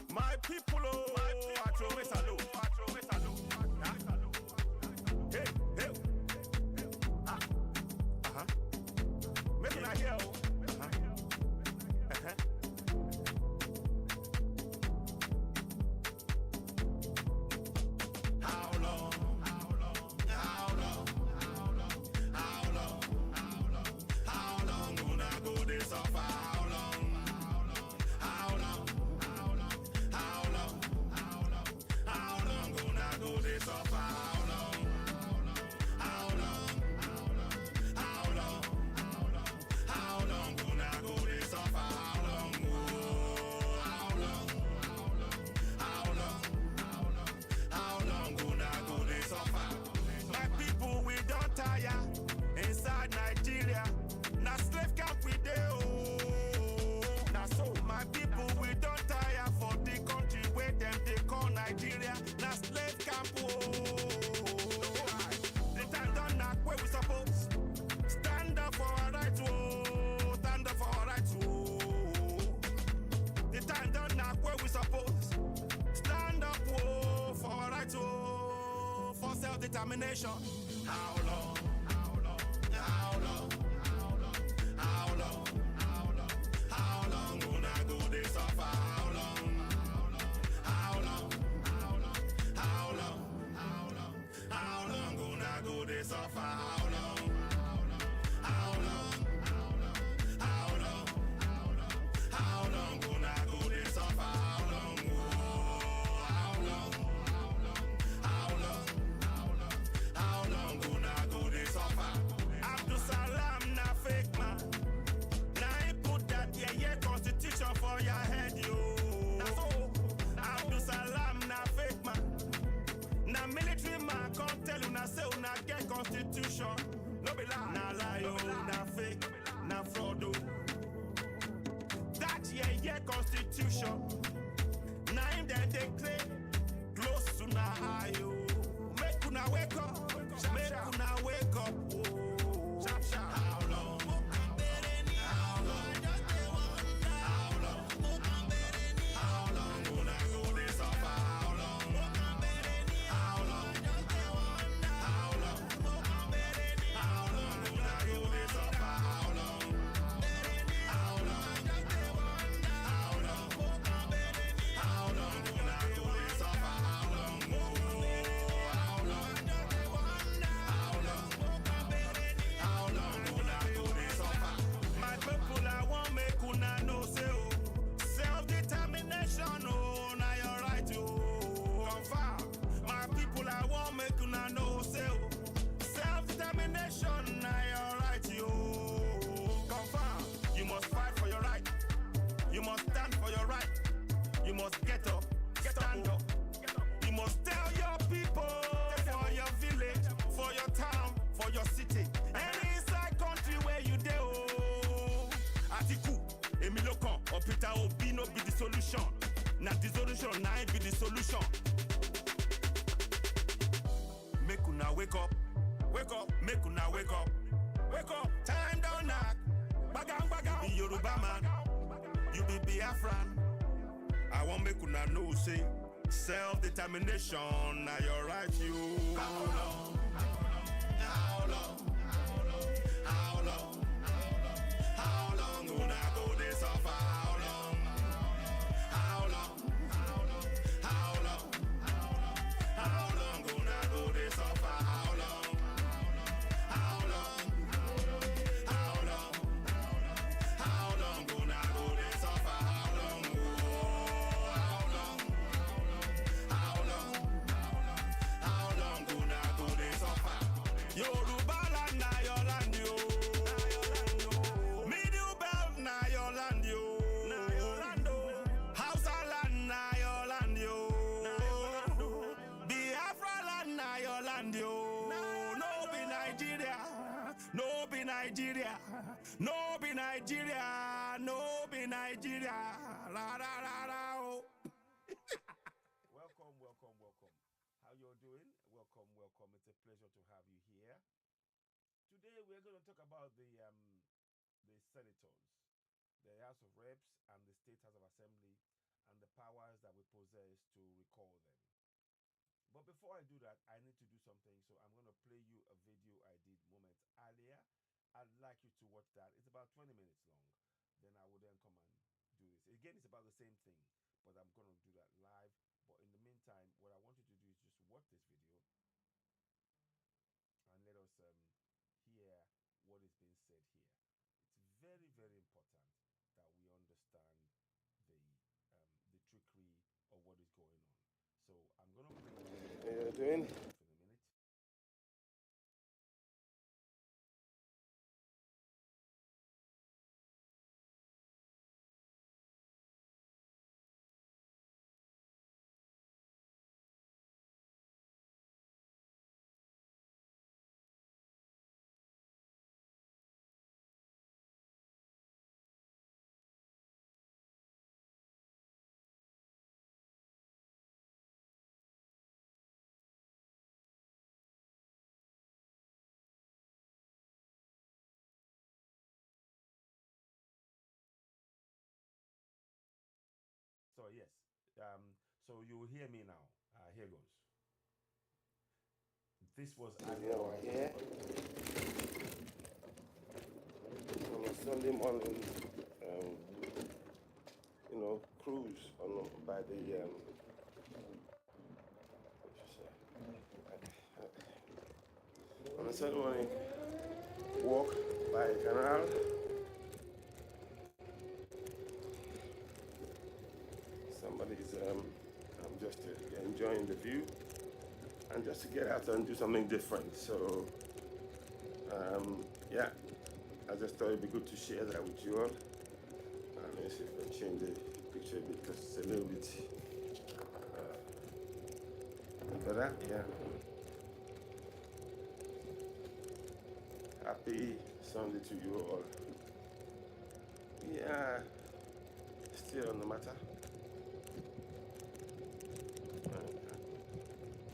My people, I throw a salute. Hey, hey. Make me hear. Determination. How long? How long? How long? How long? How long? How long gonna go this suffer? How long? How long? How long? How long? How long? How long gonna go this suffer? How long? How long? How long? How long gonna go this suffer? How long? How long? How long? How long gonna go this suffer? Abdul Salam na fake man. Now he put that yeah constitution for your head, yo. Abdul Salam na fake man. Na military man can't tell you na say una get constitution. No be lie, na lie, yo, na fake, na fraud, oh. That yeah constitution. Now him then they claim close to na high, yo. Make una wake up. Make una wake up, oh. Sharp, sharp. How long? How long? How long? How long gonna go this suffer? How long? How long? How long? How long gonna go this suffer? How long? How long? How long? How long gonna go this suffer? How long? How long? How long? Peter Obi no be the solution. Now the solution, now it be the solution. Make una wake up, make una wake up. Time down knock, bagam bagam. Be Yoruba man, you be Biafran. I want make una know say self-determination now your right you. How long? How long? How long? How long una go dey suffer? How long? How long? How long? How long una go dey suffer? How long? How long? How long? How long una go dey suffer? How long? Oh, how long? How long? How long una go dey suffer? Yoruba land na your land yo. Middle belt na your land yo. Hausa land na your land yo. Biafra land na your land yo. No be Nigeria. No be Nigeria. No be Nigeria. No be Nigeria. La la la la. Oh. Welcome. How you doing? Welcome. It's a pleasure to have you here. Today we're going to talk about the senators, the House of Reps, and the State House of Assembly, and the powers that we possess to recall them. But before I do that, I need to do something. So I'm going to play you a video I did moments earlier. I'd like you to watch that. It's about 20 minutes long. Then I will then come and do this. Again, it's about the same thing, but I'm going to do that live. But in the meantime, what I want you to do is just watch this video and let us hear what is being said here. It's very, very important that we understand the trickery of what is going on. So I'm going to play How you doing? in a minute. So yes, so you will hear me now. Here goes. This was Yeah, right here. On a Sunday morning, cruise by the on a Sunday morning walk by the canal. Somebody's I'm just enjoying the view and just to get out and do something different. So yeah, I just thought it'd be good to share that with you all. Let's see if I can change the picture a bit because it's a little bit better. Yeah. Happy Sunday to you all. Yeah, still on the matter.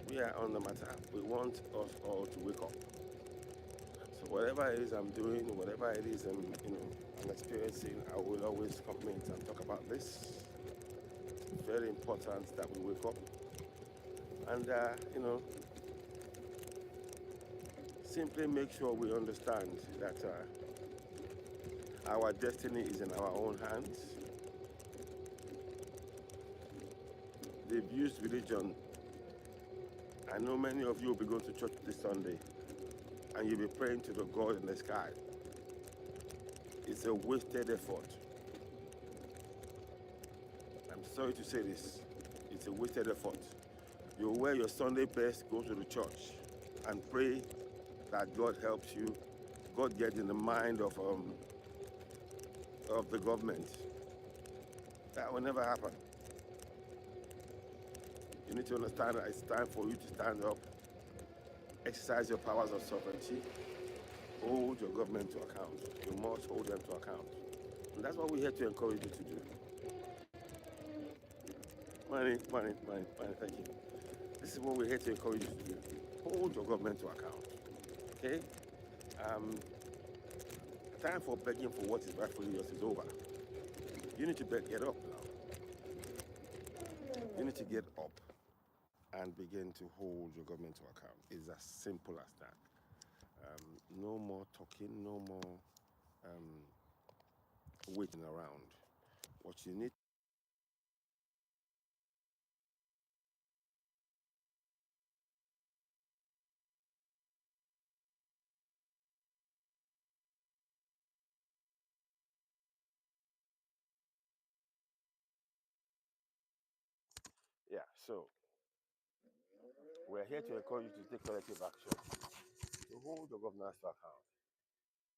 We are on the matter. We want us all to wake up. So whatever it is I'm doing, whatever it is I'm experiencing, I will always comment and talk about this. It's very important that we wake up. And simply make sure we understand that our destiny is in our own hands. They've used religion. I know many of you will be going to church this Sunday and you'll be praying to the God in the sky. It's a wasted effort. I'm sorry to say this. It's a wasted effort. You wear your Sunday best, go to the church and pray that God helps you. God gets in the mind of the government. That will never happen. You need to understand that it's time for you to stand up, exercise your powers of sovereignty, hold your government to account. You must hold them to account. And that's what we're here to encourage you to do. Money. Thank you. This is what we're here to encourage you to do. Hold your government to account. Okay? Um, the time for begging for what is rightfully yours is over. You need to get up now. You need to get up and begin to hold your government to account. It's as simple as that. No more talking, no more um, waiting around. What you need. Yeah, so we're here to encourage you to take collective action to hold your governance to account.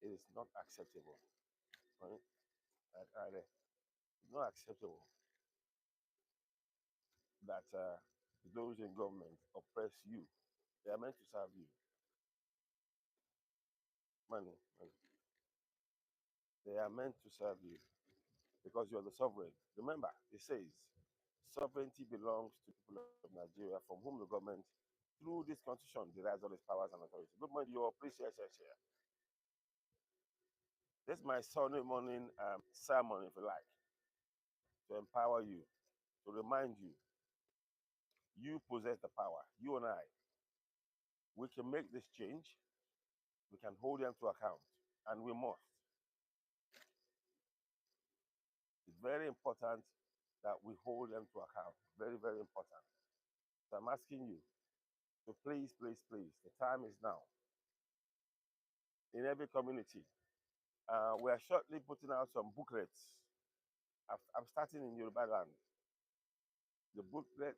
It is not acceptable. Right? It's not acceptable that those in government oppress you. They are meant to serve you. Money. They are meant to serve you because you are the sovereign. Remember, it says sovereignty belongs to the people of Nigeria from whom the government, through this constitution, derives all its powers and authority. Good morning, you all. Please share. This is my Sunday morning sermon, if you like, to empower you, to remind you, you possess the power. You and I, we can make this change. We can hold them to account, and we must. It's very important that we hold them to account. Very, very important. So I'm asking you to please, the time is now. In every community, we are shortly putting out some booklets. I'm starting in Yoruba land. The booklet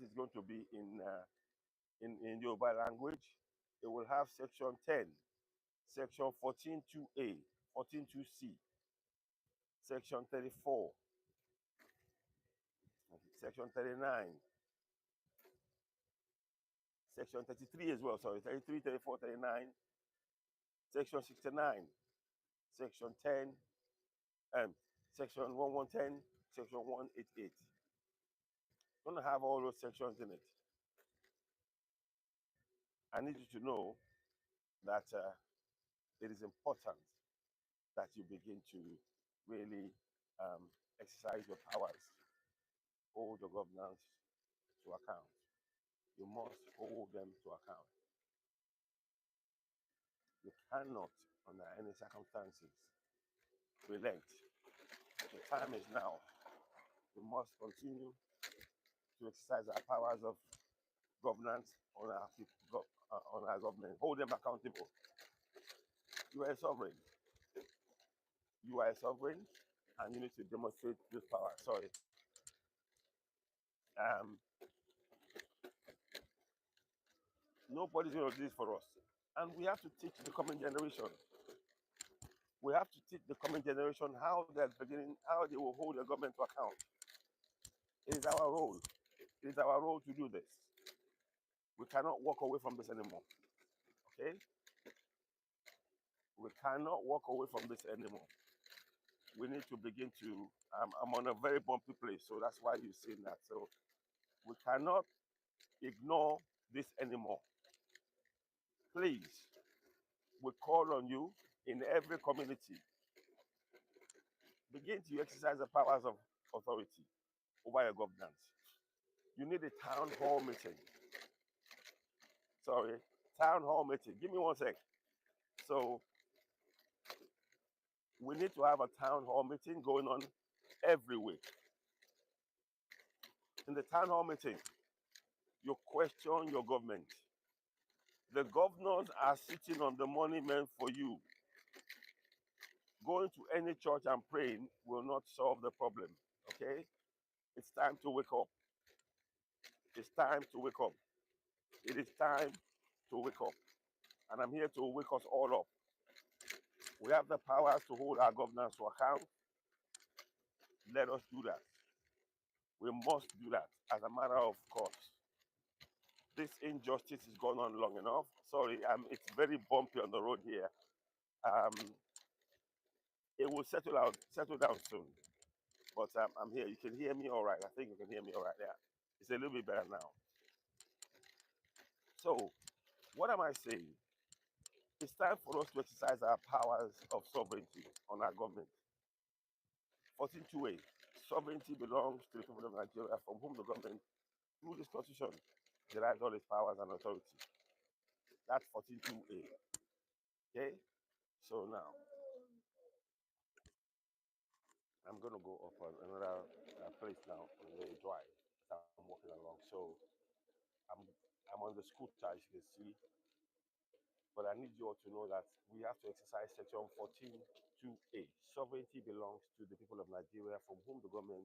is going to be in Yoruba language. It will have section 10, section 14.2a, 14.2c, section 34, section 39, section 33 as well, sorry, 33, 34, 39, section 69, section 10, section 1110, section 188. Going to have all those sections in it. I need you to know that it is important that you begin to really exercise your powers, hold your governance to account. You must hold them to account. You cannot, under any circumstances, relent. The time is now. We must continue to exercise our powers of governance on our people, on our government. Hold them accountable. You are a sovereign. You are a sovereign, and you need to demonstrate this power. Sorry. Um, Nobody's going to do this for us, and we have to teach the coming generation. We have to teach the coming generation how they're beginning, how they will hold the government to account. It is our role. It is our role to do this. We cannot walk away from this anymore. Okay? We cannot walk away from this anymore. We need to begin to. I'm on a very bumpy place, so that's why you're seeing that. So we cannot ignore this anymore. Please, we call on you in every community. Begin to exercise the powers of authority over your governance. You need a town hall meeting. Sorry, town hall meeting. Give me one sec. So we need to have a town hall meeting going on every week. In the town hall meeting, you question your government. The governors are sitting on the money meant for you. Going to any church and praying will not solve the problem. Okay? It's time to wake up. It's time to wake up. It is time to wake up. And I'm here to wake us all up. We have the powers to hold our governance to account. Let us do that. We must do that as a matter of course. This injustice has gone on long enough. Sorry, it's very bumpy on the road here. Um, it will settle down soon. But I'm here. You can hear me all right. I think you can hear me all right. Yeah, it's a little bit better now. So, what am I saying? It's time for us to exercise our powers of sovereignty on our government. 14.2a. Sovereignty belongs to the people of Nigeria, from whom the government, through this constitution, derives all its powers and authority. That's 14.2a. Okay? So now, I'm going to go up on another place now on the drive that I'm walking along. So I'm, I'm on the scooter, as you can see, but I need you all to know that we have to exercise section 14.2a. Sovereignty belongs to the people of Nigeria, from whom the government,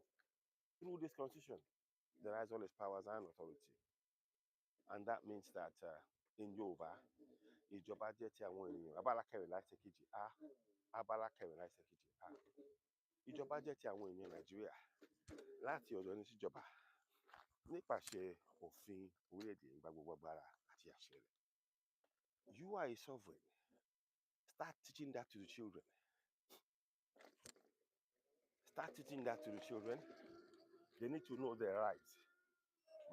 through this constitution, derives all its powers and authority. And that means that in Yoruba, ìjọba jẹ́ ti àwọn ènìyàn. Abala kẹrin láti kejì A. Abala kẹrin láti kejì A. Ìjọba jẹ́ ti àwọn ènìyàn Nàìjíríà láti ọ̀dọ̀ ẹni síjọba nípasẹ̀ òfin orílẹ̀-èdè ìgbà gbogbo agbára àti àṣẹ rẹ̀. You are a sovereign. Start teaching that to the children. Start teaching that to the children. They need to know their rights.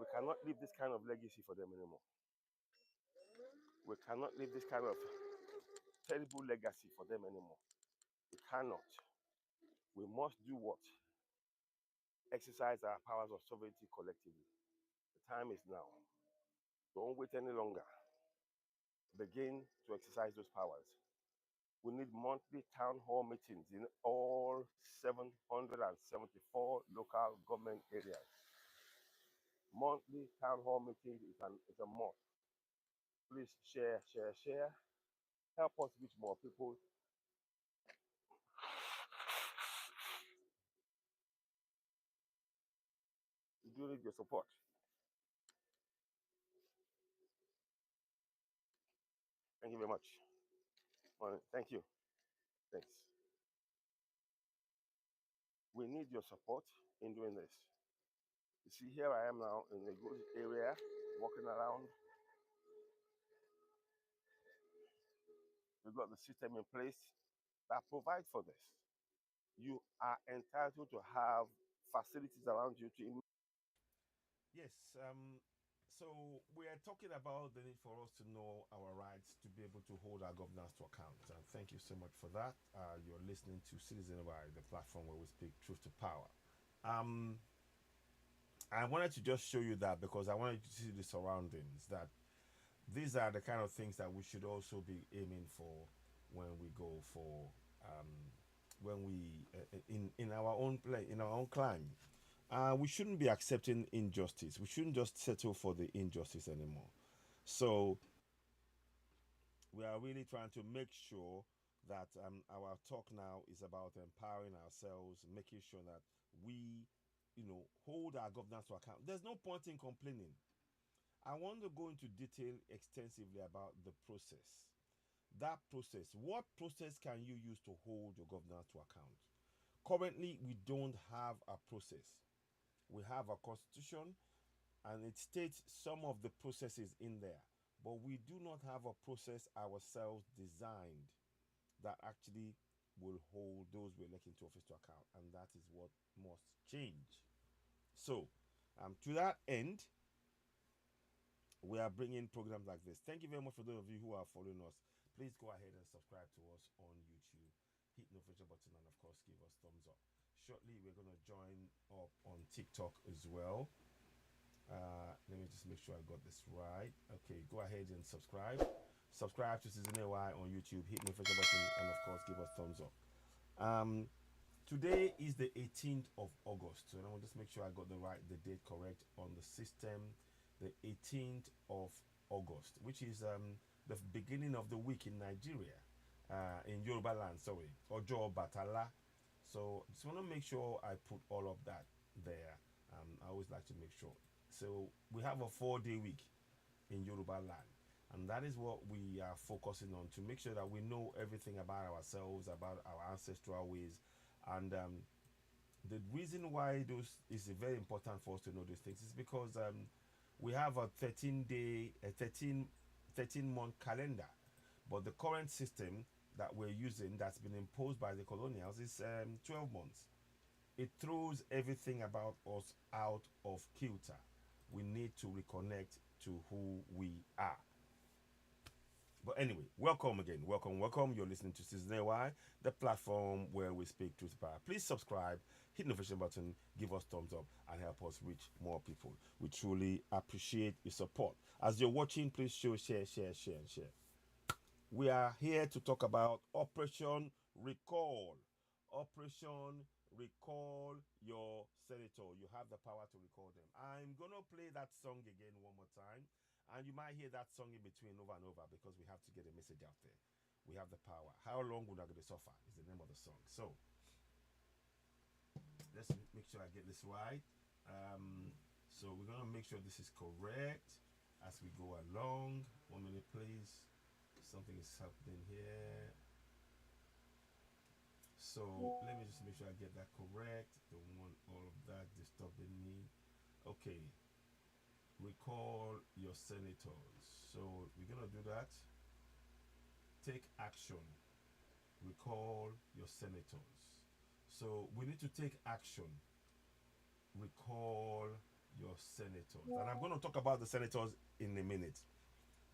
We cannot leave this kind of legacy for them anymore. We cannot leave this kind of terrible legacy for them anymore. We cannot. We must do what? Exercise our powers of sovereignty collectively. The time is now. Don't wait any longer. Begin to exercise those powers. We need monthly town hall meetings in all 774 local government areas. Monthly town hall meetings is a must. Please share, share, share. Help us reach more people. We do need your support. Thank you very much. Thank you. Thanks. We need your support in doing this. You see, here I am now in a good area, walking around. We've got the system in place that provides for this. You are entitled to have facilities around you to. Yes, so we are talking about the need for us to know our rights to be able to hold our governance to account. And thank you so much for that. You're listening to Citizen Wire, the platform where we speak truth to power. I wanted to just show you that because I wanted you to see the surroundings, that these are the kind of things that we should also be aiming for when we go for when we in our own play, in our own climb. We shouldn't be accepting injustice. We shouldn't just settle for the injustice anymore. So we are really trying to make sure that our talk now is about empowering ourselves, making sure that we, hold our governance to account. There's no point in complaining. I want to go into detail extensively about the process. That process, what process can you use to hold your governance to account? Currently, we don't have a process. We have a constitution and it states some of the processes in there, but we do not have a process ourselves designed that actually will hold those we're electing to office to account, and that is what must change. So, to that end, we are bringing programs like this. Thank you very much for those of you who are following us. Please go ahead and subscribe to us on YouTube. Hit the notification button and of course give us thumbs up. Shortly we're going to join up on TikTok as well. Let me just make sure I got this right. Okay, go ahead and subscribe. Subscribe to Season AY on YouTube. Hit the notification button and of course give us thumbs up. Today is the 18th of August. So I want to just make sure I got the date correct on the system. The 18th of August, which is the beginning of the week in Nigeria, in Yoruba land, sorry, Ojo Batala. So just want to make sure I put all of that there. I always like to make sure. So we have a 4-day week in Yoruba land. And that is what we are focusing on, to make sure that we know everything about ourselves, about our ancestral ways. And the reason why those is very important for us to know these things is because we have a 13-month calendar, but the current system that we're using, that's been imposed by the colonials, is 12 months. It throws everything about us out of kilter. We need to reconnect to who we are. But anyway, welcome again. Welcome. You're listening to Season AY, the platform where we speak truth to power. Please subscribe, hit the notification button, give us thumbs up, and help us reach more people. We truly appreciate your support. As you're watching, please share, and share. We are here to talk about Operation Recall. Operation Recall your senator. You have the power to recall them. I'm going to play that song again one more time. And you might hear that song in between over and over because we have to get a message out there. We have the power. How long would I going to suffer is the name of the song. So let's make sure I get this right. So we're going to make sure this is correct as we go along. 1 minute, please. Something is happening here. So let me just make sure I get that correct. Don't want all of that disturbing me. Okay. Recall your senators. So we're gonna do that. Take action. Recall your senators. So we need to take action. Recall your senators. And I'm going to talk about the senators in a minute.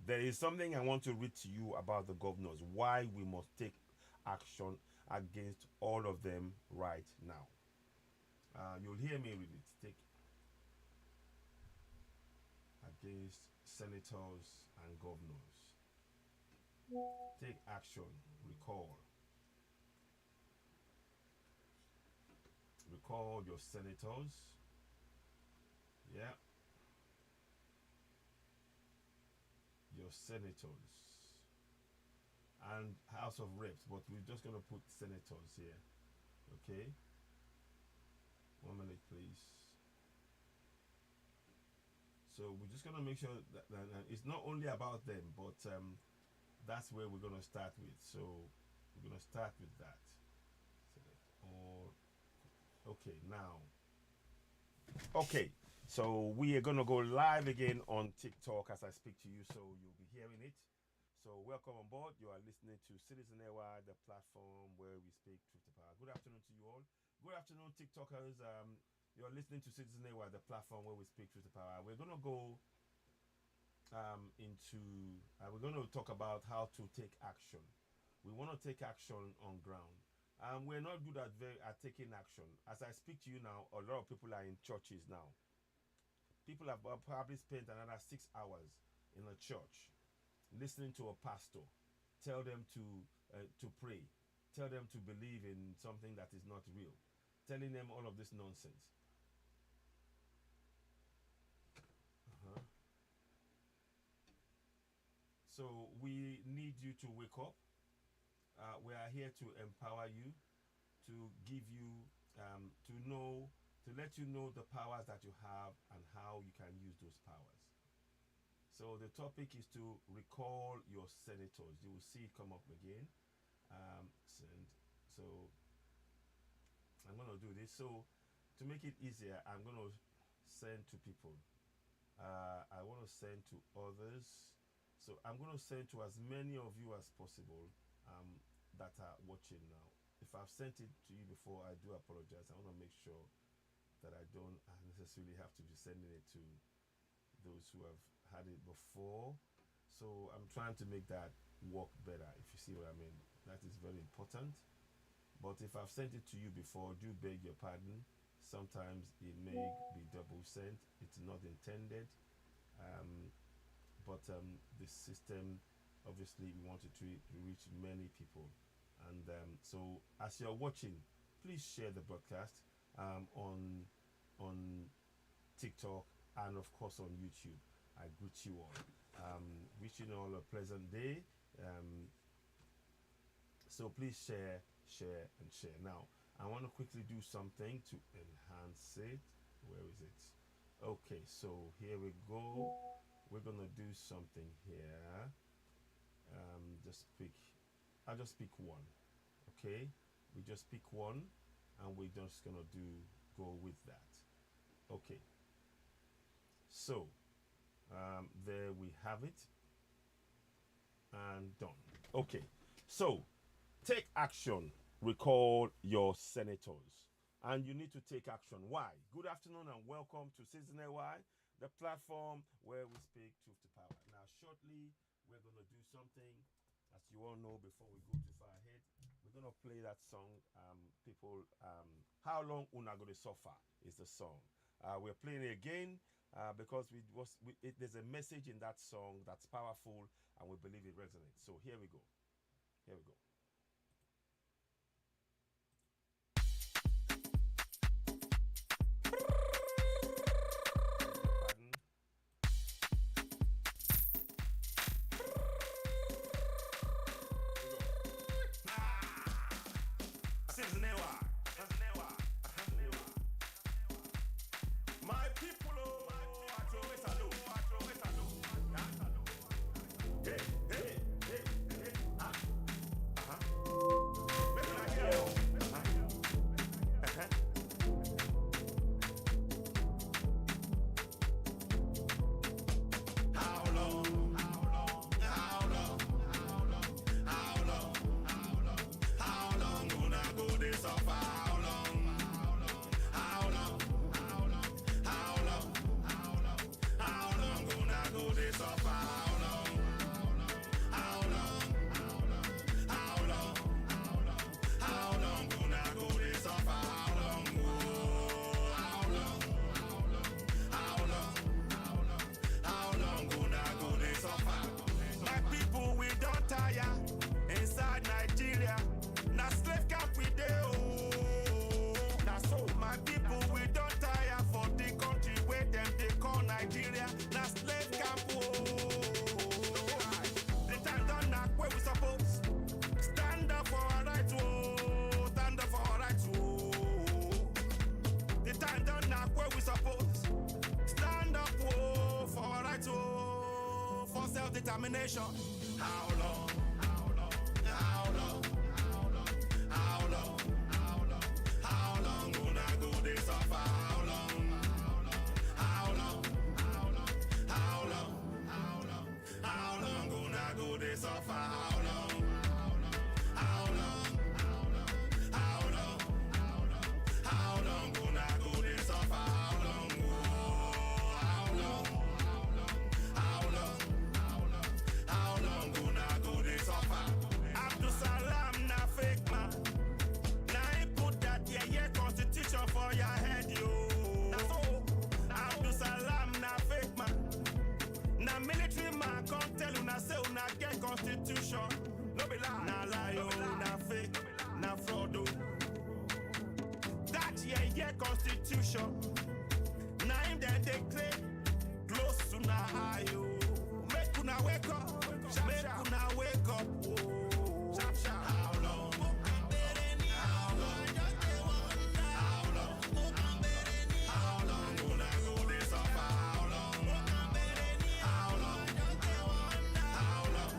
There is something I want to read to you about the governors, why we must take action against all of them right now. You'll hear me read it. Take against senators and governors. Take action. Recall. Recall your senators. Yeah. Your senators. And House of Reps, but we're just going to put senators here. Okay. 1 minute, please. So we're just going to make sure that it's not only about them, but that's where we're going to start with. So we're going to start with that. Okay, now. Okay, so we are going to go live again on TikTok as I speak to you, so you'll be hearing it. So welcome on board. You are listening to Citizen AY, the platform where we speak truth to power. Good afternoon to you all. Good afternoon, TikTokers. You're listening to Citizen AY, the platform where we speak truth to power. We're going to go we're going to talk about how to take action. We want to take action on ground. We're not good at taking action. As I speak to you now, a lot of people are in churches now. People have probably spent another 6 hours in a church listening to a pastor tell them to pray, tell them to believe in something that is not real, telling them all of this nonsense. So we need you to wake up. We are here to empower you, to give you, to let you know the powers that you have and how you can use those powers. So the topic is to recall your senators. You will see it come up again. So I'm going to do this. So to make it easier, I'm going to send to people. I want to send to others. So I'm going to send to as many of you as possible that are watching now. If I've sent it to you before, I do apologize. I want to make sure that I don't necessarily have to be sending it to those who have had it before. So I'm trying to make that work better, if you see what I mean. That is very important. But if I've sent it to you before, do beg your pardon. Sometimes it may be double sent. It's not intended. But the system, obviously, we want it to reach many people. And so as you're watching, please share the broadcast on TikTok and of course on YouTube. I greet you all. Wishing you all a pleasant day. So please share, and share. Now, I want to quickly do something to enhance it. Where is it? Okay, so here we go. We're gonna do something here. I'll just pick one. Okay, we just pick one, and we're just gonna go with that. Okay. So there we have it, and done. Okay. So take action. Recall your senators. and you need to take action. Why? Good afternoon and welcome to Season AY, the platform where we speak truth to power. Now, shortly, we're going to do something, as you all know, before we go too far ahead. We're going to play that song, How Long Una Go to Suffer is the song. We're playing it again because there's a message in that song that's powerful, and we believe it resonates. So here we go. Here we go. My people, I throw it salute. Hey, hey, hey, hey, Make it like hell. How long? How long? How long? How long? How long? How long gonna go this suffer? How long? How long? How long? How long? How long? How long gonna go this suffer? How long? How long? How long? How long gonna go this suffer? How long? Oh, how long? How long? How long gonna go this suffer? My people, we don't tire inside Nigeria. Now slave camp we dey oh. Now so my people, we don't tire for the country where them they call Nigeria. Now slave camp oh. The time done knock where we suppose stand up for our rights oh. Stand up for our rights oh. The time done knock where we suppose stand up oh. For our rights oh. For self-determination. How long? How long? How long? How long? How long? How long gonna go this suffer? How long? How long? How long? How long? How long? How long gonna go this suffer? How long? How long? How long? How long gonna go this suffer? How long? Oh, how long? How long? How long gonna go this suffer? Abdul Salam na fake man. Now he put that yeah constitution for your head, yo. That's all. Abdul Salam na fake man. Now military man can't tell you now say una get constitution. No be lie. Nah lie, yo. Na fake, na fraud, oh. That yeah constitution. Now him then they claim close to na eye, yo. Make una wake up. Make una wake up, oh. How long? How long? How long? How long gonna go this suffer? How long? How long? How long?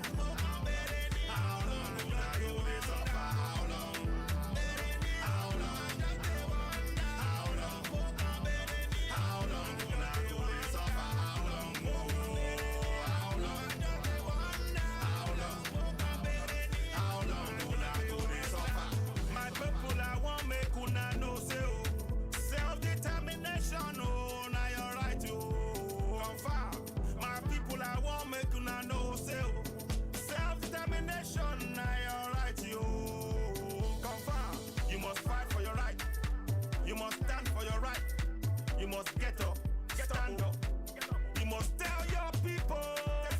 How long gonna go this suffer? How long? How long? How long? How long gonna go this suffer? How long? Oh, how long? How long? How long gonna go this suffer? My people, I want make una know say oh, self-determination oh, na your right oh. Confirm. My people, I want make una know say oh, self-determination na your right oh. Confirm. You must fight for your right. You must stand for your right. You must get up, stand up. You must tell your people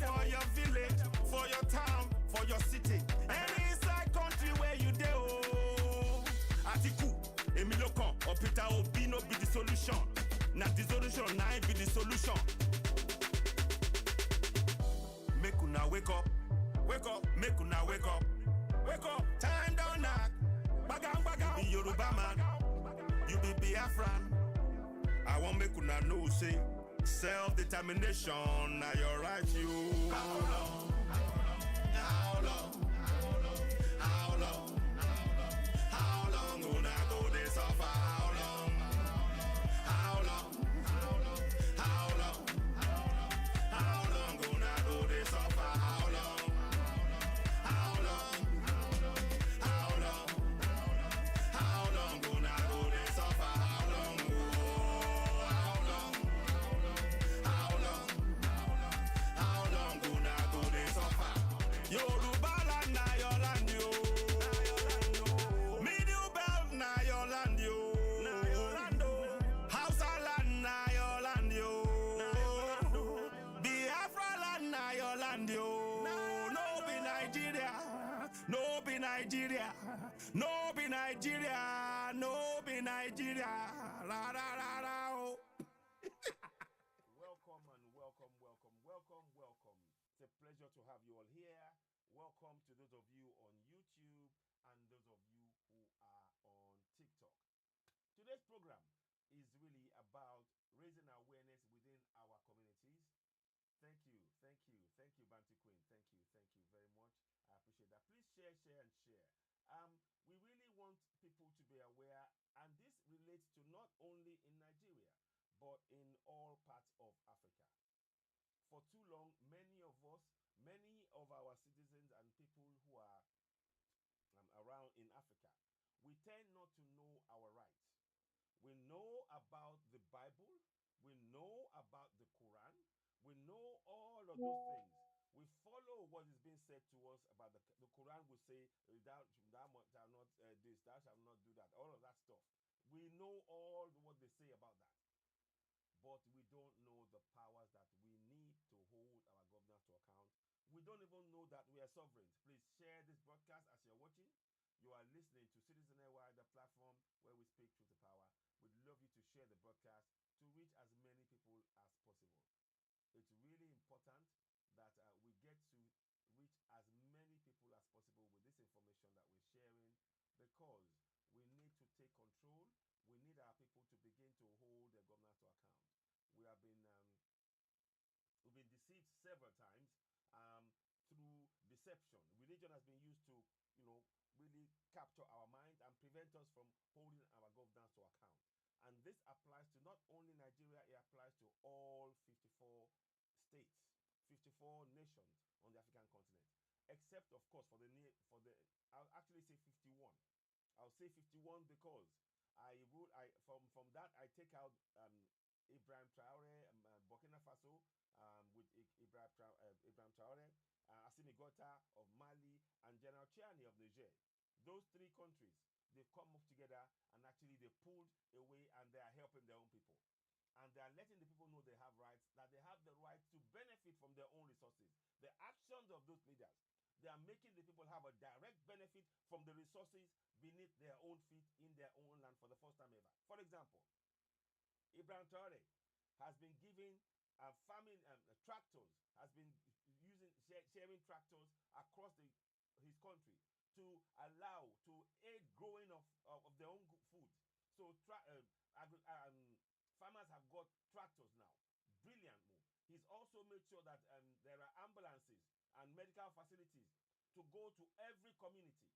for your village, for your town, for your city, any inside country where you dey oh. Atiku, Emilokan, or Peter Obi no be the solution. Na the solution, na it be the solution. Make una wake up, make una wake up. Time down knock, bagang. Be Yoruba man, you be Biafran. I want make una know say self-determination na your right you. How long? How long? How long? How long gonna go this suffer? How long? How long? How long? How long gonna go this suffer? How long? How long? How long? How long gonna go this suffer? Nigeria, no be Nigeria, no be Nigeria. La la la la. Oh. Welcome and welcome. It's a pleasure to have you all here. Welcome to those of you on YouTube and those of you who are on TikTok. Today's program is really about raising awareness within our communities. Thank you, Bantu Queen. Thank you very much. I appreciate that. Please share, and share. We really want people to be aware, and this relates to not only in Nigeria, but in all parts of Africa. For too long, many of our citizens and people who are around in Africa, we tend not to know our rights. We know about the Bible, we know about the Quran, we know all of those things. We follow what is being said to us about the Quran will say, thou shalt not this, thou shalt not do that, all of that stuff. We know all what they say about that. But we don't know the powers that we need to hold our governors to account. We don't even know that we are sovereigns. Please share this broadcast as you're watching. You are listening to Citizen Airwire, the platform where we speak truth to power. We'd love you to share the broadcast to reach as many people as possible. It's really important that we get to reach as many people as possible with this information that we're sharing, because we need to take control. We need our people to begin to hold their governors to account. We've been deceived several times through deception. Religion has been used to, really capture our mind and prevent us from holding our governors to account. And this applies to not only Nigeria, it applies to all 54 states, 54 nations on the African continent, except of course I'll actually say 51. I'll say 51 because from that I take out Ibrahim Traore, Burkina Faso, with Ibrahim Traore, Assimi Goïta of Mali, and General Chiani of Niger. Those three countries, they've come up together and actually they pulled away and they are helping their own people. And they are letting the people know they have rights, that they have the right to benefit from their own resources. The actions of those leaders, they are making the people have a direct benefit from the resources beneath their own feet in their own land for the first time ever. For example, Ibrahim Traore has been giving farming tractors, has been sharing tractors across his country to aid growing of their own food. So farmers have got tractors now. Brilliant move. He's also made sure that there are ambulances and medical facilities to go to every community.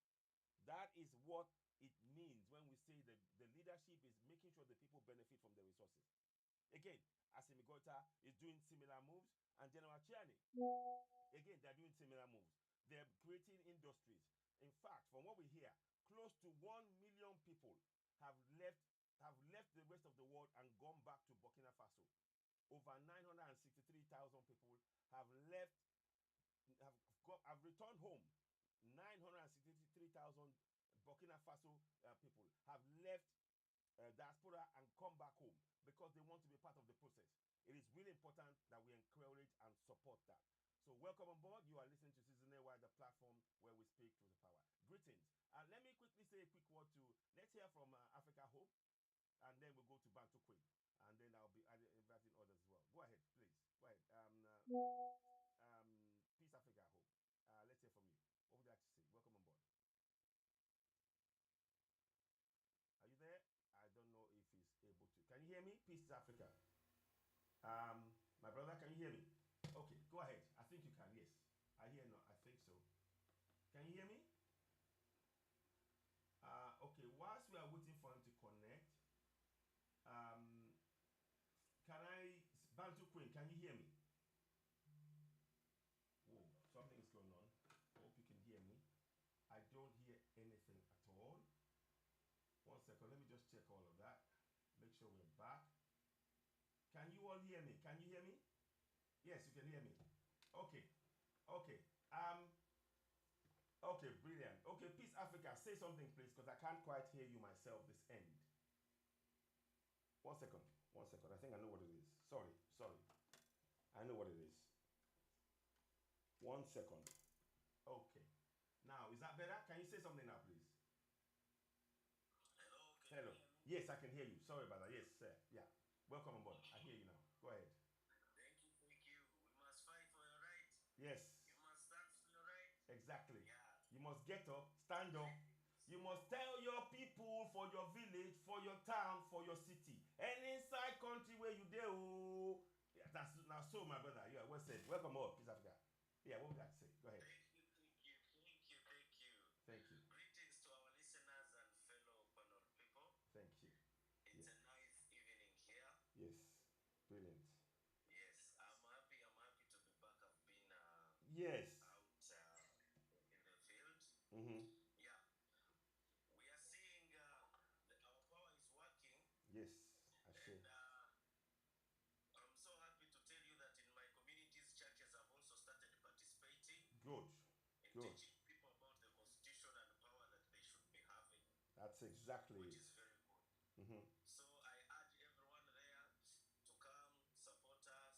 That is what it means when we say that the leadership is making sure the people benefit from the resources. Again, Assimi Goïta is doing similar moves, and General Chiani, again, they're doing similar moves. They're creating industries. In fact, from what we hear, close to 1 million people have left the rest of the world and gone back to Burkina Faso. Over 963,000 people have returned home. 963,000 Burkina Faso people have left diaspora and come back home because they want to be part of the process. It is really important that we encourage and support that. So welcome on board. You are listening to Citizen Airwire, the platform where we speak through the power. Greetings. Let me quickly say a quick word let's hear from Africa Hope, and then we'll go to Bantu Queen, and then I'll be inviting others as well. Go ahead, please. Go ahead. Peace Africa Hope. Let's hear from you. What would you like to say? Welcome on board. Are you there? I don't know if he's able to. Can you hear me? Peace Africa. My brother, can you hear me? Okay, go ahead. I think you can, yes. I hear no, I think so. Can you hear me? Okay, whilst we are waiting for him to connect, Bantu Queen, can you hear me? Whoa, something is going on. I hope you can hear me. I don't hear anything at all. 1 second, let me just check all of that. Make sure we're back. Can you all hear me? Can you hear me? Yes, you can hear me. Okay. Okay, brilliant. Okay, Peace Africa, say something please, because I can't quite hear you myself this end. 1 second. I think I know what it is. Sorry. I know what it is. 1 second. Okay. Now, is that better? Can you say say something now, please. Hello, can Hello. you hear me? Yes, I can hear you. Sorry about that. Yes, sir. Yeah. Welcome on board. I hear you now. Go ahead. Thank you, thank you. We must fight for your right. Yes. You must stand for your right. Exactly. Yeah. You must get up, stand up. You must tell your people for your village, for your town, for your city, and inside country where you there. Oh, yeah, that's now so, my brother. Yeah, well said. Welcome all, Peace Africa. Yeah, what would you like to say? Go ahead. Thank you, thank you, thank you, thank you. Thank you. Greetings to our listeners and fellow panel people. Thank you. It's Yeah. a nice evening here. Yes. Brilliant. Yes, I'm happy. I'm happy to be back. I've been Yes. out in the field. Mm-hmm. Yeah, we are seeing our power is working, Yes. I share. and I'm so happy to tell you that in my communities, churches have also started participating Good. in Good. teaching people about the constitution and power that they should be having, That's exactly which it. is very good. Mm-hmm. So I urge everyone there to come, support us,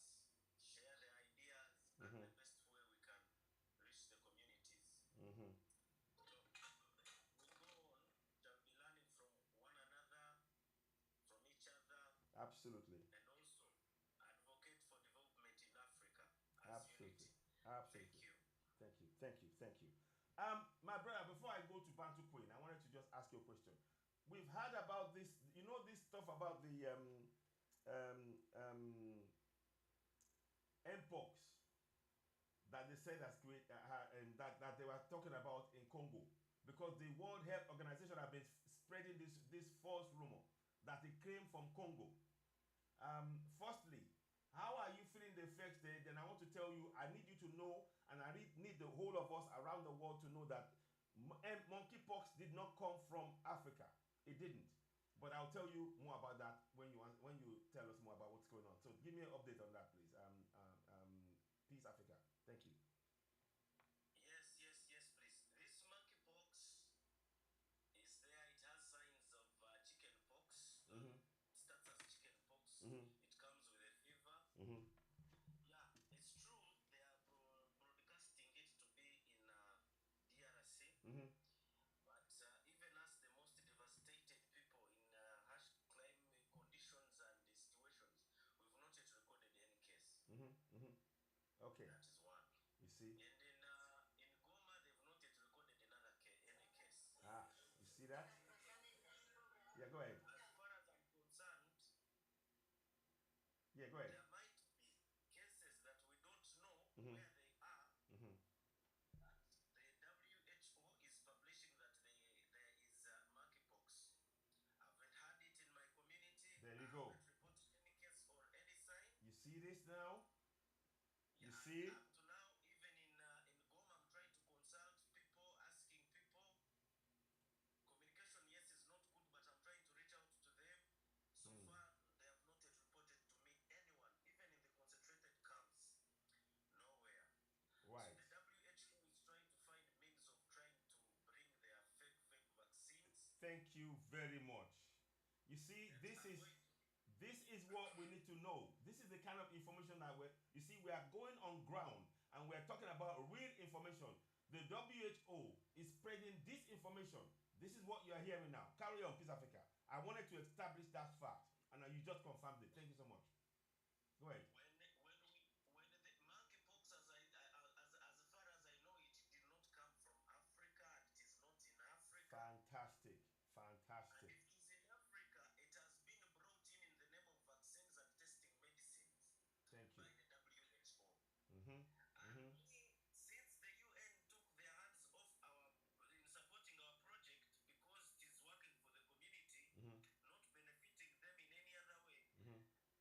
share the ideas, and the best way we can reach the communities. Mm-hmm. So we go on, shall be learning from one another, from each other, Absolutely. and also advocate for development in Africa as Absolutely. unity. Absolutely. Thank you. Thank you. Thank you. Thank you. My brother, before I go to Bantu Queen, I wanted to just ask you a question. We've heard about this, you know, this stuff about the mpox that they said has created, that they were talking about in Congo, because the World Health Organization have been spreading this false rumor that it came from Congo. Firstly, how are you feeling the effects there? Then I want to tell you, I need you to know, and I need the whole of us around the world to know that monkeypox did not come from Africa. It didn't. But I'll tell you more about that when you tell us more about what's going on. So give me an update on that, please. Peace Africa. Thank you. Yes, yes, yes, please. This monkeypox is there. It has signs of chicken pox. It starts as chicken pox. It comes with a fever. Yeah, it's true. They are broadcasting it to be in DRC. But even as the most devastated people in harsh climate conditions and situations, we've not yet recorded any case. Okay. That is one. You see? And in Goma, they've not yet recorded any case. You see that? Yeah, go ahead. As far as I'm concerned, Yeah, go ahead. there might be cases that we don't know where they are. But the WHO is publishing that there is monkeypox. I haven't had it in my community. There you I go. haven't reported any case or any sign. You see this now? You Yeah, see? up to now, even in Goma, I'm trying to consult people, asking people. Communication, yes, is not good, but I'm trying to reach out to them. So far, they have not yet reported to me anyone, even in the concentrated camps. Nowhere. Right. So the WHO is trying to find means of trying to bring their fake vaccines. Thank you very much. You see, this is what we need to know. This is the kind of information that we are going on ground and we're talking about real information. The WHO is spreading disinformation. This is what you are hearing now. Carry on, Peace Africa. I wanted to establish that fact, and you just confirmed it. Thank you so much. Go ahead. When the monkeypox, as far as I know, it did not come from Africa, and it is not in Africa. Fantastic. And if it is in Africa, it has been brought in the name of vaccines and testing medicines. Thank you. By the WHO. And since the UN took their hands off in supporting our project because it is working for the community, not benefiting them in any other way,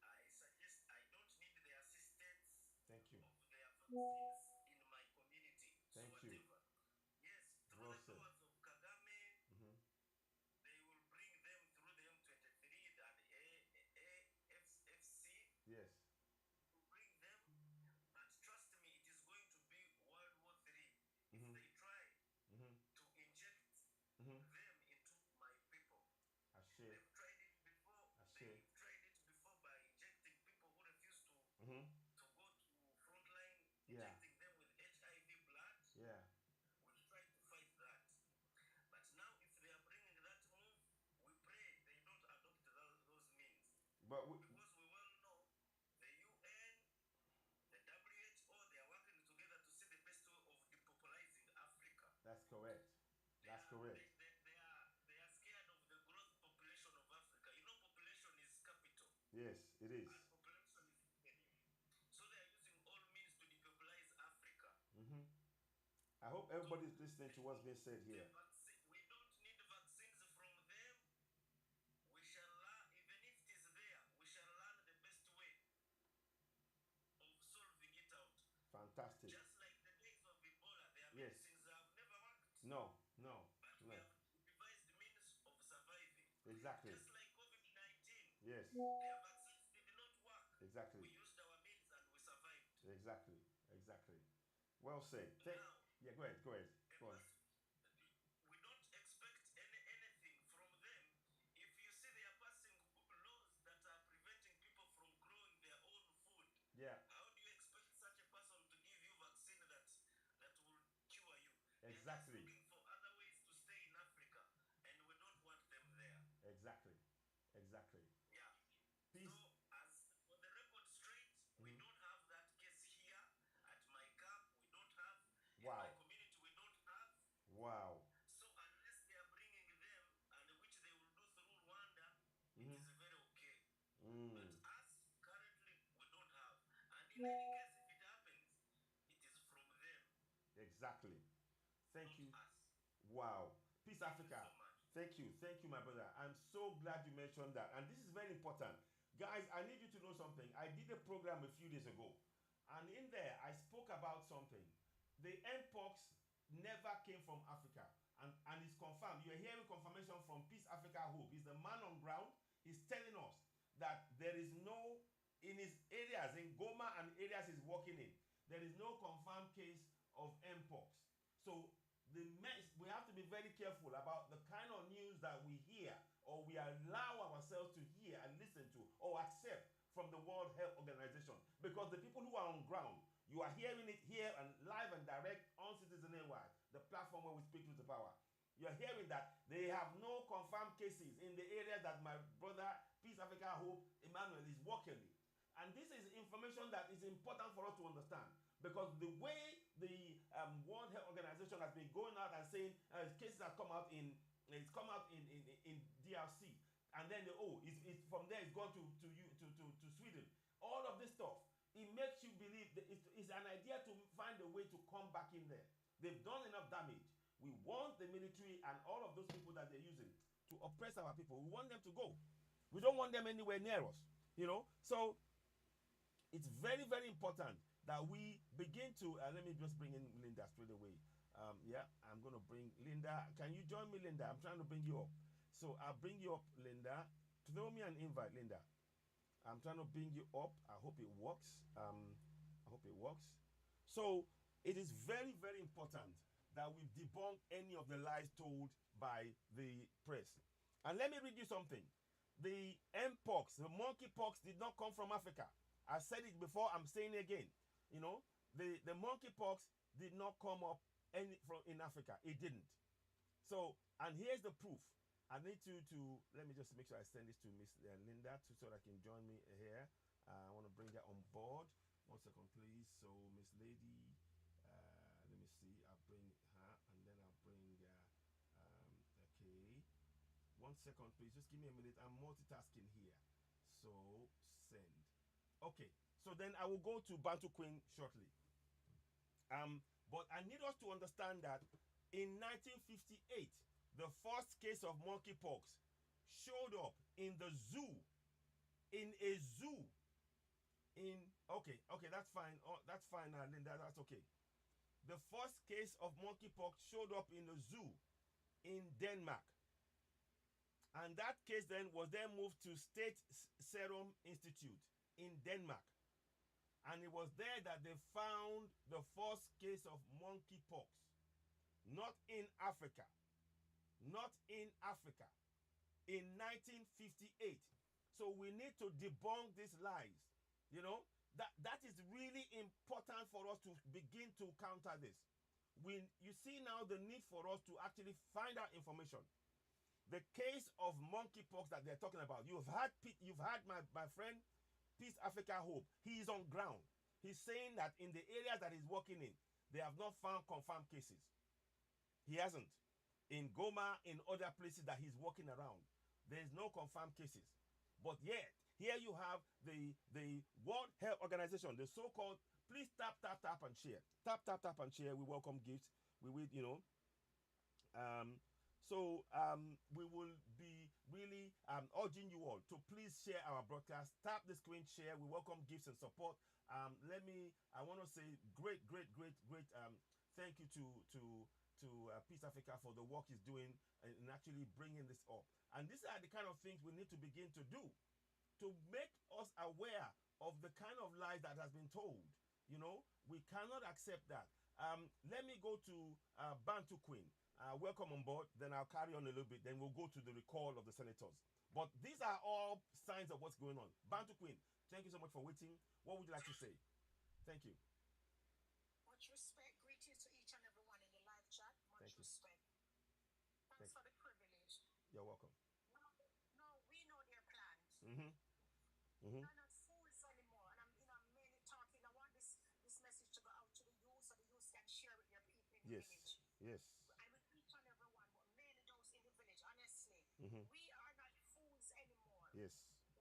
I suggest I don't need the assistance Thank you. of their vaccines in my community. Thank so you. whatever. Yes, through Well the said. powers of Kagame, they will bring them through the M23 and AFC. Yes. To bring them, but trust me, it is going to be World War III if they try to inject them into my people. They've tried it before. They've tried it before by injecting people who refuse to go to frontline, injecting them with HIV blood. Yeah. We'll try to fight that. Yes, it is. And population is weakening. So they are using all means to depopularize Africa. I hope So everybody's listening to what's being said the here. vaccine, we don't need vaccines from them. We shall learn, even if it is there, we shall learn the best way of solving it out. Fantastic. Just like the days of Ebola, their Yes. medicines have never worked. No, no, But we no. have devised means of surviving. Exactly. Just like COVID-19, Yes, their vaccines did not work. exactly. We used our means and we survived. Exactly. Exactly. Well said. Now, Yeah, go ahead. Go ahead. Go on. we don't expect anything from them. If you see they are passing laws that are preventing people from growing their own food, Yeah, how do you expect such a person to give you vaccine that will cure you? exactly. They're just looking for other ways to stay in Africa, and we don't want them there. Exactly. Exactly. Yeah. Peace. So, as for the record straight, we don't have that case here at my camp. We don't have in Wow. my community. We don't have. Wow. So unless they are bringing them, and which they will do through Rwanda, it is very okay. But us currently we don't have. And in any case, if it happens, it is from them, Exactly. Thank not you. us. Wow. Peace Thank you Africa. so much. Thank you. Thank you, my brother. I'm so glad you mentioned that. And this is very important. Guys, I need you to know something. I did a program a few days ago. And in there, I spoke about something. The Mpox never came from Africa. And it's confirmed. You're hearing confirmation from Peace Africa Hope. He's the man on ground. He's telling us that there is no, in his areas, in Goma and areas he's working in, there is no confirmed case of Mpox. So we have to be very careful about the kind of news that we hear or we allow ourselves to hear and listen to or accept from the World Health Organization, because the people who are on ground, you are hearing it here and live and direct on Citizen AY, the platform where we speak to the power. You're hearing that they have no confirmed cases in the area that my brother Peace Africa Hope Emmanuel is working in. And this is information that is important for us to understand, because the way the World Health Organization has been going out and saying cases have come out in DRC, and then it's from there it's gone to Sweden. All of this stuff, it makes you believe that it's an idea to find a way to come back in there. They've done enough damage. We want the military and all of those people that they're using to oppress our people. We want them to go. We don't want them anywhere near us. So it's very, very important that we begin to let me just bring in Linda straight away. Yeah, I'm going to bring Linda. Can you join me, Linda? I'm trying to bring you up. So I'll bring you up, Linda. Throw me an invite, Linda. I'm trying to bring you up. I hope it works. I hope it works. So it is very, very important that we debunk any of the lies told by the press. And let me read you something. The Mpox, the monkeypox, did not come from Africa. I said it before, I'm saying it again. The monkeypox did not come up in Africa. It didn't. So, and here's the proof. I need to let me just make sure I send this to Miss Linda so that I can join me here. I want to bring her on board. 1 second, please. So, Miss Lady, let me see. I'll bring her, and then I'll bring. Okay. 1 second, please. Just give me a minute. I'm multitasking here. So, send. Okay. So then I will go to Bantu Queen shortly. But I need us to understand that in 1958, the first case of monkeypox showed up in the zoo, in a zoo. Okay, that's fine. Oh, that's fine, Linda. That's okay. The first case of monkeypox showed up in the zoo in Denmark, and that case then was moved to State Serum Institute in Denmark. And it was there that they found the first case of monkeypox. Not in Africa. Not in Africa. In 1958. So we need to debunk these lies. That is really important for us to begin to counter this. You see now the need for us to actually find out information. The case of monkeypox that they're talking about, you've had my friend Peace Africa Hope. He is on ground. He's saying that in the areas that he's working in, they have not found confirmed cases. He hasn't. In Goma, in other places that he's working around, there is no confirmed cases. But yet, Here you have the World Health Organization, the so-called. Please tap and share. Tap and share. We welcome gifts. We will, we will be really urging you all to please share our broadcast. Tap the screen, share. We welcome gifts and support. I want to say great thank you to Peace Africa for the work he's doing in actually bringing this up. And these are the kind of things we need to begin to do to make us aware of the kind of lies that has been told. We cannot accept that. Let me go to Bantu Queen. Welcome on board. Then I'll carry on a little bit. Then we'll go to the recall of the senators. But these are all signs of what's going on. Bantu Queen, thank you so much for waiting. What would you like to say? Thank you. Much respect. Greetings to each and everyone in the live chat. Much respect. Thanks for the privilege. You're welcome. No, we know their plans. Mm-hmm. They're not fools anymore. And I'm mainly talking. I want this message to go out to the youth so the youth can share with their people in the village. Yes. And with each and everyone, but mainly those in the village, honestly. Mm-hmm. We are not fools anymore. Yes.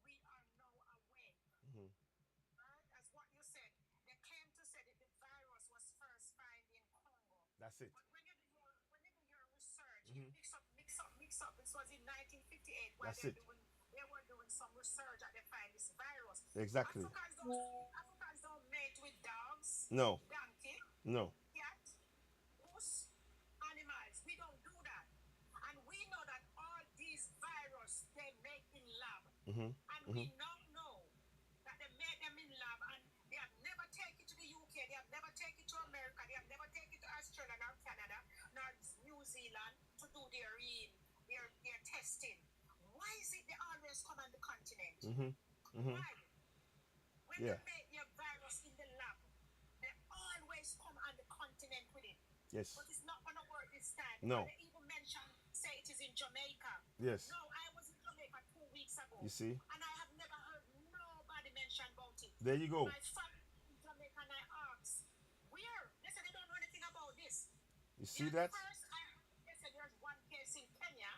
We are now awake. Mm-hmm. Right? As what you said, they claim to say that the virus was first found in Congo. That's it. But when you do your research, you mix up. This was in 1958 where they were doing some research and they find this virus. Exactly. Africans don't mate with dogs. No. Donkey. No. Cat. Moose. Animals. We don't do that. And we know that all these viruses they make in lab. Mm-hmm. And we now know that they made them in lab and they have never taken it to the UK, they have never taken it to America, they have never taken it to Australia, nor Canada, nor New Zealand to do their testing. Why is it they always come on the continent? Mm-hmm. Mm-hmm. Why? When they make their virus in the lab, they always come on the continent with it. Yes. But it's not going to work this time. No. They even say it is in Jamaica. Yes. No, I was in Jamaica 2 weeks ago. You see? And I have never heard nobody mention about it. There you go. My family in Jamaica and I asked, where? They said they don't know anything about this. You see that? First, they said there's one case in Kenya.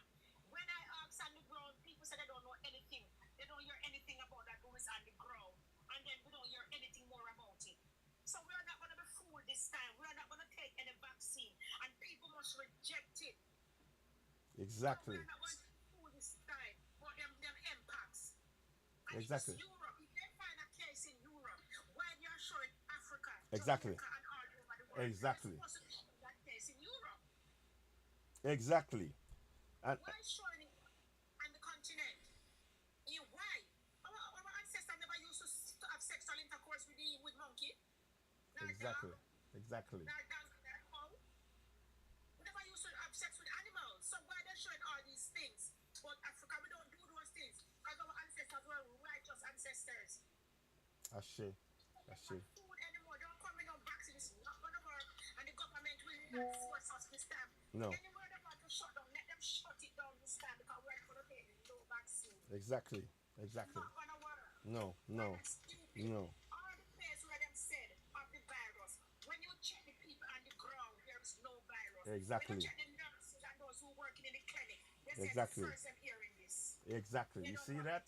When I asked on the ground, people said they don't know anything. They don't hear anything about that who is on the ground. And then we don't hear anything more about it. So we are not going to be fooled this time. We are not going to take any vaccine. And people must reject it. Exactly. So we are not going to be fooled this time. But them impacts. And exactly. It's Europe. If they find a case in Europe, why they are showing Africa, exactly. Jamaica, and all over the world? Exactly. They're supposed to show that case in Europe. Exactly. And why showing it on the continent? Why? Our ancestors never used to have sexual intercourse with monkey. Exactly. Exactly. We never used to have sex with animals. So why they're showing all these things? But Africa, we don't do those things. Because our ancestors were righteous ancestors. Ashe. Food anymore. Don't come with no vaccine. It's not going to work. And the government will not force us this time. No. Anywhere they want to shut down, let them shut it down this time because we're going to take no vaccine. Exactly. It's not going to work. No. All the places where them said of the virus, when you check the people on the ground, there is no virus. Exactly. When you check the nurses and those who are working in the clinic, they say exactly. the first I'm hearing this. Exactly. You see that?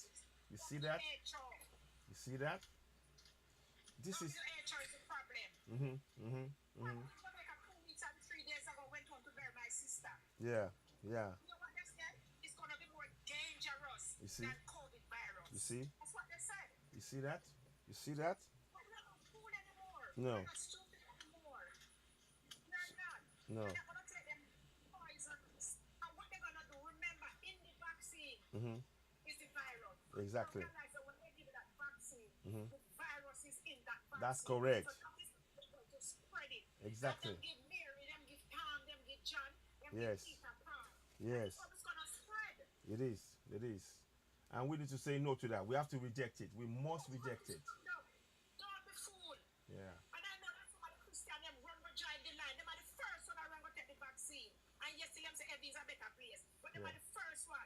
You see that? You see that? This is. WHO is a problem. Mm-hmm. Like 2 weeks and 3 days ago, went home to bury my sister. Yeah. You know what they said? It's going to be more dangerous than COVID virus. You see? That's what they said. You see that? You see that? We're not fool anymore. No. We're not stupid anymore. We're not. No. They're not going to take them poisons. And what they're going to do, remember, in the vaccine is the virus. Exactly. So realize that when they give you that vaccine, the virus is in that vaccine. That's correct. So that is going to spread it. Exactly. Them give Mary, them give Tom, them give John, them Yes. give Peter Pan. Yes. So it's going to spread. It is. It is. And we need to say no to that. We have to reject it. We must reject it. No, don't be fooled. Yeah. And I know that some of the Christians them run go join the line. Them are the first one that run go take the vaccine. And yes, them say everything's a better place. But them are the first one.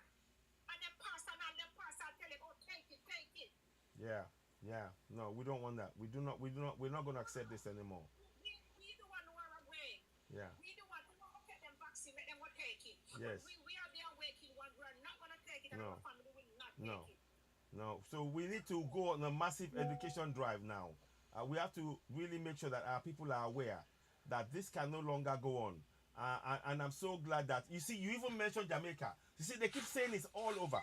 And them pastor tell them, oh, take it. Yeah. No, we don't want that. We're not going to accept this anymore. We the one who are awake. Yeah. We the one who will take them vaccine, let them go take it. Yes. We are the awakened ones. We are not going to take it, and No. our family will not No. take it. No. So we need to go on a massive education drive now. We have to really make sure that our people are aware that this can no longer go on. And I'm so glad that you see, you even mentioned Jamaica. You see, they keep saying it's all over.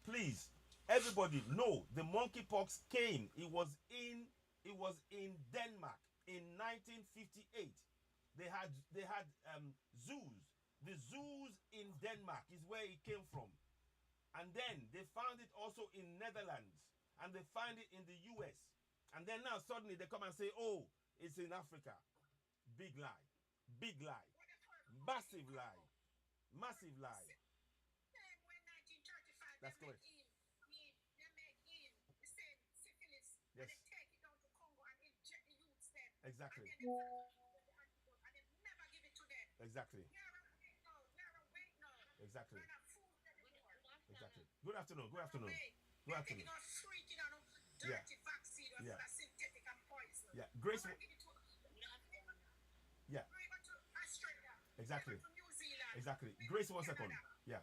Please, everybody, know the monkeypox came. It was in Denmark in 1958. They had zoos. The zoos in Denmark is where it came from. And then they found it also in Netherlands, and they find it in the US. And then now suddenly they come and say, oh, it's in Africa. Big lie. Big lie. Massive lie. Massive lie. When 1935, That's correct. they make in the same syphilis, and Yes. they take it down to Congo and inject the youths them. Exactly. And then they put the antidote, and they never give it to them. Exactly. You're awake now. Exactly. You're not food anymore. Exactly. Good afternoon. Good afternoon. Awake. Good They're afternoon. taking out freaking out dirty vaccine or Yeah. synthetic and poison. Yeah. Grace. Give it to Yeah. we go to Australia. Exactly. We go to New Zealand. Exactly. We go Grace, to 1 second. Canada, Yeah.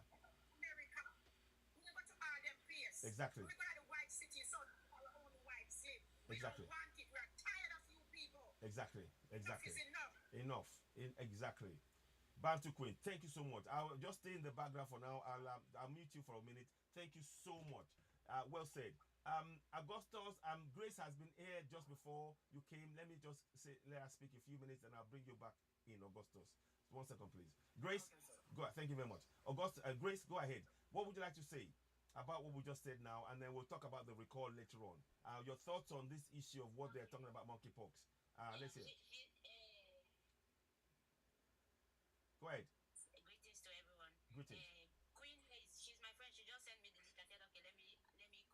America. We go to all them places. Exactly. We go to the white city, so our own white slave. We Exactly. don't want it. We are tired of you people. Exactly. Exactly. Enough is enough. Exactly. Bantu Queen, thank you so much. I'll just stay in the background for now. I'll mute you for a minute. Thank you so much. Well said. Augustus, Grace has been here just before you came. Let me just let her speak a few minutes, and I'll bring you back in, Augustus. 1 second, please. Grace, go ahead. Thank you very much. Grace, go ahead. What would you like to say about what we just said now, and then we'll talk about the recall later on. Your thoughts on this issue of what they're talking about monkeypox. Let's hear. Go ahead. Greetings to everyone. Greetings. Queen Hayes, she's my friend. She just sent me the link. I said, okay, let me contribute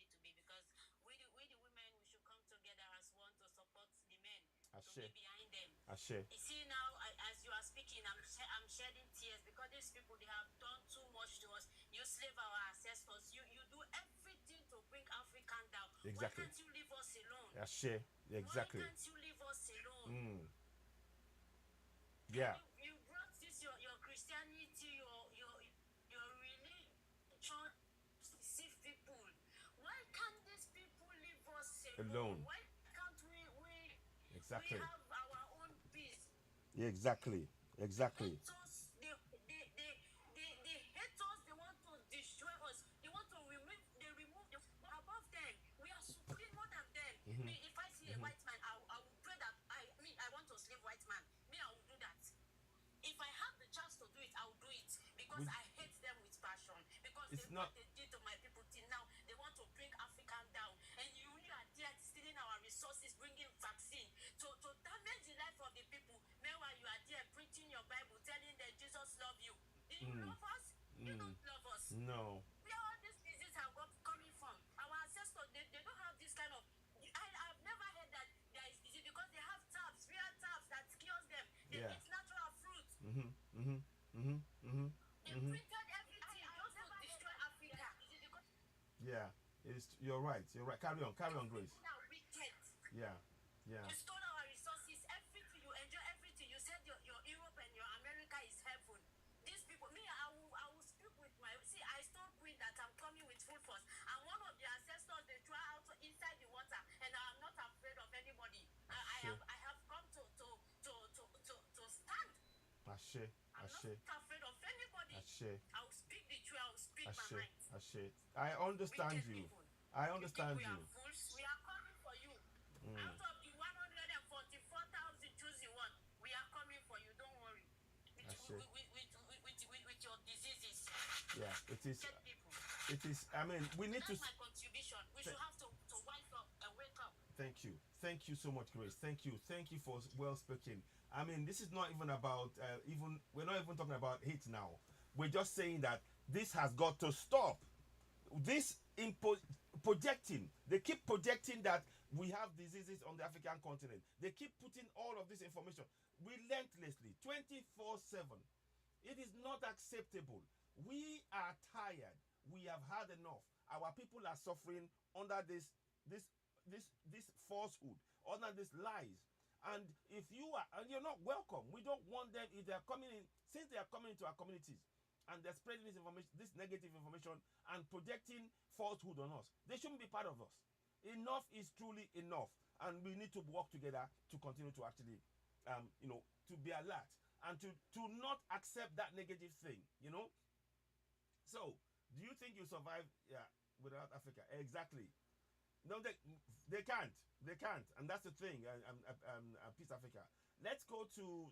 it to me, because we the women, we should come together as one to support the men, to be behind them. You see now, as you are speaking, I'm shedding tears, because these people, they have done too much to us. You slave our ancestors. You do everything to bring African down. Exactly. Why can't you leave us alone? Exactly. Why can't you leave us alone? Yeah. You brought this your Christianity, your religion, deceive people. Why can't these people leave us alone? Why can't we Exactly. we have our own peace? Exactly. They hate us. They hate us. They want to destroy us. They want to remove them. Above them, we are supreme more than them. Me, if I see a white man, I will pray that I want to slave white man. Me, I will do that. If I have the chance to do it, I will do it, because I hate them with passion. Because what they did to my people till now, they want to bring African down. And you are there stealing our resources, bringing vaccine to damage the life of the people. Meanwhile, you are there preaching your Bible, telling them Jesus love you. Do you love us? You don't love us. No. Where all these diseases are coming from? Our ancestors, they don't have this kind of... I've never heard that there is disease, because they have tabs, real tabs that cures them. They eat natural fruits. They printed everything just to destroy Africa. Yeah. You're right. Carry on, Grace. Now wicked. Yeah. You stole our resources, everything. You enjoy everything. You said your Europe and your America is heaven. These people, me, I will speak with my... See, I told Queen that I'm coming with full force. And one of the ancestors, they draw out inside the water, and I'm not afraid of anybody. I have come to stand. I'm not afraid of anybody. I will speak the truth. I will speak my mind. I understand you. I understand we you. are fools. We are coming for you. Out of the 144,000 Jews you want, we are coming for you. Don't worry. With your diseases. Yeah, it is. Get people. It is. I mean, we need That's to. my contribution. We should have to wake up and wake up. Thank you. Thank you so much, Grace. Thank you. Thank you for well speaking. I mean, this is not even about we're not even talking about hate now. We're just saying that this has got to stop. This projecting. They keep projecting that we have diseases on the African continent. They keep putting all of this information relentlessly, 24/7. It is not acceptable. We are tired. We have had enough. Our people are suffering under this falsehood, under these lies. And if you are, and you're not welcome, we don't want them. If they are coming in, since they are coming into our communities, and they're spreading this information, this negative information, and projecting falsehood on us. They shouldn't be part of us. Enough is truly enough, and we need to work together to continue to actually, to be alert and to not accept that negative thing. So, do you think you survive? Yeah, without Africa? Exactly. No, they can't. They can't, and that's the thing. Peace Africa. Let's go to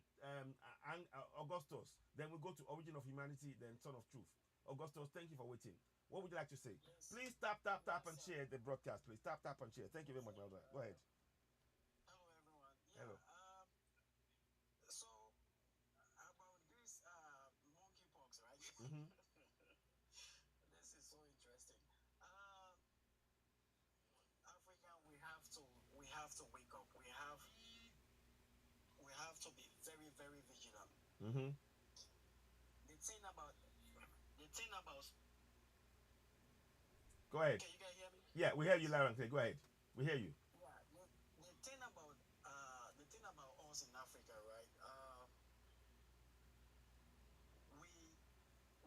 Augustus. Then we go to Origin of Humanity. Then Son of Truth. Augustus, thank you for waiting. What would you like to say? Yes. Please tap and share the broadcast. Please tap and share. Thank you very much, my brother. Go ahead. Hello, everyone. Yeah. Hello. So about this monkeypox, right? Mm-hmm. This is so interesting. Africa, we have to wake up. We have to be very, very vigilant. Mm-hmm. The thing about Go ahead. can you guys hear me? Yeah, we hear you loud and clear. Go ahead. We hear you. Yeah. The thing about us in Africa, right?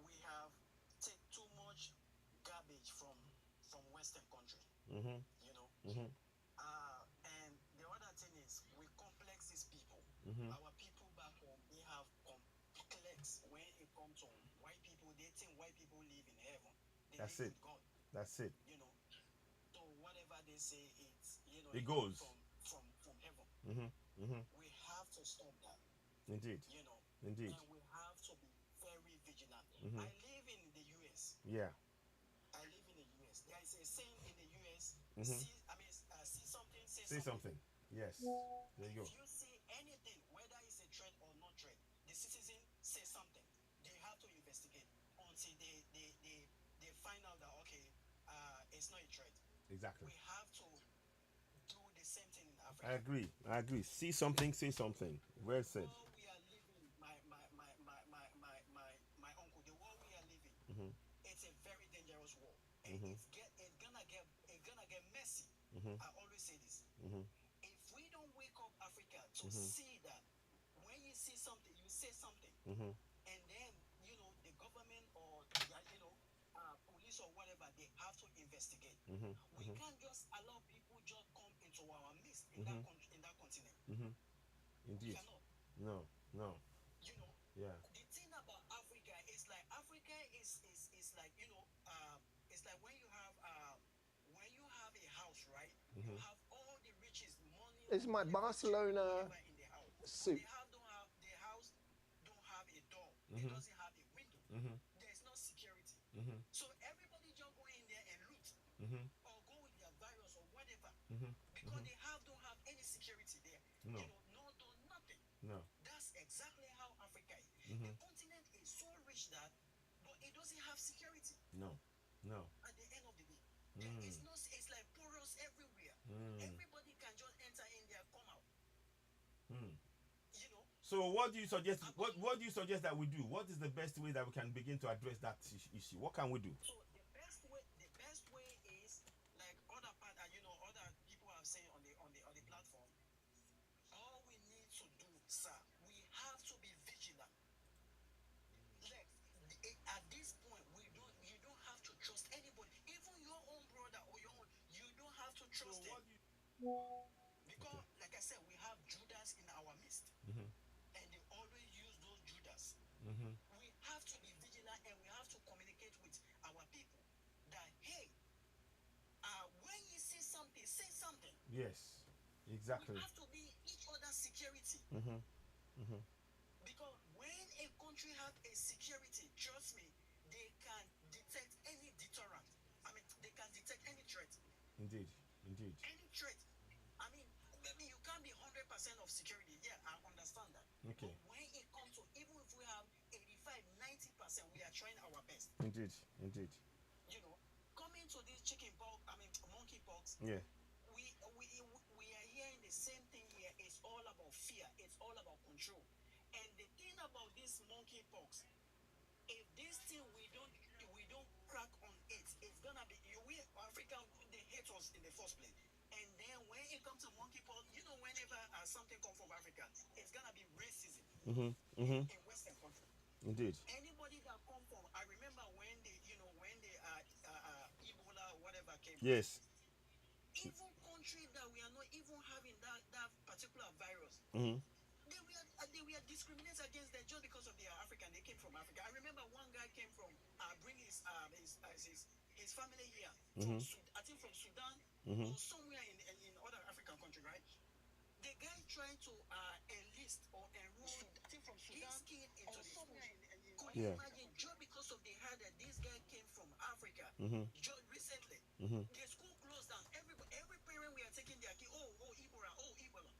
We have take too much garbage from Western countries. Mm-hmm. Mm-hmm. And the other thing is we complex these people. Mm-hmm. Our people back home, they have complex when it comes to white people. They think white people live in heaven. They That's live it. with God. That's it. So whatever they say, it's It goes from heaven. Mm-hmm. Mm-hmm. We have to stop that. Indeed. Indeed. And we have to be very vigilant. Mm-hmm. I live in the US. Yeah. I live in the US. There is a saying in the US. Mm-hmm. See something, say something. Yes. There you go. If you see anything, whether it's a threat or not threat, the citizen say something. They have to investigate until they find out that okay, it's not a threat. Exactly. We have to do the same thing in Africa. I agree. See something, say something. Well said. The world we are living, my uncle, the world we are living, Mm-hmm. it's a very dangerous war. And Mm-hmm. it's gonna get messy. Mm-hmm. I always say this. Mm-hmm. If we don't wake up Africa to Mm-hmm. see that when you see something, you say something, Mm-hmm. and then the government or police or whatever, they have to investigate. Mm-hmm. We Mm-hmm. can't just allow people just come into our midst in Mm-hmm. that continent. Mm-hmm. We Indeed. cannot. No. Yeah. The thing about Africa is like Africa is like it's like when you have a house, right? Mm-hmm. You have all the riches, money. It's my Barcelona whatever in the house. suit. The house don't have a door. Mm-hmm. It doesn't have a window. Mm-hmm. There's no security. Mm-hmm. So everybody just go in there and loot Mm-hmm. or go with their virus or whatever Mm-hmm. because Mm-hmm. they don't have any security there. No. No door, nothing. No. That's exactly how Africa is. Mm-hmm. The continent is so rich that, but it doesn't have security. No. At the end of the day, Mm. it's like porous everywhere. Mm. Everybody can just enter in there, come out. Mm. So what do you suggest? What do you suggest that we do? What is the best way that we can begin to address that issue? What can we do? So the best way is like other people have said on the platform. All we need to do, sir, we have to be vigilant. Like at this point, you don't have to trust anybody, even your own brother or your own. You don't have to trust them because, like I said, we have Judas in our midst, Mm-hmm. and they always use those Judas. Mm-hmm. We have to be vigilant and we have to communicate with our people that hey, when you see something, say something. Yes. Exactly. We have to be each other's security. Mm-hmm. Mm-hmm. Because when a country have a security, trust me, they can detect any deterrent. They can detect any threat. Indeed. Any threat. Maybe you can't be 100% of security. Yeah, I understand that. Okay. But when it comes to, even if we have 85-90%, we are trying our best. Indeed. Coming to this monkeypox. Yeah. We are hearing the same thing here. It's all about fear. It's all about control. And the thing about this monkeypox, if this thing we don't crack on it, it's gonna be we African, they hate us in the first place. And then when it comes to monkeypox, whenever something comes from Africa, it's gonna be racism Mm-hmm. Mm-hmm. in Western countries. Indeed. Anybody that comes from Yes. Even country that we are not even having that particular virus, Mm-hmm. they were discriminated against them just because of they are African. They came from Africa. I remember one guy came from bring his family here from I think from Sudan or somewhere in other African country, right? The guy trying to enlist or enroll, I think from Sudan, his kid into the school. Could you Yeah. imagine just because of they heard that this guy came from Africa just recently, the school closed down. Every parent we are taking their kid, oh Ebola, oh Ebola.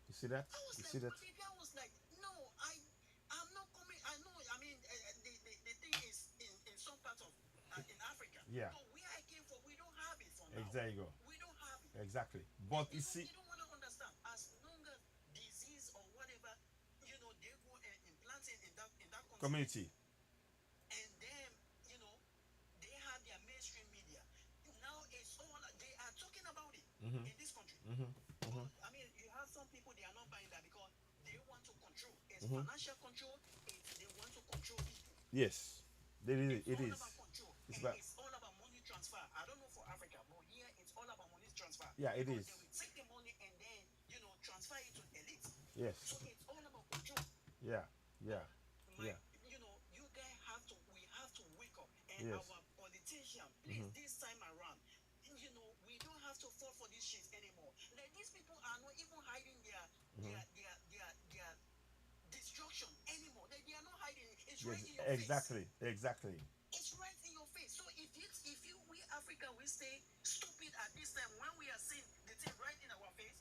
You see that? I was You like, see that? the guy was like, no, I'm not coming. I know. I mean, the thing is in some parts of in Africa. Yeah. But where I came from, we don't have it for now. There you go. We don't have it. Exactly. But you see, They don't want to understand. As long as disease or whatever, they go and implant it in that community. and then they have their mainstream media. Now it's all they are talking about it in this country. But, I mean, you have some people they are not buying that because they want to control. It's financial control. They want to control people. Yes. It It's all is. about control. It's All about money transfer. I don't know for Africa, but here it's all about money transfer. Yeah, it Because is. they will take the money and then transfer it to elite. Yes. So it's all about control. Yeah. Yeah. Like, Yeah. you guys we have to wake up. And Yes. our politician, please, this time around, we don't have to fall for this shit anymore. Like, these people are not even hiding their destruction anymore. They are not hiding it. It's right in your Exactly. face. Exactly. It's right in your face. So if we Africa, we stay stupid at this time when we are seeing the thing right in our face,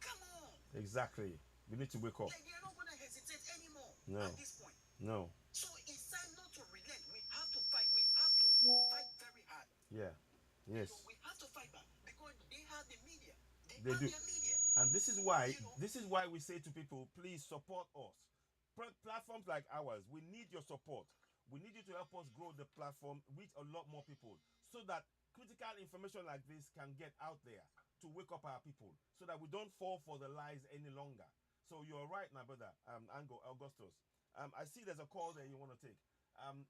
come on. Exactly. We need to wake up. Like, they are not going to hesitate anymore No. at this point. No. So it's time not to relent. We have to fight. We have to fight very hard. Yeah. Yes. We have to fight back because they have the media. They have do. their media. And this is why we say to people, please support us. Platforms like ours, we need your support. We need you to help us grow the platform, reach a lot more people, so that critical information like this can get out there to wake up our people, so that we don't fall for the lies any longer. So you're right, my brother, Augustus. I see there's a call there you want to take.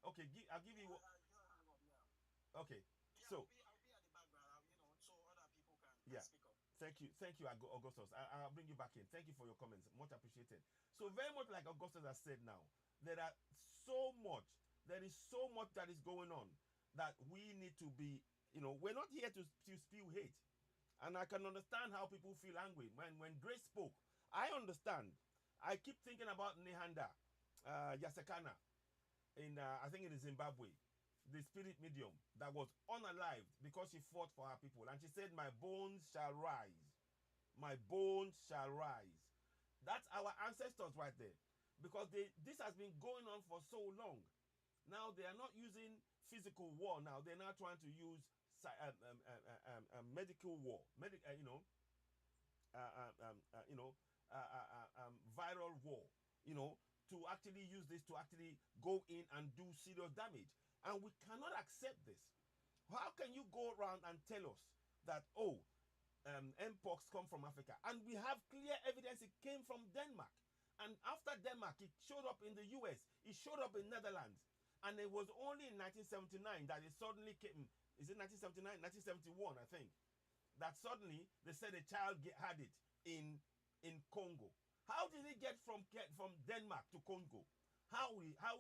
Okay, I'll give you. Okay, so I'll be at the background, so other people can speak up. Thank you, Augustus. I'll bring you back in. Thank you for your comments, much appreciated. So very much like Augustus has said now, there is so much that is going on that we need to be, we're not here to spew hate. And I can understand how people feel angry. When Grace spoke, I understand. I keep thinking about Nehanda Yasekana I think in Zimbabwe, the spirit medium that was unalived because she fought for her people. And she said, my bones shall rise. My bones shall rise. That's our ancestors right there. Because this has been going on for so long. Now they are not using physical war now. They're now trying to use medical war. Viral war. To actually use this to actually go in and do serious damage. And we cannot accept this. How can you go around and tell us that, mpox come from Africa? And we have clear evidence it came from Denmark. And after Denmark, it showed up in the US. It showed up in Netherlands. And it was only in 1979 that it suddenly came. Is it 1979? 1971, I think. That suddenly they said a child had it in Congo. How did it get from Denmark to Congo? How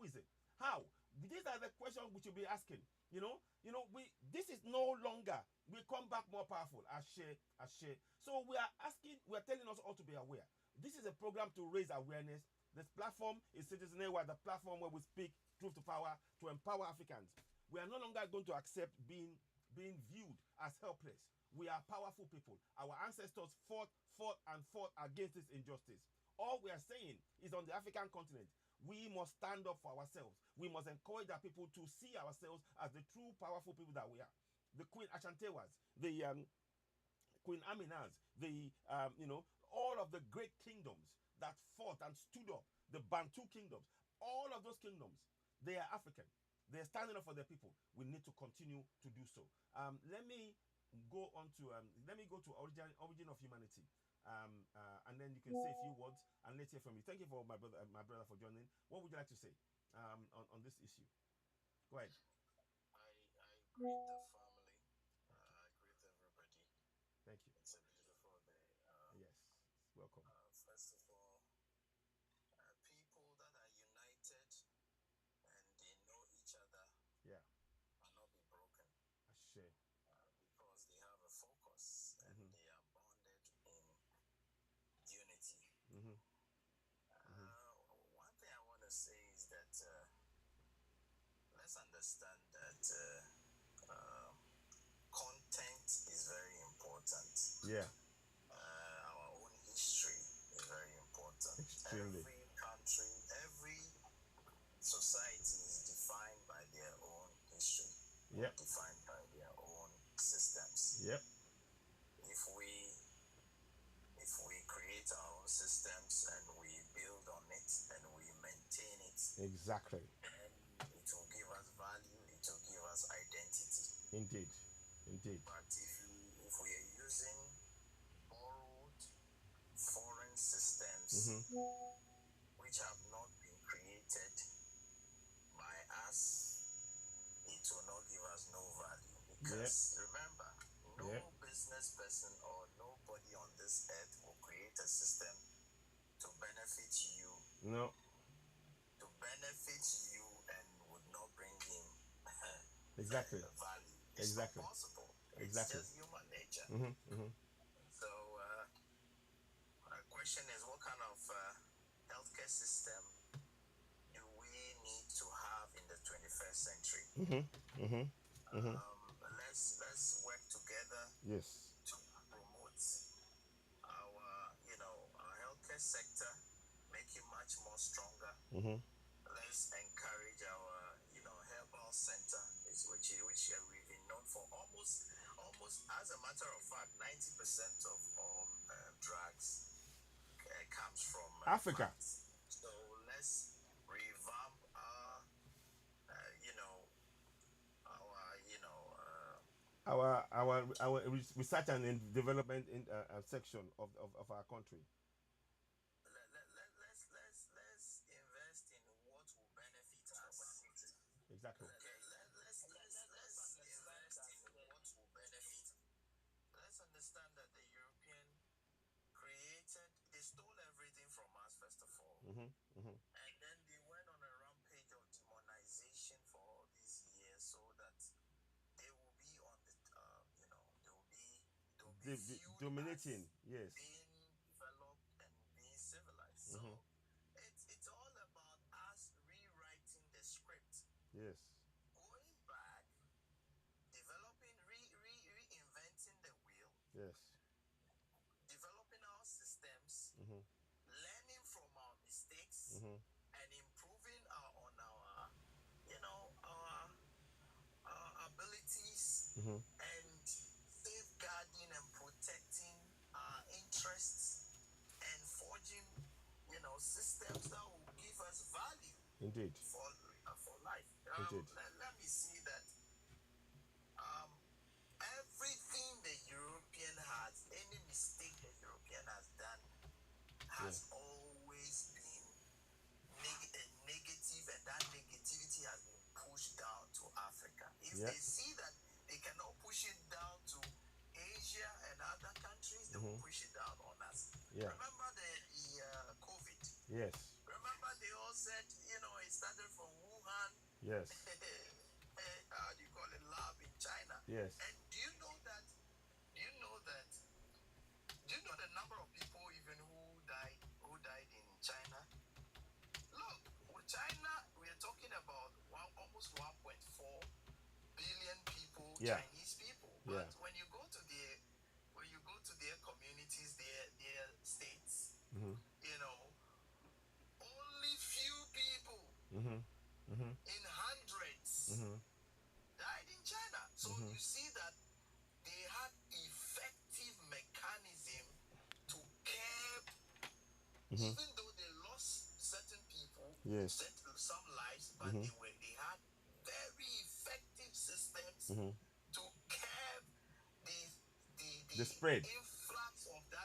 is it? How? These are the questions we should be asking. This is no longer. We come back more powerful. Ashe. So we are telling us all to be aware. This is a program to raise awareness. This platform is Citizen Air, the platform where we speak truth to power to empower Africans. We are no longer going to accept being viewed as helpless. We are powerful people. Our ancestors fought against this injustice. All we are saying is on the African continent, we must stand up for ourselves. We must encourage our people to see ourselves as the true powerful people that we are. The Queen Ashantewas, the Queen Aminas, all of the great kingdoms that fought and stood up, the Bantu kingdoms, all of those kingdoms, they are African. They're standing up for their people. We need to continue to do so. Let me go to origin of humanity. And then you can say a few words and let's hear from you. Thank you for my brother for joining. What would you like to say on this issue? Go ahead. I greet the family. I greet them first of all, people that are united and they know each other Yeah. will not be broken Ashe. because they have a focus and they are bonded in unity. One thing I want to say is that let's understand that content is very important. Yeah. Our own history is very important. Extremely. Every country, every society is defined by their own history, Yep. defined by their own systems. Yep. If we create our own systems and we build on it and we maintain it, Exactly. then it will give us value, it will give us identity. Indeed. Indeed. But if we are using borrowed foreign systems which have not been created by us, it will not give us no value. Because remember, no business person or nobody on this earth will create a system to benefit you. No. To benefit you and would not bring him Exactly. value. It's Exactly. not possible. Exactly. It's just human nature. So my question is, what kind of healthcare system do we need to have in the 21st century? Let's work together Yes. to promote our healthcare sector, make it much more stronger. Let's encourage our herbal center, which we've been known for almost as a matter of fact 90% of all drugs comes from Africa. plants. So let's revamp our our research and development in section of our country. let's invest in what will benefit us. Exactly. Okay, let's invest in what will benefit. Let's understand that the European they stole everything from us first of all, and then they went on a rampage of demonization for all these years, so that they will be on the they will be viewed dominating. as Yes. being developed and being civilized. So it's all about us rewriting the script. Yes. Going back, developing, reinventing the wheel. Yes. Developing our systems, learning from our mistakes, and improving our abilities, and safeguarding and protecting our interests, and forging systems that will give us value. Indeed. For life. Indeed. Let me see that everything the European has, any mistake the European has done, has always been negative, and that negativity has been pushed down to Africa. If they see that they cannot push it down to Asia and other countries, they will push it down on us. Remember the COVID? Yes. Remember they all said, it started from Wuhan. Yes. How do you call it, lab in China? Yes. And do you know the number of people even who died in China? Look, with China, we are talking about almost 1.4 billion people, Chinese people. But when you go to their communities, their states, only few people in hundreds died in China. So you see that they had effective mechanism to curb, even though they lost certain people, some lives, but they had very effective systems to curb the spread, influx of the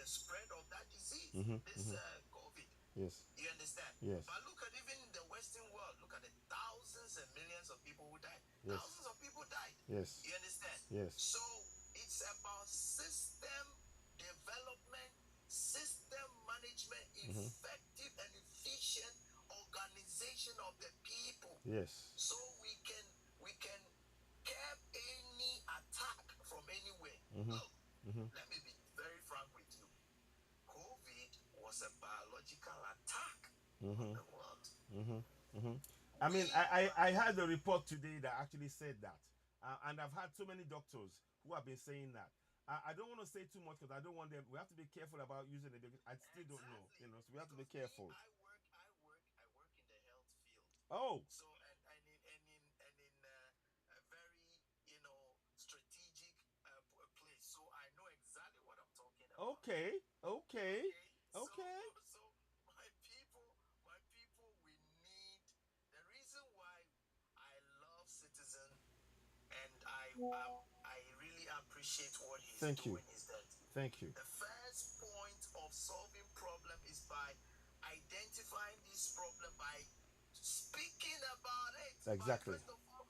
spread of that disease, this COVID. Yes. You understand? Yes. But look at even in the Western world, look at the thousands and millions of people who died. Yes. Thousands of people died. Yes. You understand? Yes. So it's about system development, system management, effective and efficient organization of the people, Yes. so we can curb any attack from anywhere. Look, let me be very frank with you. COVID was a biological attack on the world. I mean, I had a report today that actually said that, and I've had so many doctors who have been saying that. I don't want to say too much because I don't want them. We have to be careful about using it because I still don't know, so we have to be Because careful. I work in the health field. Oh, So and in a very strategic place. So I know exactly what I'm talking about. okay, okay, So okay. so my people, we need the reason why I love Citizen and I really appreciate what he's Thank you. doing is that Thank you. the first point of solving problem is by identifying this problem, by speaking about it, Exactly. by first of all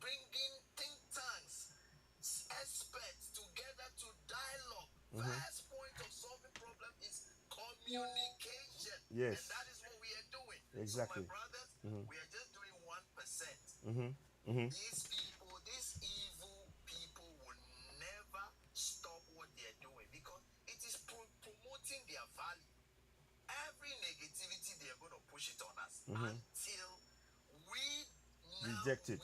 bringing think tanks, experts together to dialogue. First point of solving problem is communication. Yes. And that is what we are doing. Exactly. So my brothers, we are just doing 1%. These people, these evil people will never stop what they are doing because it is promoting their value. Every negativity, they are going to push it on us until we now Reject it.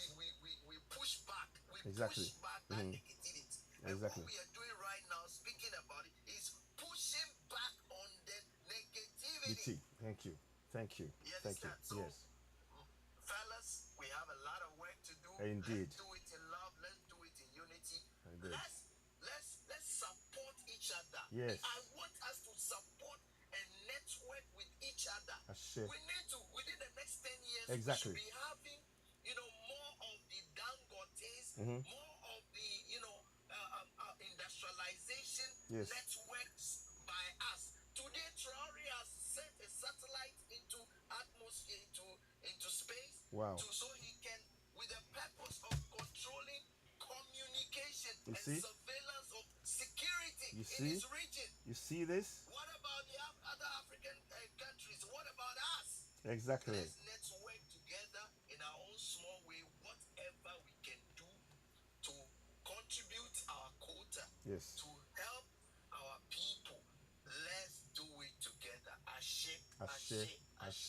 we push back. We Exactly. push back that negativity. And Exactly. what we are doing right now, speaking about it, is pushing back on the negativity. Thank you. Thank you. You Thank you. understand? So, Yes. fellas, we have a lot of work to do. Indeed. Let's do it in love. Let's do it in unity. Indeed. Let's support each other. Yes. I want us to support and network with each other. Ashe. We need to, within the next 10 years, Exactly. we should be having, more of the Dangotes, more of the, industrialization Yes. networks by us. Today, Traore has sent a satellite into atmosphere, into space, Wow. so he can, with the purpose of controlling communication You and see? surveillance of security You in see? his region. You see this? What about the other African countries? What about us? Exactly. Let's network together in our own small way, whatever we can do to contribute our quota, Yes. to help our people. Let's do it together. Ashe, Ashe. ashe,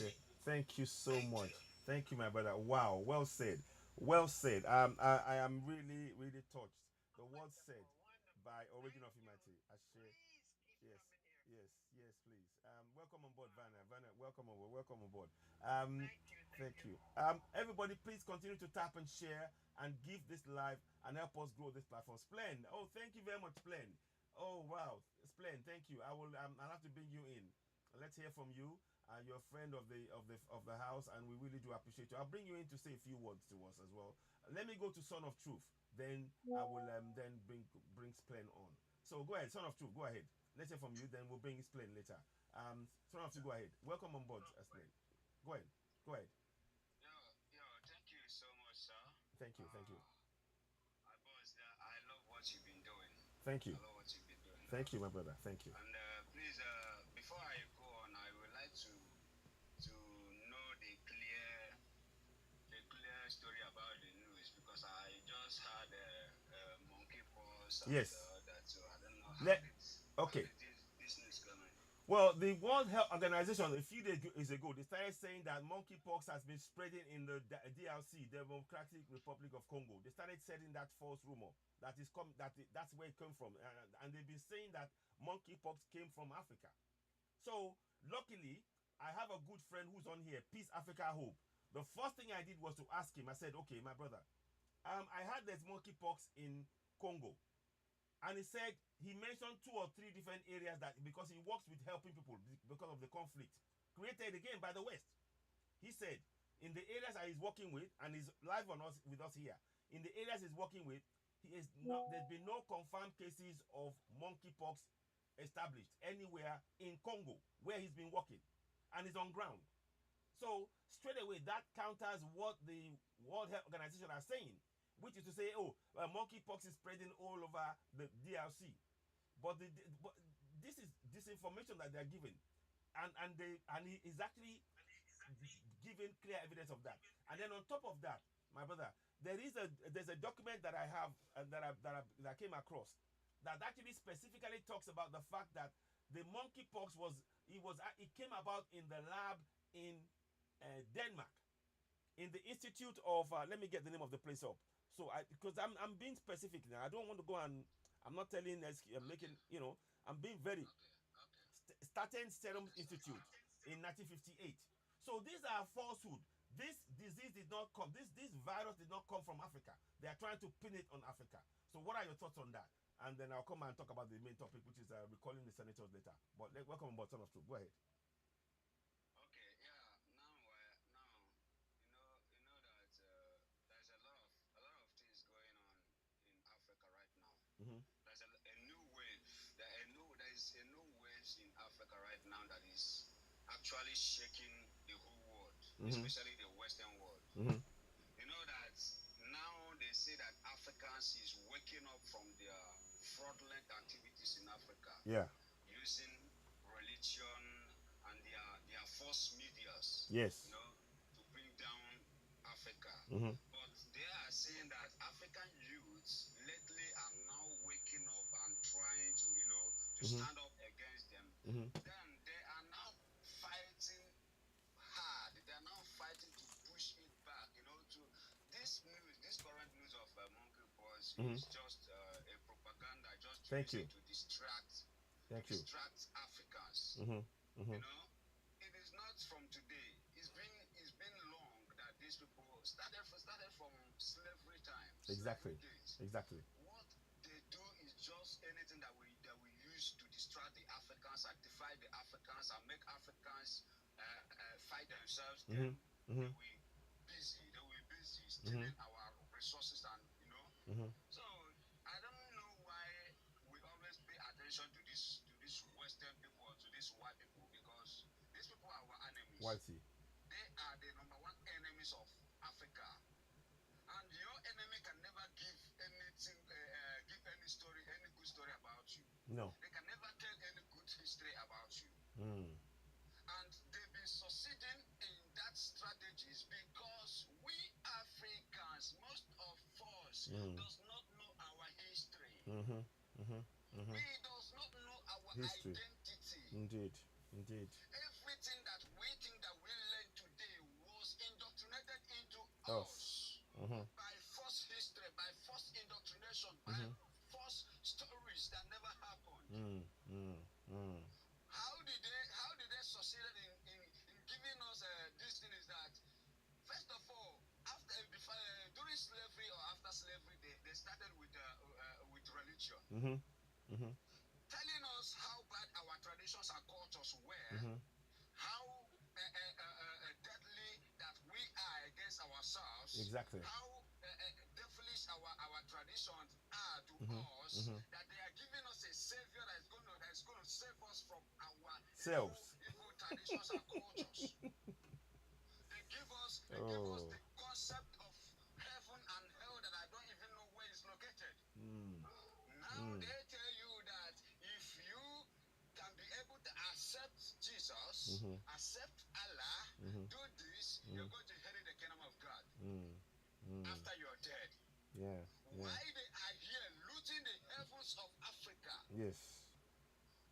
Ashe. Thank you so Thank much. you. Thank you, my brother. Wow. Well said. Well said. I am really, really touched. The words said by Origin of Humanity. Ashe. Please keep Yes. coming here. Yes, please. Welcome on board, Vanna. Vanna, welcome on board. Welcome on board. Thank you. Everybody, please continue to tap and share and give this live and help us grow this platform. Splen. Oh, thank you very much, Splen. Oh wow, Splen. Thank you. I'll have to bring you in. Let's hear from you. You're a friend of the house, and we really do appreciate you. I'll bring you in to say a few words to us as well. Let me go to Son of Truth. Then I will then bring Splen on. So go ahead, Son of Truth. Go ahead. Let's hear from you. Then we'll bring Splen later. Son of Truth, go ahead. Welcome on board, Splen. Go ahead. Go ahead. Thank you so much, sir. Thank you. My boss, I love what you've been doing. Thank you. I love what you've been doing. Thank you, my brother. Thank you. And please, before I go on, I would like to know the clear story about the news because I just had monkeypox and Yes. that, so I don't know Okay. this news coming. Well, the World Health Organization a few days ago, they started saying that monkeypox has been spreading in the DRC, Democratic Republic of Congo. They started setting that false rumor that's where it came from, and they've been saying that monkeypox came from Africa. So luckily, I have a good friend who's on here, Peace Africa Hope. The first thing I did was to ask him. I said, "Okay, my brother, I heard there's monkeypox in Congo." And he mentioned 2 or 3 different areas that because he works with helping people because of the conflict created again by the West. He said in the areas that he's working with, and he's live with us here, in the areas he's working with, there's been no confirmed cases of monkeypox established anywhere in Congo where he's been working, and he's on ground. So straight away that counters what the World Health Organization are saying, which is to say, monkeypox is spreading all over the DRC. But this is disinformation that they are giving, and he is actually giving clear evidence of that. And then on top of that, my brother, there's a document that I have that came across that actually specifically talks about the fact that the monkeypox it came about in the lab in Denmark, in the Institute of let me get the name of the place up. So because I'm being specific now. I don't want to go and I'm not telling I'm making I'm being very Staten Serum Institute in 1958. So these are falsehood. This disease did not come. This virus did not come from Africa. They are trying to pin it on Africa. So what are your thoughts on that? And then I'll come and talk about the main topic, which is recalling the senators later. But welcome aboard, Son of Truth. Go ahead. Okay, yeah. Now, you know that there's a lot of things going on in Africa right now. Mm-hmm. There's a new wave. There's a new wave in Africa right now that is actually shaking the whole world, especially the Western world. Mm-hmm. You know that now they say that Africans is waking up from their fraudulent activities in Africa. Yeah. Using religion and their false medias. Yes. To bring down Africa. Mm-hmm. But they are saying that African youths lately are now waking up and trying to stand up against them. Mm-hmm. Then they are now fighting hard. They are now fighting to push it back. To this current news of monkeypox is just a propaganda, just to distract Africans. Mm-hmm. It is not from today. It's been long that these people started from slavery times. Exactly. Exactly. What they do is just anything that we use to distract the Africans, actify the Africans, and make Africans fight themselves. Then they will be busy stealing our resources and So I don't know why we always pay attention to these Western people or to these white people, because these people are our enemies. Whitey. They are the number one enemies of Africa. And your enemy can never give anything, give any story, any good story about you. No. They can never tell any good history about you. And they've been succeeding in that strategies because we Africans, most of us, does not know our history. We does not know our identity. Indeed. Everything that we think that we learn today was indoctrinated into us by false history, by false indoctrination, by false stories that never happened. How did they succeed in giving us this thing? Is that first of all, during slavery or after slavery, they started with religion. Telling us how bad our traditions and cultures were, how deadly that we are against ourselves, Exactly. how devilish our traditions are to us, that they are giving us a savior that is going to save us from our evil traditions and cultures. They give us the concept of heaven and hell that I don't even know where it's located. Now they tell you that if you can be able to accept Jesus, accept Allah, do this, you're going to inherit the kingdom of God after you're dead. Why they are here looting the heavens of Africa? Yes.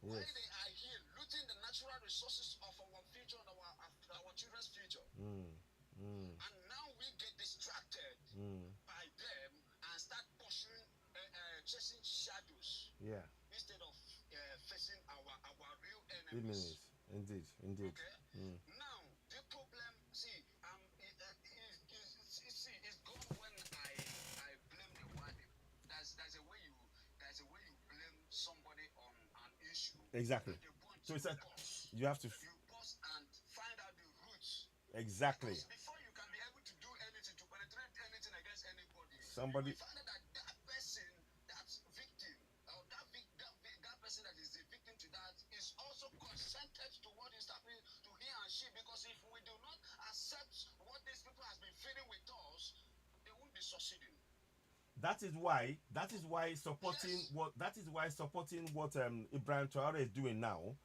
Why they are here looting the natural resources of our future and our children's future? And now we get distracted by them and start chasing shadows instead of facing our real enemies. Indeed. Okay. Now the problem, it's gone when I blame the white people. There's a way you blame somebody on an issue. Exactly. So it's you have to pause and find out the roots. Exactly. Because before you can be able to do anything, to penetrate anything against anybody, somebody you find out that person that's victim, or that person that is the victim to that is also consented to what is happening to he and she. Because if we do not accept what these people has been feeling with us, they won't be succeeding. that is why supporting what Ibrahim Traore is doing now,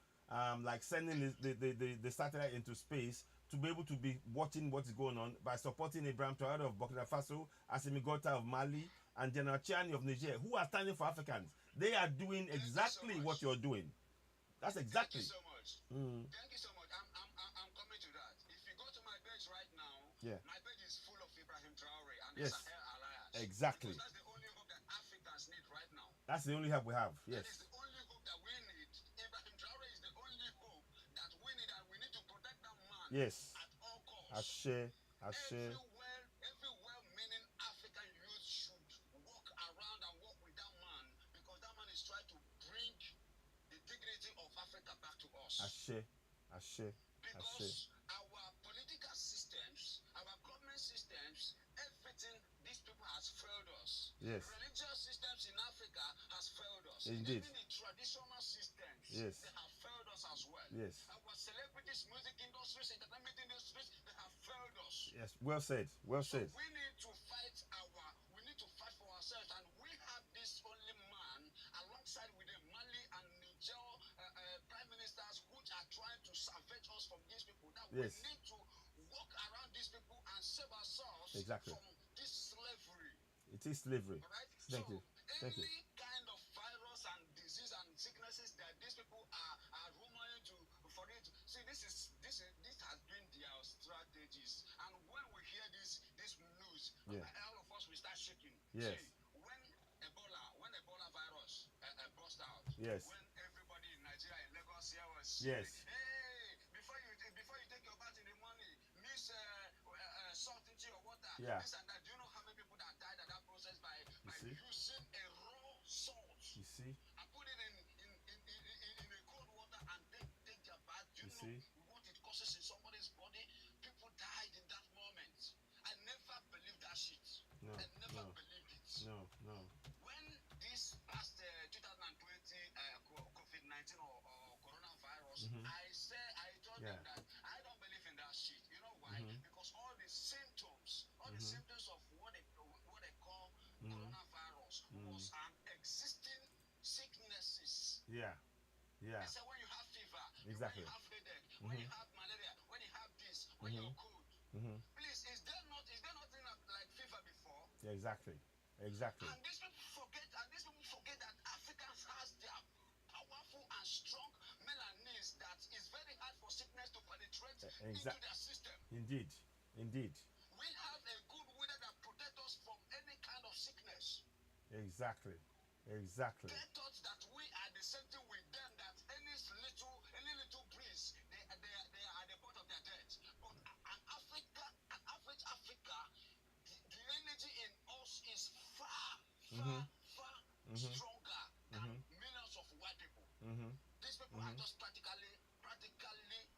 like sending the satellite into space to be able to be watching what is going on by supporting Ibrahim Traore of Burkina Faso, Assimi Goïta of Mali, and General Chiani of Niger, who are standing for Africans. They are doing exactly what you're doing. That's exactly. Thank you so much. Thank you so much. I'm coming to that. If you go to my page right now, my page is full of Ibrahim Traore and the Sahel Alliance. Exactly. Because that's the only hope that Africans need right now. That's the only hope we have. Yes. That is the only hope that we need. Ibrahim Traore is the only hope that we need, and we need to protect that man. Yes. At all costs. Every well-meaning African youth should walk around and walk with that man, because that man is trying to bring the dignity of Africa back to us. Because our political systems, our government systems, everything, these people has failed us. Yes. Religious systems in Africa has failed us. Indeed. Even the traditional systems, yes, they have failed us as well. Yes. Our celebrities, music industries, entertainment industries, they have failed us. Yes. Well said. Well So said. we need to fight for ourselves, and we have this only man alongside with the Mali and Niger prime ministers who are trying to salvage us from these people. That Yes. we need to walk around these people and save ourselves Exactly. from this slavery. It is slavery. All right? Thank so you. Thank you. any kind of virus and disease and sicknesses that these people are rumoring to for it. See, this has been their strategies. And when we hear this news, all of us will start shaking. Yes. See, when Ebola virus burst out, yes, when everybody in Nigeria in Lagos here was yes, hey, before you take your bath in the morning, mix salt into your water, this and that. Do you know how many people that died at that process by using a raw salt? You see, and put it in a cold water and take their bath. Do you know what it causes in somebody's body? People died in that moment. I never believed that shit. No, I never believed it. No. When this past 2020 COVID-19 or coronavirus, I told them that I don't believe in that shit. You know why? Because all the symptoms of what they call coronavirus was an existing sicknesses. Yeah. They say when you have fever, exactly, when you have headache, when you have malaria, when you have this, when you're cold. Please, is there nothing like fever before? Yeah, exactly. And these people forget that Africans has their powerful and strong melanins that is very hard for sickness to penetrate into their system. Indeed. We have a good weather that protects us from any kind of sickness. Exactly. They thought that we are the same thing with them, that any little breeze, they are at the point of their death. But an average Africa, the energy in us is far stronger than millions of white people. These people are just practically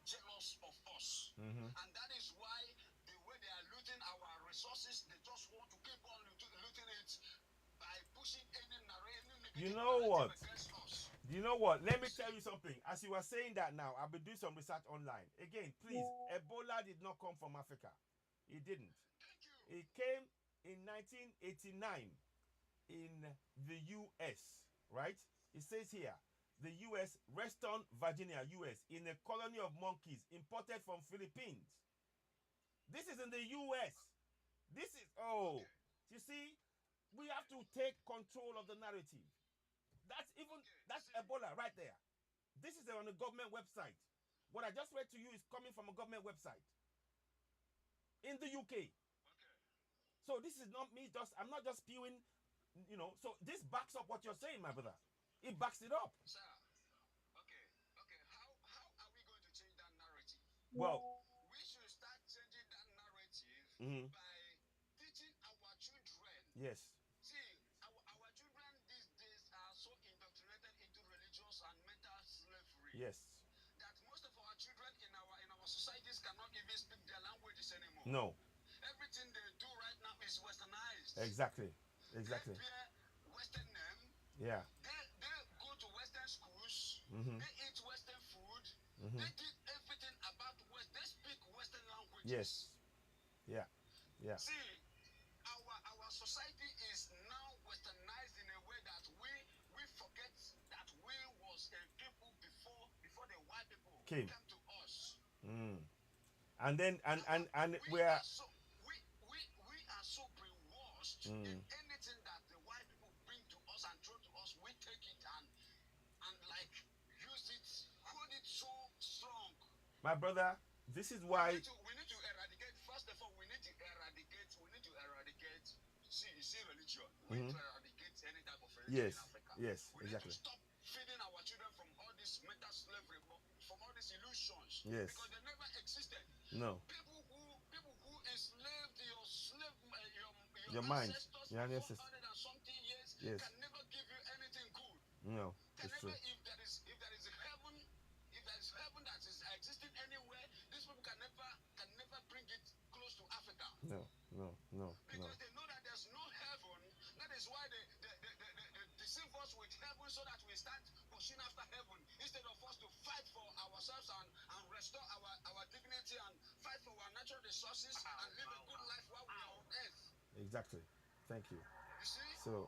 jealous of us. And that is why the way they are looting our resources, they just want to keep on looting it by pushing any negative You know what? against us. You know what? Let me tell you something. As you were saying that now, I've been doing some research online. Again, please, Ebola did not come from Africa. It didn't. It came in 1989 in the U.S., right? It says here, the U.S., Reston, Virginia, U.S., in a colony of monkeys imported from Philippines. This is in the U.S. This is, you see, we have to take control of the narrative. That's Ebola right there. This is on a government website. What I just read to you is coming from a government website in the UK. So this is not me I'm not just spewing, so this backs up what you're saying, my brother. It backs it up. Sir, okay. How are we going to change that narrative? Well, we should start changing that narrative by teaching our children. Yes. See, our children these days are so indoctrinated into religious and mental slavery. Yes. That most of our children in our societies cannot even speak their languages anymore. No. Everything they do right now is westernized. Exactly. They bear Western name. Yeah. They go to Western schools. They eat Western food. They did everything about West. They speak Western languages. Yes. Yeah. See, our society is now us a people before the white people Came. came to us. And then and we we're are so we are so brainwashed in anything that the white people bring to us and throw to us, we take it and like use it, hold it so strong. my brother. This is We why. need to eradicate. First of all, we need to eradicate. See religion. We need to eradicate any type of religion Yes, in Africa. yes, We exactly. need to stop feeding our children from all this mental slavery, from all these illusions. Yes. Because they never existed. No. People who enslaved Your mind, ancestors your for ancestors. 400 and something years Yes. can never give you anything good. No, Can it's never, true. if there is heaven, that is existing anywhere, these people can never bring it close to Africa. No. Because they know that there's no heaven. That is why they deceive us with heaven, so that we start pushing after heaven instead of us to fight for ourselves and restore our dignity and fight for our natural resources and live a good life while we are on earth. Exactly. Thank you. You see? So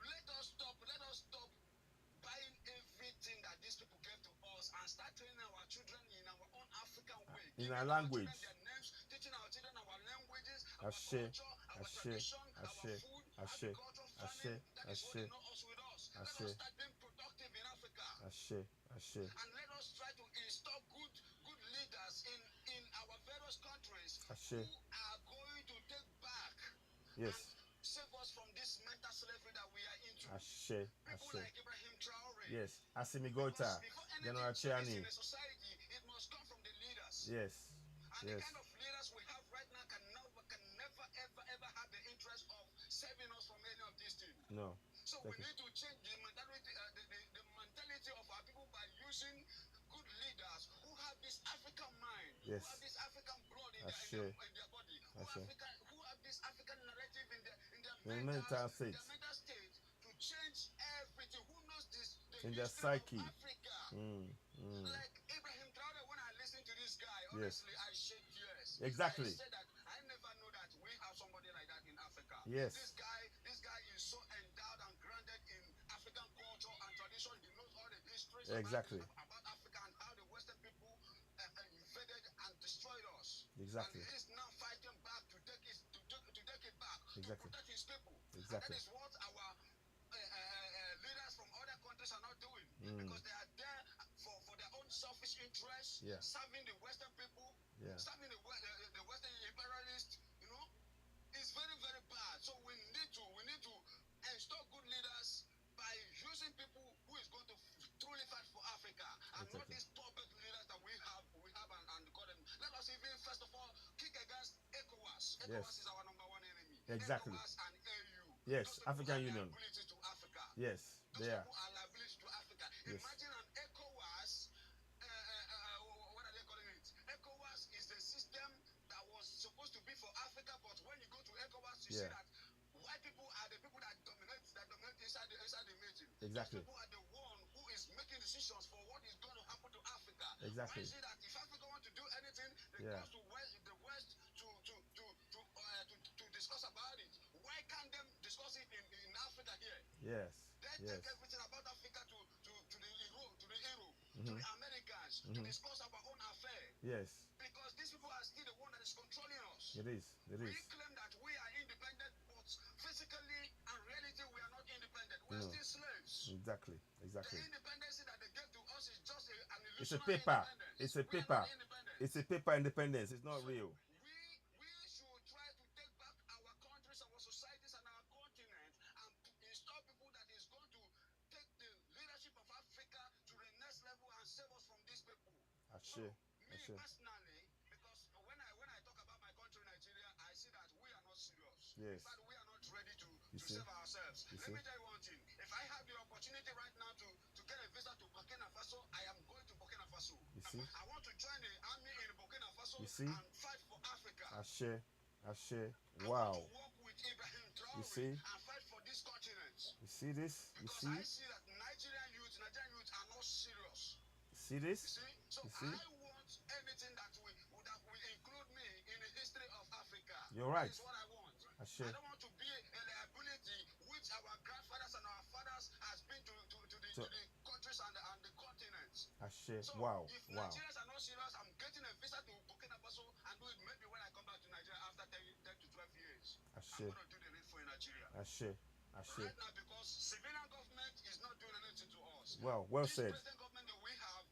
let us stop buying everything that these people gave to us and start training our children in our own African way. in Giving our our language. children their names, teaching our children our languages, our Ashe, culture, our Ashe, tradition, Ashe, our food, Ashe, agriculture, Ashe, farming. That is what Ashe, they know us with us. Let Ashe. us start being productive in Africa. Ashe. And let us try to install good leaders in our various countries Ashe. who are going to take back Yes. and save us from this mental slavery that we are into. Ashe. People like Ibrahim Traore. Yes. Assimi Goita, Before General anything changes Chiani. in a society, it must come from the leaders. Yes. And Yes. the kind of leaders we have right now can never ever have the interest of saving us from any of these things. No. So Thank we you. need to change the mentality, the mentality of our people by using good leaders who have this African mind, Yes. who have this African blood in Ashe. their body, Ashe. who have this African narrative in their The mental state. their mental state to change everything. Who knows this? The In their history psyche. of Africa. Like Ibrahim Traore, when I listen to this guy, Yes. honestly, I shed tears. Exactly. I said that I never know that we have somebody like that in Africa. Yes. This guy is so endowed and grounded in African culture and tradition. He knows all the histories Exactly. about Africa and how the Western people invaded and destroyed us. Exactly. And he's now fighting back to take it back, Exactly. to protect his people. Exactly. And that is what our leaders from other countries are not doing, because they are there for their own selfish interests, Yeah. serving the Western people, Yeah. serving the Western imperialists. You know, it's very, very bad. So we need to install good leaders by using people who is going to truly fight for Africa, and not Exactly. these puppet leaders that we have and call them. Let us even first of all kick against ECOWAS. ECOWAS is our number one enemy. Exactly. ECOWAS and AU. Yes, Those people African are Union. liability to Africa. Yes. Those They are. people are liability to Africa. Yes. Imagine an ECOWAS. What are they calling it? ECOWAS is the system that was supposed to be for Africa, but when you go to ECOWAS, you see Yeah. that white people are the people that dominate inside the meeting. Exactly. Those people are the one who is making decisions for what is going to happen to Africa. Exactly. Why is it that if Africa want to do anything, they Yeah. go to the West to discuss about it? Why can't them discuss it in Africa here? Yes. They Yes. take everything about Africa to the Europe, to the Americans, to discuss our own affair. Yes. Because these people are still the one that is controlling us. It is. It We is. claim that we are independent, but physically and reality we are not independent. We are still slaves. Exactly. The Exactly. independence that they gave to us is just an illusion. It's a paper. It's a paper. Independent. It's a paper independence. It's not real. We should try to take back our countries, our societies, and our continent, and install people that is going to take the leadership of Africa to the next level and save us from these people. Ashe. Me Ashe. personally, because when I talk about my country, Nigeria, I see that we are not serious. Yes. In fact, we are not ready to see? save ourselves. You Let see? me tell you one thing. If I have the opportunity right now to get a visa to Burkina Faso, I am going to Burkina Faso. You see? I want to join the army in Burkina Faso You see? and fight for Africa. Ashe. Ashe. I Wow. want to work with Ibrahim Traore You see? and fight for this continent. You see this? You Because see? I see that Nigerian youth are not serious. See this? You see? So You see? I want anything that will include me in the history of Africa. You're right. That is what I want. Ashe. I don't want to be a liability which our grandfathers and our fathers has been to the country shit. So Wow. if Wow. Nigerians are not serious, I'm getting a visa to Burkina Faso and do it maybe when I come back to Nigeria after 10 to 12 years. I I'm shit. going to do the needful in Nigeria. I shit. I shit. Right now, because civilian government is not doing anything to us. Well This said. present government that we have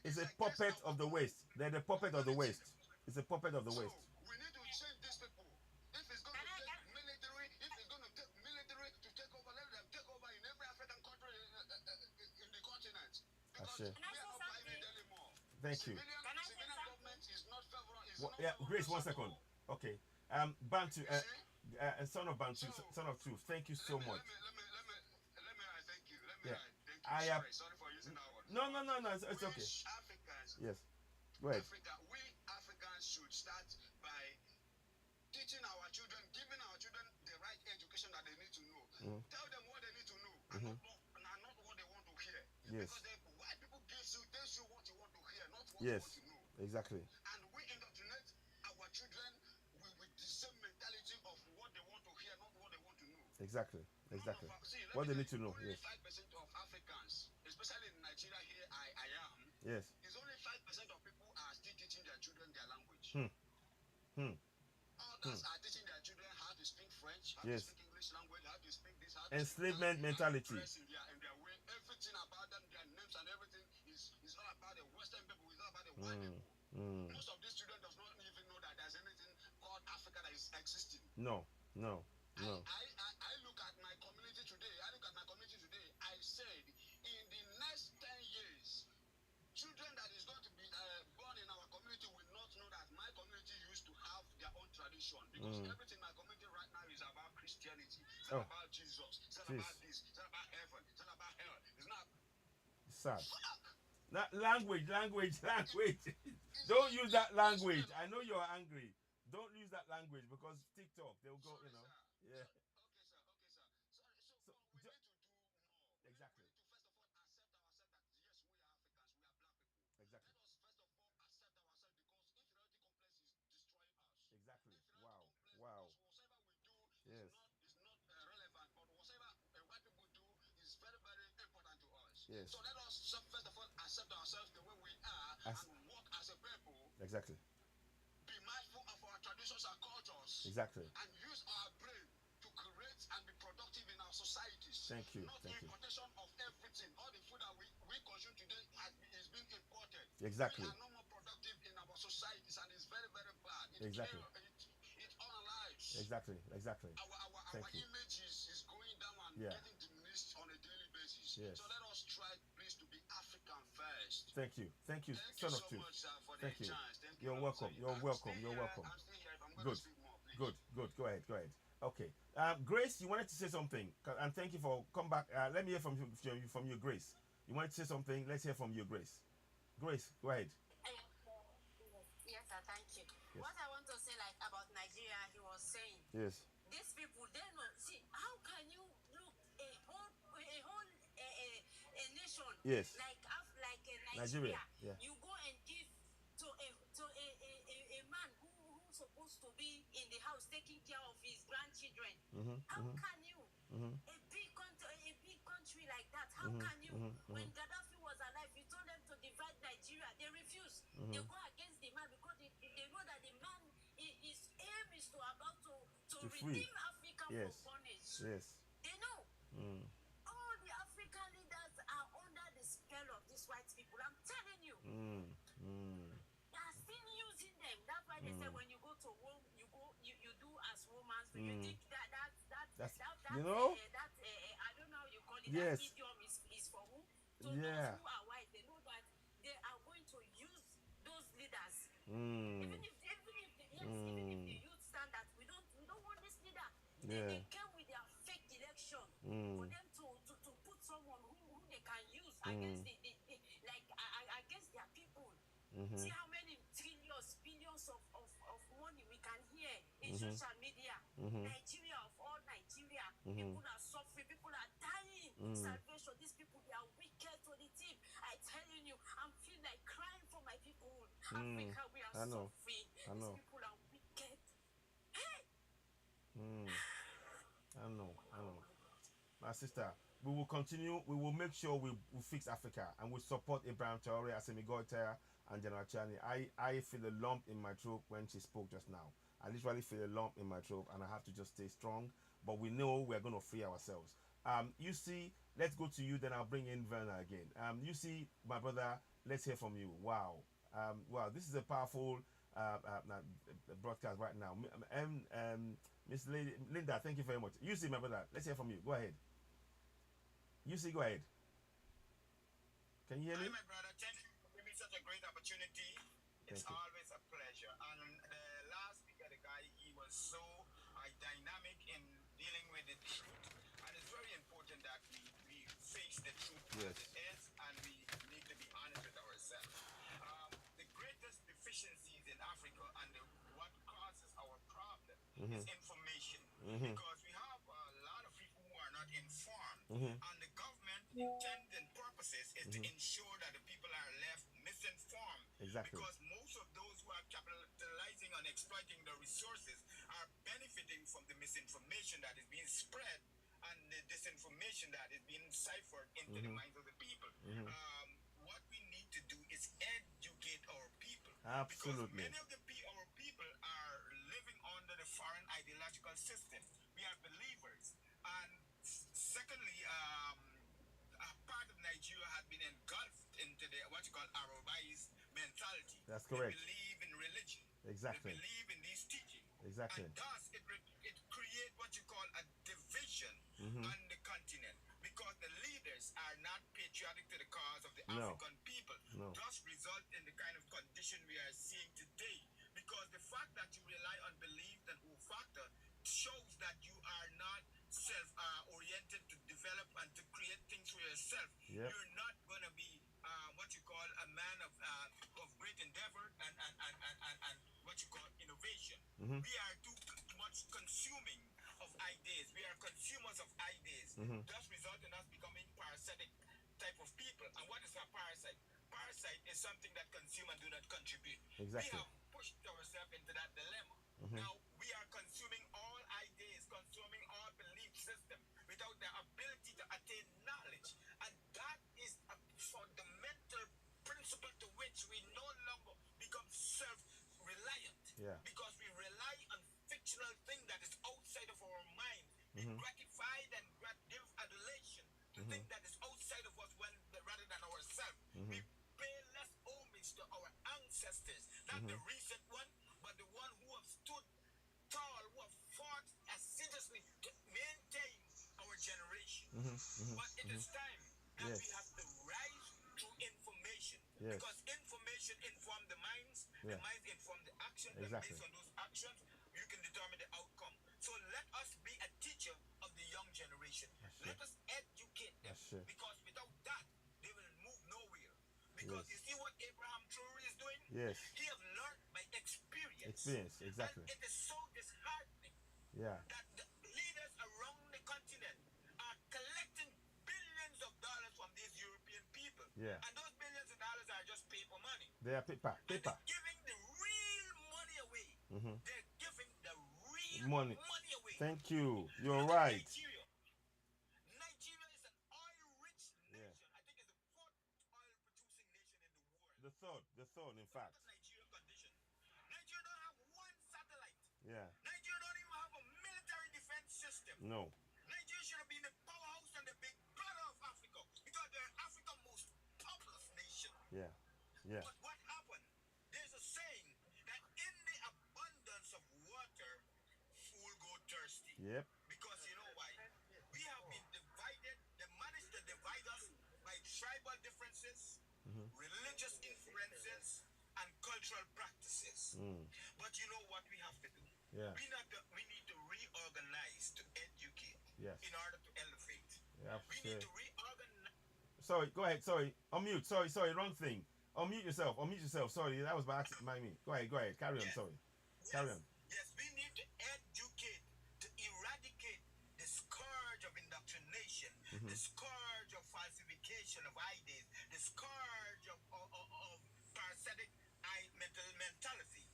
It's a against puppet our of the own West. They're the puppet of the humanity. West. It's a puppet of the So West. we need to change these people. If it's going to take military, if it's going to take military to take over, let them take over in every African country in the continent. Because Ashe. we are not buying it anymore. Thank you. Civilian government is not favorable. Is Well, not yeah, favorable Grace, one at second. all. Okay. Bantu, You see? son of Bantu, So, son of truth. Thank you so much. Let me thank you. Yeah. Thank you. I am. Sorry for using that word. No. It's We okay. Africans, Yes. Go ahead. we Africans should start by teaching our children, giving our children the right education that they need to know. Tell them what they need to know, and not what they want to hear. Yes. Because white people tell you what you want to hear, not what Yes. you want to know. Exactly. And we indoctrinate our children with the same mentality of what they want to hear, not what they want to know. Exactly. See, What they need to know. only Yes. 5% of Africans, especially in Nigeria here, I am. Yes. It's only 5% of people are still teaching their children their language. Others are teaching their children how to speak French, how to speak English language, how to speak this, how to Enslavement mentality. dress in their way. Everything about them, their names and everything is all about the Western people, it's all about the white people. Most of these children does not even know that there's anything called Africa that is existing. No. I look at my community today. I said in the next 10 years, children that is going to be born in our community will not know that my community used to have their own tradition, because everything in my community right now is about Christianity. It's not about Jesus. It's not about this. It's not about heaven. It's not about hell. It's not. Sad. Fuck. Language. Don't use that language. I know you're angry. Don't use that language because TikTok, they'll go, Sorry, you know. sir. Yeah. Okay, sir. Sorry. So we need to do more. Exactly. We need to first of all accept ourselves that yes, we are Africans, we are black people. Exactly. Let us first of all accept ourselves, because inferiority complex is destroying us. Exactly. Inferiority complex, Wow. because whatever we do Yes. is not relevant, but whatever white people do is very, very important to us. Yes. So let us first of all accept ourselves the way we are and work as a people. Exactly. Be mindful of our traditions and cultures. Exactly. And use our brain to create and be productive in our societies. Thank you. Not importation of everything. All the food that we consume today is being imported. Exactly. We are no more productive in our societies, and it's very, very bad. Exactly. It unalives. Exactly. Our image is going down and getting diminished on a daily basis. Yes. So let us try, please, to be African first. Thank you. Thank you Son so of truth. much, for Thank the you. chance. Thank You're you. welcome. You're welcome. I'm still here. I'm going Good. to speak more, please. Good. Go ahead. Okay. Grace, you wanted to say something, and thank you for come back. Let me hear from you, Grace. You wanted to say something. Let's hear from you, Grace. Grace, go ahead. Yes, sir, thank you. Yes. What I want to say, like, about Nigeria, he was saying, Yes. these people, they know. See, how can you look a whole nation, Yes. like Nigeria, Nigeria? yeah. You go and give to a man who's supposed to be in the house taking care of his grandchildren. How can you? A big country like that. How can you? When Gaddafi was alive, you told them to divide Nigeria. They refused. They go against the man because they know that the man, his aim is to redeem Africa from bondage. Yes. They know. All the African leaders are under the spell of these white people. I'm telling you. They are still using them. That's why they say when you go to Rome, you do as Romans. Do you think that you know? I don't know how you call it. Yes. That idiom is for who? So Yeah. those who are white, they know that they are going to use those leaders. Even if the youth stand that we don't want this leader. They came with their fake election for them to put someone who they can use against against their people. See how many trillions, billions of money we can hear in social media. Nigeria, of all Nigeria, people are suffering, people are dying in salvation. These people, they are wicked to the tip. I telling you, I'm feeling like crying for my people. Africa, we are suffering. These people are wicked. Hey! I know. My sister, we will continue. We will make sure we fix Africa, and we support Abraham Traore, Assimi Goïta, and General Chani. I feel a lump in my throat when she spoke just now. I literally feel a lump in my throat, and I have to just stay strong. But we know we're going to free ourselves. You see, let's go to you, then I'll bring in Werner again. You see, my brother, let's hear from you. Wow. Wow, this is a powerful broadcast right now. Miss Linda, thank you very much. You see, my brother, let's hear from you. Go ahead. You see, go ahead. Can you hear me? Hi, my brother. Thank you for giving me such a great opportunity. It's always a pleasure. And the last speaker, the guy, he was so dynamic in dealing with the truth. And it's very important that we face the truth as it is, and we need to be honest with ourselves. The greatest deficiencies in Africa and what causes our problem is information. Because we have a lot of people who are not informed. And the government intent and purposes is to ensure that the people are left misinformed. Exactly. Because most of those who are capitalizing on exploiting the resources are benefiting from the misinformation that is being spread and the disinformation that is being ciphered into the minds of the people. What we need to do is educate our people. Absolutely. Because many of our people are living under the foreign ideological system. We are believers. And secondly, part of Nigeria had been engulfed into the what you call Arabized mentality. That's correct. They believe in religion. Exactly. They believe in these teachings. Exactly. And thus, it creates what you call a division on the continent, because the leaders are not patriotic to the cause of the African people. Thus, result in the kind of condition we are seeing today. Because the fact that you rely on belief and factor shows that you are not self-oriented to develop and to create things for yourself. You're not going to be what you call a man of great endeavor and what you call innovation. We are too much consuming of ideas. We are consumers of ideas. Thus result in us becoming parasitic type of people. And what is a parasite? Parasite is something that consume and do not contribute. Exactly. We have pushed ourselves into that dilemma. Now we are consuming all ideas, consuming all belief system without the ability to attain knowledge. And that is a fundamental principle to which we no longer become self-reliant. Because we rely on fictional thing that is outside of our mind. Be gratified and give adulation to things that is outside of us rather than ourselves. We pay less homage to our ancestors, not the recent one, but the one who have stood tall, who have fought assiduously to maintain our generation. But it is time that we have to rise through information. Because information informs the minds, the minds inform the actions, and based on those actions, you can determine the outcome. So let us be a teacher of the young generation. Let us educate them. Because without that, they will move nowhere. Because you see what Abraham Traore is doing? He has learned by experience. Exactly. And it is so disheartening that the leaders around the continent are collecting billions of dollars from these European people. And those billions of dollars are just paper money. They are paper. And they're giving the real money away. They're giving the real Money away. Thank you. You're Look at right. Nigeria is an oil-rich nation. I think it's the fourth oil-producing nation in the world. The third, in fact. Look at Nigerian condition. Nigeria don't have one satellite. Nigeria don't even have a military defense system. No. Nigeria should have been the powerhouse and the big brother of Africa, because they're Africa's most populous nation. But what happened? There's a saying that in the abundance of water, fool go thirsty. Because you know why? We have been divided. They managed to divide us by tribal differences, religious influences, and cultural practices. But you know what we have to do? We need to reorganize to educate in order to elevate. We need to reorganize. Sorry, go ahead. Sorry, unmute. Sorry, wrong thing. Unmute yourself. Sorry, that was by me. Go ahead. Carry on. Sorry. Carry on. Yes, we need to educate to eradicate the scourge of indoctrination, the scourge of falsification of ideas, the scourge of parasitic mentality.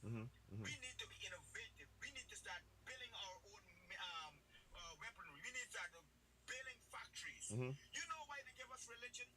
We need to be innovative. We need to start building our own weaponry. We need to start building factories You know why they gave us religion?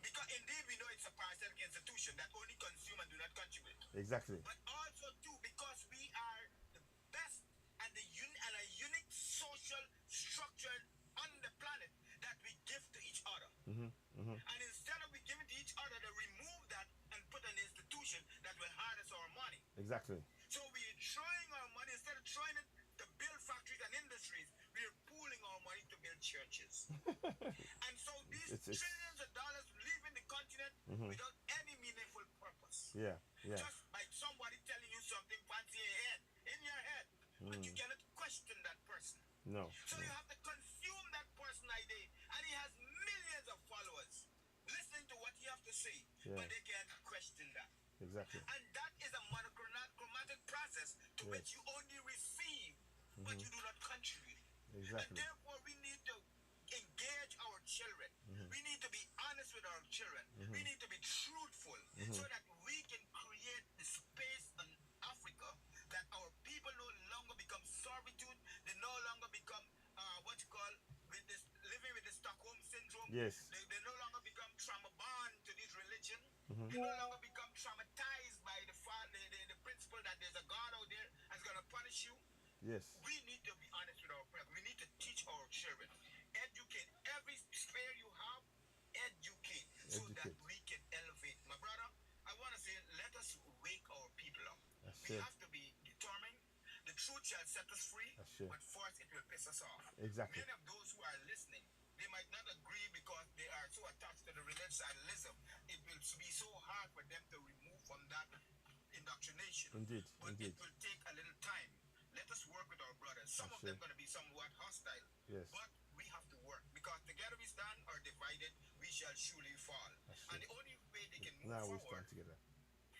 Because indeed we know it's a parasitic institution that only consume and do not contribute. Exactly. But also too because we are the best and and a unique social structure on the planet that we give to each other. And instead of we giving to each other, they remove that and put an institution that will harness our money. Exactly. So we're throwing our money, instead of throwing it to build factories and industries, we're pooling our money to build churches. And so these trillions of dollars leaving the continent without any meaningful purpose. Yeah. Just by somebody telling you something fancy in your head, but you cannot question that person. No. So you have to consume that person idea, and he has millions of followers listening to what you have to say, but they can't question that. Exactly. And that is a monochromatic process to which you only receive, but you do not contribute. Exactly. And therefore, we need to engage our children. We need to be honest with our children. We need to be truthful so that we can create the space in Africa that our people no longer become servitude. They no longer become what you call living with the Stockholm syndrome. Yes. They no longer become trauma bound to this religion. They no longer become traumatized by the principle that there's a God out there that's going to punish you. Yes. We need to be honest with our parents. We need to teach our children. Educate every spare you have. Educate so that we can elevate. My brother, I want to say, let us wake our people up. We have to be determined. The truth shall set us free, but first it will piss us off. Exactly. Many of those who are listening, they might not agree because they are so attached to the religion. It will be so hard for them to remove from that indoctrination. Indeed. But it will take a little time. Let us work with our brothers. Some of them going to be somewhat hostile. Yes. But we have to work because together we stand or divided, we shall surely fall. And the only way they can move now we forward stand together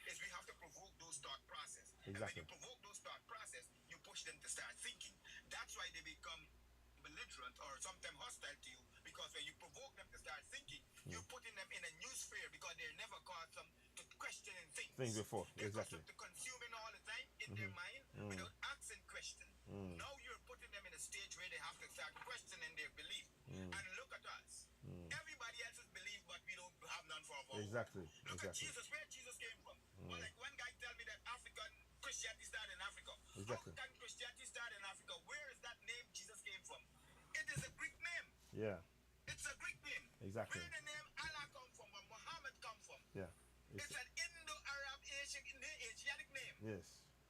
is we have to provoke those thought process. Exactly. And when you provoke those thought process, you push them to start thinking. That's why they become belligerent or sometimes hostile to you, because when you provoke them to start thinking, you're putting them in a new sphere because they're never accustomed to questioning things. Things before. They're Exactly. accustomed to consuming all the time in their mind without asking questions. Now you're putting them in a stage where they have to start questioning their belief. And look at us. Everybody else's belief, but we don't have none for our own. Exactly. Look at Jesus, where Jesus came from. Well, like one guy tell me that African Christianity started in Africa. Exactly. How can Christianity start in Africa? Where is that name Jesus came from? It is a Greek name. Yeah. It's a Greek name. Exactly. Where the name Allah come from, or Muhammad come from? Yeah. It's an Indo-Arab Asiatic name. Yes.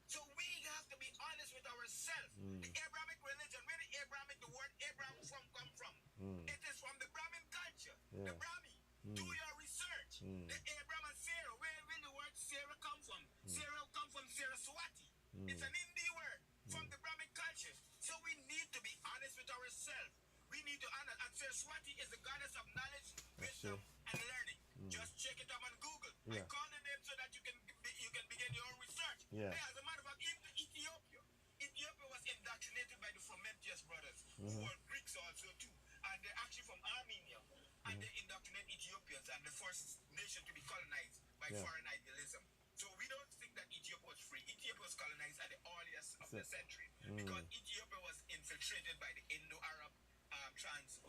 So we have to be honest with ourselves. The Abrahamic religion, where the word Abraham come from? It is from the Brahmin culture. The Brahmi. Do your research. The Abraham and Sarah, where will the word Sarah come from? Sarah come from Saraswati. It's an Hindi word from the Brahmin culture. So we need to be honest with ourselves. We need to honor. And Saraswati is the goddess of knowledge, wisdom, and learning. Just check it up on Google. I call the name so that you can begin your own research. Yeah. Hey, as a matter of fact, Ethiopia was indoctrinated by the Frumentius brothers, who were Greeks also too, and they're actually from Armenia, and they indoctrinate Ethiopians, and the first nation to be colonized by foreign idealism. So we don't think that Ethiopia was free. Ethiopia was colonized at the earliest of the century because Ethiopia was infiltrated by the Indo-Arab trans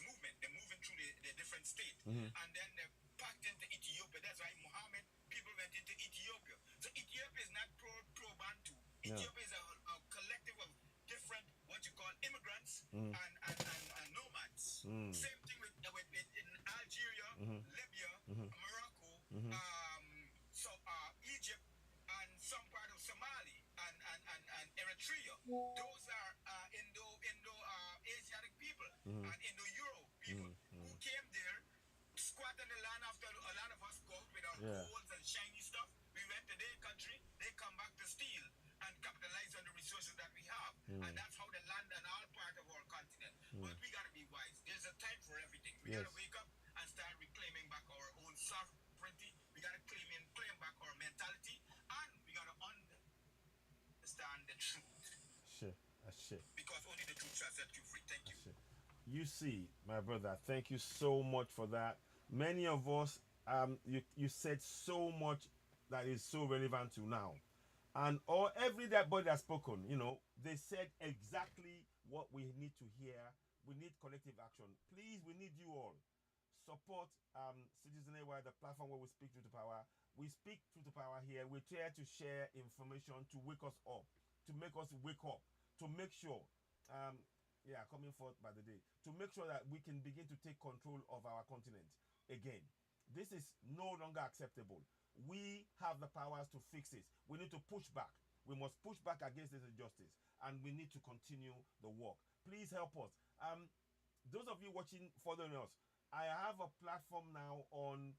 movement. They're moving through the different states, and then they packed into Ethiopia. That's why Muhammad people went into Ethiopia. So Ethiopia is not pro-Bantu. Ethiopia is a collective of different what you call immigrants and nomads. Same thing with in Algeria, Libya, Morocco, Egypt, and some part of Somalia and Eritrea. Those are Indo-Asiatic people and Indo-Euro people who came there, squatted the land after a lot of us go with our golds and shiny stuff. We went to their country, they come back to steal and capitalize on the resources that we have. And that's how they land on all part of our continent. But we gotta be wise. There's a time for everything. We gotta wake up and start reclaiming back our own sovereignty. We gotta claim back our mentality, and we gotta understand the truth. Because only the truth shall set you free. Thank you. You see, my brother, thank you so much for that. Many of us, you said so much that is so relevant to now. And everybody that's spoken, they said exactly what we need to hear, We need collective action. Please, we need you all. Support Citizen AY, the platform where we speak truth to power. We speak truth to power here. We try to share information to wake us up, to make us wake up, to make sure, coming forth by the day, to make sure that we can begin to take control of our continent again. This is no longer acceptable. We have the powers to fix it. We need to push back. We must push back against this injustice, and we need to continue the work. Please help us. Those of you watching, following us, I have a platform now on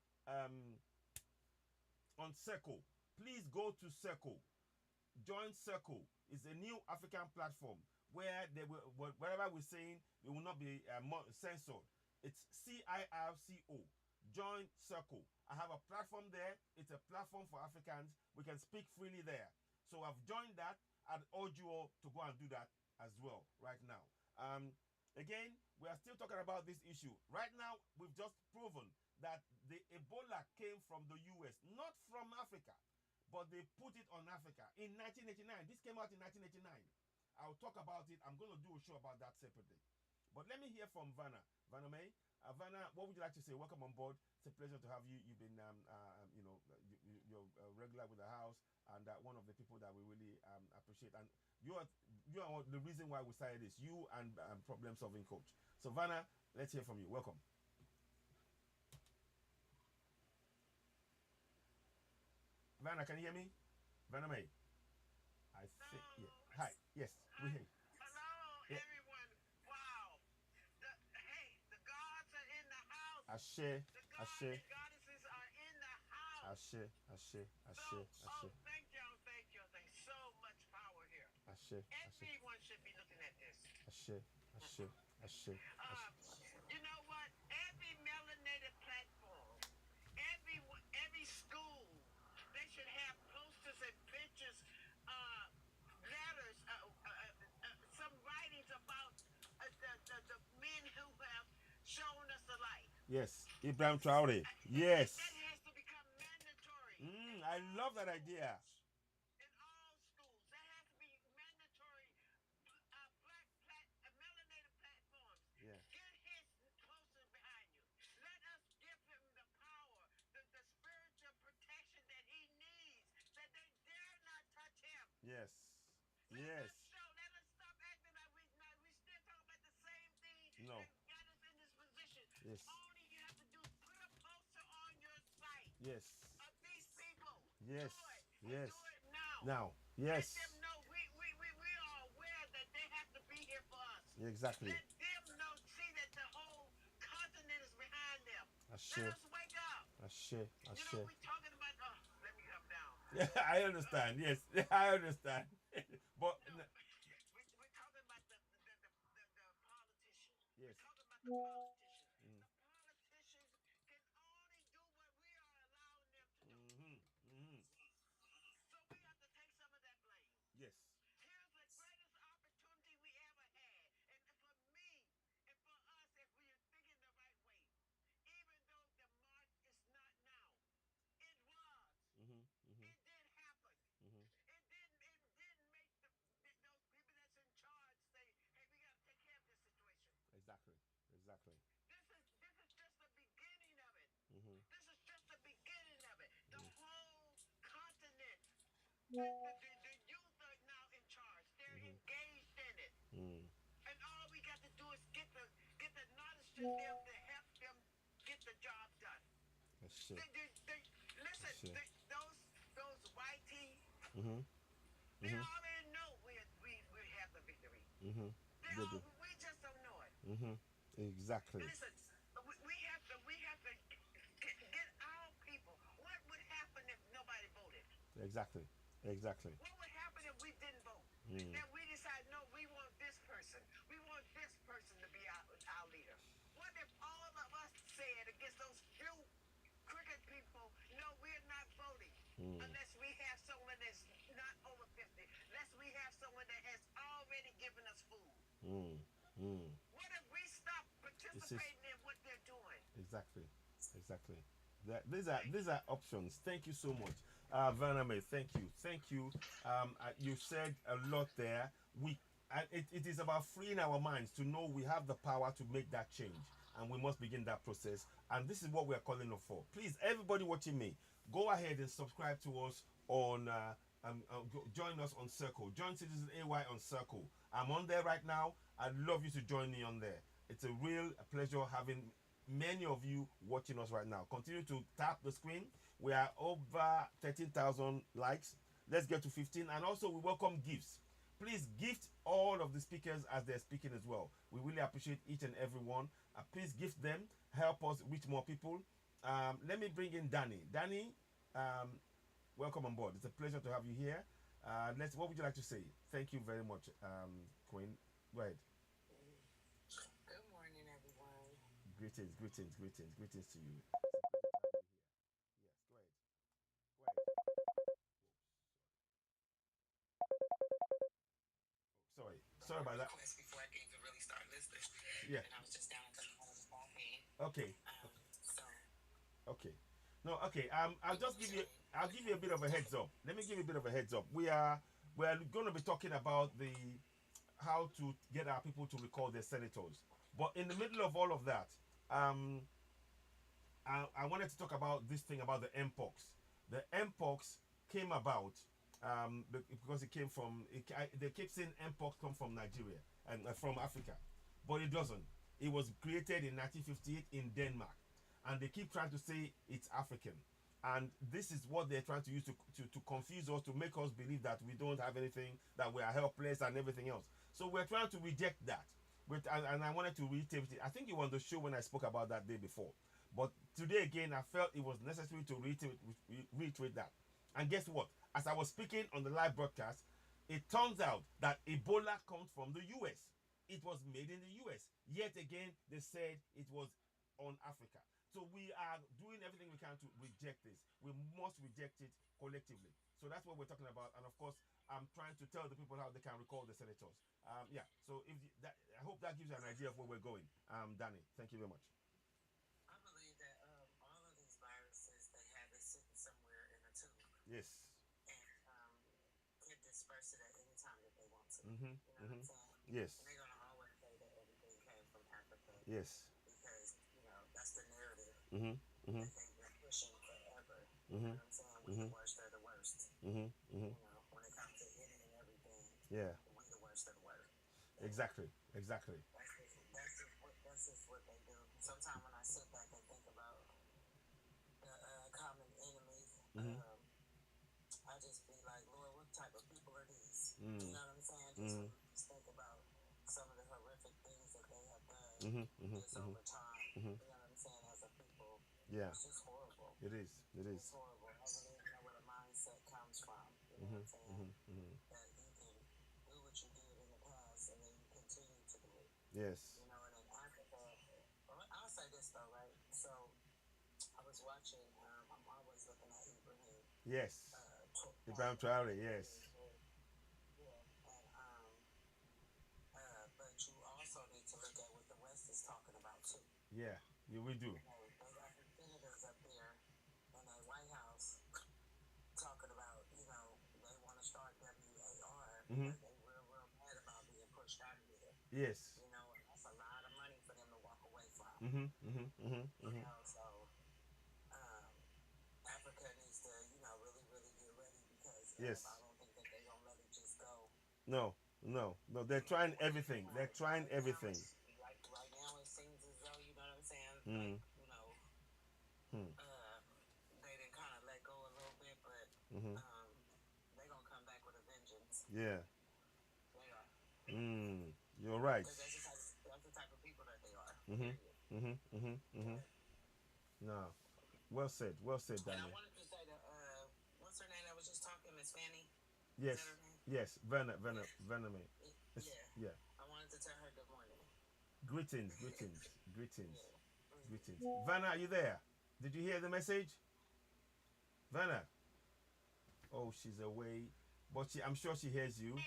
Circle. Please go to Circle. Join Circle. It's a new African platform where they will, whatever we're saying, it will not be censored. It's CIRCO. Join Circle. I have a platform there. It's a platform for Africans. We can speak freely there. So I've joined that. I'd urge you all to go and do that as well right now. Again, we are still talking about this issue. Right now, we've just proven that the Ebola came from the US, not from Africa, but they put it on Africa in 1989. This came out in 1989. I'll talk about it. I'm going to do a show about that separately. But let me hear from Vanna. Vanna May. Vanna, what would you like to say? Welcome on board. It's a pleasure to have you. You've been, you're regular with the house, and one of the people that we really appreciate. And you are the reason why we started this. You and Problem Solving Coach. So Vanna, let's hear from you. Welcome. Vanna, can you hear me? Vanna May. I think. Yeah. Hi. Yes, we hear you. Hello, Yeah. everyone. Wow. Hey, the gods are in the house. Ashe, The gods Ashe, and goddesses are in the house. Ashe, Ashe, Ashe, Ashe, Thank y'all. There's so much power here. Ashe, Ashe, Everyone should be looking at this. Ashe, Ashe, Ashe, You know what? Every melanated platform, every school, they should have posters and pictures, letters, some writings about the men who have shown us the light. Yes, Ibrahim Traore. Yes. That has to become mandatory. I love that idea. In all schools, that has to be mandatory. Melanated platforms. Yeah. Get his posters behind you. Let us give him the power, the spiritual protection that he needs, that they dare not touch him. Yes. Let Yes. us stop acting like we still talking about the same thing No. that got us in this position. Yes. All you have to do is put a poster on your site Yes. of these people. Yes. Do it. Yes. Do it now. Now. Let Yes. them know we are aware that they have to be here for us. Exactly. Let them know, see that the whole continent is behind them. Ashe. Let us wake up. Ashe. You Ashe. know, we're talking about, let me come down. Yeah, I understand. Yes, I understand. But We're talking about the politicians. Yes. We're talking about the politicians. The politicians can only do what we are allowing them to do. So we have to take some of that blame. yes. Here's the greatest opportunity we ever had. And for me, and for us, if we are thinking the right way, even though the march is not now, it was. It did happen. It didn't make those people that's in charge say, hey, we got to take care of this situation. Exactly. Exactly. This is just the beginning of it. This is just the beginning of it. The whole continent, the youth are now in charge. They're engaged in it. And all we got to do is get the knowledge to them to help them get the job done. Ashe. Listen, Sure. those YT, they already know we have the victory. They do. We just don't know it. Exactly. Listen, we have to get our people. What would happen if nobody voted? Exactly. Exactly. What would happen if we didn't vote? That we decide, no, we want this person. We want this person to be our leader. What if all of us said against those few crooked people, no, we're not voting unless we have someone that's not over 50, unless we have someone that has already given us food. What if we stop participating in what they're doing? Exactly. Exactly. These are options. Thank you so much, Vanna May. Thank you. You said a lot there. And it is about freeing our minds to know we have the power to make that change, and we must begin that process. And this is what we are calling for. Please, everybody watching me, go ahead and subscribe to us on join us on Circle. Join Citizen AY on Circle. I'm on there right now. I'd love you to join me on there. It's a real pleasure having many of you watching us right now. Continue to tap the screen. We are over 13,000 likes. Let's get to 15. And also, we welcome gifts. Please gift all of the speakers as they're speaking as well. We really appreciate each and every one. Please gift them. Help us reach more people. Let me bring in Danny. Danny, welcome on board. It's a pleasure to have you here. What would you like to say? Thank you very much, Queen. Go ahead. Good morning, everyone. Greetings to you. Sorry about that. Before I came to really start listening. Yeah. And I was just down at the phone. Okay. So. Okay. No. Okay. I'll give you a bit of a heads up. Let me give you a bit of a heads up. We're going to be talking about how to get our people to recall their senators. But in the middle of all of that, I wanted to talk about this thing about the MPOX. The MPOX came about because it came from. They keep saying MPOX come from Nigeria and from Africa, but it doesn't. It was created in 1958 in Denmark, and they keep trying to say it's African. And this is what they're trying to use to confuse us, to make us believe that we don't have anything, that we are helpless and everything else. So we're trying to reject that. And I wanted to reiterate it. I think it was on the show when I spoke about that day before. But today again, I felt it was necessary to reiterate that. And guess what? As I was speaking on the live broadcast, it turns out that Ebola comes from the US. It was made in the US. Yet again, they said it was on Africa. So we are doing everything we can to reject this. We must reject it collectively. So that's what we're talking about. And of course, I'm trying to tell the people how they can recall the senators. So I hope that gives you an idea of where we're going. Danny, thank you very much. I believe that all of these viruses, they have it sitting somewhere in a tube. Yes. And can disperse it at any time that they want to. Mm-hmm. You know what I'm saying? Yes. And they're going to always say that everything came from Africa. Yes. Because, that's the narrative. Mm-hmm. Mm-hmm. That they've been pushing forever. Mm-hmm. You know what I'm saying? We're the worst of the worst. Mm-hmm. Mm-hmm. When it comes to hitting and everything. Yeah. We're the worst of the worst. Exactly. That's just what they do. Sometimes when I sit back and think about the common enemies, I just be like, Lord, what type of people are these? You know what I'm saying? Just think about some of the horrific things that they have done just over time. You know what I'm saying? As a people, yeah, it's just horrible. It is. It's horrible. I don't even know where the mindset comes from. You know what I'm saying? That you can do what you did in the past and then you continue to do it. Yes. And in Africa, I'll say this though, right? So I was watching. I'm always looking at Ibrahim. Yes. Ibrahim Traore. Yes. But you also need to look at what the West is talking about too. Yeah, we do. They got the senators up there in the White House talking about, they want to start WAR. They real mad about being pushed out of there. Yes. And that's a lot of money for them to walk away from. So Africa needs to, really, really get ready because yes. I don't think that they're going to let it just go. No. They're trying everything. They're trying everything. Right now, it seems as though, you know what I'm saying? They didn't kind of let go a little bit, but they're going to come back with a vengeance. Yeah. They are. You're right. That's the type of people that they are. No. Well said, Daniel. And I wanted to say that, what's her name that was just talking, Miss Fanny? Yes. Yes, Verna. Yeah. I wanted to tell her good morning. Greetings. Vanna, are you there? Did you hear the message? Vanna? Oh, she's away. But I'm sure she hears you.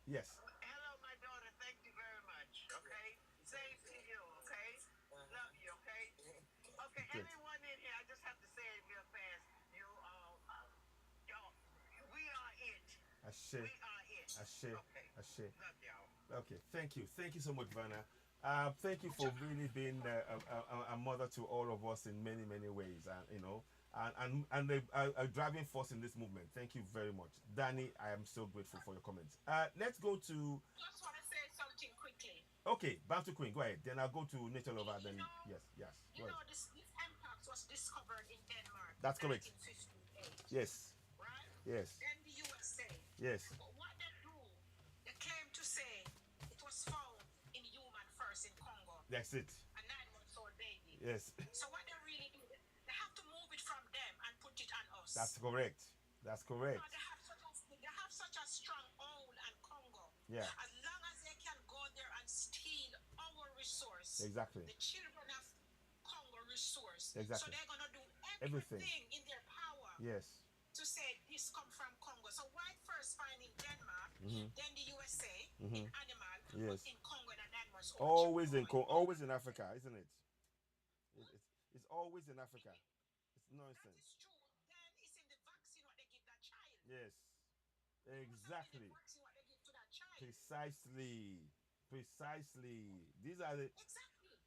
Yes. Hello, my daughter. Thank you very much. Okay? Same to you, okay? Love you, okay? Okay, Good. everyone in here, I just have to say it real fast. We are it. Ashe. We are it. Ashe. Okay. Ashe. Love y'all. Okay, thank you. Thank you so much, Vanna. Thank you for really being a mother to all of us in many, many ways, and a driving force in this movement. Thank you very much, Danny. I am so grateful for your comments. Let's go to Just want to say something quickly. okay, Bantu Queen. Go ahead. Then I'll go to Nature Lover. You Then know, yes, yes. you Go ahead. know this impact was discovered in Denmark in That's correct. 1958, Yes, right? yes, Then the USA. yes. But what they do, they claim to say it was found in human first in Congo, That's it. a 9 month old baby. Yes, So what they really do, they have to move it from them and put it on that's us. correct. That's You know, correct. they have such a strong hold on Congo. Yeah, As long as they can go there and steal our resource, exactly, the children of Congo resource. So exactly. they're gonna do Everything. everything in their power Yes. to say this come from Congo. So white first find in Denmark, Mm-hmm. then the USA in Mm-hmm. animal, but Yes. in Congo the 9 months old Always in boy. always in Africa, isn't it? It's always in Africa. It's That nonsense. is true. Then it's in the vaccine what they give that child. Yes. It must have been Exactly. the vaccine what they give to that child. Precisely. Precisely. These are the. Exactly.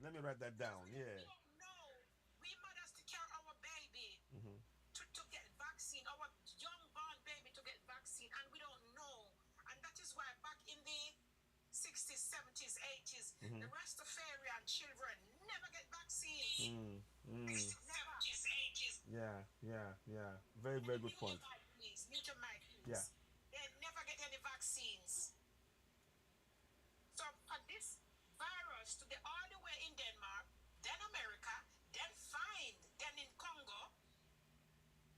Let me write that down. We Yeah. don't know. We mothers to carry our baby Mm-hmm. to get vaccine, our young born baby to get vaccine, and we don't know. And that is why back in the 60s, 70s, 80s, the Rastafarian children never get vaccines. Never. 70s, 80s. Yeah. Yeah. Yeah. Very, very good point. Mute your mic, please. Yeah. They never get any vaccines. So for this virus to get all the way in Denmark, then America, then find, then in Congo,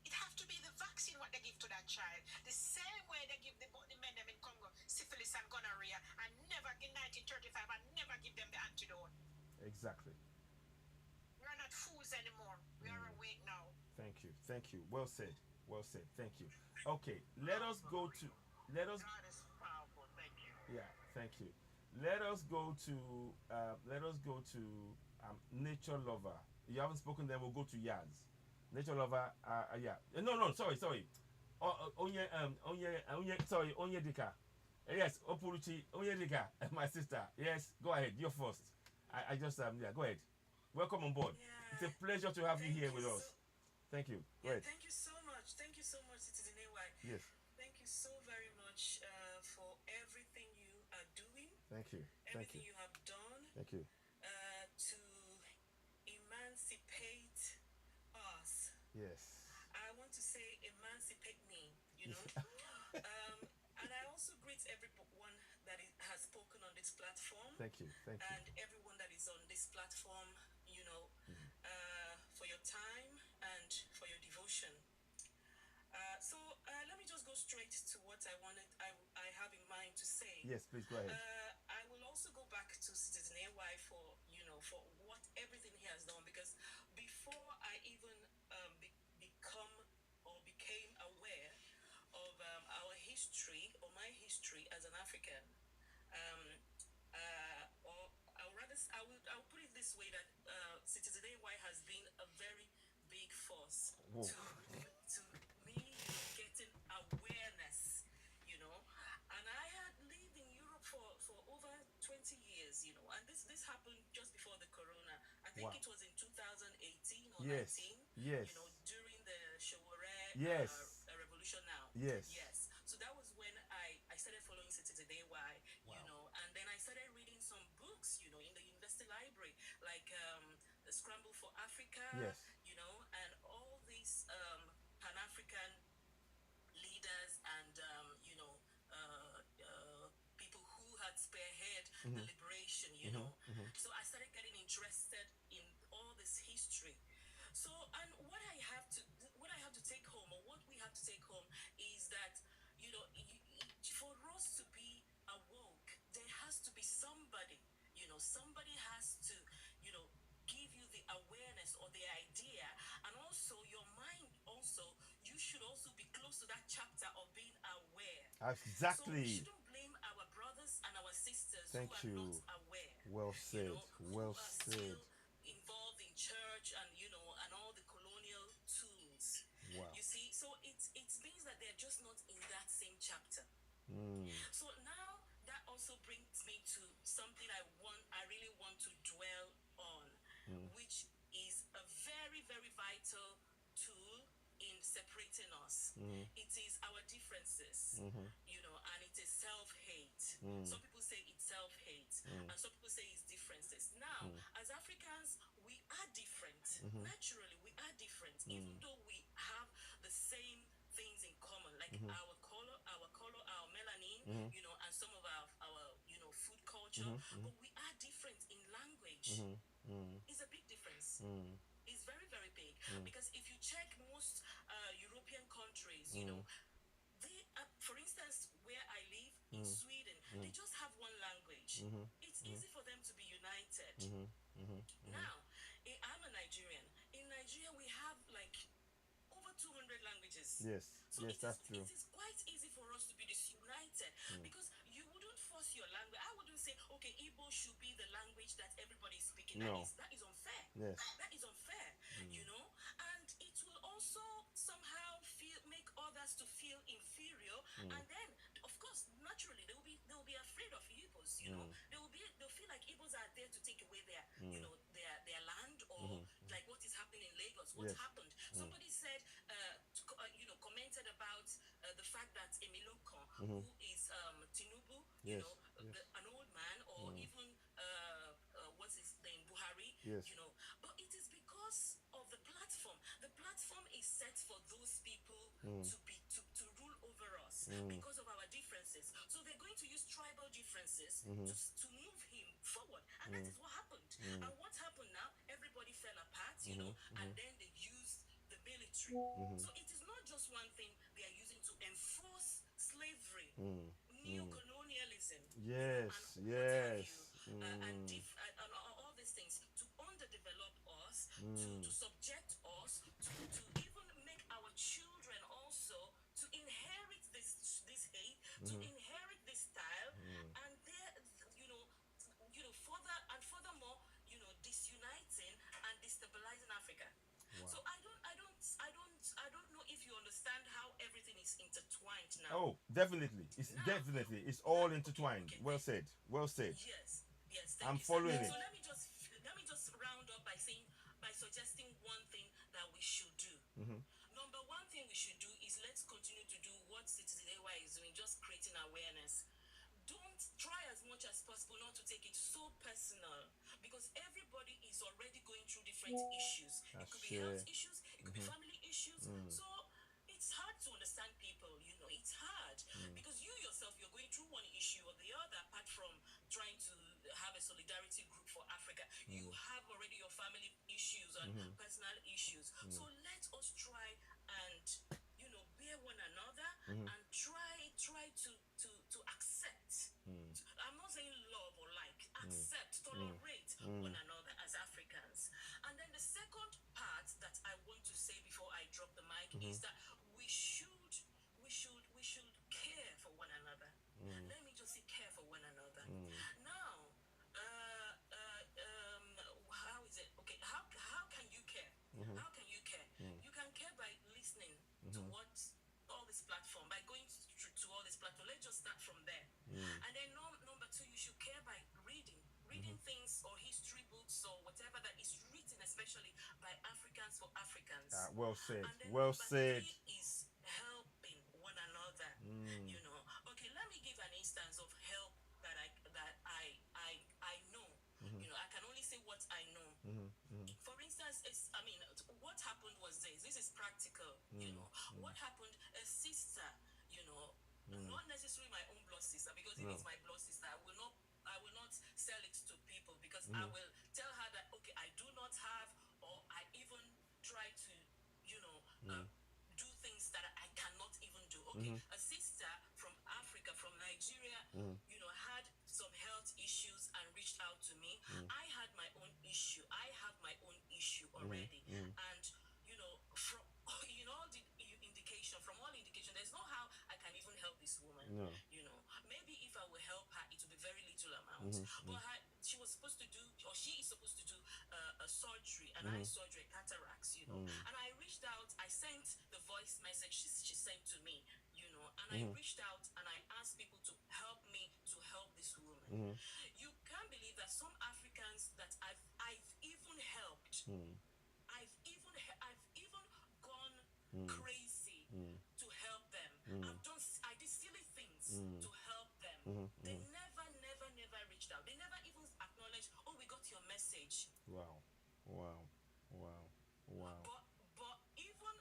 it have to be the vaccine what they give to that child. The same way they give the men them in Congo syphilis and gonorrhea and never in 1935 and never give them the antidote. Exactly. We are not fools anymore. We are awake now. Thank you. Thank you. Well said. Well said. Thank you. Okay. Let us go to. Let us. God is powerful. Thank you. Yeah. Thank you. Let us go to. Let us go to Nature Lover. You haven't spoken. Then we'll go to Yaz. Nature Lover. Yeah. No. No. Sorry. Sorry. Onye. Sorry. Onye Dika. Yes. Opuruchi. Onye Dika. My sister. Yes. Go ahead. You're first. I just yeah. Go ahead. Welcome on board. Yeah. It's a pleasure to have you here with so, us. Thank you. Go Yeah, ahead. thank you so much. Thank you so much, Citizen AY. Yes. Thank you so very much for everything you are doing, Thank you. Thank everything you. you have done Thank you. to emancipate us. Yes. I want to say emancipate me, you know. And I also greet everyone that has spoken on this platform. Thank you. Thank you. And everyone that is on this platform, you know, for your time and for your devotion. So let me just go straight to what I have in mind to say. Yes, please go ahead. I will also go back to Citizen AY for what everything he has done, because before I even became aware of our history or my history as an African, or I'll put it this way, that Citizen AY has been a very big force to me getting awareness, you know. And I had lived in Europe for over 20 years, you know, and this happened just before the corona. I think it was in 2018 or 19, Yes. you know, during the Shawore Yes. revolution now. Yes. Yes. So that was when I started following Citizen AY, you know, and then I started reading some books, you know, in the university library, like The Scramble for Africa, Yes. you know, and all these Pan-African leaders and, you know, people who had spearhead the liberation, you know. So I started getting interested in all this history. So, and what I have to take home, or what we have to take home, is that, you know, for us to be awoke, there has to be somebody, you know, somebody has to, you know, give you the awareness or the idea, and also your mind also, you should also be close to that chapter of being aware. Exactly. So we shouldn't blame our brothers and our sisters Thank who you. are not aware. Well said. You know, Well who are said. still involved in church and, you know, and all the colonial tools. Wow. You see, so it means that they're just not in that same chapter. So now that also brings me to something I really want to dwell on, which is a very, very vital tool in separating us. It is our differences, and it is self-hate. Some people say it's self-hate, and some people say it's differences. Now, as Africans, we are different. Naturally, we are different, even though we have the same things in common, like our color, our melanin, and some of our food culture. But we are different in language. It's a big difference. Is very, very big, because if you check most European countries, they, for instance, where I live in Sweden, they just have one language. It's easy for them to be united. Now, I'm a Nigerian. In Nigeria, we have like over 200 languages. Yes, So yes, that's true. it is quite easy for us to be disunited, because you wouldn't force your language. I wouldn't say, okay, Igbo should be the language that everybody is speaking. No. That is unfair. Yes. That is unfair, and it will also somehow make others to feel inferior, and then, of course, naturally they will be afraid of Igbos. They'll feel like Igbos are there to take away their their land, or like what is happening in Lagos. What happened? Somebody said, commented about the fact that Emiloko, who is Tinubu, an old man, or even what's his name, Buhari, but it is because of the platform. The platform is set for those people to rule over us because of our differences. So they're going to use tribal differences to move him forward, and that is what happened. And what happened now? Everybody fell apart, and then they used the military. So it is not just one thing they are using to enforce slavery, neo-colonialism, Yes, and yes. and all these things to underdevelop us, to subject us, to even make our children also to inherit this hate, to inherit this style, and furthermore, disuniting and destabilizing Africa. Wow. So I don't know if you understand how everything is intertwined now. Oh, definitely. It's all intertwined. Okay. Well said. Well said. Yes. I'm Thank you, following sir. it. So let me just round up by suggesting one thing that we should do. Number one thing we should do is let's continue to do what Citizen AY is doing, just creating awareness. Don't try as much as possible not to take it so personal, because everybody is already going through different issues. It could be health issues, it could be family issues. So it's hard to understand people, it's hard because you yourself, you're going through one issue or the other, apart from trying to have a solidarity group for Africa. You have already your family issues and personal issues. So let us try and bear one another and try to accept. I'm not saying love or like, accept, tolerate one another as Africans. And then the second part that I want to say before I drop the mic is that we should care for one another. Let me just say care for one another. Now, how is it? Okay, how can you care? How can you care? You can care by listening to what all this platform, by going to all this platform. Let's just start from there. And then number two, you should care by reading things or history books or whatever that is written, especially by Africans for Africans. Well said. And then Well number said. three is helping one another. Okay, let me give an instance of help that I know. I can only say what I know. For instance, what happened was this. This is practical. What happened? A sister, not necessarily my own blood sister, because if it's my blood sister, I will not sell it to people, because I will tell her that, okay, I do not have, or I even try to, do things that I cannot even do. Okay, a sister from Africa, from Nigeria, had some health issues and reached out to me. I had my own issue. I have my own issue already, and from from all indication, there's no how I can even help this woman. No. Maybe if I will help her, it will be very little amount. But she was supposed to do, or she is supposed to do a surgery, an eye surgery, cataracts. And I reached out. I sent the voice message she sent to me. And I reached out and I asked people to help me to help this You can't believe that some Africans that I've even helped, I've even gone crazy to help them. I did silly things to help them. They never reached out. They never even acknowledged, oh, we got your message. Wow. But even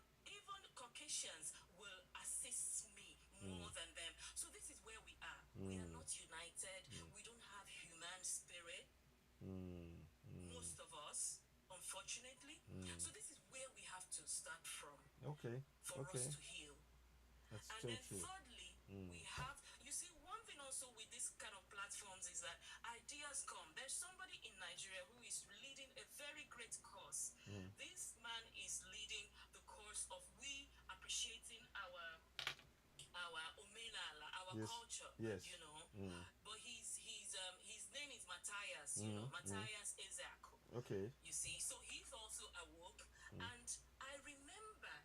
Caucasians will assist me more than them. So this is where we are. We are not united. We don't have human spirit. Most of us, unfortunately. So this is where we have to start from. Okay. For us to heal. That's And so then true. thirdly, we have, you see, one thing also with this kind of platforms is that ideas come. There's somebody in Nigeria who is leading a very great cause. This man is leading the cause of we appreciating our omenala, our culture, Yes. you know. But his name is Matthias, you know, Matthias Ezeaku. Okay. You see, so he's also awoke, and I remember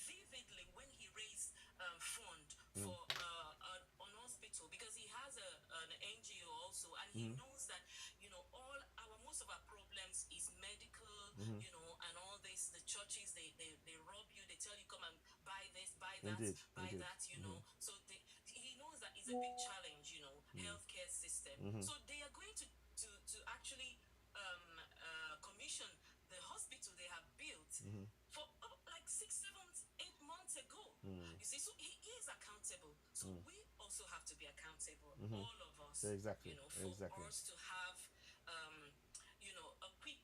vividly when he raised fund for an hospital, because he has an NGO also, and he knows that, you know, most of our problems is medical, you know, and all this. The churches, they rob you, they tell you come and buy this, buy that, buy that, you know. So he knows that it's a big challenge, you know, healthcare system. So they are going to actually commission the hospital they have built for like 6, 7, 8 months ago. You see, so he is accountable. So we also have to be accountable, all of us. Exactly. You know, for us to have, you know, a quick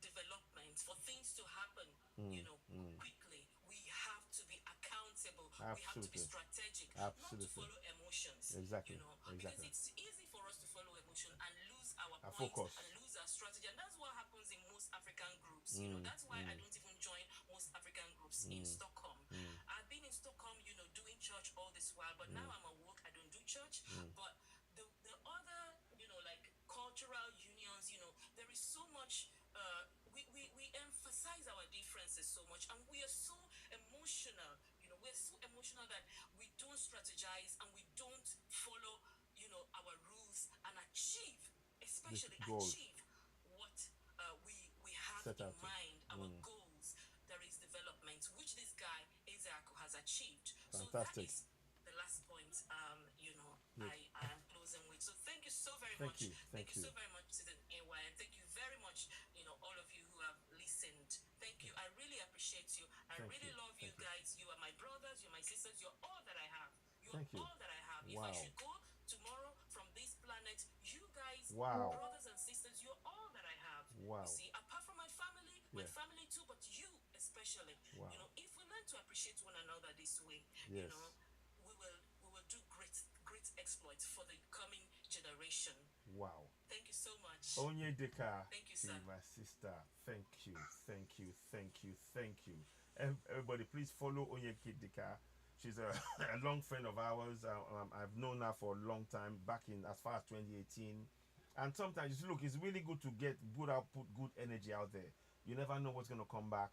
development, for things to happen, you know, quickly. We have to be accountable. Absolutely. We have to be strategic, Absolutely. not to follow emotions. Exactly. You know, Exactly. because it's easy for us to follow emotion and lose our point focus. and lose our strategy, and that's what happens in most African groups. You know, that's why I don't even join most African groups in Stockholm. I've been in Stockholm, you know, doing church all this while, but now I'm at work. I don't do church. But the other, you know, like cultural unions, you know, there is so much. We emphasize our differences so much, and we are so emotional. You know, we're so emotional that we don't strategize and we don't follow, you know, our rules and achieve, especially achieve what we have Set in out to. mind, our goals. There is development, which this guy Ezeaku has achieved. Fantastic. So that is the last point. You know, I am closing with. So thank you so very Thank much. you. Thank you. So very much, Citizen AY, and thank you very much. You know, all of you who have listened. Thank you. I really appreciate you. I Thank really you. love you Thank you. guys. You are my brothers. You're my sisters. You're all that I have. You're Thank you. all that I have. If Wow. I should go tomorrow from this planet, you guys, Wow. brothers and sisters, you're all that I have. Wow. You see, apart from my family, my Yeah. family too, but you especially. Wow. You know, if we learn to appreciate one another this way, Yes. you know, we will do great exploits for the coming generation. Wow. Thank you so much. Onyedika, Thank you, sir. my sister. Thank you. Thank you. Thank you. Thank you. Everybody, please follow Onyedika. She's a long friend of ours. I've known her for a long time, back in as far as 2018. And sometimes, look, it's really good to put good energy out there. You never know what's going to come back.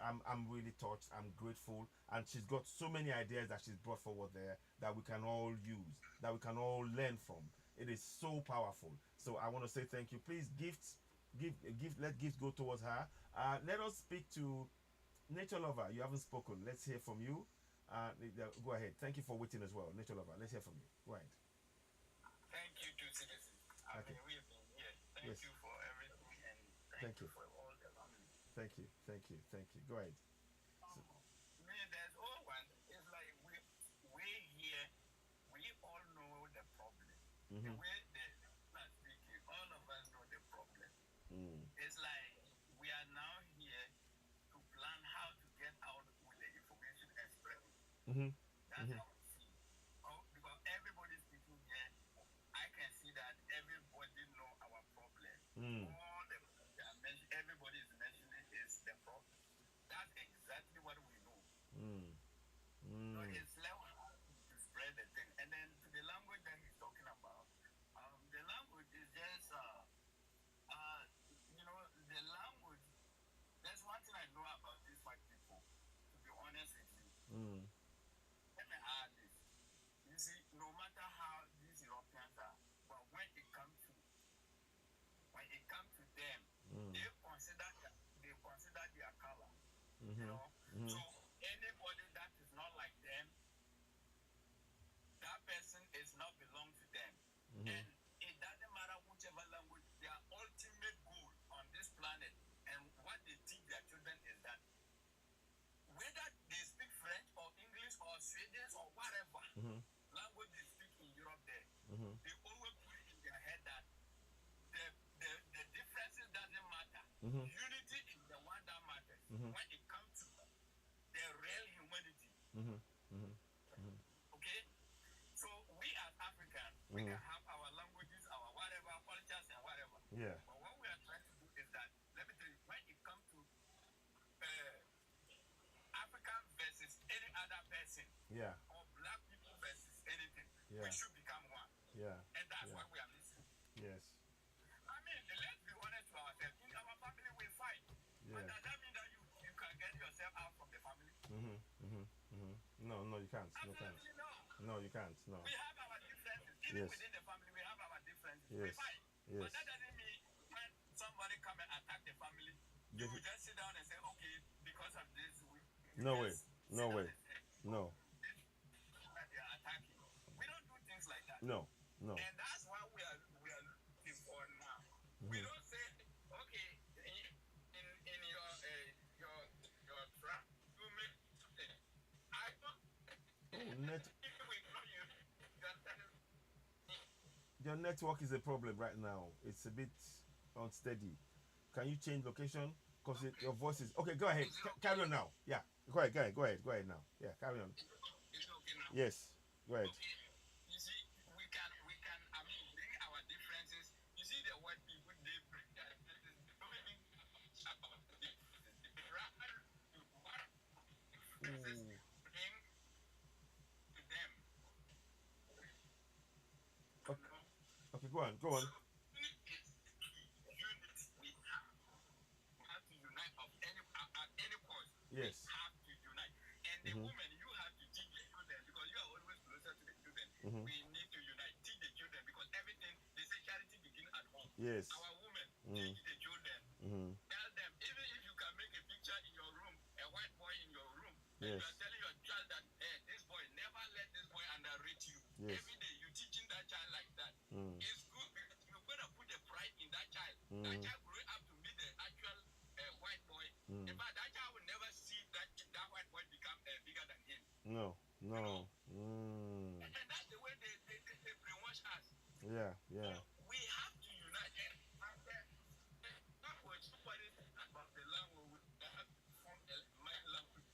I'm really touched. I'm grateful. And she's got so many ideas that she's brought forward there that we can all use, that we can all learn from. It is so powerful. So I want to say thank you. Please, let gifts go towards her. Let us speak to Nature Lover. You haven't spoken. Let's hear from you. Go ahead. Thank you for waiting as well. Nature Lover, let's hear from you. Go ahead. Thank you to citizens. I mean, we've been here. Thank you for everything, and thank you for all the family. Thank you. Go ahead. Man, there's all one. It's like we're here. We all know the problem. The way the not speaking, all of us know the problem. It's like we are now here to plan how to get out with the information express. That's how we see. Because everybody's speaking here, I can see that everybody know our problem. All everybody is mentioning is the problem. That's exactly what we know. So it's level to spread the thing. And then to the language that he's talking about, the language is just, you know, the language, that's one thing I know about these white people, to be honest with you. Let me add this. You see, no matter how these Europeans are, but when it it comes to them, they consider their color. Mm-hmm. You know, Mm-hmm. so anybody that is not like them, that person is not belong to them. Mm-hmm. And it doesn't matter whichever language, their ultimate goal on this planet and what they teach their children is that whether they speak French or English or Swedish or whatever Mm-hmm. language they speak in Europe there, Mm-hmm. they always put it in their head that the differences doesn't matter. Mm-hmm. Unity is the one that matters. Mm-hmm. When it comes to the real humanity. Mm-hmm. Mm-hmm. Okay? So we as Africans, we can have our languages, our whatever, cultures and whatever. Yeah. But what we are trying to do is that, let me tell you, when it comes to African versus any other person, Yeah. or black people versus anything, we Yeah. should become one. Yeah. And that's Yeah. what we are missing. Yes. I mean, let's be honest to ourselves. In our family, we fight. But Yeah. does that mean that you can get yourself out from the family? Mm-hmm. Mm-hmm. Mm-hmm. No, you can't. You can't. Absolutely no. No, you can't. No. We have our differences. Even Yes. within the family, we have our differences. Yes. We fight. Yes. But that doesn't mean when somebody come and attack the family, you will just sit down and say, okay, because of this, No way. No way. No. That they are attacking. We don't do things like that. No. No. And that's what we are looking for now. We don't say, okay, in your trap, you make I don't. Oh, net. We know you. Your network is a problem right now. It's a bit unsteady. Can you change location? Because your voice is okay. Go ahead. Carry on now. Yeah. Go ahead now. Yeah. Carry on. It's okay now. Yes. Go ahead. Okay. You see, we can I mean bring our differences. You see the white people they bring their differences. They don't even about the differences. They rather to what differences bring to them. Okay. Go on. Go on. So unity is the key. Unity we have. We have to unite at any cost. Yes. We have to unite. And the woman, you have to teach the children because you are always closer to the children. Mm-hmm. We need to unite, teach the children because everything they say charity begins at home. Yes. Our women teach the children. Mm-hmm. Tell them even if you can make a picture in your room, a white boy in your room, and Yes. you are telling your child that this boy never let this boy underrate you. Yes. Every day you teaching that child like that. Mm. It's good because you're gonna put the pride in that child. That Mm. child growing up to be the actual white boy. Mm. In fact, that child will never see that white boy become bigger than him. No. Mm. And that's the way they brainwash us. Yeah. So we have to unite. And that was somebody about the language. We have to form my language.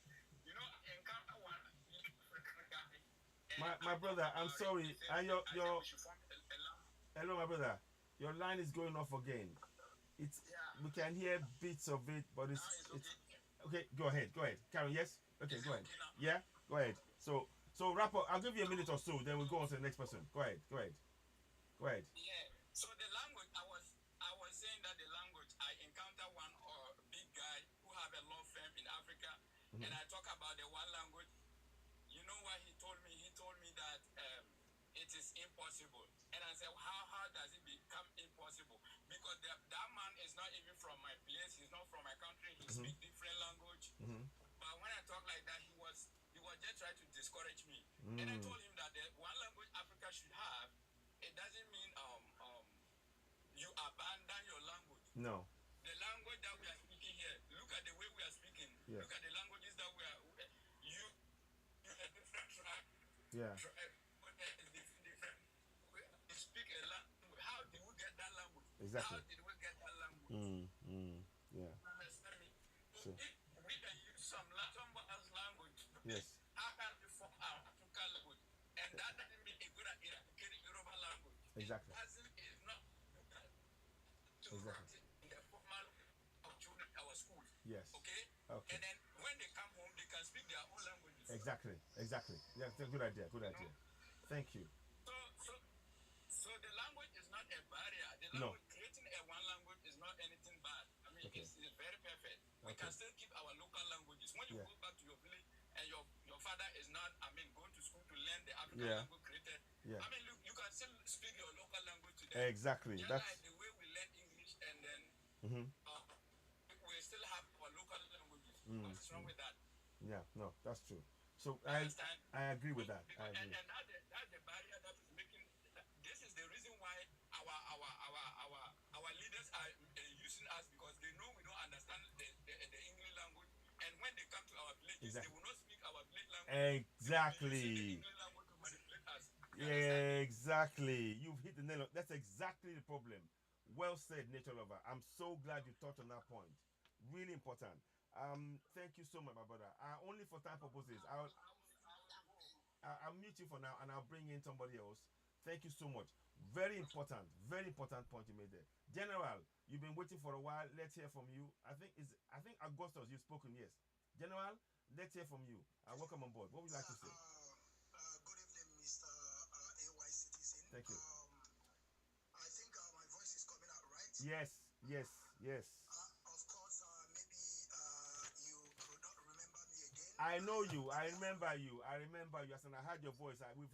You know, I encounter one African guy. and My I brother, talk I'm about sorry. it. He said, And your I think we should form a language. hello, my brother. Your line is going off again. It's we can hear bits of it, but it's Now it's okay. okay. Go ahead. Karen, yes. Okay, Is go it ahead. okay now? Yeah, go ahead. So wrap up. I'll give you a minute or so, then we'll go on to the next person. Go ahead. Yeah. So the language, I was saying that the language, I encounter one big guy who have a law firm in Africa, and I talk about the one language. You know what he told me? He told me that it is impossible. And I said, how does it become impossible? Because that man is not even from my place. He's not from my country. He speaks different language. Mm-hmm. But when I talk like that, he was just trying to discourage me. And I told him that the one language Africa should have, it doesn't mean you abandon your language. No. The language that we are speaking here, look at the way we are speaking. Yes. Look at the languages that we are. You a different tribe. Yeah. Different. We speak a language. How did we get that language? Exactly. How did we get that language? Yeah. Understand me? Sure. If we can use somebody's language, Yes. how can we form our African language? And that doesn't mean a good eradicating Yoruba language. Exactly. Is not to Exactly. practice in the formal of children in our schools. Yes. Okay? Okay. And then when they come home, they can speak their own languages. Exactly. Yeah, that's a good idea. Thank you. So the language is not a barrier. The No. language, creating a one language is not anything bad. I mean, Okay. it's very perfect. We Okay. can still keep our local languages. When you Yeah. go back to your village and your father is not, going to school to learn the African Yeah. language created. Yeah. I mean, look, you can still speak your local language to them. Exactly. Just That's like the way we learn English and We still have our local languages. What is wrong with that? Yeah, no, that's true. So You understand? I agree with that. Because, I agree. and that's the barrier that is making. This is the reason why our leaders are using us, because they know we don't understand the English language, and when they come to our villages, they will not speak our village language. Exactly. They will be using the English language to manipulate us. Yeah, exactly. You've hit the nail. That's exactly the problem. Well said, nature lover. I'm so glad you touched on that point. Really important. Thank you so much, my brother. Only for time purposes, I'll mute you for now, and I'll bring in somebody else. Thank you so much. Very important point you made there. General, you've been waiting for a while. Let's hear from you. I think Augustus, you've spoken. Yes, General. Let's hear from you. Welcome on board. What would you like to say? Good evening, Mr. AY Citizen. Thank you. I think my voice is coming out right. Yes. Of course, maybe you could not remember me again. I know you. I remember you. Yes, and I heard your voice. We've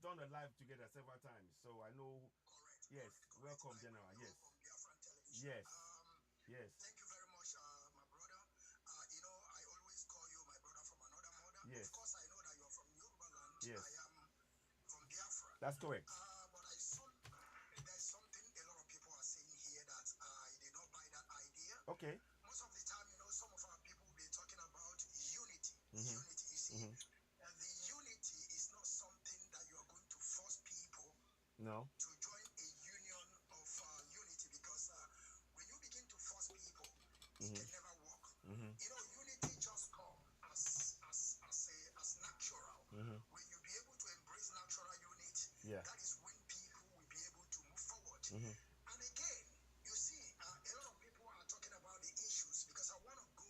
done a live together several times, so I know. Correct. Yes. Correct. Welcome, General. Yes. From Biafran Television. Yes. Thank you very much, my brother. I always call you my brother from another mother. Yes. Of course, I know that you're from Yoruba land. Yes. I am from Biafra. That's correct. But there's something a lot of people are saying here that I did not buy that idea. Okay. Most of the time, some of our people will be talking about unity. Unity, you see. The unity is not something that you are going to force people to join a union of unity, because when you begin to force people, it can never work. Unity just come as natural. When you be able to embrace natural unity, that is when people will be able to move forward. And again, you see, a lot of people are talking about the issues, because I want to go,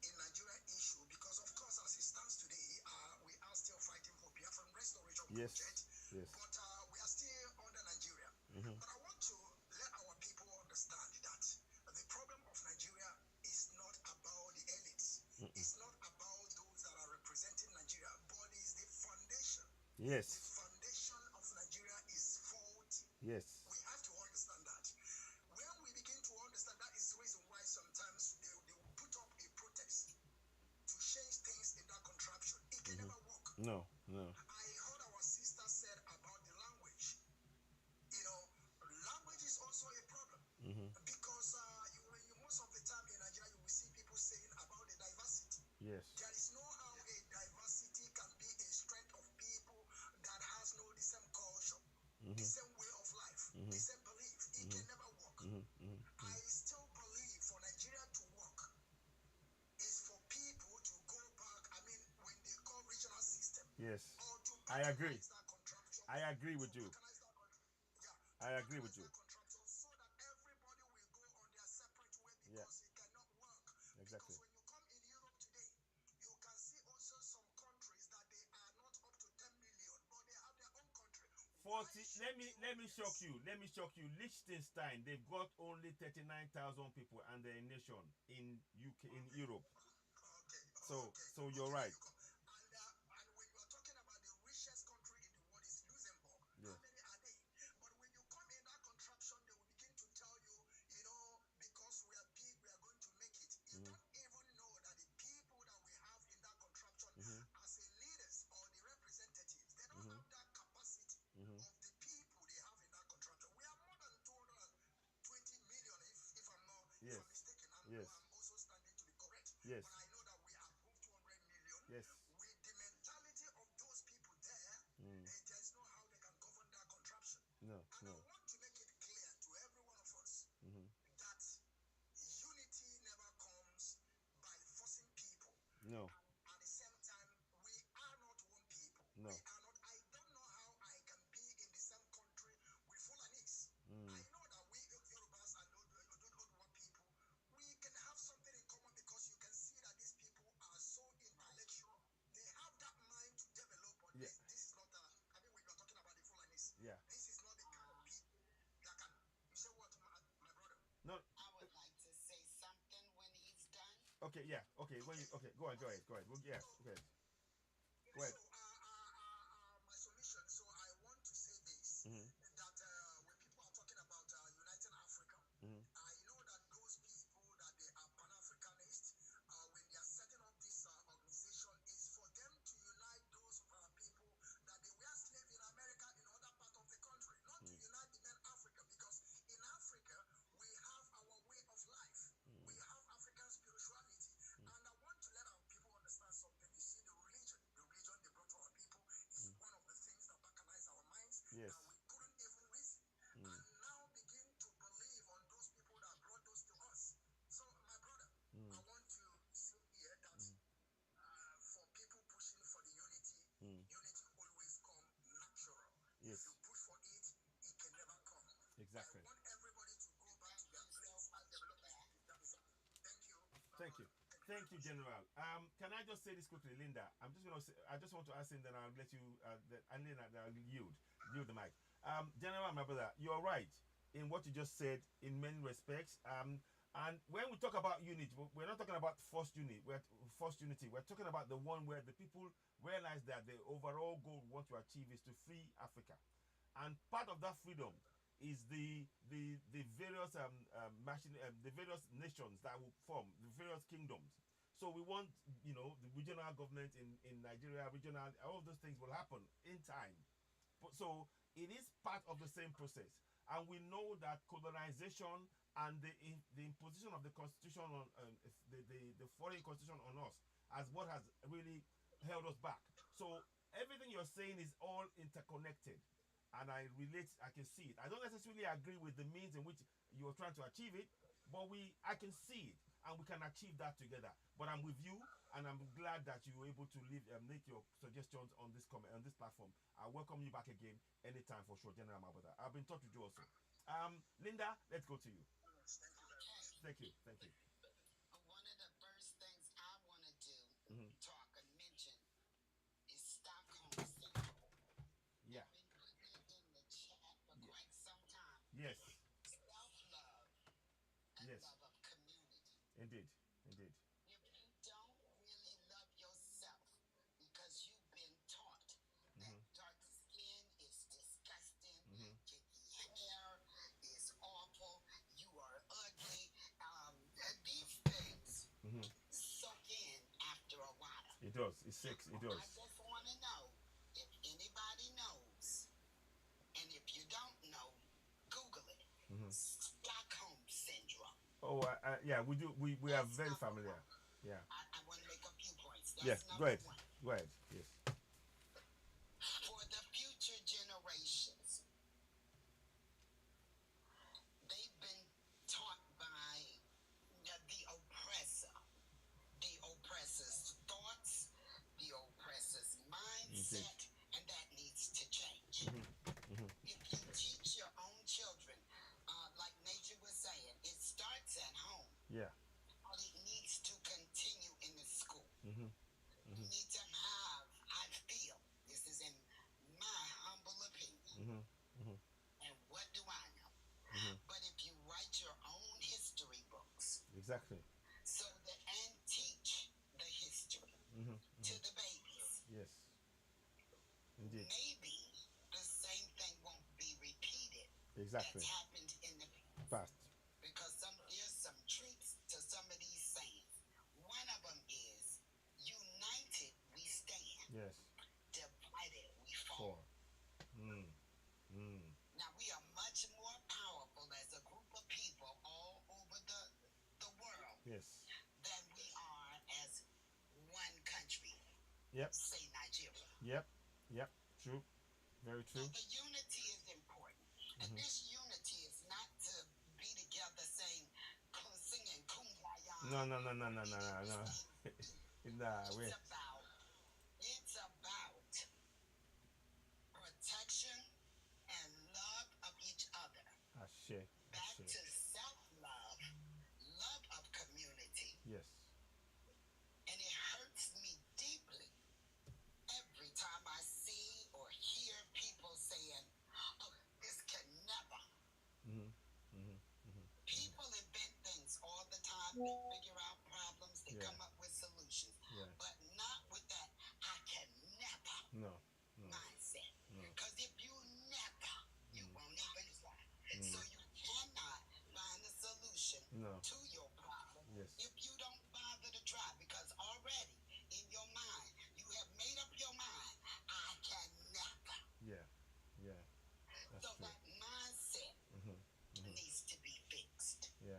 in Nigeria issue, because of course, as it stands today, we are still fighting for Biafran Restoration Project, but we are still under Nigeria. But I want to let our people understand that the problem of Nigeria is not about the elites. It's not about those that are representing Nigeria, but it's the foundation. Yes. The foundation of Nigeria is faulty. Yes. We have to understand that. When we begin to understand, that is the reason why sometimes they will put up a protest to change things in that contraption. It can never work. No. I heard our sister said about the language. Language is also a problem, because most of the time in Nigeria, you will see people saying about the diversity. Yes. There is no how a diversity can be a strength of people that has the same culture, the same way of life, the same belief. It can never work. I still believe for Nigeria to work is for people to go back, when they call regional system. Yes. Or to I agree. that contraption. I agree with you. I agree with you. So that everybody will go on their separate way, because it cannot work. Exactly. Because when you come in Europe today, you can see also some countries that they are not up to 10 million, but they have their own country. 40. Let me shock you. Liechtenstein, they've got only 39,000 people, and they're a nation in UK, in Europe. So you're right. And when you are talking about the richest country in the world is Luxembourg, how many are they? But when you come in that contraption, they will begin to tell you, because we are big, we are going to make it. You don't even know that the people that we have in that contraption as a leaders or the representatives, they don't have that capacity of the people they have in that contraption. We are more than 220 million, if I'm not if I'm mistaken. I'm also standing to be correct. Yes. But I know that we are above 200 million. Yes. With the mentality of those people there, there's no how they can govern that contraption. No. I want to make it clear to every one of us that unity never comes by forcing people. No. At the same time, we are not one people. No. We are not. I don't know how I can be in the same country with Fulanis. I know that we Yorubas and Oduduwa people, we can have something in common, because you can see that these people are so intellectual. They have that mind to develop. But this is not when you are talking about the Fulanis, this is not the kind of people that can. You say what, my brother? No. I would like to say something when he's done. Okay. Yeah. Okay. Go ahead. Well, yes. Okay. Go ahead. So, my solution. So I want to say this, that when people are talking about uniting Africa, Thank you. Thank you, General. Can I just say this quickly, Linda? I'm just gonna say, I just want to ask him, then I'll let you, and then I'll yield the mic. General, my brother, you're right in what you just said in many respects. And when we talk about unity, we're not talking about forced unity. We're forced unity. We're talking about the one where the people realize that the overall goal we want to achieve is to free Africa, and part of that freedom is the various the various nations that will form the various kingdoms. So we want, the regional government in Nigeria, regional, all of those things will happen in time. So it is part of the same process, and we know that colonization and the imposition of the constitution on the foreign constitution on us as what has really held us back. So everything you're saying is all interconnected, and I can see it. I don't necessarily agree with the means in which you're trying to achieve it, but I can see it, and we can achieve that together. But I'm with you, and I'm glad that you were able to make your suggestions on this platform. I welcome you back again anytime for sure, General Mabuda. I'll be in touch with you also. Linda, let's go to you. Thank you. One of the first things I want to do, talk and mention, is Stockholm Syndrome. Yeah. I've been putting it in the chat for quite some time. Yes. Self-love and love of community. Indeed. If you don't really love yourself because you've been taught that dark skin is disgusting, your hair is awful, you are ugly, these things soak in after a while. It does. It's sex. It does. I just want to know if anybody knows, and if you don't know, Google it. Stockholm Syndrome. Oh, yeah, we do. We are very familiar. Yeah. I want to make a few points. Yes, go ahead. One. Go ahead. Yes. For the future generations, they've been taught by the oppressor, the oppressor's thoughts, the oppressor's mindset, and that needs to change. If you teach your own children, like Nature was saying, it starts at home. Yeah. But it needs to continue in the school. You need to have, I feel, this is in my humble opinion, and what do I know? But if you write your own history books, exactly, so that and teach the history to the babies, yes, indeed, maybe the same thing won't be repeated. Exactly. That's happened in the past. Because there's some truths to some of these sayings. One of them is, united we stand. Yes. Divided we fall. Now we are much more powerful as a group of people all over the world. Yes. Than we are as one country. Yep. Say Nigeria. Yep. True. Very true. Now, the unity is important. And this unity is not to be together saying, singing kumbaya. No. It's about protection and love of each other. Back to self-love, love of community. Yes. And it hurts me deeply every time I see or hear people saying, oh, this can never. People invent things all the time. They figure out problems. They come up with solutions. But not with that I can never mindset. Because if you never, you won't even try. So you cannot find a solution to your problem if you don't bother to try. Because already in your mind, you have made up your mind, I can never. Yeah. That's so true. that mindset needs to be fixed. Yeah.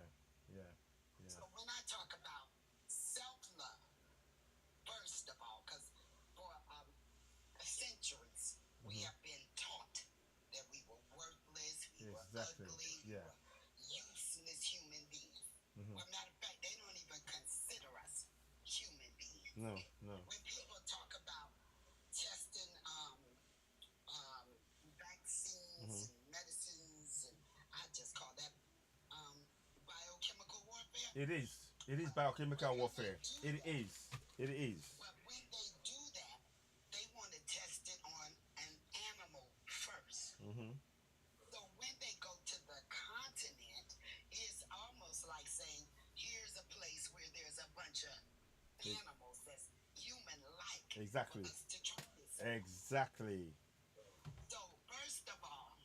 So when I talk about self-love, first of all, because for centuries we have been taught that we were worthless, we were ugly, we were useless human beings. Well, matter of fact, they don't even consider us human beings. No. When people talk about testing vaccines and medicines, and I just call that biochemical warfare. It is. It is But biochemical whenever they warfare. do It that, is. It is. but when they do that, they want to test it on an animal first. Mm-hmm. So when they go to the continent, it's almost like saying, here's a place where there's a bunch of animals that's human-like Exactly. for us to try this. Exactly. So first of all,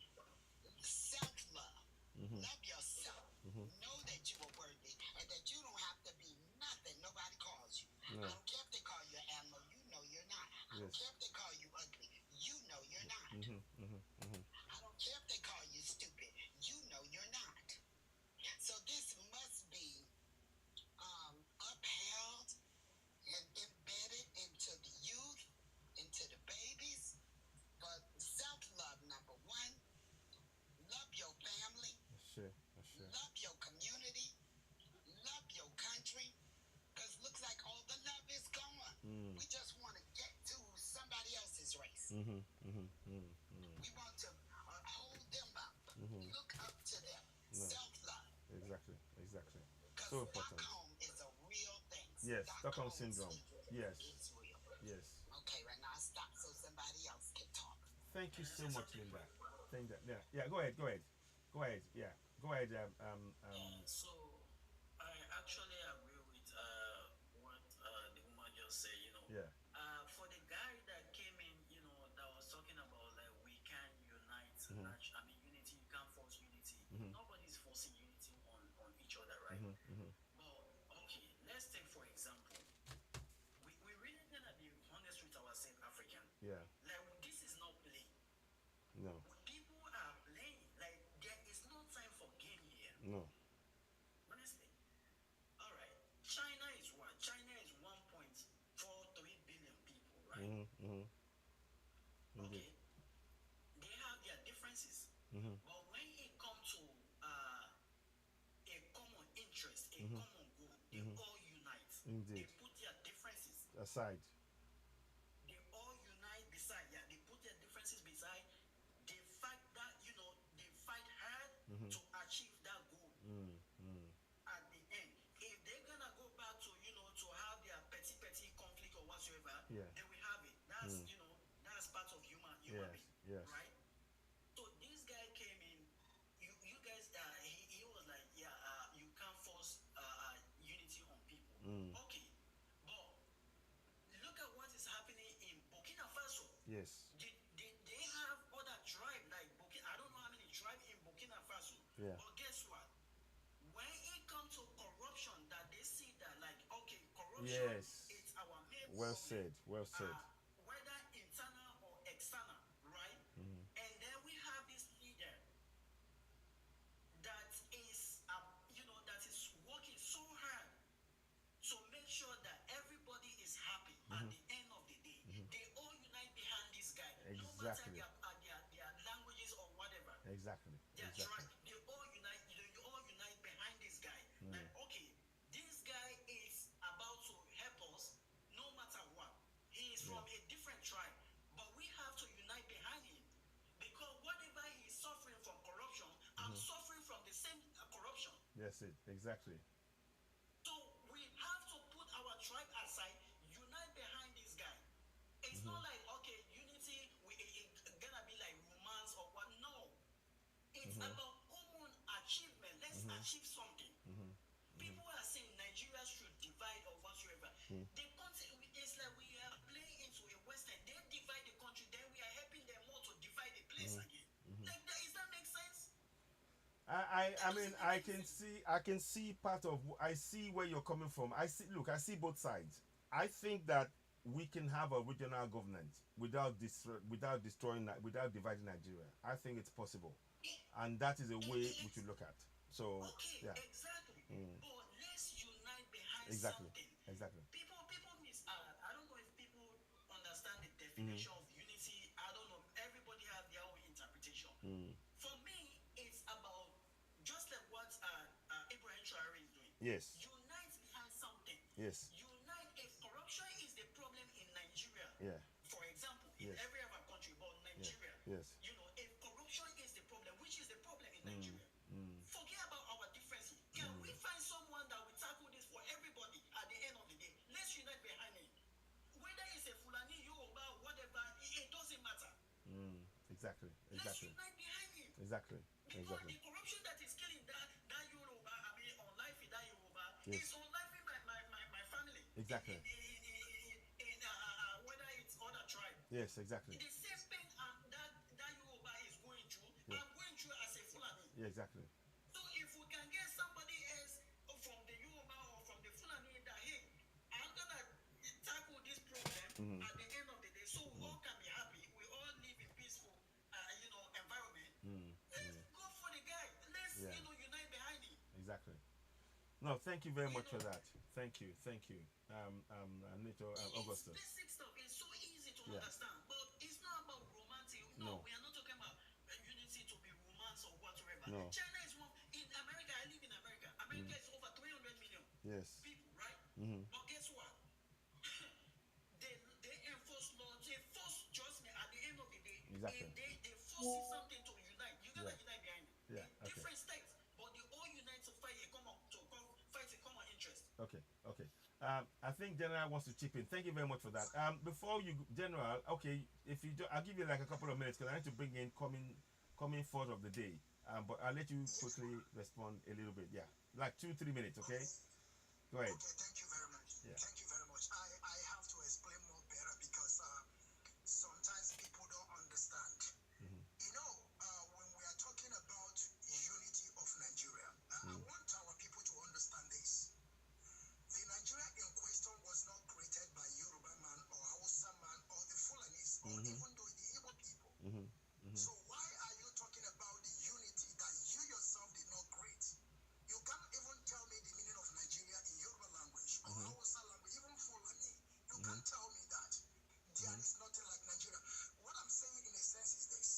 self-love. Mm-hmm. Love yourself. Mm-hmm. Know that you are worthy and that you don't have to be nothing nobody calls you. No. I don't care if they call you an animal. You know you're not. I don't Yes. care if they call you ugly. You know you're not. Mm-hmm. Mm-hmm. Mm-hmm. I don't care if they call you stupid. You know you're not. So this must be upheld and embedded into the youth, into the babies. But self-love, number one, love your family, Sure. Sure. love your community, love your country, because looks like all the love is gone. Mm. We just want to get to somebody else's race. Mm-hmm. Mm-hmm. Mm-hmm. We want to hold them up, Mm-hmm. look up to them. No. Self-love. Exactly. Exactly. Because So important. Stockholm is a real thing. Yes. Stockholm syndrome. Yes. Is real. Yes. Okay, right now I stop so somebody else can talk. Thank you so much, Linda. Thank that. Yeah. Yeah. Go ahead. Go ahead. Go ahead. Yeah. Go ahead. So I actually agree with what the woman just said. Yeah. For the guy that came in, that was talking about like we can unite. Mhm. I mean, unity. You can't force unity. Mhm. Nobody's forcing unity on each other, right? Mm-hmm. Mm-hmm. But okay, let's take for example. We really gonna be honest with ourselves, African. Yeah. Like this is not play. No. People are playing. Like there is no time for game here. No. Honestly. All right. China is what? China is 1.43 billion people, right? Mm-hmm. Mm-hmm. Indeed. Okay. They have their differences. Mm-hmm. But when it comes to a common interest, a Mhm. common goal, they Mhm. all unite. Indeed. They put their differences. Aside. They all unite beside. Yeah, they put their differences beside. They fight that, they fight hard Mhm. to achieve that goal. Mm. At the end, if they're gonna go back to to have their petty conflict or whatsoever, Yeah. then we have it. That's Mm. that's part of human Yes. being, Yes. right? So this guy came in. You guys, he was like, yeah, you can't force unity on people. Mm. Okay, but look at what is happening in Burkina Faso. Yes. They have other tribe like Burkina. I don't know how many tribes in Burkina Faso. Yeah. But guess what? When it comes to corruption, that they see that like, okay, corruption Yes. it's our main Well problem, said. Well said. whether internal or external, right? Mhm. And then we have this leader that is, that is working so hard to make sure that everybody is happy at the end of the day. They all unite behind this guy, no matter Exactly. their languages or whatever. Exactly. They're Exactly. trying. They all unite behind this guy. Like, okay, this guy is about to help us, no matter what. He is from a different tribe, but we have to unite behind him because whatever he is suffering from corruption, I'm suffering from the same corruption. That's it. Exactly. So we have to put our tribe aside, unite behind this guy. It's not like okay, unity. It's gonna be like romance or what? No. It's about common achievement. Let's achieve something. People are saying Nigeria should divide or whatsoever. The country, it's like we are playing into a Western. They divide the country, then we are helping them more to divide the place again. Like that, does that make sense? I mean I can see part of I see where you're coming from. I see both sides. I think that we can have a regional government without destroying without dividing Nigeria. I think it's possible, and that is a way we should look at. So Okay, yeah, exactly. But let's unite behind exactly, something. exactly. People miss. I don't know if people understand the definition of unity. I don't know. Everybody have their own interpretation. For me, it's about just like what Ibrahim Traore is doing. Yes, Unite behind something. yes, Unite. If corruption is the problem in Nigeria, yeah, for example, in Yes. every other country, but Nigeria, yes, if corruption is the problem, which is the problem in Nigeria, forget about our differences. Can we find someone that will tackle this for Exactly. Let's Exactly. unite behind him. Exactly. Because Exactly. the corruption that is killing that Yoruba, I mean, on life in that Yoruba, Yes. is on life in my family. Exactly. Whether it's other tribe. Yes, exactly. The same pain that Yoruba is going through, Yeah. I'm going through as a Fulani. Yeah, exactly. So if we can get somebody else from the Yoruba or from the Fulani that, hey, I'm gonna tackle this problem at the end of the day, so we all can be happy. We all live in peaceful, environment. Let's go for the guy. Let's unite behind him. Exactly. No, thank you very much for that. Thank you. Nito, Augusta. It's basic stuff. It's so easy to understand, but it's not about romantic. No, we are not talking about unity to be romance or whatsoever. No. China is one. In America, I live in America. America is over 300 million people, right? But guess what? they enforce law. They force judgment at the end of the day. Exactly. If they force something to unite, you gotta unite behind it. Yeah. Okay. Different states, but they all unite to fight a common interest. Okay. I think General wants to chip in. Thank you very much for that. Before you, General, okay, if you do, I'll give you like a couple of minutes because I need to bring in coming forth of the day. But I'll let you quickly respond a little bit. Yeah, like 2-3 minutes. Okay. Go ahead. Okay, thank you very much. Yeah. Thank you very much. I have to explain more better because sometimes people don't understand. You know, when we are talking about unity of Nigeria, I want our people to understand this. The Nigeria in question was not created by Yoruba man or Hausa man or the Fulanis or even though the Igbo people. So why are you talking about the unity that you yourself did not create? You can't even tell me the meaning of Nigeria in Yoruba language or Hausa language, even Fulani. You can't tell me that. There is nothing like Nigeria. What I'm saying in a sense is this.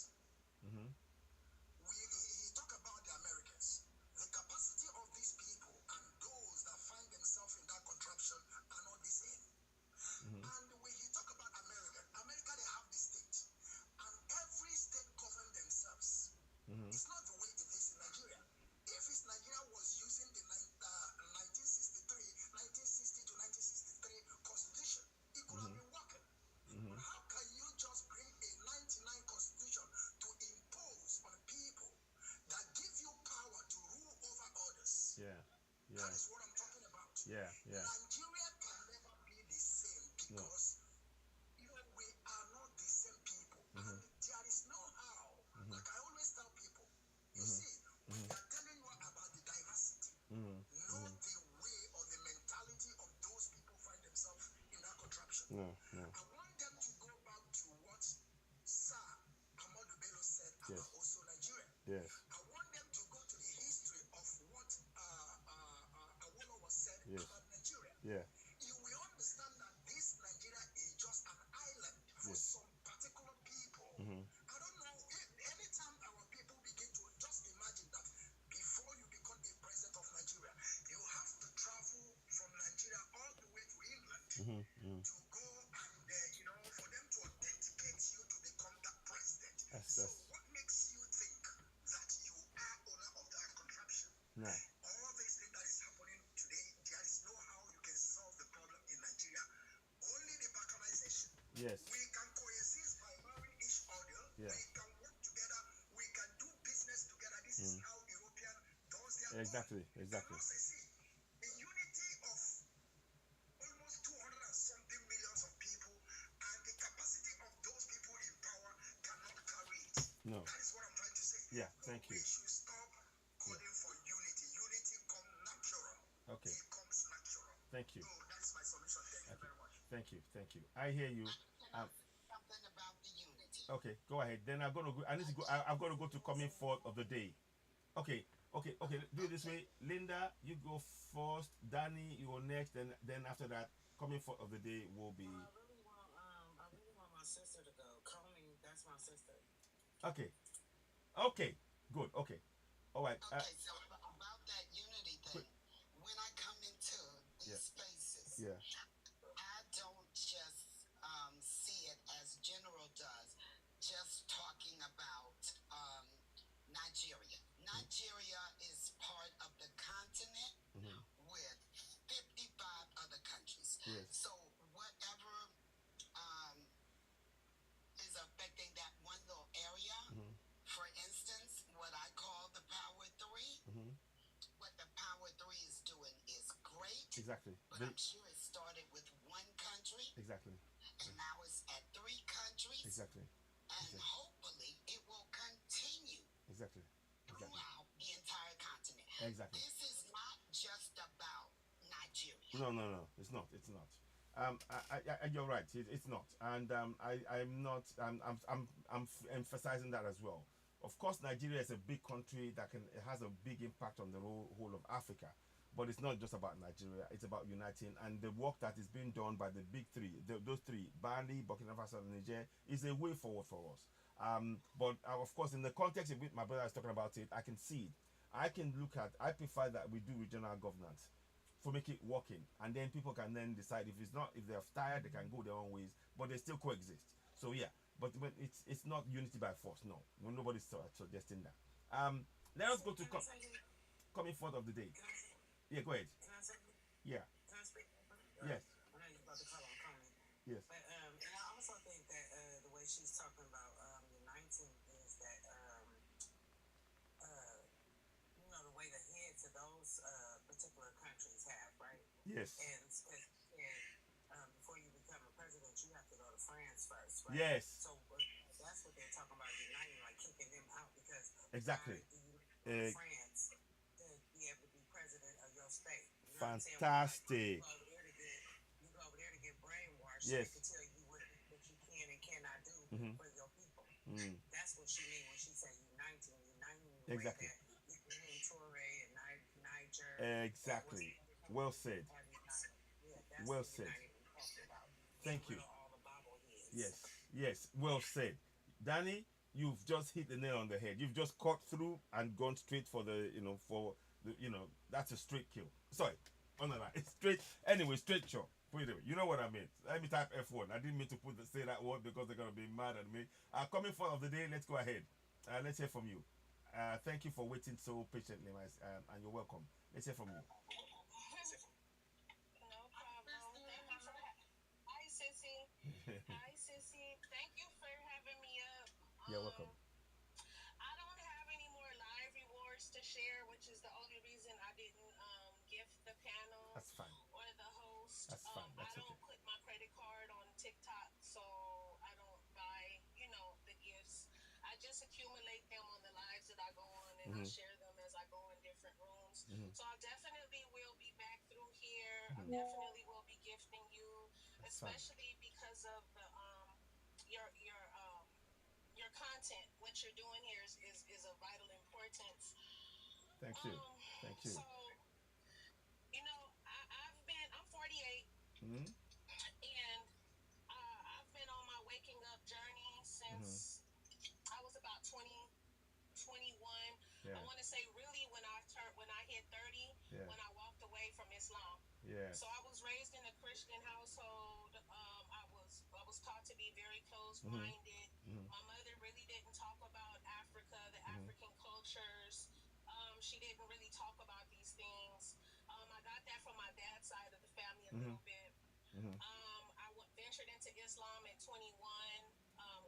He talk about the Americans. The capacity of these people and those that find themselves in that contraption are not the same. And when he talk about America, they have the state. And every state govern themselves. It's not the way it is in Nigeria. If Nigeria was using the 1960 to 1963 constitution, it could have been working. But how can you just bring a 99 constitution to impose on people that give you power to rule over others? Yeah. That is what I'm talking about. Yeah. Nigeria can never be the same because we are not the same people. And there is no how. Like I always tell people, you see, when they are telling you about the diversity, not the way or the mentality of those people find themselves in that contraption. No. I want them to go back to what Sir Ahmadu Bello said about also Nigeria. Yes. I want them to go to the history of what Awolowo said about Nigeria. Yeah. You will understand that this Nigeria is just an island for some particular people. I don't know, anytime our people begin to just imagine that before you become a president of Nigeria, you have to travel from Nigeria all the way to England to go and, for them to authenticate you to become that president. So what makes you think that you are owner of that contraption? No. All this thing that is happening today, there is no how you can solve the problem in Nigeria. Only the balkanization. Yes. We can coexist by marrying each other. Yeah. We can work together. We can do business together. This is how European does their Exactly. You cannot say, see, the unity of almost 200 and something millions of people and the capacity of those people in power cannot carry it. No. That is what I'm trying to say. Yeah, thank you. We should stop calling for unity. Unity comes natural. Okay. It comes natural. Thank you. So that is my solution. Thank you very much. Thank you. I hear you. Something about the unity. Okay, go ahead. Then I'm gonna go. I need to go. I've got to go to coming forth of the day. Okay. Do it this way. Linda, you go first. Danny, you go next. Then after that, coming forth of the day will be. I really want my sister to go. Comey, that's my sister. Okay. Good. Okay. All right. Okay, so about that unity thing, when I come into these spaces, I don't just see it as General does, just talking about Nigeria. Nigeria is part of the continent with 55 other countries. Yes. So whatever is affecting that one little area Exactly. But I'm sure it started with one country. Exactly. And now it's at 3 countries. Exactly. And hopefully it will continue. Exactly. Throughout the entire continent. Exactly. This is not just about Nigeria. No. It's not. It's not. You're right. It's not. And I'm not. I'm emphasizing that as well. Of course, Nigeria is a big country that it has a big impact on the whole of Africa. But it's not just about Nigeria. It's about uniting, and the work that is being done by the big three, those three, Mali, Burkina Faso, and Niger, is a way forward for us. But of course, in the context in which my brother is talking about it, I can see it. I prefer that we do regional governance for make it working, and then people can then decide if they're tired, they can go their own ways, but they still coexist. So yeah, but when it's not unity by force. No, when nobody's suggesting that. Let us go to coming forth of the day. Yeah, go ahead. Can I say? Yeah. Can I speak? Yes. I know you're about to call on comment. Yes. But and I also think that the way she's talking about uniting is that the way the heads of those particular countries have, right? Yes. And before you become a president, you have to go to France first, right? Yes. So that's what they're talking about uniting, like kicking them out because exactly. France to be able to be president of your state. You know Fantastic. What I'm saying? You go over there to get brainwashed. Yes. So they can tell you what you can and cannot do for your people. That's what she means when she said uniting exactly. Toure and Niger. Exactly. Well said. Well said. Thank you. Yes. Well said. Danny, you've just hit the nail on the head. You've just cut through and gone straight for that's a straight kill. Sorry. Oh no, it's straight. Anyway, straight shot. Put it away. You know what I mean. Let me type F1. I didn't mean to say that word because they're gonna be mad at me. Coming forth of the day, let's go ahead. Let's hear from you. Thank you for waiting so patiently, and you're welcome. Let's hear from you. No problem. Hi, Sissy. Hi, Sissy. Thank you for having me up. You're welcome. I don't have any more live rewards to share, which is the only reason I didn't gift the panel. That's fine. Or the host. That's fine. That's I don't put my credit card on TikTok, so I don't buy, the gifts. I just accumulate them on the lives that I go on, and I share them as I go in different rooms. So I definitely will be back through here. I definitely will be gifting you, especially because of the your content. What you're doing here is of vital importance. Thank you. Thank you. So, I'm 48, and I've been on my waking up journey since I was about 20, 21. Yeah. I want to say really when I hit 30, when I walked away from Islam. Yeah. So I was raised in a Christian household. I was taught to be very close-minded. My mother really didn't talk about Africa, the African cultures. She didn't really talk about these things. I got that from my dad's side of the family a little bit. I ventured into Islam at 21,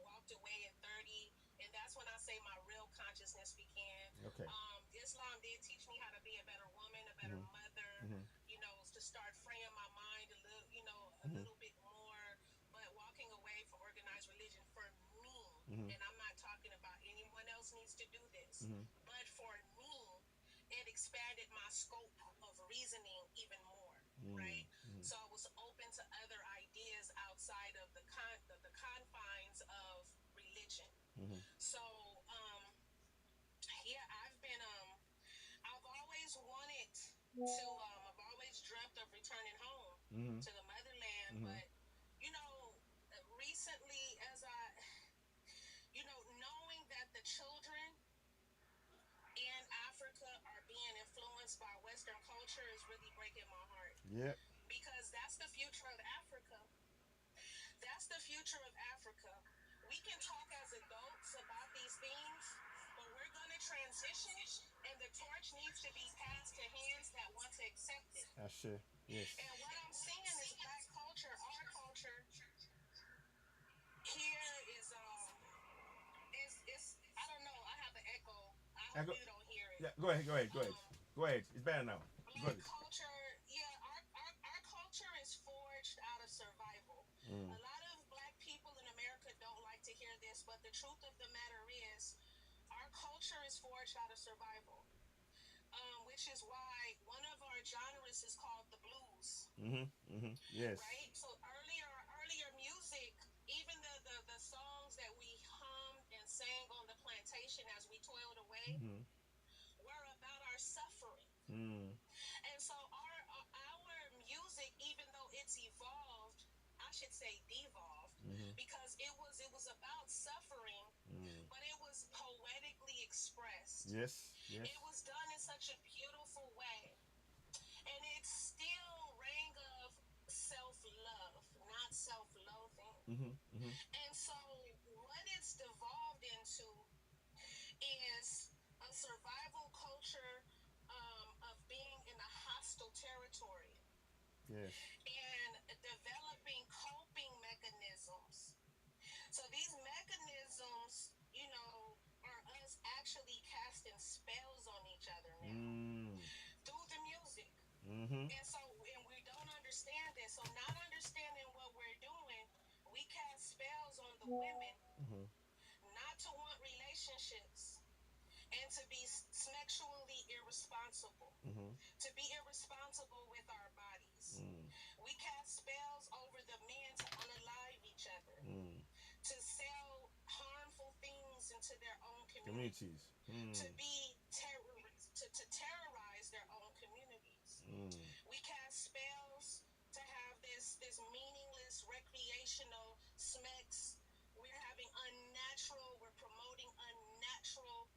walked away at 30, and that's when I say my real consciousness began. Okay. Islam did teach me how to be a better woman, a better mother, to start freeing my mind a little bit more. But walking away from organized religion for me, and I'm not talking about anyone else needs to do this, but for me, it expanded my scope of reasoning even more, right? So I was open to other ideas outside of the confines of religion. So, I've always wanted to, I've always dreamt of returning home to the motherland, but, recently as knowing that the children in Africa are being influenced by Western culture is really breaking my heart. Yeah. Because that's the future of Africa. That's the future of Africa. We can talk as adults about these things, but we're going to transition, and the torch needs to be passed to hands that want to accept it. Sure. Yes. And what I'm seeing is black culture, our culture, here is I don't know, I have an echo. I hope you don't hear it. Yeah, go ahead. It's better now. Black culture, our A lot of black people in America don't like to hear this, but the truth of the matter is, our culture is forged out of survival, which is why one of our genres is called the blues. Yes. Right? So earlier music, even the songs that we hummed and sang on the plantation as we toiled away, were about our suffering. And so our music, even though it's evolved, I should say devolved, because it was about suffering, but it was poetically expressed. Yes. Yes. It was done in such a beautiful way, and it still rang of self-love, not self-loathing. And so what it's devolved into is a survival culture, of being in a hostile territory Yes. and developing coping mechanisms. So these mechanisms, are us actually casting spells on each other now through the music. And we don't understand this. So not understanding what we're doing, we cast spells on the women not to want relationships and to be sexually irresponsible, to be irresponsible with our bodies. We cast spells over the men to unalive each other, to sell harmful things into their own communities, to be to terrorize their own communities. We cast spells to have this meaningless recreational smex. We're promoting unnatural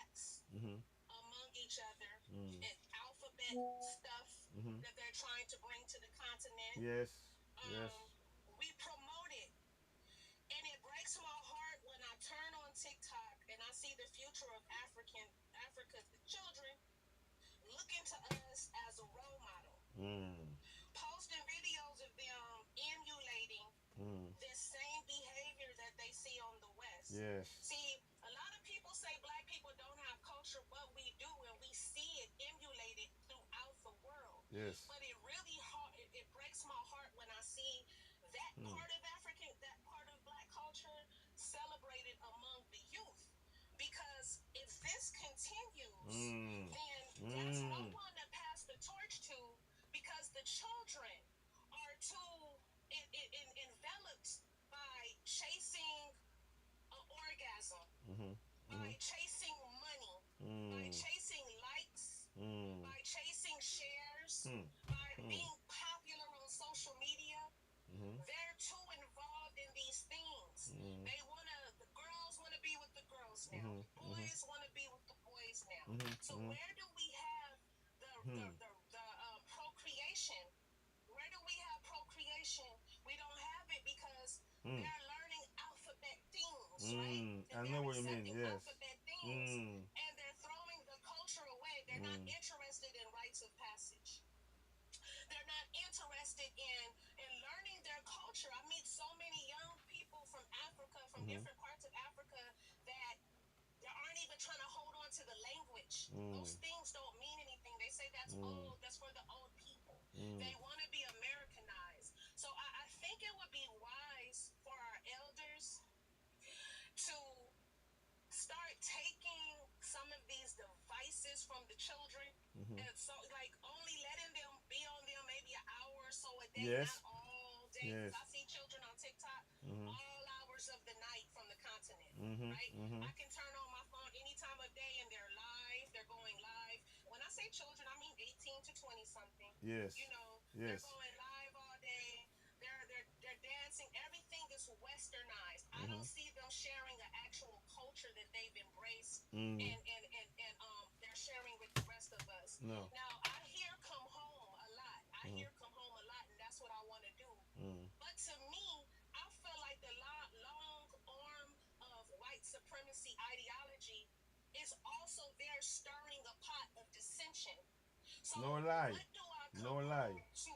acts among each other, and alphabet stuff that they're trying to bring to the continent. Yes. Yes. We promote it. And it breaks my heart when I turn on TikTok and I see the future of Africa's children looking to us as a role model, posting videos of them emulating this same behavior that they see on the West. Yes. See, a lot of people say black people don't have culture, but we do, and we see it emulated throughout the world. Yes. But it really it breaks my heart when I see that part of that part of black culture celebrated among the youth. Because if this continues, then there's no one to pass the torch to, because the children are too enveloped by chasing an orgasm, by chasing money, by chasing likes, by chasing shares, by being popular on social media. They're too involved in these things. The girls wanna be with the girls now. Boys wanna be with the boys now. So where do we have the procreation? Where do we have procreation? We don't have it because they're learning alphabet things, right? I know what you mean. Yes. Alphabet things, and they're throwing the culture away. They're not interested in rites of passage. They're not interested in learning their culture. I meet so many young people from Africa, from different parts of Africa, that they aren't even trying to hold on to the language. Those things don't mean anything. They say that's old. That's for the old people. They want to be Americanized. So I think it would be wise for our elders to start taking some of these devices from the children, and so like only letting them be on them maybe an hour or so a day, Yes. not all day. Yes. I see children on TikTok all hours of the night from the continent, right? I can turn on my phone any time of day and they're live. They're going live. When I say children, I mean 18 to 20 something. Yes. They're going live all day. They're dancing. Everything is westernized. I don't see them sharing an actual culture that they've embraced, and they're sharing with the rest of us. No. Now I hear "Come Home" a lot. I hear "Come Home" a lot, and that's what I want to do. But to me, I feel like the long arm of white supremacy ideology is also there stirring a pot of dissension. So No lie. what do I come No lie. home to?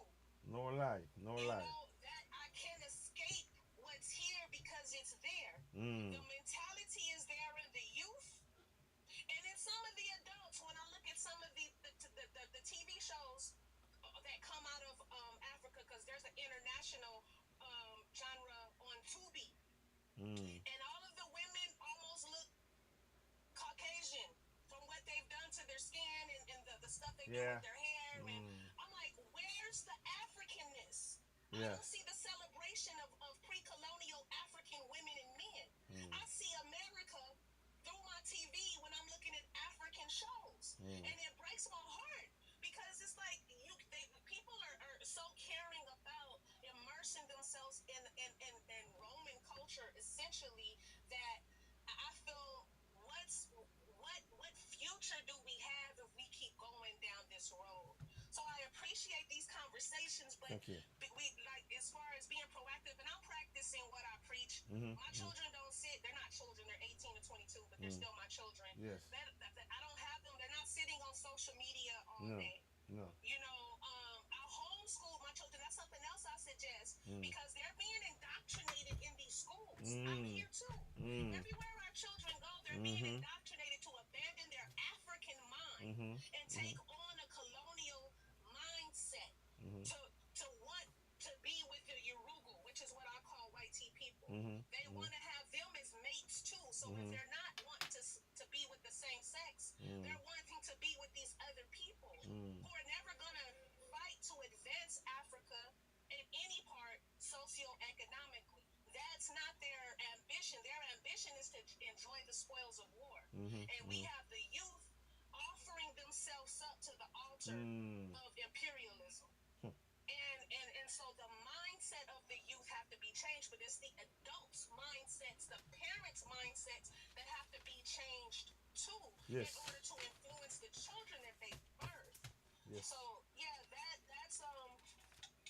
No lie. No lie. That I can't escape what's here because it's there. The mentality is there in the youth, and in some of the adults. When I look at some of the TV shows that come out of Africa, because there's an international genre And all of the women almost look Caucasian from what they've done to their skin and the stuff they do with their hair. And I'm like, where's the Africanness? I don't see the celebration of pre-colonial African women and men. I see America through my TV when I'm looking at African shows. And it breaks my heart because it's like people are so caring about immersing themselves in Roman culture essentially that I feel what future do we have if we keep going down this road? So I appreciate these conversations, but we like as far as being proactive, and I'm practicing what I preach. My children don't sit; they're not children; they're 18 to 22, but they're still my children. Yes. I don't have them; they're not sitting on social media all day. No. You know, I homeschool my children. That's something else I suggest because they're being indoctrinated in these schools. I'm here too. Everywhere our children go, they're being indoctrinated to abandon their African mind and take on a colonial mindset to want to be with the Yoruba, which is what I call white tea people. They want to have them as mates too. So if they're not wanting to be with the same sex, they're wanting to be with these other people who are never going to fight to advance Africa in any part socioeconomically. That's not their ambition. Their ambition is to enjoy the spoils of war. And we have the youth offering themselves up to the altar of imperialism. And so the mindset of the youth have to be changed, but it's the adults' mindsets, the parents' mindsets that have to be changed too in order to influence the children that they birth. So yeah, that's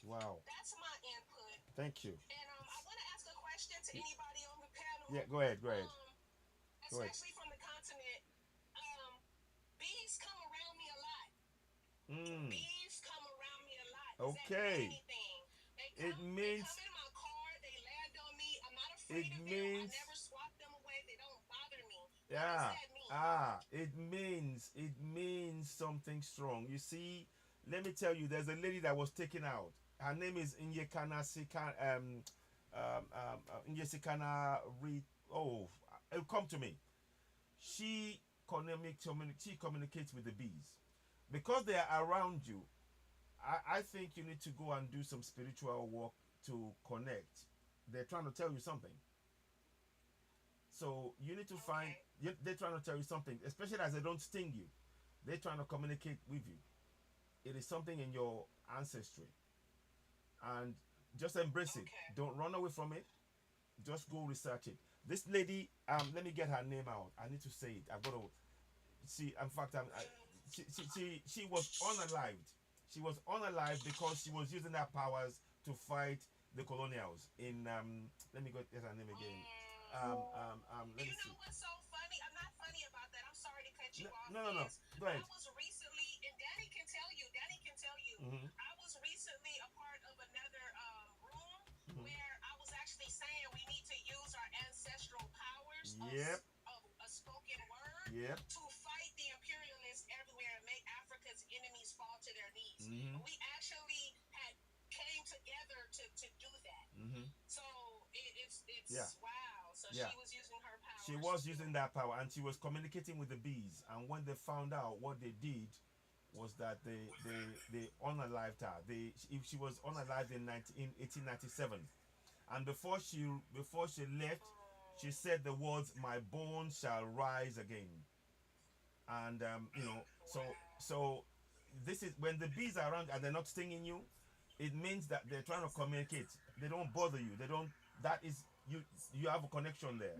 wow. That's my input. Thank you. And I want to ask a question to anybody on the panel. Yeah, go ahead. Especially from the continent. Bees come around me a lot. Bees come around me a lot. Okay. They come in my car. They land on me. I'm not afraid of them. I never swat them away. They don't bother me. What does that mean? It means something strong. You see, let me tell you, there's a lady that was taken out. Her name is Nyekana it'll come to me. She communicates with the bees. Because they are around you, I think you need to go and do some spiritual work to connect. They're trying to tell you something. So you need to find, they're trying to tell you something, especially as they don't sting you. They're trying to communicate with you. It is something in your ancestry. And just embrace it. Don't run away from it. Just go research it. This lady, let me get her name out. I need to say it. I've got to see. In fact, she was unalived. She was unalived because she was using her powers to fight the colonials. In let me get her name again. Let me see. Know what's so funny? I'm not funny about that. I'm sorry to cut you off. No. Go ahead. I was recently, and Danny can tell you. I was recently a part of another room where I was actually saying we need to use our ancestral powers of a spoken word to fight the imperialists everywhere and make Africa's enemies fall to their knees. We actually came together to do that. So it's wow. So she was using her power. She was using that power, and she was communicating with the bees. And when they found out, what they did was that they unalived her. She was unalived in 1897, and before she left, she said the words, "My bones shall rise again." And so this is when the bees are around and they're not stinging you. It means that they're trying to communicate. They don't bother you. They don't. That is you have a connection there,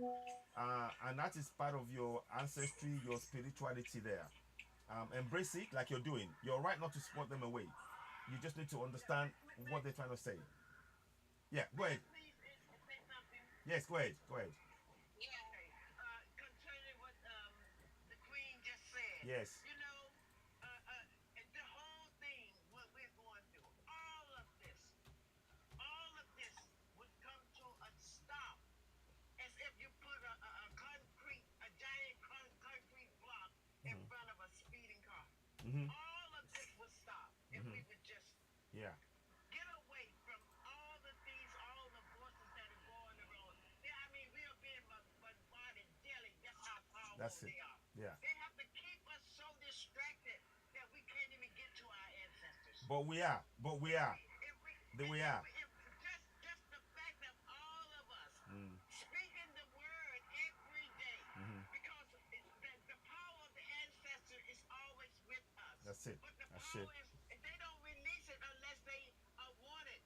and that is part of your ancestry, your spirituality there. Embrace it like you're doing. You're right not to swat them away. You just need to understand what they're trying to say. Yeah, go ahead. Yes, go ahead. Concerning what the Queen just said. Yes. You know, the whole thing, what we're going through, all of this would come to a stop as if you put a giant concrete block in front of a speeding car. All of this would stop if we would just get away from all the things, all the voices that are going around. Yeah, I mean, we That's who it. they are. Yeah. They have to keep us so distracted that we can't even get to our ancestors. But we are. But we are. We are. Just the fact of all of us Mm. speaking the word every day, Mm-hmm. because the power of the ancestor is always with us. That's it. But the That's power it. is, they don't release it unless they want it.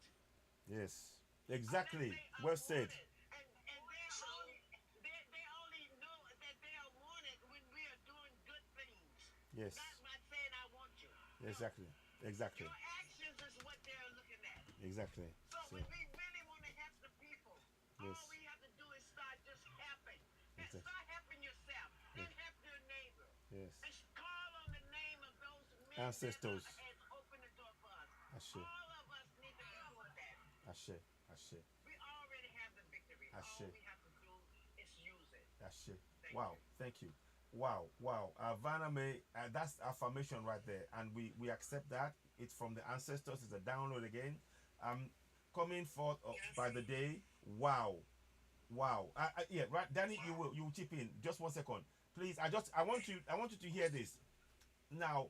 Yes. Unless Exactly. they are Well said. wanted. And they only know that they are wanted when we are doing good things. Yes. Not by saying I want you. No. Exactly. Exactly. Your actions is what they're looking at. Exactly. So So, when we really want to help the people, yes. all we have to do is start just helping. Exactly. Start helping yourself. Then help your neighbor. Yes. And call on the name of those men Ancestors. that has opened the door for us. Ashe. All of us need to be doing that. Ashe. Ashe. We already have the victory. Ashe. All we have to do is use it. Ashe. Thank Wow. you. Thank you. Wow. Wow. Vanna May, that's affirmation right there. And we accept that. It's from the ancestors. It's a download again. Coming forth by the day. Wow. Wow. Yeah, right. Danny, you will chip in. Just 1 second. Please. I want you to hear this. Now,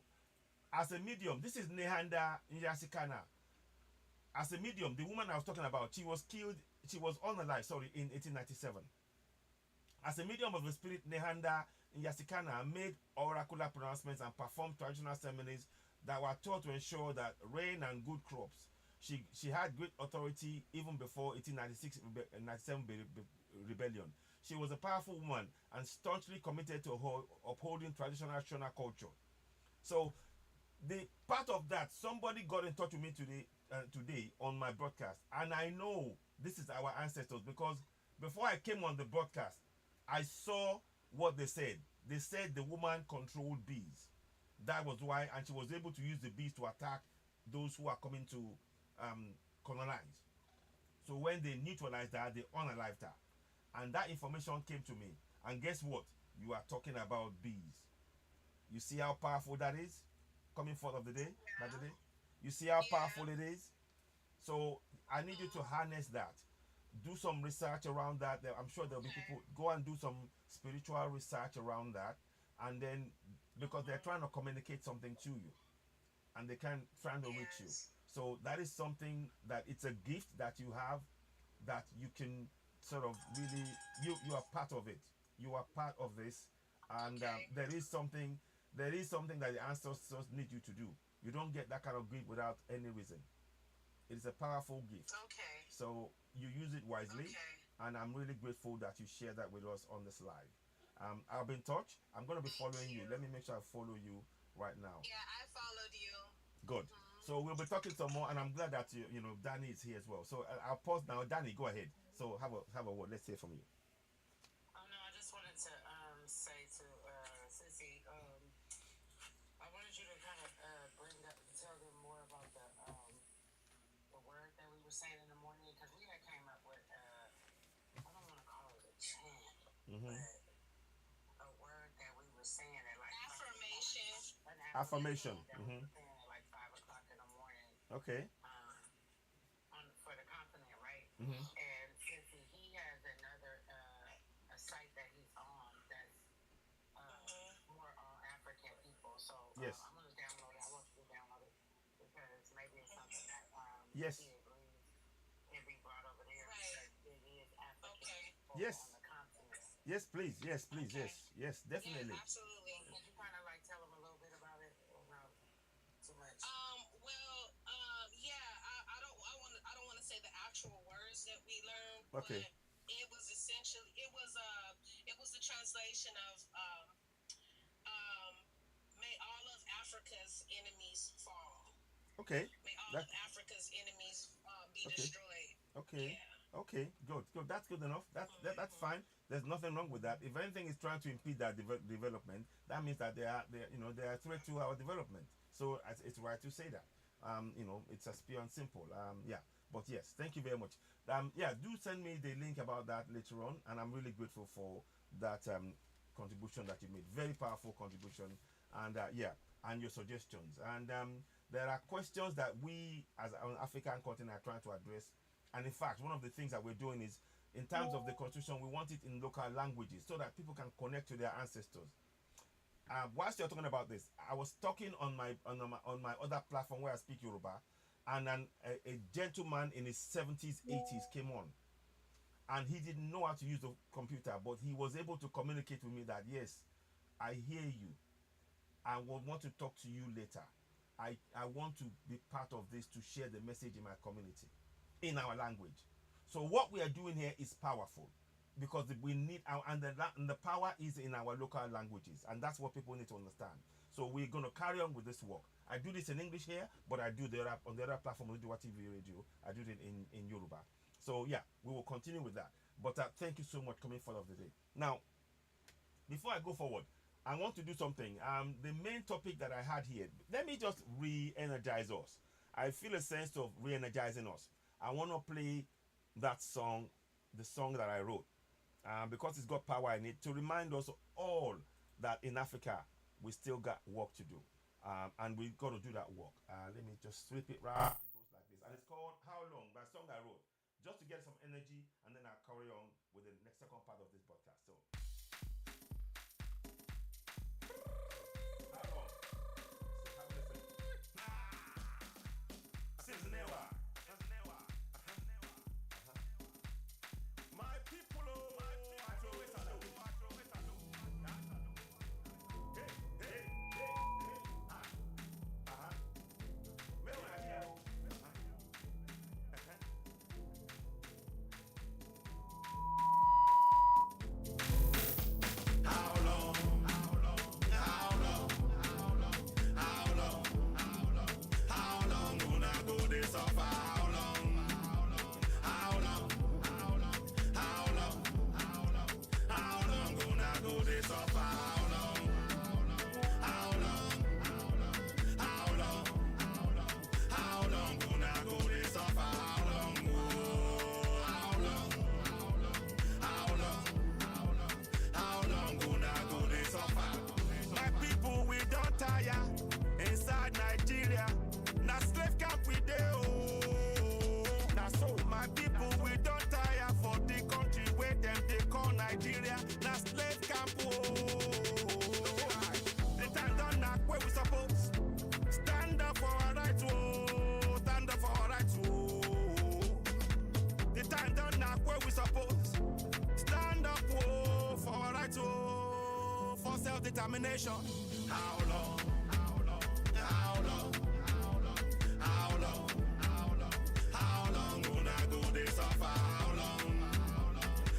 as a medium, this is Nehanda Nyasikana. As a medium, the woman I was talking about, she was killed, she was unalive, sorry, in 1897. As a medium of the spirit, Nehanda Nyasikana made oracular pronouncements and performed traditional ceremonies that were taught to ensure that rain and good crops. She had great authority even before 1896-97 rebellion. She was a powerful woman and staunchly committed to upholding traditional Shona culture. So the part of that, somebody got in touch with me today on my broadcast, and I know this is our ancestors because before I came on the broadcast, I saw what they said. They said the woman controlled bees. That was why, and she was able to use the bees to attack those who are coming to colonize. So when they neutralized her, they unalived her, and that information came to me. And guess what? You are talking about bees. You see how powerful that is? Coming forth of the day, by the day. You see how powerful it is? So I need you to harness that. Do some research around that. I'm sure there'll be people go and do some spiritual research around that, and then because they're trying to communicate something to you, and they can try to reach you. So that is something that it's a gift that you have, that you can sort of really you are part of it. You are part of this, and there is something that the ancestors need you to do. You don't get that kind of gift without any reason. It is a powerful gift. Okay. So you use it wisely, Okay. and I'm really grateful that you share that with us on this live. I'll be in touch. I'm going to be following you. Let me make sure I follow you right now. Yeah, I followed you. Good. So we'll be talking some more, and I'm glad that you know Danny is here as well. So I'll pause now. Danny, go ahead. So have a word. Let's hear from you. Oh no, I just wanted to say to Sissy, I wanted you to kind of tell them more about the word that we were saying in the morning, because we had came up with I don't want to call it a chant, but a word that we were saying at like Affirmation. an Affirmation. that we were saying at like 5 o'clock in the morning. Okay. For the continent, right? And since he has another a site that he's on that's more on African people, so Yes. I'm gonna download it. I want you to download it because maybe it's something that Yes. he agrees can be brought over there Right. because it is African people Yes. on the continent. Yes, please. Yes, please. Okay. Yes, definitely. Yeah, absolutely. Could you kind of like tell them a little bit about it, or not too much? I don't want to say the actual words that we learned, Okay. but it was essentially it was the translation of may all of Africa's enemies fall. Okay. May all That- of Africa's enemies be Okay. destroyed. Okay. Yeah. Okay. Good. That's good enough. That's fine. There's nothing wrong with that. If anything is trying to impede that development, that means that they are a threat to our development. So it's right to say that. It's as pure and simple. Yeah. But yes, thank you very much. Yeah, do send me the link about that later on, and I'm really grateful for that contribution that you made. Very powerful contribution, and and your suggestions. And there are questions that we, as an African continent, are trying to address. And in fact, one of the things that we're doing is in terms of the constitution, we want it in local languages so that people can connect to their ancestors. Whilst you're talking about this, I was talking on my other platform where I speak Yoruba, and a gentleman in his 70s, 80s came on, and he didn't know how to use the computer, but he was able to communicate with me that, yes, I hear you. I will want to talk to you later. I want to be part of this to share the message in my community, in our language. So what we are doing here is powerful, because we need and the power is in our local languages, and that's what people need to understand. So we're going to carry on with this work. I do this in English here, but I do on the other platform, Oduduwa TV Radio, I do it in Yoruba. So yeah, we will continue with that. But thank you so much coming forward of the day. Now, before I go forward, I want to do something. The main topic that I had here, let me just re-energize us. I feel a sense of re-energizing us. I want to play that song, the song that I wrote, because it's got power in it, to remind us all that in Africa, we still got work to do. And we've got to do that work. Let me just sweep it right. It goes like this. And it's called How Long, by a song I wrote, just to get some energy, and then I'll carry on with the next second part of this podcast. So, how long? So have a listen. Sizznewa. My people, Determination. How long? How long? How long? How long? How long? How long gonna go this off? How long?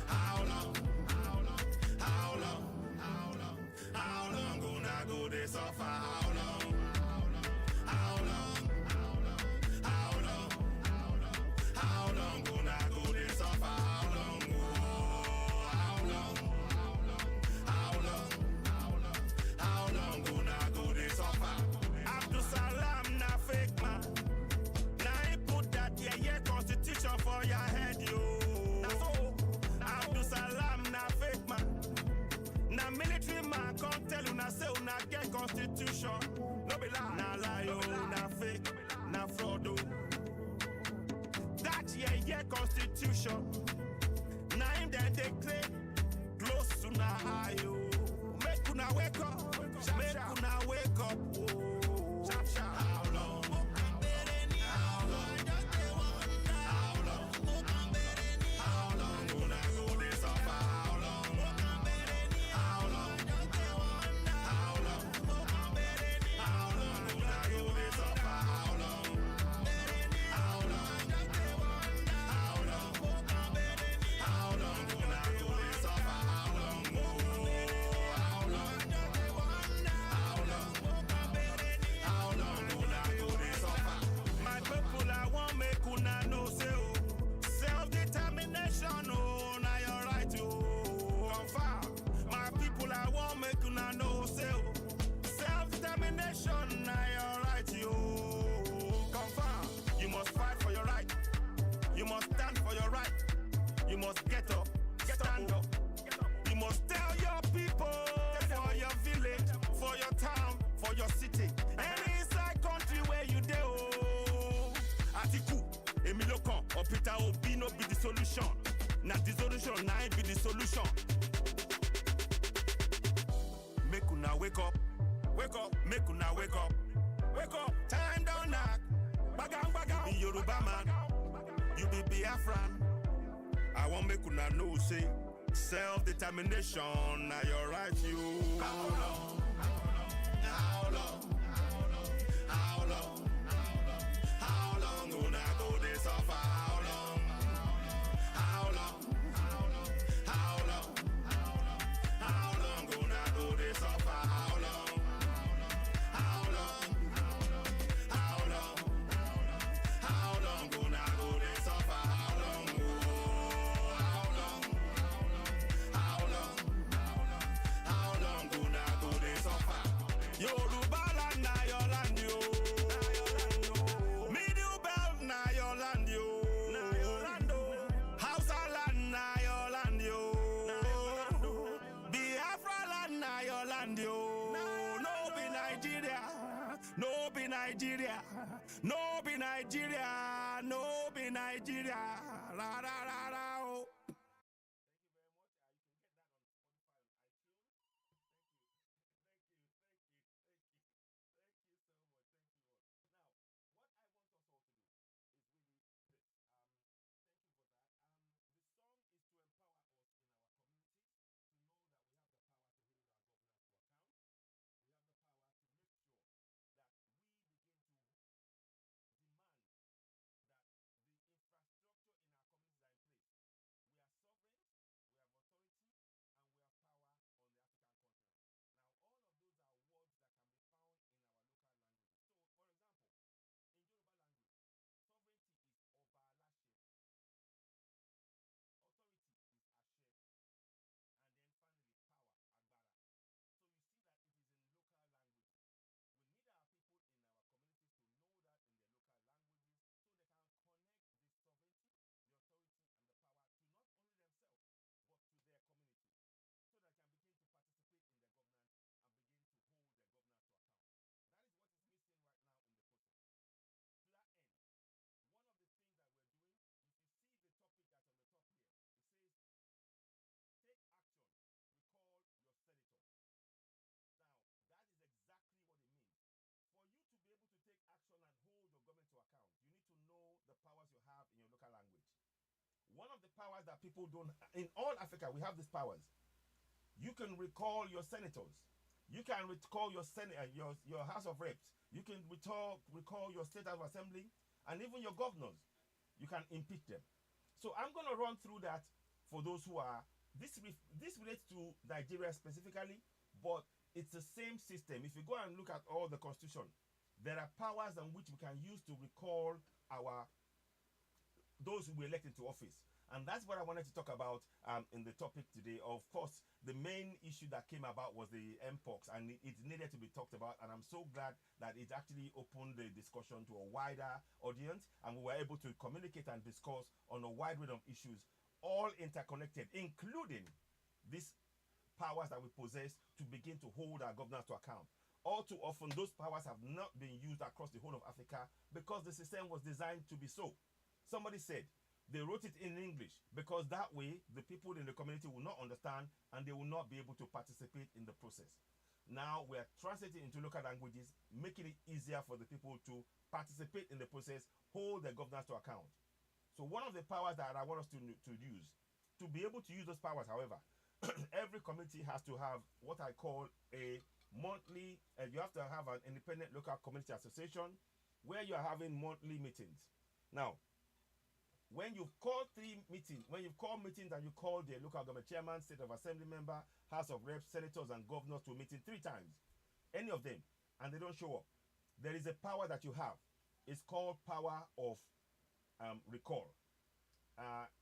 How long? How long? How long? How long? How long gonna go this off? How long? How long? How long? How long gonna go this off? How long? How long? How long? How long gonna go this offer? Abdul Salam na fake man. Now he put that yeah constitution for your head, yo. Abdul Salam na fake man. Na military man can't tell you na say una get constitution. No be lie. Na lie, yo. Na fake, na fraud, oh. That yeah constitution. Now him then they claim close to na high, yo. Make una wake up. Make una wake up, oh. Sharp, sharp. How long? How long? How long? How long gonna go this off? How long? How long? How long? How long gonna go this off? How long? How long? How long? How long gonna go this off? How long? How long? How long gonna go this off? My people, I want make una know say oh, self-determination oh, na your right oh, confirm. My people, I want make una know say oh, self-determination na your right oh, confirm. You must fight for your right. You must stand for your right. You must get up, stand up. You must tell your people, for your village, for your town, for your city, any inside country where you dey oh. Atiku, Emilokan, or Peter Obi no be the solution. Now dissolution, now it be the solution. Make una wake up, make una wake up, time down knock, bagang bagang. Be Yoruba man, you be Biafran. I want make una know say self-determination, now your right you. How long? How long? How long? How long una go dey suffer? How long? How long? How long? How long una go dey suffer? How long? How long? How long? How long una go dey suffer? How long? Oh, how long? How long? How long una go dey suffer? Yoruba land na your land yo. Middle belt na your land yo. Hausa land na your land yo. Biafra land na your land yo. No be Nigeria. No be Nigeria. No be Nigeria. No be Nigeria. La la la la. Oh. Action and hold your government to account, you need to know the powers you have in your local language. One of the powers that people don't, in all Africa, we have these powers. You can recall your senators. You can recall your your House of Reps. You can recall your State House of Assembly, and even your governors. You can impeach them. So I'm going to run through that for those who are. This relates to Nigeria specifically, but it's the same system. If you go and look at all the constitution, there are powers on which we can use to recall those who we elect into office. And that's what I wanted to talk about in the topic today. Of course, the main issue that came about was the Mpox, and it needed to be talked about. And I'm so glad that it actually opened the discussion to a wider audience, and we were able to communicate and discuss on a wide range of issues, all interconnected, including these powers that we possess to begin to hold our governance to account. All too often, those powers have not been used across the whole of Africa because the system was designed to be so. Somebody said they wrote it in English because that way the people in the community will not understand and they will not be able to participate in the process. Now we are translating into local languages, making it easier for the people to participate in the process, hold their governance to account. So one of the powers that I want us to use, to be able to use those powers, however, every community has to have what I call a monthly, you have to have an independent local community association where you are having monthly meetings. Now, when you've called meetings and you call the local government chairman, state of assembly member, House of Reps, senators, and governors to a meeting 3 times, any of them, and they don't show up, there is a power that you have. It's called power of recall.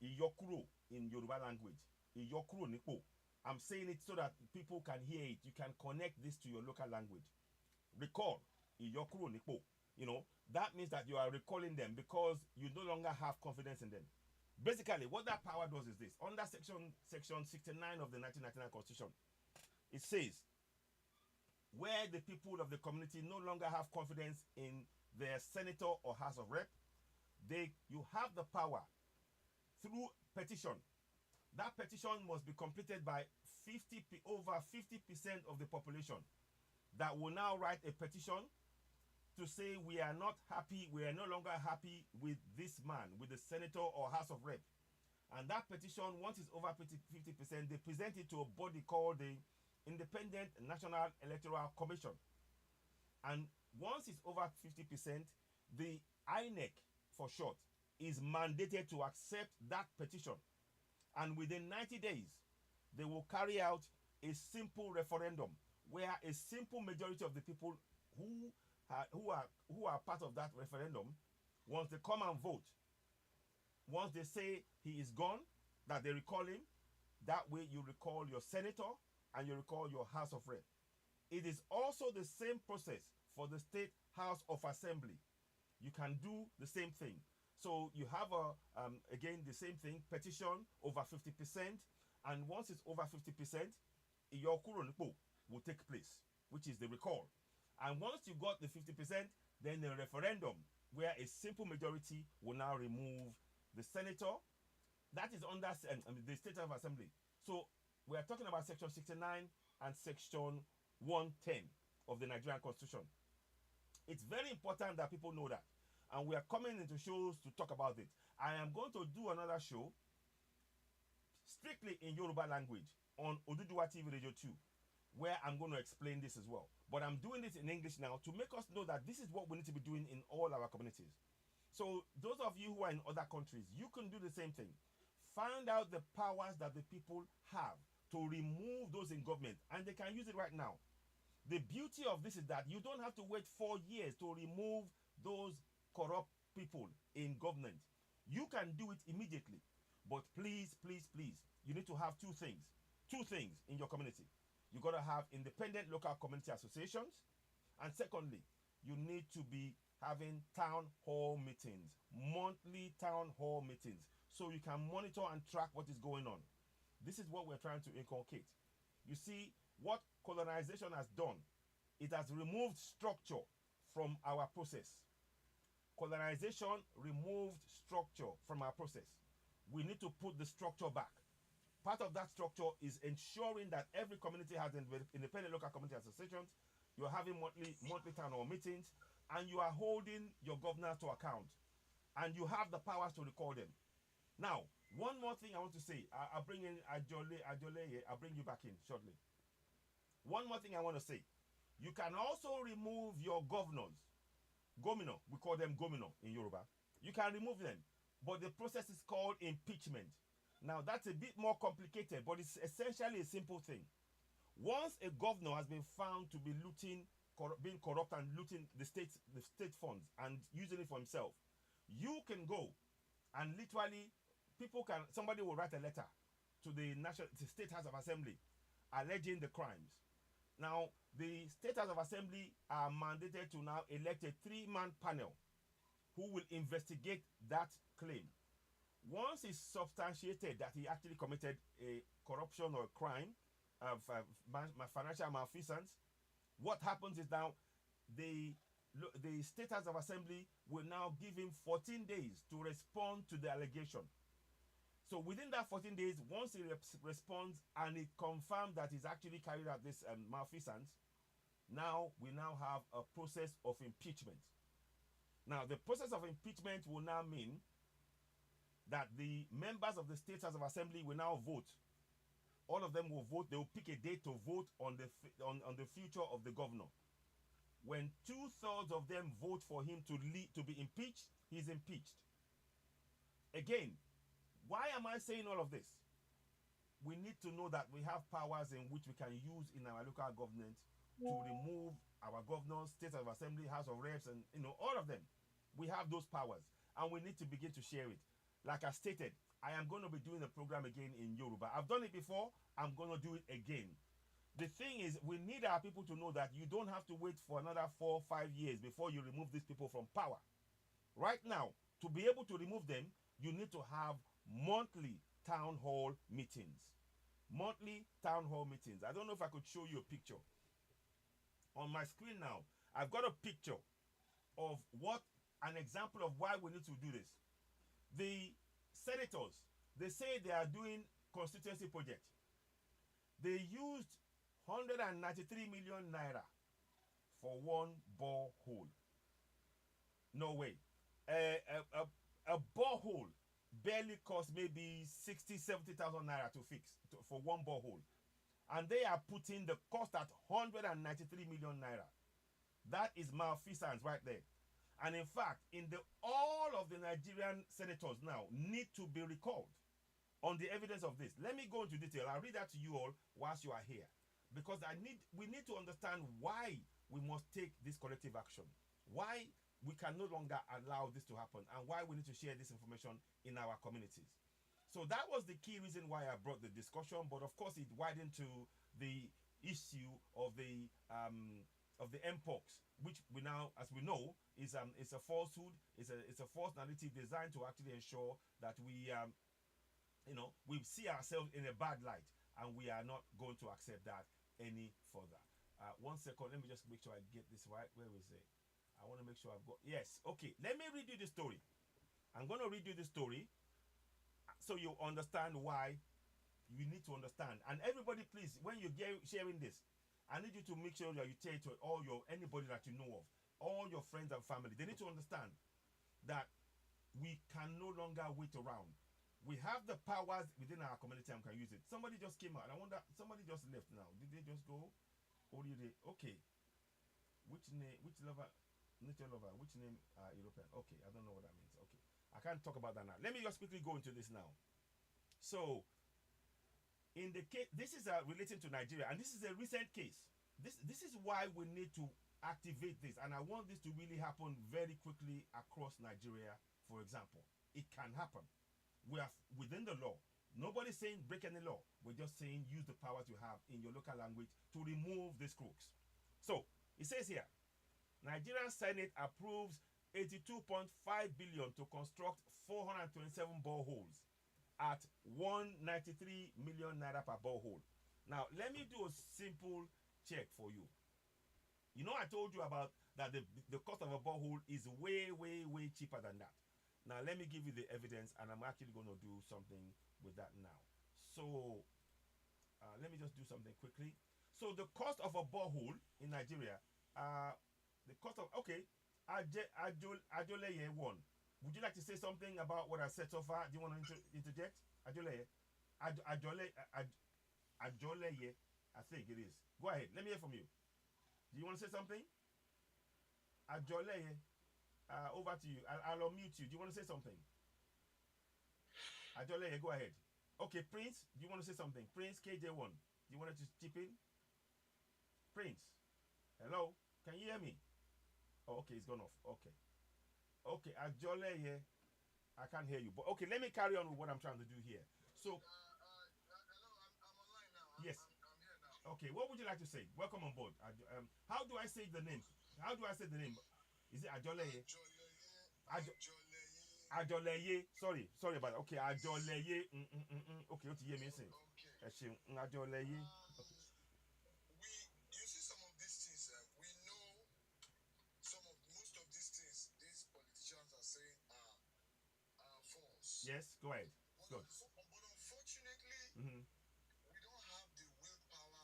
Iyokuro in Yoruba language. Iyokuro nipo. I'm saying it so that people can hear it. You can connect this to your local language. Recall. Iyokuro nipo. You know, that means that you are recalling them because you no longer have confidence in them. Basically, what that power does is this. Under section 69 of the 1999 Constitution, it says, where the people of the community no longer have confidence in their senator or House of Rep, you have the power through petition That petition must be completed by over 50% of the population that will now write a petition to say we are not happy, we are no longer happy with this man, with the senator or House of Rep. And that petition, once it's over 50%, they present it to a body called the Independent National Electoral Commission. And once it's over 50%, the INEC, for short, is mandated to accept that petition. And within 90 days, they will carry out a simple referendum where a simple majority of the people who are part of that referendum, once they come and vote, once they say he is gone, that they recall him, that way you recall your senator and you recall your House of Rep. It is also the same process for the State House of Assembly. You can do the same thing. So you have again the same thing, petition over 50%, and once it's over 50%, your Kuronipo will take place, which is the recall. And once you got the 50%, then the referendum, where a simple majority will now remove the senator. That is under the State of Assembly. So we are talking about Section 69 and Section 110 of the Nigerian Constitution. It's very important that people know that. And we are coming into shows to talk about it. I am going to do another show strictly in Yoruba language on Oduduwa TV Radio 2, where I'm going to explain this as well. But I'm doing this in English now to make us know that this is what we need to be doing in all our communities. So those of you who are in other countries, you can do the same thing. Find out the powers that the people have to remove those in government, and they can use it right now. The beauty of this is that you don't have to wait 4 years to remove those corrupt people in government. You can do it immediately. But please, please, please, you need to have two things in your community. You got to have independent local community associations, and secondly, you need to be having town hall meetings, monthly town hall meetings, so you can monitor and track what is going on. This is what we're trying to inculcate. You see, what colonization has done, it has removed structure from our process. Colonization removed structure from our process. We need to put the structure back. Part of that structure is ensuring that every community has independent local community associations. You're having monthly town hall meetings, and you are holding your governors to account, and you have the powers to recall them. Now, one more thing I want to say. I'll bring in Ajole. I'll bring you back in shortly. One more thing I want to say. You can also remove your governors. Gomino, we call them Gomino in Yoruba. You can remove them, but the process is called impeachment. Now, that's a bit more complicated, but it's essentially a simple thing. Once a governor has been found to be being corrupt and looting the state funds and using it for himself, you can go and literally, somebody will write a letter to the State House of Assembly alleging the crimes. Now, the State House of Assembly are mandated to now elect a 3-man panel who will investigate that claim. Once it's substantiated that he actually committed a corruption or a crime of financial malfeasance, what happens is now the State House of Assembly will now give him 14 days to respond to the allegation. So within that 14 days, once he responds and it confirms that he's actually carried out this malfeasance, we now have a process of impeachment. Now, the process of impeachment will now mean that the members of the State House of Assembly will now vote. All of them will vote. They will pick a date to vote on the future of the governor. When 2/3 of them vote for him to be impeached, he's impeached. Again, why am I saying all of this? We need to know that we have powers in which we can use in our local government to remove our governors, State of Assembly, House of Reps, and all of them. We have those powers, and we need to begin to share it. Like I stated, I am going to be doing the program again in Yoruba. I've done it before. I'm going to do it again. The thing is, we need our people to know that you don't have to wait for another 4 or 5 years before you remove these people from power. Right now, to be able to remove them, you need to have monthly town hall meetings. Monthly town hall meetings. I don't know if I could show you a picture. On my screen now, I've got a picture of an example of why we need to do this. The senators, they say they are doing constituency project. They used 193 million naira for one borehole. No way. A borehole barely costs maybe 70,000 naira to fix for one borehole. And they are putting the cost at 193 million naira. That is malfeasance right there. And in fact, all of the Nigerian senators now need to be recalled on the evidence of this. Let me go into detail. I'll read that to you all whilst you are here. Because we need to understand why we must take this corrective action. Why we can no longer allow this to happen, and why we need to share this information in our communities. So that was the key reason why I brought the discussion, but of course it widened to the issue of the mpox, which we now, as we know, is a falsehood. It's a false narrative designed to actually ensure that we we see ourselves in a bad light, and we are not going to accept that any further. 1 second, let me just make sure I get this right. Where is it? I want to make sure I've got, yes, okay. Let me read you the story. I'm going to read you the story so you understand why you need to understand. And everybody, please, when you're sharing this, I need you to make sure that you tell it to anybody that you know of, all your friends and family. They need to understand that we can no longer wait around. We have the powers within our community and can use it. Somebody just came out. I wonder, somebody just left now. Did they just go? Or did they? Okay. Which name? Which lover? Nature lover. Which name? European. Okay. I don't know what that means. Okay. I can't talk about that now. Let me just quickly go into this now. So, in the case, this is relating to Nigeria, and this is a recent case. This is why we need to activate this, and I want this to really happen very quickly across Nigeria. For example, it can happen. We are within the law. Nobody's saying break any law. We're just saying use the powers you have in your local language to remove these crooks. So it says here, Nigerian Senate approves 82.5 billion to construct 427 boreholes at 193 million naira per borehole. Now let me do a simple check for you. You know, I told you about that the cost of a borehole is way, way, way cheaper than that. Now, let me give you the evidence, and I'm actually going to do something with that now. So, let me just do something quickly. So, the cost of a borehole in Nigeria, the cost of, okay, Ajoleye 1. Would you like to say something about what I said so far? Do you want to interject? Ajoleye? Ajoleye, I think it is. Go ahead. Let me hear from you. Do you want to say something? Ajoleye. Over to you. I'll unmute you. Do you want to say something? Ajoleye, go ahead. Okay, Prince, do you want to say something? Prince KJ1, do you want to chip in? Prince, hello? Can you hear me? Oh, okay, it's gone off. Okay. Okay, Ajoleye, I can't hear you. But okay, let me carry on with what I'm trying to do here. So, hello, I'm online now. Yes. I'm here now. Okay, what would you like to say? Welcome on board. How do I say the name? How do I say the name? Is it Ajoleye? Ajoleye. Sorry about that. Okay, Ajoleye. Okay, what do you mean? Okay. Ajoleye. You see some of these things, we know most of these things these politicians are saying are false. Yes, go ahead. Good. But unfortunately, we don't have the willpower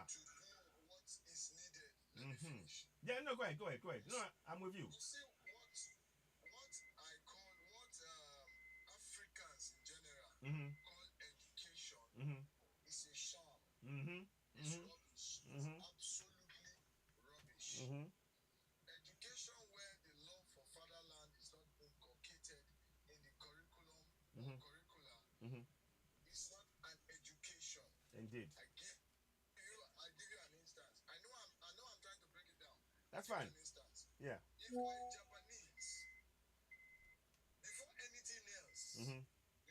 to do what is needed. Let me finish. Yeah, no, go ahead. No, I'm with you. You see what Africans in general call education is a sham. It's rubbish. It's absolutely rubbish. Education where the love for fatherland is not inculcated in the curriculum or curricula is not an education. Indeed. I give you an instance. I know I'm trying to break it down. That's fine. An instance. Yeah. If you are Japanese, before anything else, you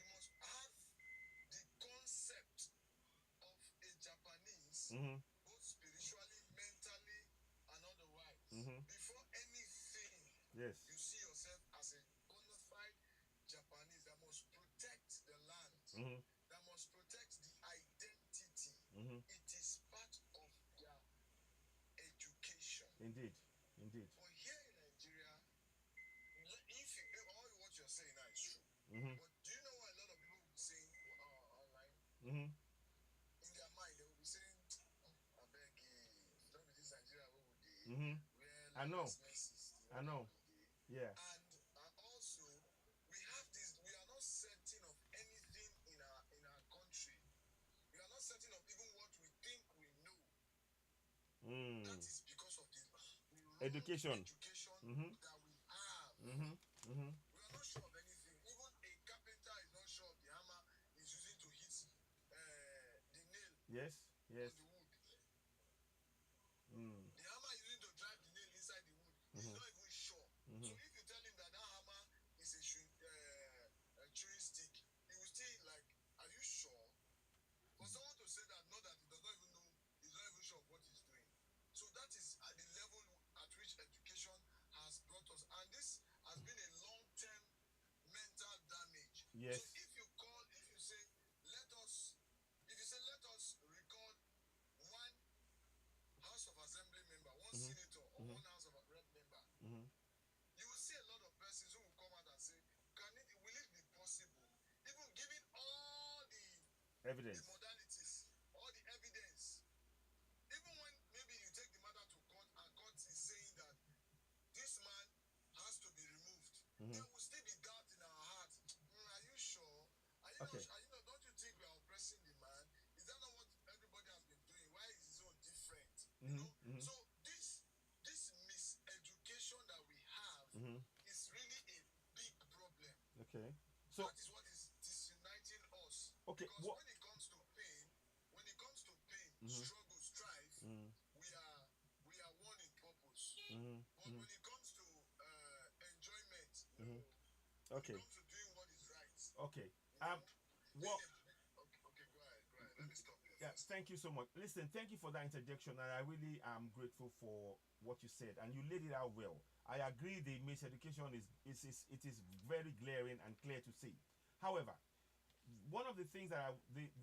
must have the concept of a Japanese, both spiritually, mentally, and otherwise. Before anything, yes, you see yourself as a bona fide Japanese that must protect the land, that must protect the identity. It is part of their education. Indeed. But here in Nigeria, if all what you're saying now is true. But do you know what a lot of people saying online? where I know. lawlessness is the I order know. of the day. Yeah. And also, we have this. We are not certain of anything in our country. We are not certain of even what we think we know. That is because of the wrong Education. that we have. We are not sure of anything. Even a carpenter is not sure of the hammer he's using to hit the nail Yes. on Yes. the wood. The hammer is using to drive the nail inside the wood. He's not even sure. So if you tell him that hammer is a chewing stick, he will still like, are you sure? For someone to say that, not that he does not even know, he's not even sure of what he's doing. So that is at the level at which education has brought us. And this has been a long-term mental damage. Yes. So if you say, let us record one House of Assembly member, one senator, or one House of Rep member, you will see a lot of persons who will come out and say, will it be possible, even giving all the Evidence. modalities, all the evidence, even when maybe you take the matter to court and court is saying that this man has to be removed, there will still be doubt in our hearts. Are you sure? Okay. Don't you think we are oppressing the man? Is that not what everybody has been doing? Why is his own different? So this miseducation that we have is really a big problem. Okay. So that is what is disuniting us. Okay. Because when it comes to pain, struggle, strife, we are one in purpose. But when it comes to enjoyment, okay. when it comes to doing what is right. Okay. What? Okay, go ahead. Let me stop here. Yeah, thank you so much. Listen, thank you for that interjection, and I really am grateful for what you said, and you laid it out well. I agree the miseducation is very glaring and clear to see. However, one of the things that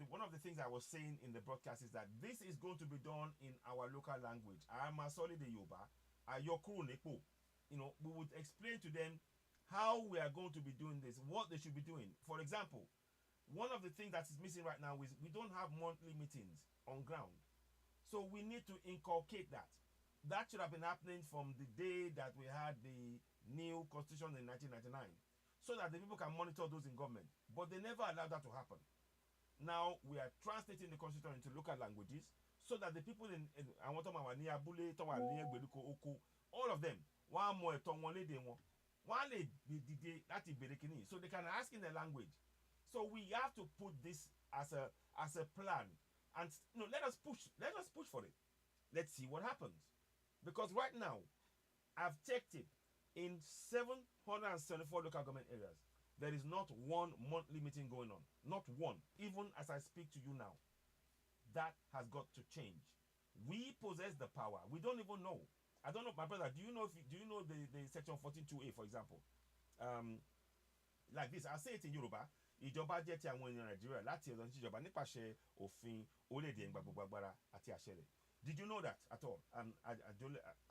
one of the things I was saying in the broadcast is that this is going to be done in our local language. I'm a solid Yoruba. You know, we would explain to them how we are going to be doing this, what they should be doing. For example, one of the things that is missing right now is we don't have monthly meetings on ground. So we need to inculcate that. That should have been happening from the day that we had the new constitution in 1999, so that the people can monitor those in government. But they never allowed that to happen. Now we are translating the constitution into local languages so that the people in all of them, one more so they can ask in their language. So we have to put this as a plan, and let us push for it. Let's see what happens, because right now I've checked it. In 774 local government areas, there is not one monthly meeting going on. Not one. Even as I speak to you now. That has got to change. We possess the power. We don't even know. I don't know, my brother, do you know the section 14.2a, for example? Like this, I'll say it in Yoruba. Ìjọba jẹ́ ti àwọn ènìyàn Nàìjíríà láti ọ̀dọ̀ tí ìjọba nípasẹ̀ òfin orílẹ̀-èdè gbogbo agbára àti àṣẹ rẹ̀. Did you know that at all? Àjọlẹ̀yẹ. I'm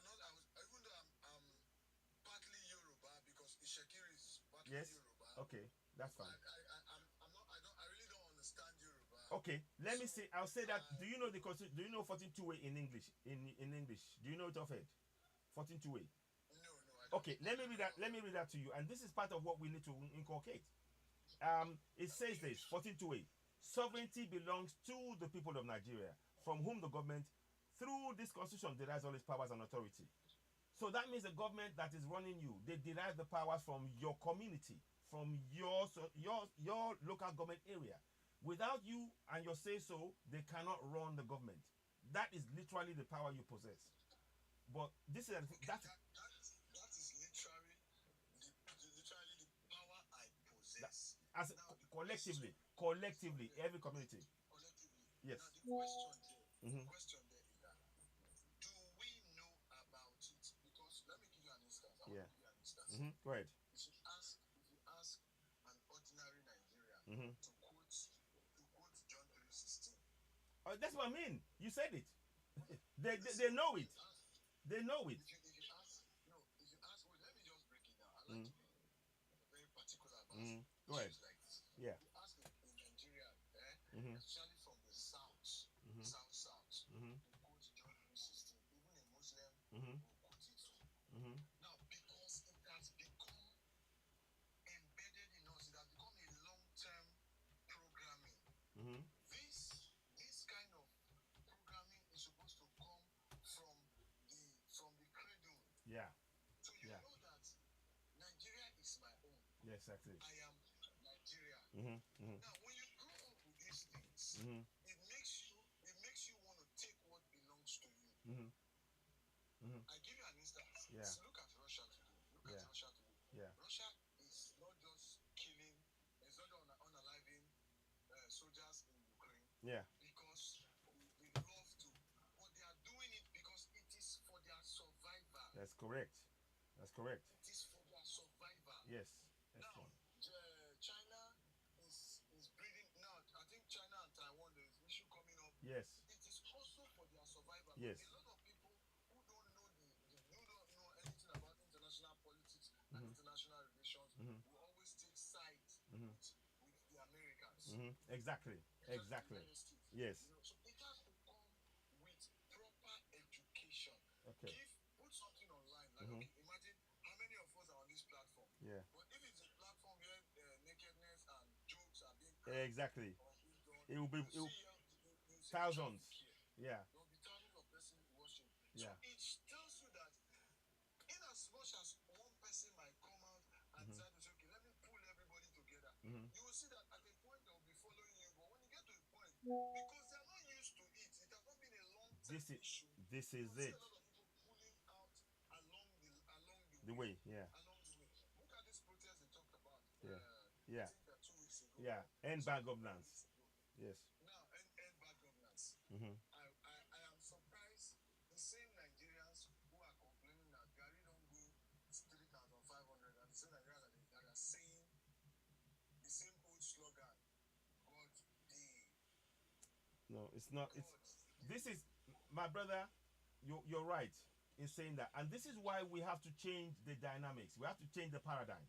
not, even though I'm partly Yoruba, because Ishekiri is partly Yoruba. Okay, that's fine. I really don't understand Yoruba. Okay, let me say. I'll say that. Do you know the constitution? Do you know 14.2a in English? In English, do you know it off head? 14.2a. No, I don't. Okay, let me read that. Let me read that to you. And this is part of what we need to inculcate. It says this: 14.2a. Sovereignty belongs to the people of Nigeria, from whom the government, through this constitution, derives all its powers and authority. So that means the government that is running you, they derive the powers from your community, from your local government area. Without you and your say-so, they cannot run the government. That is literally the power you possess. But this is that is literally the power I possess. As now, collectively, every community. Collectively. Yes. Now the question there is that, do we know about it? Because let me give you an instance. I want to give you an instance. Go ahead. If you ask an ordinary Nigerian to quote John 3:16. Oh, that's what I mean. You said it. they know it. They know it. If you ask, well, let me just break it down. I like to be very particular about Go ahead. issues like this. Yeah. You ask a Nigerian, Exactly. I am Nigeria. Mm-hmm. Now, when you grow up with these things, Mm-hmm. it makes you want to take what belongs to you. Mm-hmm. Mm-hmm. I give you an instance. Yeah. Look at Russia today. Look at Yeah. Russia today. Yeah. Russia is not just killing, it's not just unaliving soldiers in Ukraine Yeah. because they love to, but they are doing it because it is for their survival. That's correct. That's correct. It is for their survival. Yes. Now, China is breeding. Now, I think China and Taiwan, there is issue coming up. Yes. It is also for their survival. Yes. A lot of people who don't know anything about international politics and international relations will always take sides with the Americans. Exactly. Exactly. The United States. Yes. So it has to come with proper education. Okay. Put something online. Like, okay, imagine how many of us are on this platform. Yeah. But if it's a platform where nakedness and jokes are being Exactly. done, It will be thousands. Yeah. There will be thousands of persons watching. Yeah. So it tells you that in as much as one person might come out and decide to say, okay, let me pull everybody together, you will see that at a point they will be following you. But when you get to a point, because they are not used to it, it has not been a long-term issue. This is you it. see a lot of people pulling out along The way, yeah. Along the way. Look at this protest they talked about. Yeah. I think that 2 weeks ago. Yeah. End bad governance. Yes. Now, end bad governance. I am surprised the same Nigerians who are complaining that Gary don't go 3,500 and the same Nigerians that are saying the same old slogan, God day. No, it's not. This is, my brother, you're right in saying that. And this is why we have to change the dynamics. We have to change the paradigm.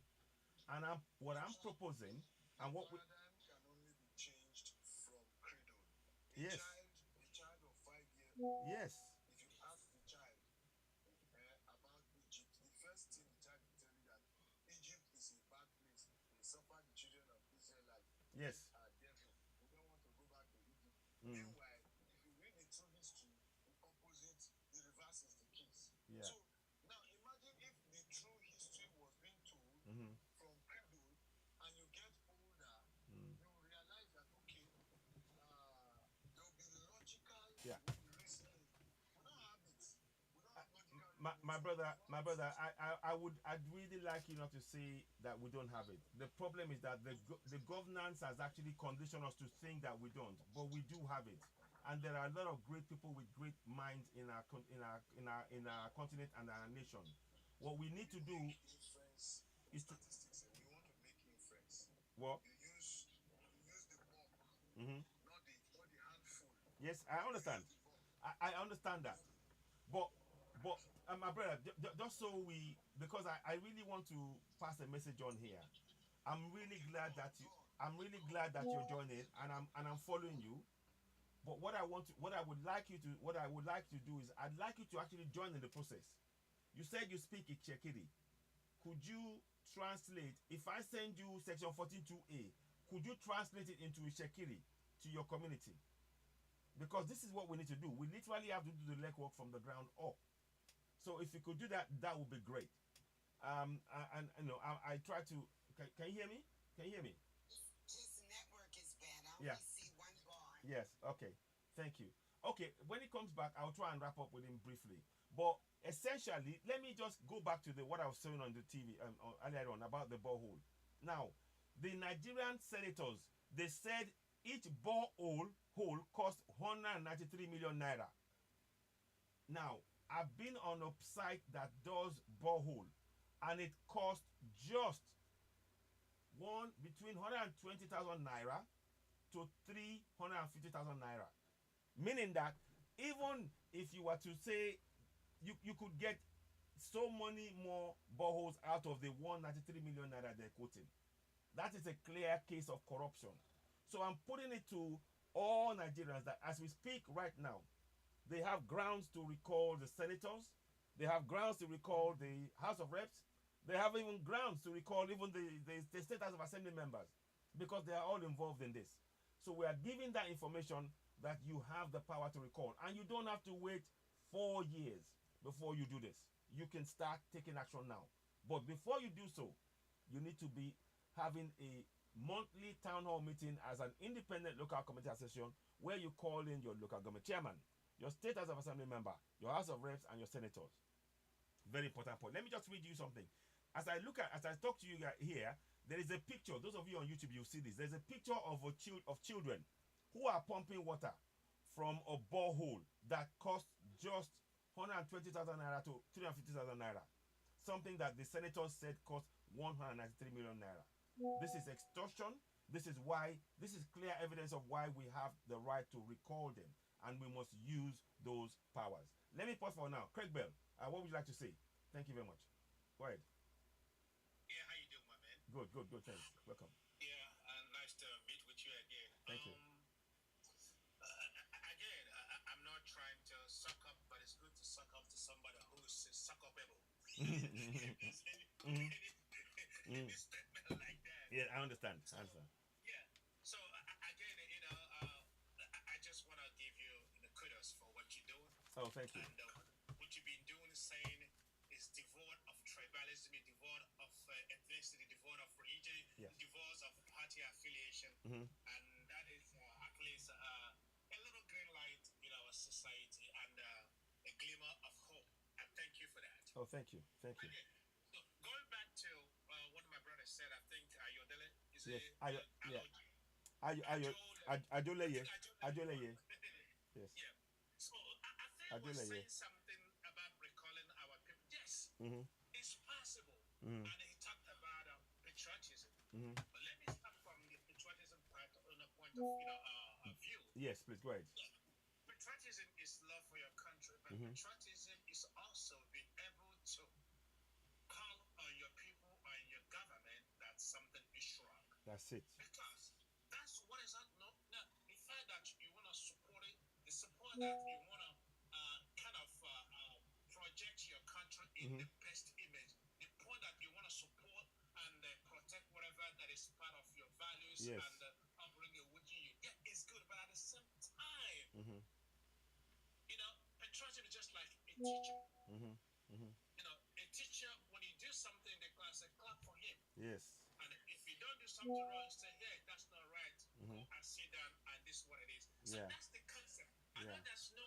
And what I'm proposing, and what we... paradigm can only be changed from cradle. Yes. A child of 5 years. Yes. If you ask the child about Egypt, the first thing the child will tell you that Egypt is a bad place. They suffer the children of Israelites. Yes. Devil. We don't want to go back to Egypt. Meanwhile, if you read the true history, the opposite, the reverse is the case. Yeah. So now imagine if the true history was being told from cradle, and you get older, you realize that okay, there will be logical reasoning. We don't have it. We don't have logical my brother, I'd really like you not to say that we don't have it. The problem is that the governance has actually conditioned us to think that we don't, but we do have it. And there are a lot of great people with great minds in our continent and our nation. What we need to do is to... statistics. We want to make inference. What? You use the bulk, not the handful. Yes, I understand. I understand that. But my brother, just so because I really want to pass a message on here. I'm really glad that you're joining, and I'm following you. But what I would like to do is I'd like you to actually join in the process. You said you speak Ichekiri. Could you translate, if I send you section 14.2a, could you translate it into Ichekiri to your community? Because this is what we need to do. We literally have to do the legwork from the ground up. So if you could do that, that would be great. And you know, I try to. Can you hear me? Can you hear me? His network is bad. I Yeah. only see one bar. Yes. Okay. Thank you. Okay. When he comes back, I'll try and wrap up with him briefly. But essentially, let me just go back to what I was saying on the TV earlier on about the borehole. Now, the Nigerian senators, they said each borehole cost 193 million naira. Now, I've been on a site that does borehole, and it costs just between 120,000 naira to 350,000 naira. Meaning that even if you were to say you could get so many more boreholes out of the 193 million naira they're quoting. That is a clear case of corruption. So I'm putting it to all Nigerians that as we speak right now, they have grounds to recall the senators, they have grounds to recall the House of Reps, they have even grounds to recall even the State House of Assembly members, because they are all involved in this. So we are giving that information that you have the power to recall, and you don't have to wait 4 years before you do this. You can start taking action now. But before you do so, you need to be having a monthly town hall meeting as an independent local committee association where you call in your local government chairman, your state house of assembly member, your house of reps, and your senators. Very important point. Let me just read you something. As I talk to you guys here, there is a picture. Those of you on YouTube, you'll see this. There's a picture of children who are pumping water from a borehole that costs just 120,000 naira to 350,000 naira. Something that the senators said cost 193 million naira. This is extortion. This is clear evidence of why we have the right to recall them, and we must use those powers. Let me pause for now. Craig Bell, what would you like to say? Thank you very much. Go ahead. Yeah, how you doing, my man? Good, thanks. Welcome. Yeah, nice to meet with you again. Thank you. Again, I'm not trying to suck up, but it's good to suck up to somebody who's suckable. Any statement like that. Yeah, I understand. Yeah. So again, I just want to give you the kudos for what you're doing. Oh, thank you. And what you've been doing is saying is devoid of tribalism, devoid of ethnicity, devoid of religion, yes, devoid of party affiliation, and that is at least a little green light in our society and a glimmer of hope. And thank you for that. Oh, thank you. Okay. So going back to what my brother said, I think Ayodele is yes. Adoleye. Yes. Yeah. So I think we're saying something about recalling our people. Yes, it's possible. And he talked about patriotism. But let me start from the patriotism part on a point of view. Yes, please go ahead. Patriotism is love for your country, but patriotism is also being able to call on your people and your government that something is wrong. That's it. Because that's what is not the fact that you want to support it, the support that you want to kind of project your country in the best image, the point that you want to support and protect whatever that is part of your values and upbringing, which is good, but at the same time, patriotism is just like a teacher. A teacher, when you do something in the class, they clap for him. Yes. And if you don't do something wrong, say, hey, that's not right. Go and sit down, and this is what it is. So that's the concept. I know there's no,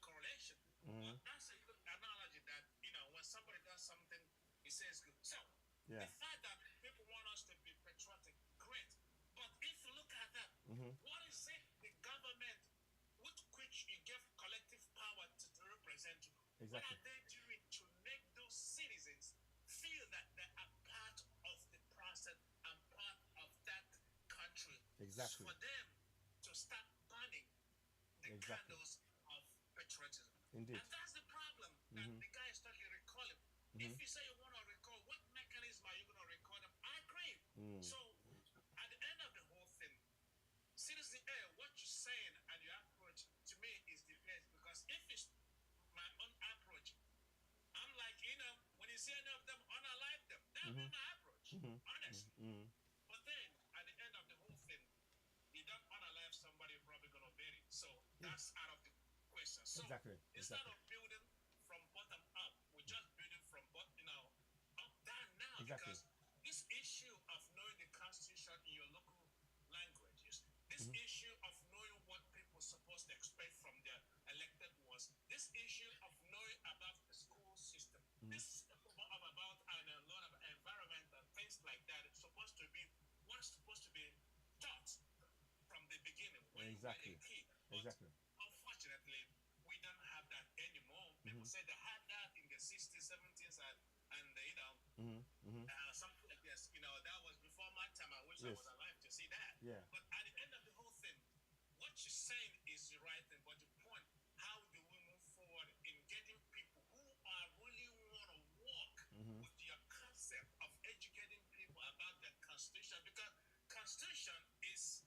correlation. But that's a good analogy that, when somebody does something, he says good. So the fact that people want us to be patriotic, great. But if you look at that, what is it the government which you give collective power to represent you? Exactly. What are they doing to make those citizens feel that they are part of the process and part of that country? Exactly. For them to start burning the candles of patriotism. Indeed. And that's the problem that the guy is talking recalling. If you say you want to recall, what mechanism are you going to recall them? I agree. So at the end of the whole thing, citizen A, what you're saying and your approach to me is the best, because if it's my own approach, I'm like, when you see any of them, unalive them. That would be my approach, honestly. But then, at the end of the whole thing, you don't unalive somebody, you're probably going to bury it. So that's out of the question. So instead of building from bottom up, we're just building from up down now. Because this issue of knowing the Constitution in your local languages, this issue of knowing what people are supposed to expect from their elected ones, this issue of knowing about the school system, this about and a lot of environment and things like that, it's supposed to be what's supposed to be taught from the beginning when you were a kid. But unfortunately, we don't have that anymore. People say they had that in the 60s, 70s, and something like this. That was before my time. I wish I was alive to see that. Yeah. But at the end of the whole thing, what you're saying is the right thing. But the point, how do we move forward in getting people who are really want to work with your concept of educating people about the Constitution? Because Constitution is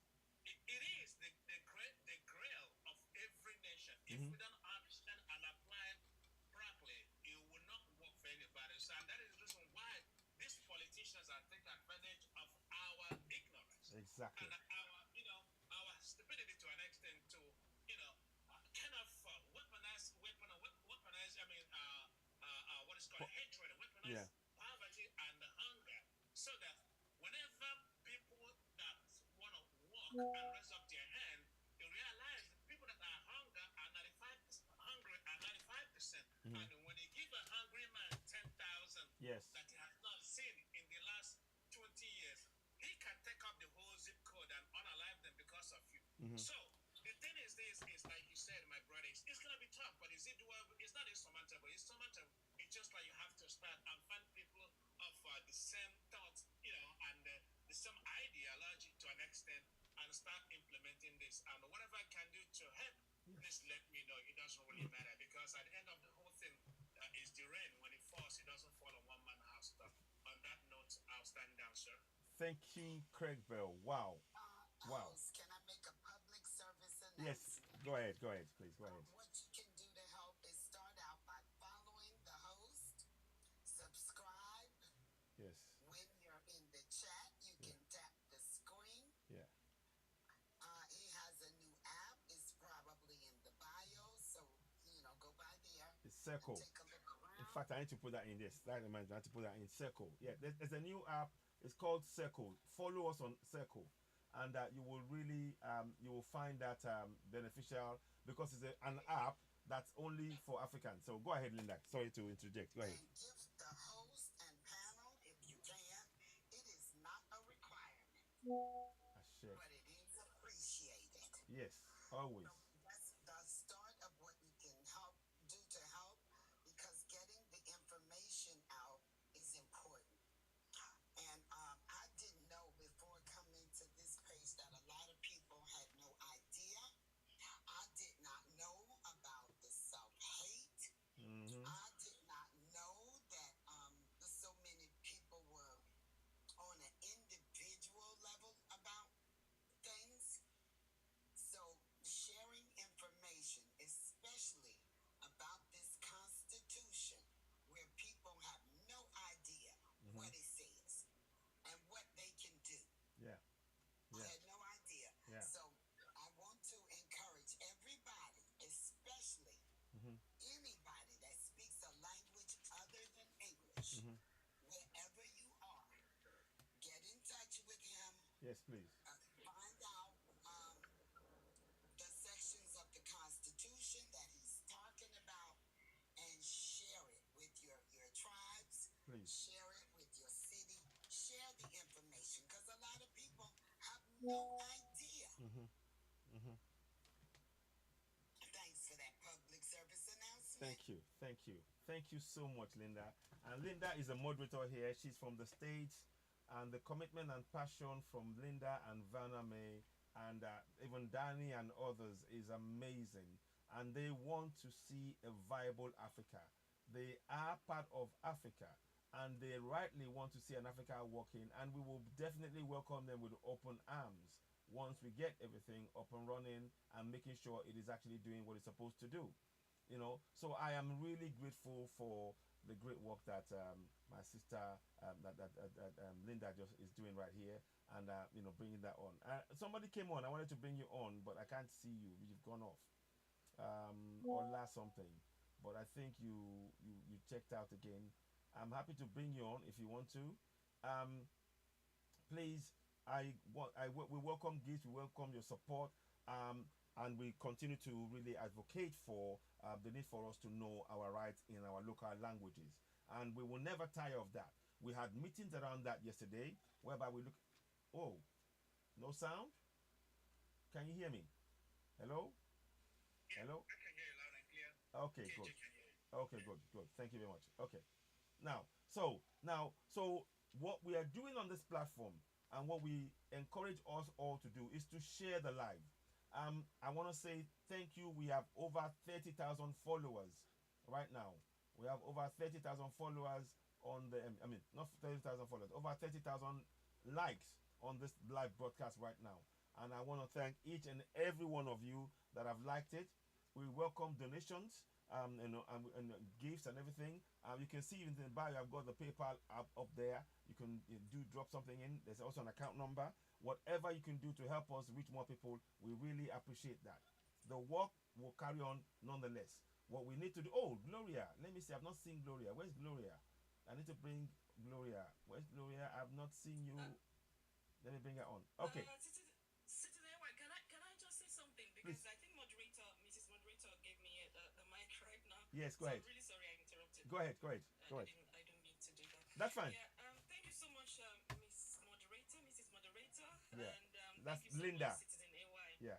the grail of every nation. If we don't understand and apply it properly, it will not work for anybody. So that is the reason why these politicians are taking advantage of our ignorance. Exactly. And our stupidity to an extent to, kind of weaponize, what is called hatred, weaponize poverty and hunger. So and raise up their hand, you realize the people that are hungry are 95%. And when they give a hungry man 10,000 Yes. that he has not seen in the last 20 years, he can take up the whole zip code and unalive them because of you. So the thing is this is like you said, my brother, it's gonna be tough, but is it doable? It's not insurmountable. It's surmountable. It's just like you have to start and find people of the same thoughts, and the same ideology to an extent, and start implementing this. And whatever I can do to help, please let me know. It doesn't really matter, because at the end of the whole thing is the rain. When it falls, it doesn't fall on one man house. But on that note, I'll stand down, sir. Thank you, Craig Bell. Wow. Wow. Can I make a public service announcement? Yes. Go ahead, please. Go ahead. What you can do to help is start out by following the host, subscribe. Yes. When you're in the chat, you can tap the screen. Yeah. He has a new app. It's probably in the bio, so go by there. It's Circle. Take a look around. In fact, I need to put that in this. That reminds me, I have to put that in Circle. Yeah, there's a new app. It's called Circle. Follow us on Circle, and you will really you will find that beneficial, because it's an app that's only for Africans. So go ahead, Linda. Sorry to interject. Go ahead. And give the host and panel, if you can. It is not a requirement, but it is appreciated. Yes, always. So that's the start of what you can do to help, because getting the information out is important. And I didn't know before coming to this page that a lot of people had no idea. I did not know about the self-hate. I did not know that so many people were on an individual level about things. So sharing information, especially about this Constitution, where people have no idea what it says and what they can do. Yeah. I had no idea. Yeah. So I want to encourage everybody, especially anybody that speaks a language other than English, wherever you are, get in touch with him. Yes, please. Find out the sections of the Constitution that he's talking about, and share it with your tribes. Please. Share it with your city. Share the information, because a lot of people have no idea. Thanks for that public service announcement. Thank you so much, Linda. And Linda is a moderator here. She's from the States, and the commitment and passion from Linda and Vanna May, and even Danny and others, is amazing. And they want to see a viable Africa. They are part of Africa, and they rightly want to see an Africa working, and we will definitely welcome them with open arms once we get everything up and running and making sure it is actually doing what it's supposed to do. So I am really grateful for the great work that my sister Linda just is doing right here, and bringing that on. Somebody came on. I wanted to bring you on, but I can't see you. You've gone off, or last something. But I think you checked out again. I'm happy to bring you on if you want to. Please, we welcome gifts. We welcome your support. And we continue to really advocate for the need for us to know our rights in our local languages. And we will never tire of that. We had meetings around that yesterday, whereby we look... Oh, no sound? Can you hear me? Hello? Yeah, Hello? I can hear you loud and clear. Okay, KJ good. can hear you. Okay, good. Thank you very much. Okay. Now, so what we are doing on this platform, and what we encourage us all to do, is to share the live. I want to say thank you. We have over 30,000 followers right now. We have over 30,000 followers on the, not 30,000 followers, over 30,000 likes on this live broadcast right now. And I want to thank each and every one of you that have liked it. We welcome donations, and gifts and everything. You can see in the bio, I've got the PayPal up there. You can drop something in. There's also an account number. Whatever you can do to help us reach more people, we really appreciate that. The work will carry on nonetheless. What we need to do... Oh, Gloria. Let me see. I've not seen Gloria. Where's Gloria? I need to bring Gloria. Where's Gloria? I've not seen you. Let me bring her on. Okay. Citizen please. I think Mrs. Moderator gave me the mic right now. Yes, go ahead. I'm really sorry I interrupted. Go ahead. Go ahead. I don't mean to do that. That's fine. Yeah. Thank you so much, Mrs. Moderator. Yeah. And That's thank you so Linda. much, Citizen AY. Yeah.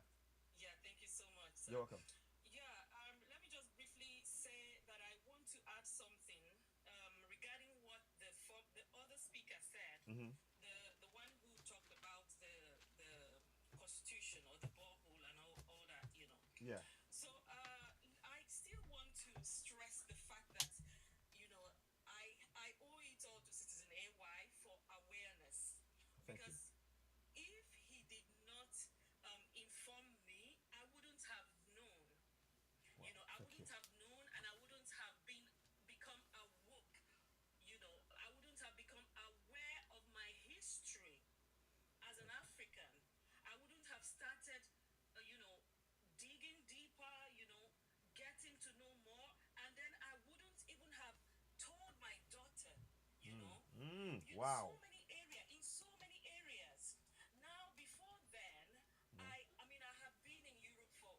Yeah. Thank you so much. So, You're welcome. yeah. Let me just briefly say that I want to add something regarding what the other speaker said. Mm-hmm. The one who talked about the constitution or the borehole and all that, you know. Yeah. So I still want to stress the fact that, you know, I owe it all to Citizen AY for awareness. Thank because if he did not inform me, I wouldn't have known. Wow, you know, I wouldn't have known, and I wouldn't have become awoke. You know, I wouldn't have become aware of my history as an African. I wouldn't have started, you know, digging deeper, you know, getting to know more, and then I wouldn't even have told my daughter, you know, wow. in so many areas. Now, before then, I mean, I have been in Europe for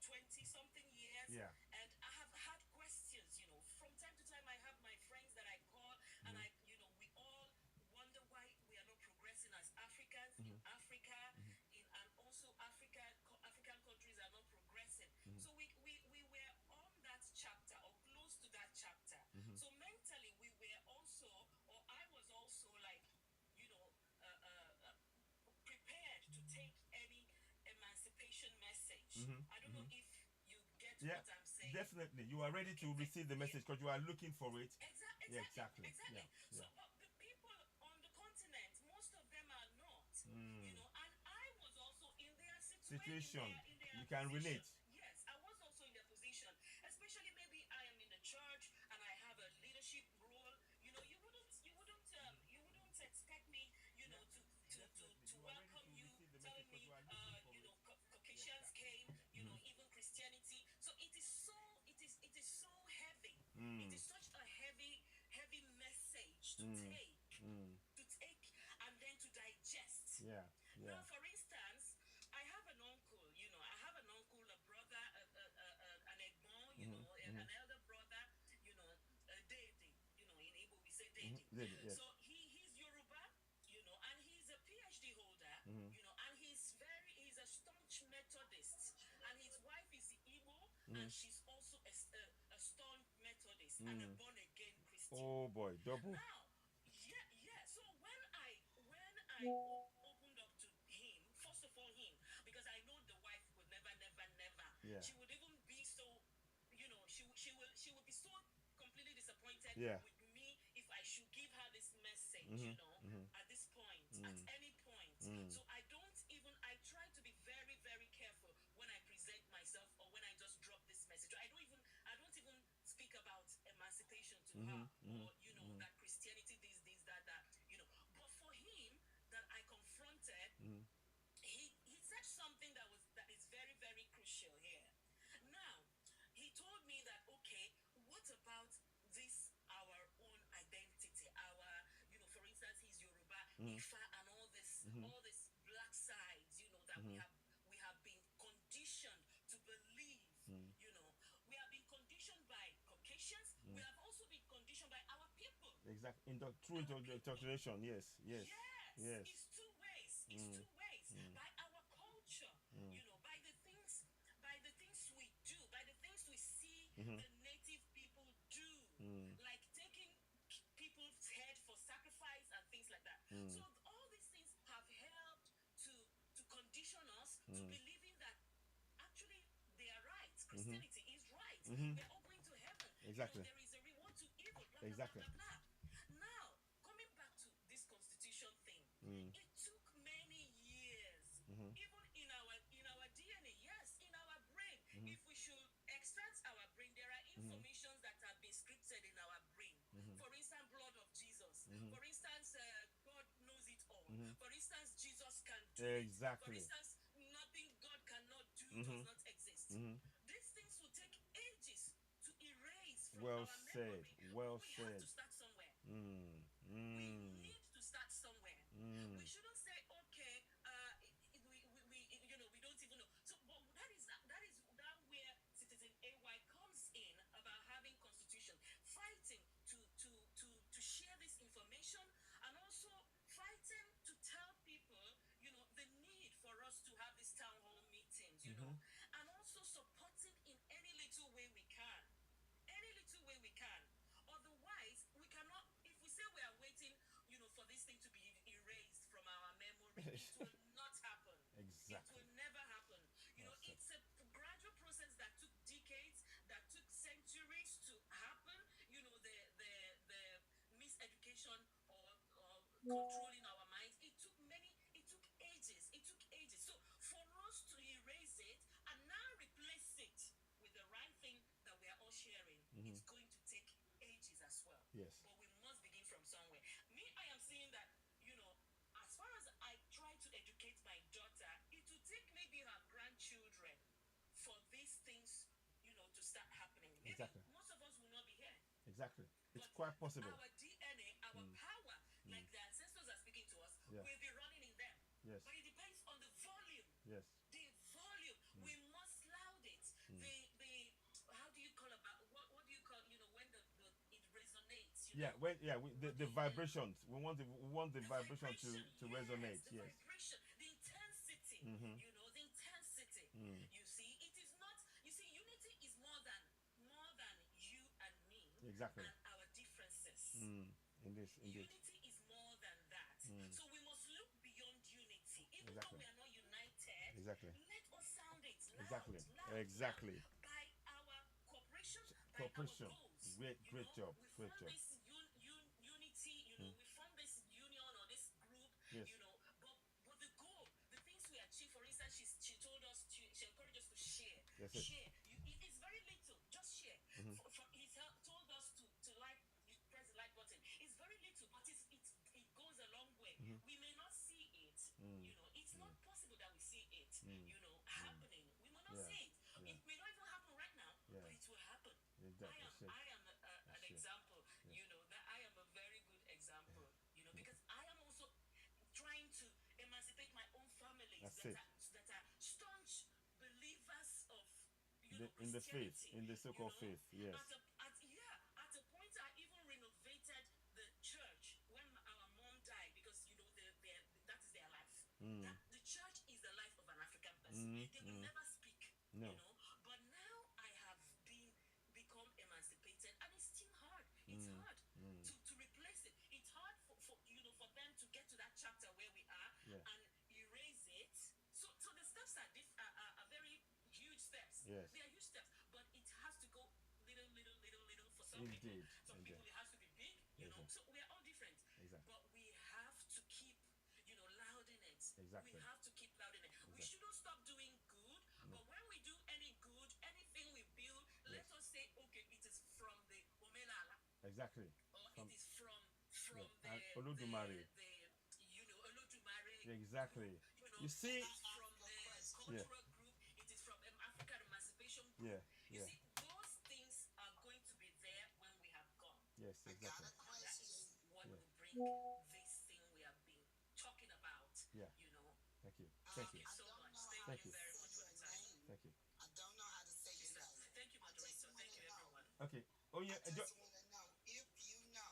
20-something years, Yeah. and I have had questions, you know, from time to time. I have my friends that I call, and you know, we all wonder why we are not progressing as Africans in Africa, and also African countries are not progressing. So we were on that chapter, or close to that chapter. So mentally, we were also, or I was also like, you know, prepared to take any emancipation message. I don't know if you get what I'm saying. Definitely. You are ready to receive the message because you are looking for it. Exactly. Yeah, exactly. Exactly. Yeah. So, but the people on the continent, most of them are not. You know, and I was also in their Situation. in their You can position. relate. Yes, I was also in their position. Especially maybe I am in the church and I have a leadership role. You know, you wouldn't expect me, you know, to welcome you, telling me, you know, Caucasians came, you know, even Christianity. So it is so heavy. It is such a heavy message to take and then to digest. Yeah. Now, for instance, I have an uncle, you know, a brother, an egbon, you know, an elder brother, you know, Dede, you know, in Igbo we say Dede. Yes. So he's Yoruba, you know, and he's a PhD holder, you know, and he's a staunch Methodist, and his wife is Igbo, and she's also a staunch Methodist and a born again Christian. Oh boy, double. Now, yeah. So when I opened up to him, first of all him, because I know the wife would never. Yeah. She would even be so, you know, she would be so completely disappointed with me if I should give her this message, you know, at this point, at any point. So I try to be very, very careful when I present myself or when I just drop this message. I don't even speak about emancipation to her, or, you know, that Christianity, this, that, you know. But for him, that I confronted, he said something that is very, very crucial here. Now, he told me that, okay, what about this, our own identity, you know, for instance, he's Yoruba, Ifa, and all this black sides, you know, that we have been conditioned to believe, you know. We have been conditioned by Caucasians. We have also been conditioned by our people. Exactly. Through indoctrination, yes. It's two ways. By our culture, you know, by the things we do, by the things we see the native people do, like taking people's head for sacrifice and things like that. So all these things have helped to condition us to believing that actually they are right. Christianity is right. We're all going to heaven. Exactly. You know, there is a reward to evil. Blah, Exactly. blah, blah, blah. Now, coming back to this constitution thing, it took many years, even in our DNA, yes, in our brain. If we should extract our brain, there are informations that have been scripted in our brain. For instance, blood of Jesus. For instance, God knows it all. For instance, Jesus can do it. For instance, nothing God cannot do does not exist. These things will take ages to erase from our memory. We have to start somewhere. We need to start somewhere. We shouldn't say, okay, we you know, we don't even know. So, but that is it will not happen. Exactly. It will never happen. You know, it's a gradual process that took decades, that took centuries to happen. You know, the miseducation or controlling our minds. It took ages. It took ages. So for us to erase it and now replace it with the right thing that we are all sharing, it's going to take ages as well. Yes. But we must begin from somewhere. Me, I am seeing that, you know, as far as I try to educate my daughter, it will take maybe her grandchildren for these things, you know, to start happening. Maybe Exactly. most of us will not be here. Exactly. It's But quite possible. our DNA, our power, like the ancestors are speaking to us, Yeah. will be running in them. Yes. But it depends on the volume. Yes. The volume. We must loud it. The how do you call about what do you call, you know, when it resonates, you know? The vibrations. We want the vibration to resonate. The Yes. vibration, the intensity. You know, the intensity. You see, it is not. You see, unity is more than you and me. Exactly. And our differences. Indeed. Unity is more than that. So we must look beyond unity. Even Exactly. though we are not united, Exactly. let us sound it loud. Exactly. Loud, Exactly. loud. By our cooperation, by Cooperation. our goals. Great job. We Great form job. this unity, you know, we form this union or this group, Yes. you know, but the goal, the things we achieve, for instance, she told us, she encouraged us to share. That's it. Share. It's very little, just share. Told us to like, you press the like button. It's very little, but it goes a long way. We may not see it, you know, it's not possible that we see it, you know, happening. We may not see it. It may not even happen right now, but it will happen. Exactly. I am an example, you know, that I am a very good example, you know, because I am also trying to emancipate my own families that are staunch believers of, you know, in the faith, Christianity, in the so-called you know? faith. Yes. At a point I even renovated the church when our mom died, because you know that is their life. That the church is the life of an African person. They will never speak, No. you know. But now I have become emancipated, and it's still hard. It's hard to replace it. It's hard for you know, for them to get to that chapter where we are and erase it. So the steps are very huge steps. Yes. They are huge steps, but it has to go little for some people. Indeed. Some people it has to be big, you know. So we are all different. Exactly. But we have to keep, you know, louding it. Exactly. We have to keep louding it. We shouldn't stop doing good, but when we do any good, anything we build, let us say, okay, it is from the Omenala. Exactly. Or it is from and Olodumare. You know, Olodumare. Exactly. You know, You see, it is from the cultural group. It is from African Emancipation Group. You see, those things are going to be there when we have gone. Yes, exactly. That is what will bring this thing we have been talking about. Yeah. You know. Thank you. Thank you so much. Thank you very much for the time. Thank you. I don't know how to say your name. Thank you, moderator. Thank you, everyone. Okay. Oh yeah. I just want to know if you know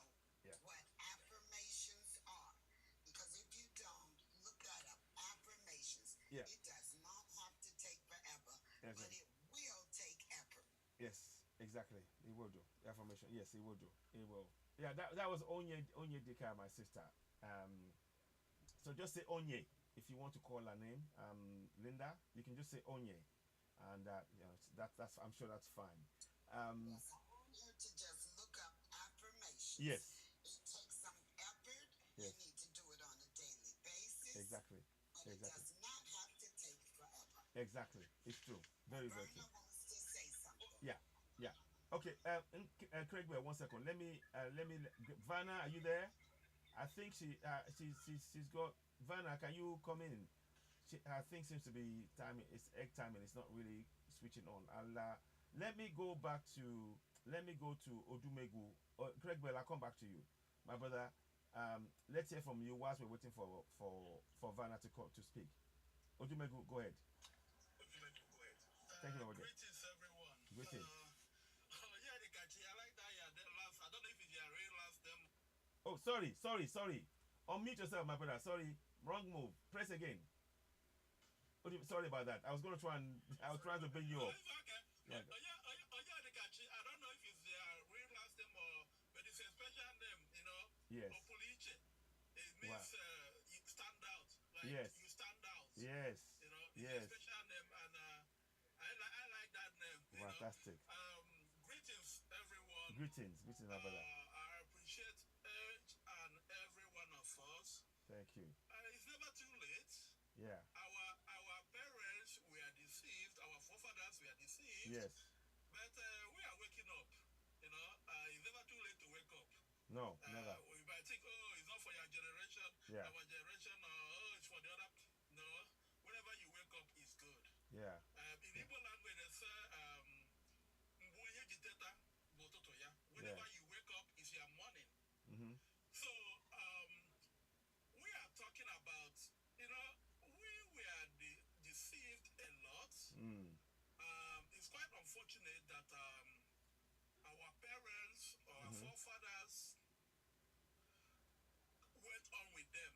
what affirmations are, because if you don't, look that up. Affirmations. Yeah. It does not have to take forever, Yes, but it will take effort. Yes, exactly. It will do. Affirmation. Yes, it will do. It will. Yeah, that was Onye Dika, my sister. So just say Onye if you want to call her name. Linda, you can just say Onye, and you know, that's I'm sure that's fine. Yes, I want you to just look up affirmations. Yes. It takes some effort. Yes. You need to do it on a daily basis. Exactly. But it does not have to take forever. Exactly. It's true. Very, very true. Berna wants to say something. Yeah. Okay. Craig, wait 1 second. Let me. Vanna, are you there? I think she's got. Vanna, can you come in? Her thing seems to be timing. It's egg timing. It's not really switching on. Let me go to Odumegu. Craig, well, I'll come back to you, my brother. Let's hear from you whilst we're waiting for Vanna to speak. Odumegu, go ahead. Thank you, my brother. Greetings, everyone. Greetings. Yeah, the Gachi, I like that. Yeah, the last. I don't know if it's your real last them. Oh, sorry. Unmute yourself, my brother. Sorry, wrong move. Press again. Sorry about that. I was trying to bring you up. Oh, it's okay. Yeah. Yeah, the Gachi. I don't know if it's their real last name but it's a special name, you know. Yes. Opuliche. It means you stand out. like Yes. you stand out. Yes. You know, it's Yes. a special name, and I like that name. You Fantastic. know, greetings everyone. Greetings, my brother. I appreciate each and every one of us. Thank you. It's never too late. Yeah. Our parents were deceived. Our forefathers were deceived. Yes. But we are waking up. You know, it's never too late to wake up. No, never. We might think, oh, it's not for your generation, Yeah. our generation, or oh, it's for the other. No, whenever you wake up is good. Yeah. In Igbo language, they say, whenever you wake up is your morning. Mm-hmm. So, we are talking about, you know, we were deceived a lot. It's quite unfortunate that our parents or our forefathers went on with them.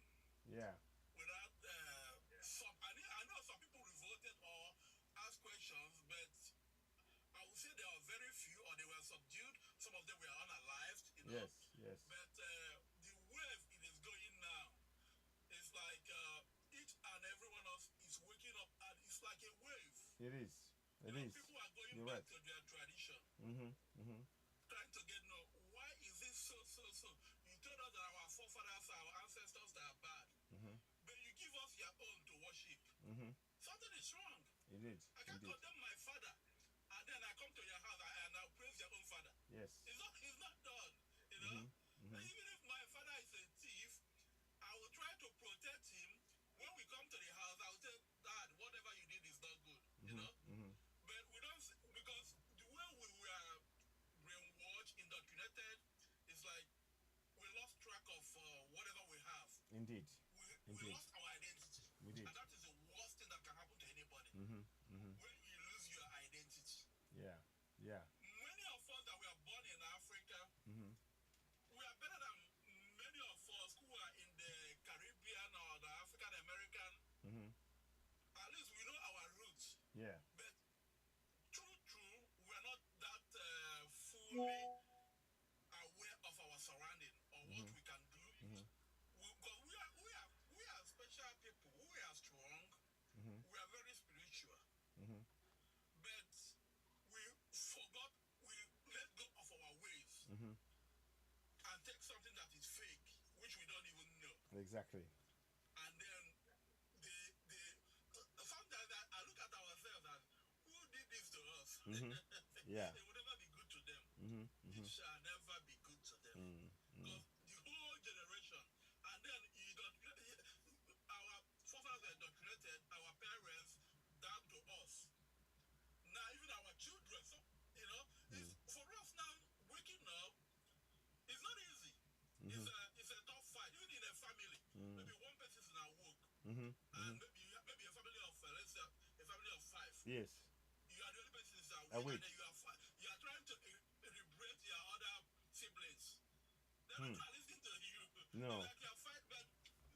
Yeah. Without I know some people revolted or asked questions, but I would say there are very few, or they were subdued. Some of them were unalived, you know. Yes, yes. But the wave it is going now is like each and every one of us is waking up, and it's like a wave. It is. People are going You're back right. to their tradition. Trying to get know why is this so. You told us that our forefathers, our ancestors, they are bad. But you give us your own to worship. Something is wrong. It is. I can't condemn my father, and then I come to your house and I praise your own father. Yes. It's not done. You know. Even if my father is a thief, I will try to protect him. When we come to the house, I will say, Dad, whatever you did is not good. You know. But we don't, because the way we were brainwashed, indoctrinated, it's like we lost track of whatever we have. Indeed. We lost our identity. We did. And that is the worst thing that can happen to anybody. When you lose your identity. Yeah. Yeah. Many of us that were born in Africa, we are better than many of us who are in the Caribbean or the African American. At least we know our roots. Yeah. But true, we are not that fully aware of our surrounding or what we can do. Because we are special people. We are strong. We are very spiritual. But we forgot. We let go of our ways and take something that is fake, which we don't even know. Exactly. And then sometimes I look at ourselves as who did this to us? Yeah. It will never be good to them. It shall never be good to them. Because the whole generation, and then our forefathers were indoctrinated, our parents down to us. Now even our children, so you know, for us now waking up, it's not easy. It's a tough fight, even in a family. Maybe one person is now woke, and maybe a family of let's say a family of 5. Yes. You are the only person is awake, Awake. and then you are trying to liberate your other siblings. They're not listening to you. No. It's like you're fighting, but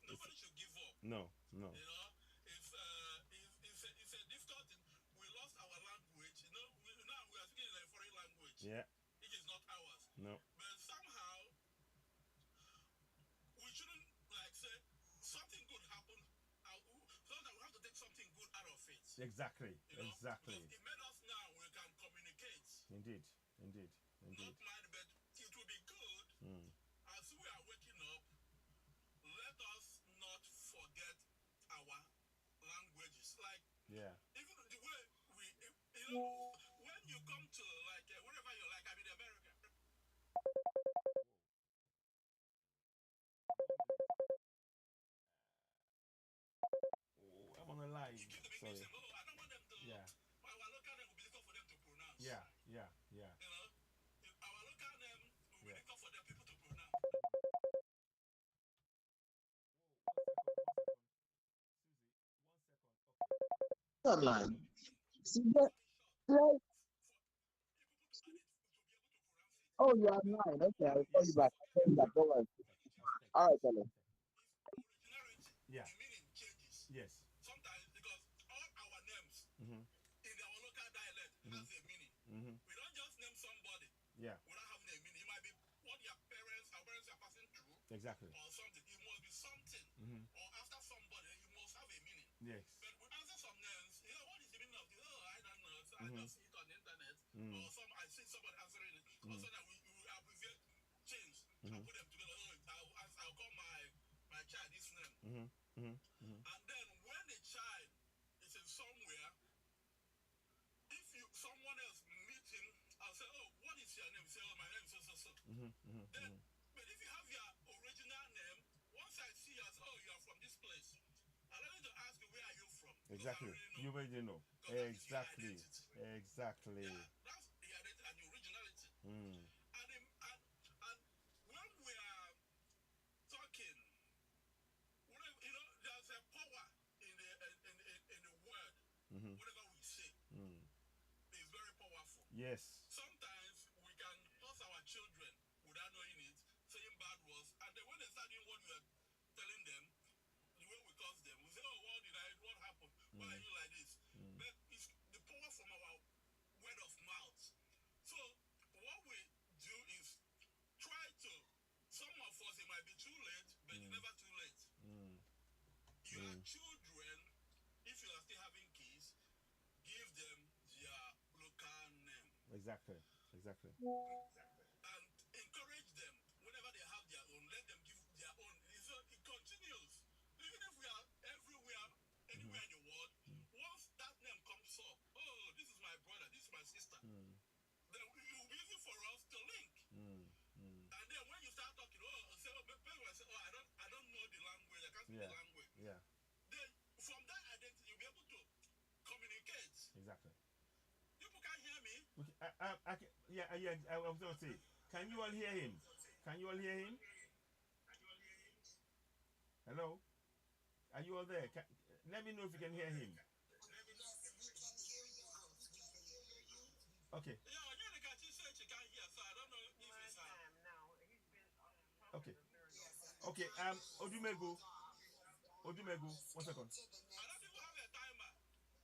nobody should give up. No. You know, it's a difficult thing. We lost our language. You know, now we are speaking in a foreign language. Yeah. Which is not ours. No. But somehow we shouldn't like say something good happened. Sometimes we have to take something good out of it. Exactly. You know? Exactly. Because it made us now we can communicate. Indeed. Not mind, but it will be good as we are waking up. Let us not forget our languages. Like even the way we, you know, when you come to like wherever you like, I'm in America. I'm on a line. Sorry. I don't want them to. Yeah. Our local name will be difficult for them to pronounce. Yeah. You know, our local name will be difficult for the people to pronounce. Online. See that? Right? Oh, you're online. Okay, I'll call you back. I'll call you back. Don't worry. All right, fella. Originality, Yeah. the meaning changes. Yes. Sometimes because all our names in our local dialect has a meaning. We don't just name somebody without having a meaning. It might be what our parents are passing through. Exactly. Or something. It must be something. Or after somebody, you must I just see it on the internet, or I see somebody answering it. Also, that we abbreviate things and put them together. I'll call my child this name. And then when the child is in somewhere, if someone else meet him, I'll say, oh, what is your name? He say, oh, my name is so. Then, but if you have your original name, once I see you, I say, oh, you are from this place. I don't need to ask you, where are you from? Exactly. You already know. Exactly. Exactly. Yeah, that's the identity and the originality. And when we are talking, there's a power in the word. Whatever we say is very powerful. Yes. Sometimes we can cause our children without knowing it, saying bad words, and then when they start doing what we are telling them, the way we cause them, we say, oh, what happened? Why are you like this? But it's the power from our word of mouth. So what we do is try to, some of us, it might be too late, but it's never too late. Your children, if you are still having kids, give them their local name. Exactly. And encourage them whenever they have their own, let them give their own. So it continues. Even if we are everywhere, anywhere in the world, once that name comes up, oh, this is my brother, this is my sister, then it will be easy for us to link. And then when you start talking, I don't know the language, I can't speak the language. Yeah. Then from that identity, you'll be able to communicate. Exactly. People can't hear me. I was going to say, can you all hear him? Can you all hear him? Hello? Are you all there? Let me know if you can hear him. Yes, we can hear you, House. We can hear you. Okay. Yeah, she said she can't hear, so I don't know if it's time now. He's been Okay. Yes, and Okay, Odumegu, 1 second. I don't even have a timer.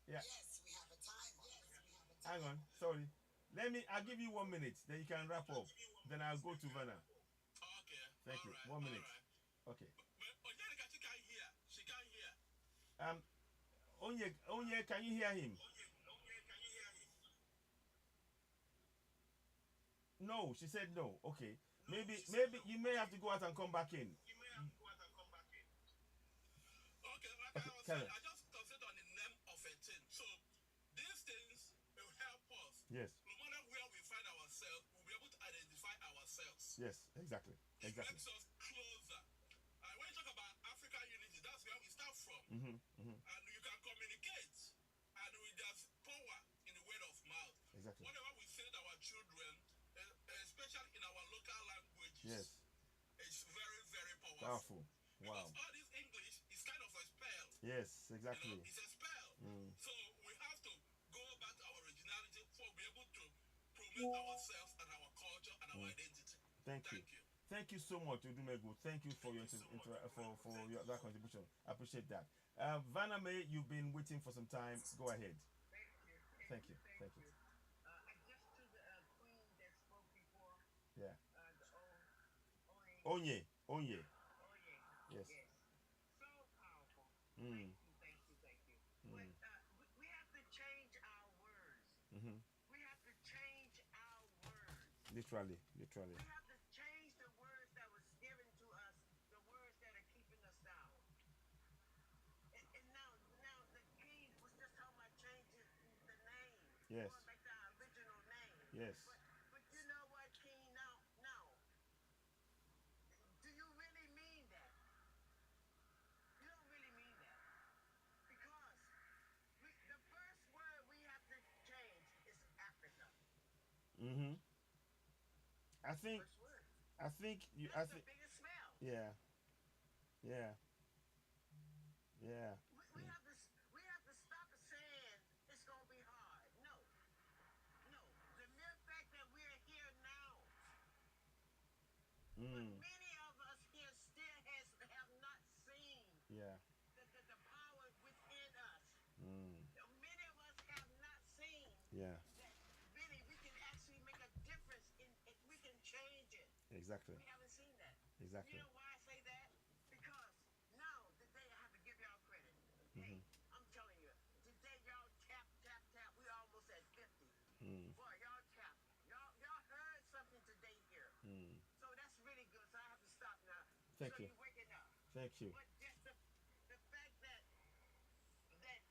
Yeah, Yes, we have a timer. hang on, sorry. I'll give you 1 minute, then you can wrap up. Then I'll go to Vanna. Okay. Thank you. Right, 1 minute. Right. Okay. But Onyeka, she can't hear. She can't hear. Onye, can you hear him? No, she said no. Okay. Maybe you may have to go out and come back in. Okay, like Okay, I was carry saying, on. I just concentrate on the name of a thing. So these things will help us. Yes. No matter where we find ourselves, we'll be able to identify ourselves. Yes, exactly. It makes us closer. When you talk about African unity, that's where we start from. And you can communicate. And there's power in the word of mouth. Exactly. Whatever we say to our children, especially in our local languages, Yes. it's very, very powerful. Wow. Because all this English is kind of a spell. Yes, exactly. It's a spell. So we have to go back to our originality for be able to promote ourselves and our culture and our identity. Thank you. Thank you so much, Udumegu. Thank you for your that contribution. I appreciate that. Vanna May, you've been waiting for some time. Go ahead. Thank you. Just to the queen that spoke before. Yeah. The Onye. Yes. Yes. So powerful. Thank you. But we have to change our words. We have to change our words. Literally. We have to change the words that was given to us, the words that are keeping us down. And now the king was just talking about changing the name. Yes. Going back to our original name. Yes. But you know what, King? Now, do you really mean that? You don't really mean that. Because the first word we have to change is Africa. I think First word. That's the biggest smell. Yeah. We have to stop saying it's gonna be hard. No. The mere fact that we're here now. But many of us here still have not seen the power within us. Many of us have not seen that really we can actually make a difference if we can change it. Exactly. We haven't seen that. Exactly. You know why I say that? Because now, today I have to give y'all credit. Hey, I'm telling you, today y'all tap. We almost at 50. Thank So you. you're waking up. Thank you. But just the fact that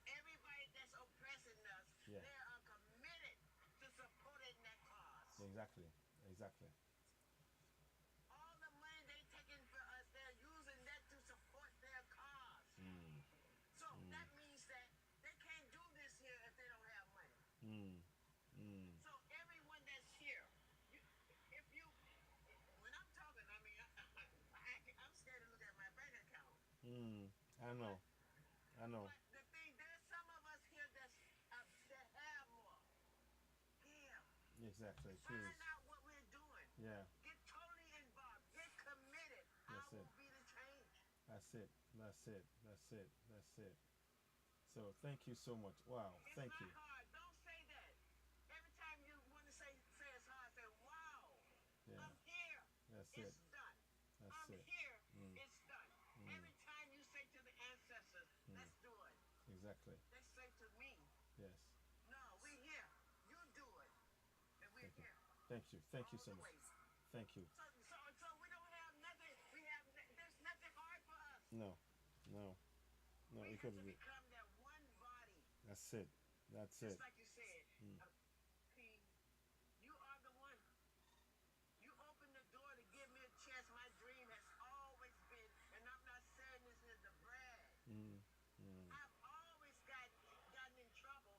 everybody that's oppressing us, Yeah. they are committed to supporting that cause. Exactly. Exactly. All the money they taking for us, they're using that to support their cause. So that means that they can't do this here if they don't have money. So everyone that's here, if you, when I'm talking, I mean, I'm scared to look at my bank account. I know. I know. But the thing, there's some of us here that have more. Give. Exactly. Please. Find out what we're doing. Yeah. Get totally involved. Get committed. That's I it. will be the change. That's it. That's it. That's it. That's it. So thank you so much. Wow. It's Thank not you. hard. Don't say that. Every time you want to say it's hard, say, wow, Yeah. I'm here. That's It's it. done. That's I'm it. here. It's done. Every time you say to the ancestors, let's do it. Exactly. They say to me, Yes. no, we're here. You do it. And we're Thank you. here. Thank you. Thank you All so the much. ways. Thank you. So we don't have nothing. There's nothing hard for us. No. No. No. We It have could to be. become that one body. That's it. That's Just it. like you said, P, you are the one. You opened the door to give me a chance. My dream has always been, and I'm not saying this as a brag. I've always gotten in trouble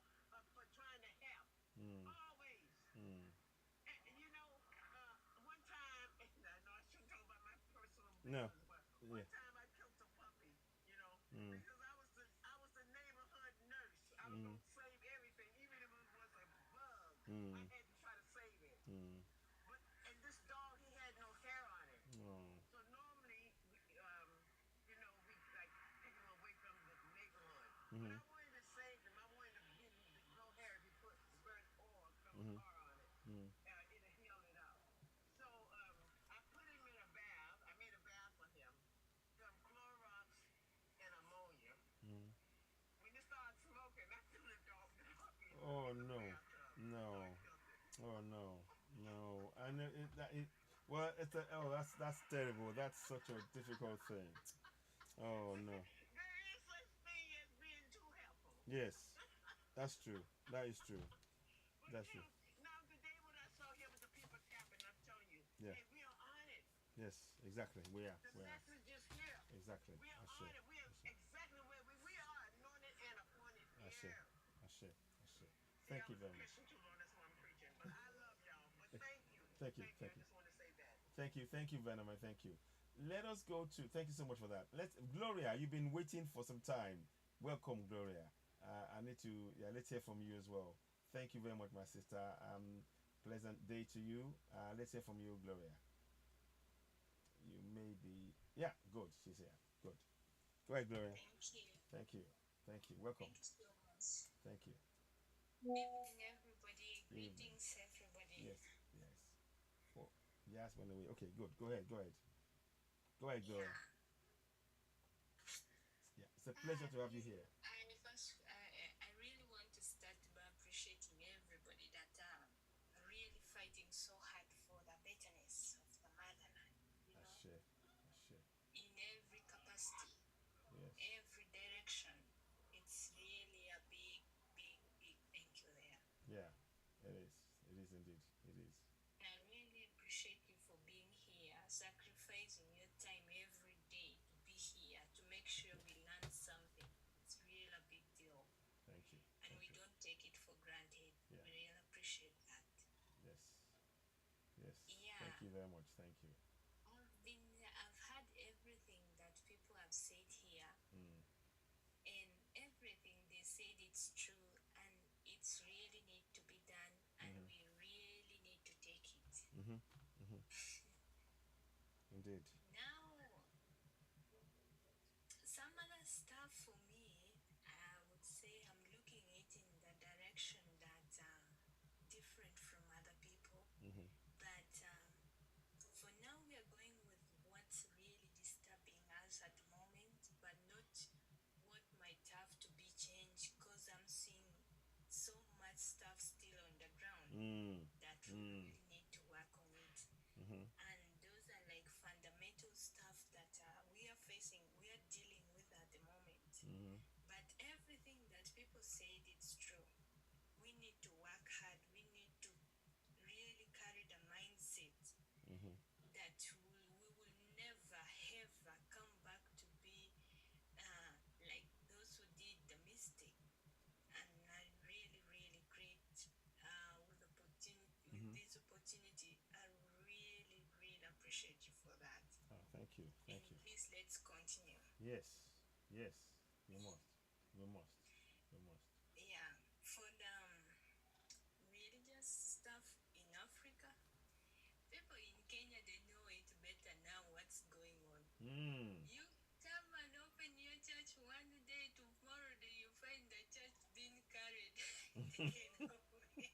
for trying to help. Always. And you know, one time, and I know I shouldn't talk about my personal No. business, but Yeah. one time I killed a puppy, you know, because I was the neighborhood nurse. I was gonna save everything, even if it was a bug. I had to try to save it. But and this dog, he had no hair on it. So normally, you know, we like take him away from the neighborhood. But I wanted to save him. I wanted to give him the no hair if you put burnt oil from a car on it. It'll heal it out. So I put him in a bath. I made a bath for him. Some Clorox and ammonia. When it started smoking, I threw the dog the puppy in Oh the no. bathtub. No. I killed it. Oh no. No. And it well, that's terrible. That's such a difficult thing. Oh no. There is such thing as being too helpful. Yes. That's true. That is true. But That's you true. know, now today when I saw him with the people tapping, I'm telling you, Yeah. hey, we are on it. Yes. Exactly. We are. The We are. message is here. Exactly. We are Ashe. on it. We are exactly where we are anointed and appointed Ashe. here. Ashe. Ashe. See, Thank I you was very much. preaching too long. That's why I'm preaching. But I love y'all. But thank you. Thank you. I Thank you. just want to say that. Thank you. Thank you, Venom. Thank you. Let us go to. Thank you so much for that. Let's Gloria. You've been waiting for some time. Welcome, Gloria. I need to. Yeah. Let's hear from you as well. Thank you very much, my sister. Pleasant day to you. Let's hear from you, Gloria. You may be. Yeah. Good. She's here. Good. Go ahead, Gloria. Thank you. Thank you. Thank you. Welcome. Thank you so much. Thank you. Evening, everybody. Evening. Greetings, everybody. Yes. Yes. Oh, yes. Went away. Okay. Good. Go ahead. Go ahead. Go ahead, Gloria. Yeah. Yeah. It's a pleasure to have you here. I really want to start by appreciating everybody that are really fighting so hard for the betterness of the motherland. You know, Ashe. Ashe. in every capacity, Yes. every direction. It's really a big, big, big thank you there. Yeah. It is. It is indeed. It is. I really appreciate you for being here, sacrificing your time every day to be here to make sure we learn something. It's really a big deal. Thank you. And Thank we you. don't take it for granted. Yeah. We really appreciate that. Yes. Yes. Yeah. Thank you very much. Thank you. I've heard everything that people have said here, and everything they said it's true, and it's really need to be done, and we really need to take it. Indeed. Now, some other stuff for me, I would say I'm looking it in the direction that different from other people. But for now, we are going with what's really disturbing us at the moment, but not what might have to be changed, because I'm seeing so much stuff still on the ground that we really need to work on it. And those are like fundamental Thank you. And Thank you. please let's continue. Yes. Yes. You must. You must. You must. Yeah, for the religious stuff in Africa, people in Kenya they know it better now what's going on. You come and open your church one day, tomorrow day you find the church being carried taken away.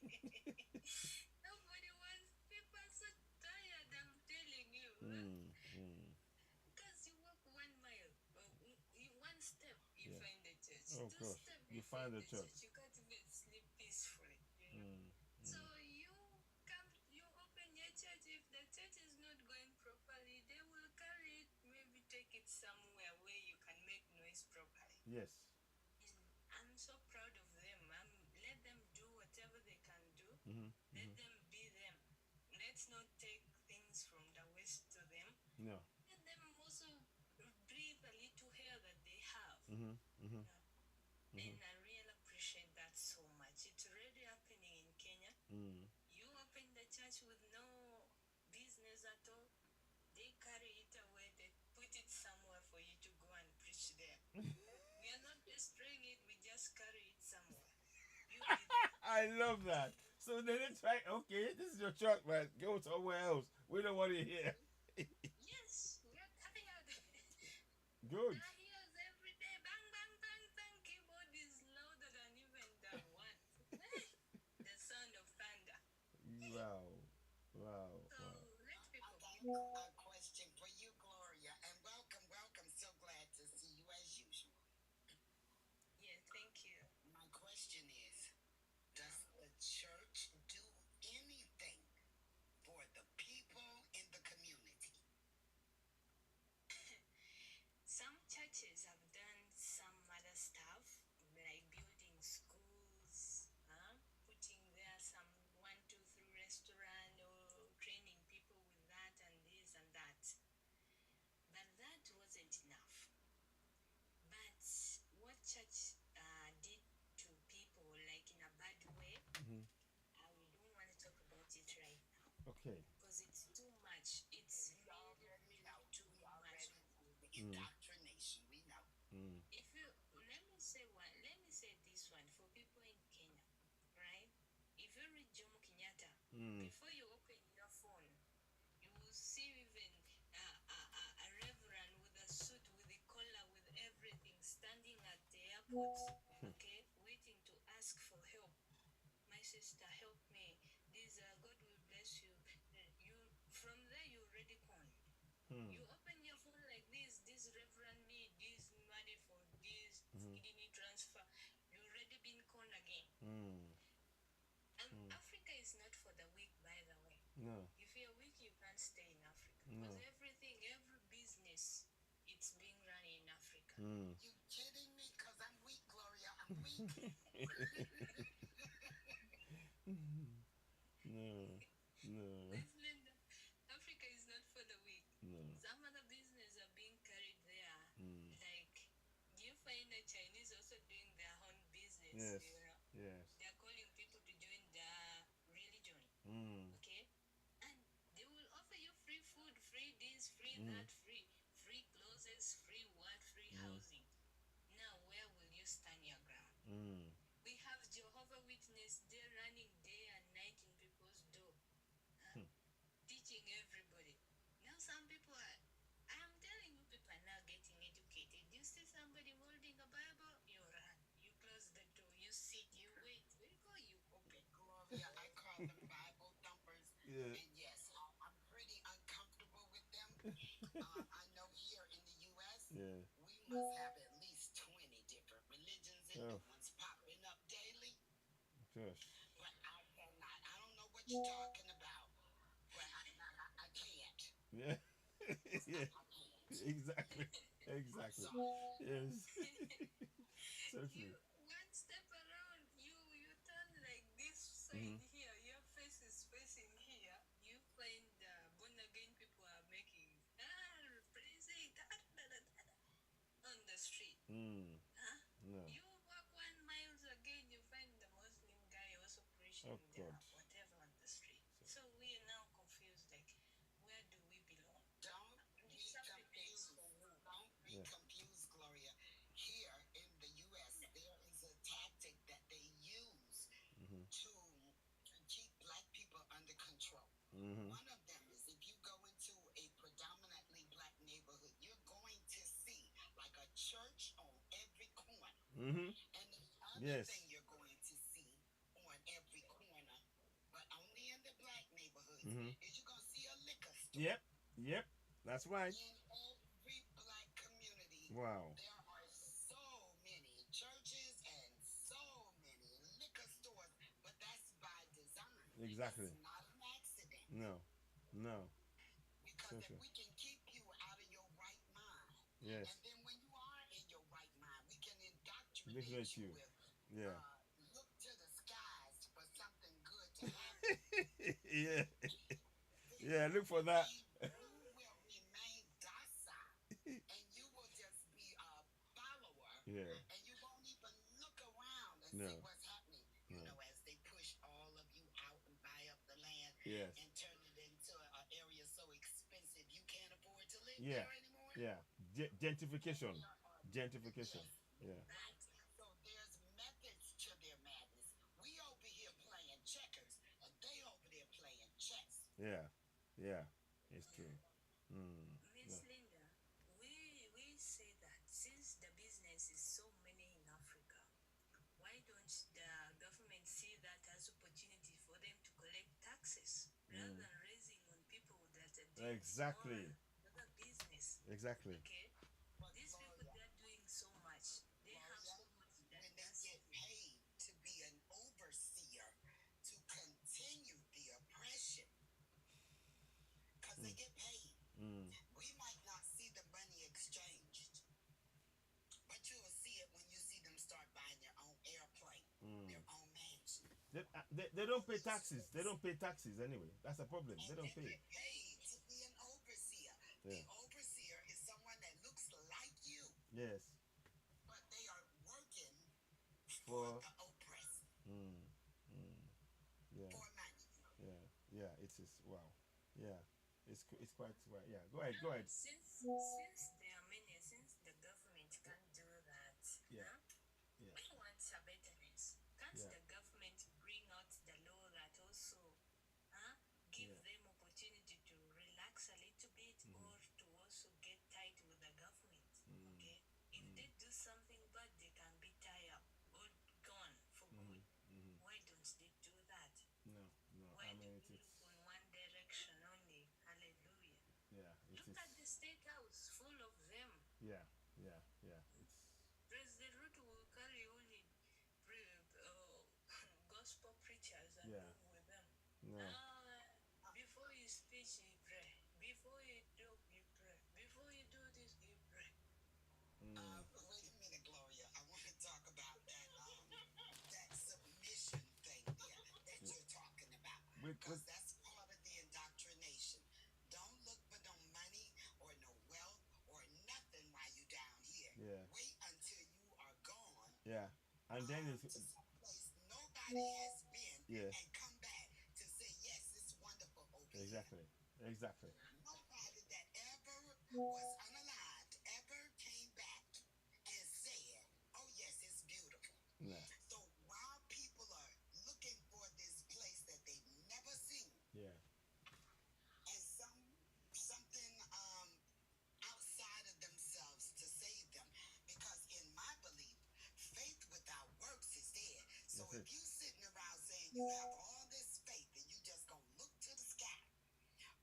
Nobody wants, people are so tired, I'm telling you. Because you walk 1 mile, one step, you Yeah. find the church. Oh Two gosh. steps, You you find find the the church. church. You can't even sleep peacefully. So you come, you open your church. If the church is not going properly, they will carry it, maybe take it somewhere where you can make noise properly. Yes. And I'm so proud of them. Let them do whatever they can do. Let them be them. Let's not take things from the West to them. No. Let them also breathe a little air that they have. And I really appreciate that so much. It's already happening in Kenya. You open the church with no business at all. They carry it away. They put it somewhere for you to go and preach there. We are not destroying it. We just carry it somewhere. You be there. I love that. So then it's like, okay, this is your church, man. Go somewhere else. We don't want you here. Yes, we are carrying out. Good. I hear every day, bang, bang, bang, bang. Keyboard is louder than even the one. The sound of thunder. Wow. Wow. So Wow. let people I be. got a question for you, Gloria, and welcome, welcome. So glad to see you as usual. Yeah, thank you. My question is, does the church do anything for the people in the community? Some churches have done some other stuff, like building schools, putting there some 1, 2, 3 restaurant or training people with that and this and that. But that wasn't enough. But what church did to people, like in a bad way, we don't want to talk about it right now. Okay. Because it's too much. It's really, really too much. Indoctrination, we know. If you let me say this one for people in Kenya, right? If you read Jomo Kenyatta, before you open your phone, you will see even a reverend with a suit, with a collar, with everything, standing at the airport, okay, waiting to ask for help. My sister, help me. This God will bless you. You from there you already con. You open your phone like this reverend need this money for this kidney transfer. You already been con again. Africa is not for the weak, by the way. No. If you're weak, you can't stay in Africa. Because everything, every business, it's being run in Africa. You kidding me? Because I'm weak, Gloria. I'm weak. No. Linda, Africa is not for the weak. No. Some other business are being carried there. Like, you find the Chinese also doing their own business. Yes. You know? Yes. They're calling people to join their religion. Okay? And they will offer you free food, free this, free that, free clothes, free what, free housing. Now, where will you stand your ground? We have Jehovah Witness, they're running day and night in people's door, teaching everybody. Now, some people are, I'm telling you, people are now getting educated. You see somebody holding a Bible, you run. You close the door, you sit, you wait. Where you go, you open. Gloria, I call them Bible thumpers. Yeah. And yes, I'm pretty uncomfortable with them. I know here in the U.S., we must have at least 20 different religions and new ones popping up daily. Gosh. But I cannot. I don't know what you're talking about, but I can't. Yeah. Yeah. I can't. Exactly. Exactly. Yes. So true. One step around, you turn like this side here. Your face is facing here. You find born again people are making praising on the street. No. You walk 1 mile again, you find the Muslim guy also preaching Oh God. whatever on the street. So we are now confused. Like, where do we belong? Don't we Some jump people Mm-hmm. And the other Yes. thing you're going to see on every corner, but only in the black neighborhoods, is you're going to see a liquor store. Yep. Yep. That's right. In every black community, Wow. there are so many churches and so many liquor stores, but that's by design. Exactly. It's not an accident. No. No. Because if we can keep you out of your right mind, Yes. and then when you are in your right mind, we can indoctrinate Indoctrinate you you. with Yeah. look to the skies for something good to happen. Yeah. Then Yeah, look for that. You will remain docile, and you will just be a follower, Yeah. and you won't even look around and No. see what's happening. You No. know, as they push all of you out and buy up the land Yes. and turn it into an area so expensive you can't afford to live Yeah. there anymore. Yeah. Gentrification. Gentrification. Yes, Yeah. right. So there's methods to their madness. We over here playing checkers, and they over there playing chess. Yeah. Yeah. It's true. Miss Linda, we say that since the business is so many in Africa, why don't the government see that as opportunity for them to collect taxes rather than raising on people that are doing Exactly. small other business? Exactly. Okay, these people they are doing so much. They have so much that When they get paid to be an overseer to continue the oppression, because they get paid. We might not see the money exchanged, but you will see it when you see them start buying their own airplane, their own mansion. They don't pay taxes. They don't pay taxes anyway. That's a problem. They don't pay. Get paid to be an overseer. Yeah. The overseer is someone that looks like you, Yes. but they are working For the oppressed. yeah. For money. Yeah. Yeah. It is. Wow. Yeah. It's quite right. Yeah. Go ahead. Go ahead. Since there are many, since the government can't do that, Yeah. huh? Yeah. We want a betterness. Can't Yeah. the government bring out the law that also give them opportunity to relax a little bit or to also get tight with the government? Okay, if they do something bad, they can be tied up or gone for good. Why don't they do that? No. No. Why I mean, do we look on one direction only? Hallelujah. Yeah. It Look is. at the state house full of them. Yeah. Yeah. Yeah. It's. President Ruto will carry only gospel preachers and Yeah. room with them. No. Before you speak, you pray. Before you talk, you pray. Before you do this, you pray. Wait a minute, Gloria. I want to talk about that submission thing there that you're talking about. Because that's part of the indoctrination. Don't look for no money or no wealth or nothing while you down here. Yeah. Wait until you are gone. Yeah. And then it's. To someplace nobody has been Yes. and come back to say, yes, it's wonderful over Exactly. Exactly. here. Nobody that ever was unalived ever came back and said, oh, yes, it's beautiful. Yeah. So while people are looking for this place that they've never seen, Yeah. and something outside of themselves to save them, because in my belief, faith without works is dead. So That's if it. you sitting around saying you have all this faith and you just gonna look to the sky,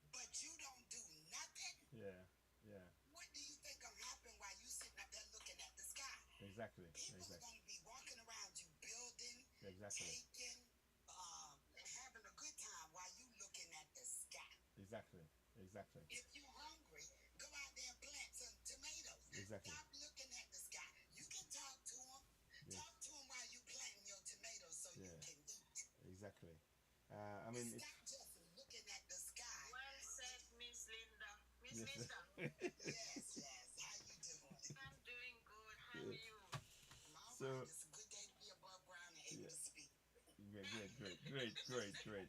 but you don't do nothing, Yeah. Yeah. what do you think gonna happen while you sitting up there looking at the sky? Exactly. People are Exactly. gonna be walking around you, building, Exactly. taking, having a good time while you looking at the sky. Exactly. Exactly. If you're hungry, go out there and plant some tomatoes. Exactly. Stop looking at the sky. You can talk to them. Yes. Talk to them while you planting your tomatoes so you Yeah. can eat. Exactly. I mean, it's. Stop just looking at the sky. Well said, Miss Linda. Miss Yes. Linda, Yes, yes. How you doing? I'm doing good. How are you? All So- right. It's a good day to be above ground and able Yeah. to speak. Great.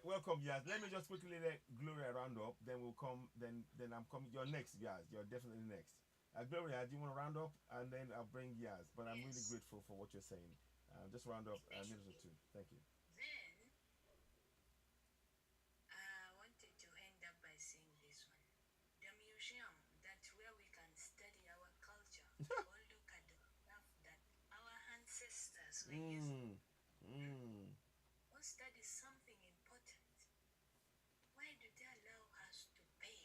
Welcome, Yaz. Let me just quickly let Gloria round up. Then we'll come. Then I'm coming. You're next, Yaz. You're definitely next. Gloria, do you want to round up, and then I'll bring Yaz. But I'm really grateful for what you're saying. Just round up a minute or two. Thank you. Then, I wanted to end up by saying this one. The museum, that's where we can study our culture. years Mm. old. Mm. Once that is something important, why do they allow us to pay?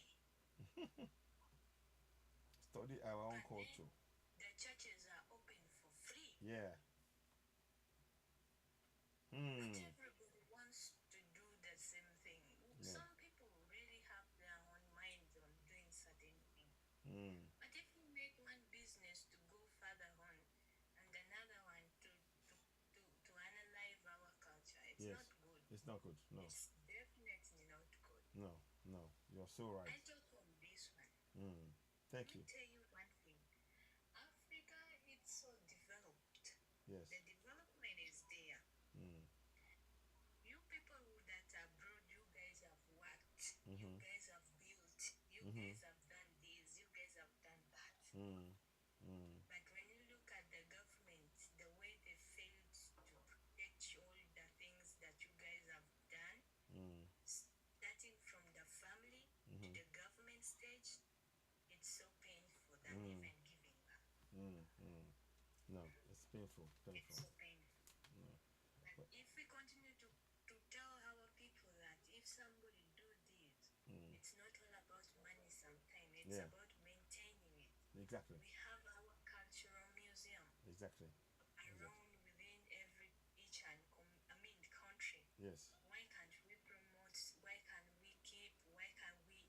Study our own But culture. then the churches are open for free. Yeah. Not Hmm. everybody wants to do the same thing. Yeah. Some people really have their own minds on doing certain things. Hmm. But if we make one business to go further on and another one to analyze our culture, it's Yes. not good. It's not good. No. It's definitely not good. No. No. You're so right. I talk on this one. Hmm. Thank Let me you. tell you one thing. Africa, it's so developed. Yes. The development is there. Hmm. You people who that are abroad, you guys have worked. You Mm-hmm. guys have built. You Mhm. guys have done this. You guys have done that. Hmm. Hmm. But when you look at the government, the way they failed to protect all the things that you guys have done, Hmm. starting from the family to Mhm. the government stage, it's so painful than Mm. even giving back. Hmm. Hmm. No. It's painful. It's Painful. so painful. No. But if we continue to tell our people that if somebody do this, Hmm. it's not all about money sometimes, it's Yeah. about maintaining it. Exactly. We have our cultural museum Exactly. around within each and country. Yes. Why can't we promote? Why can't we keep? Why can't we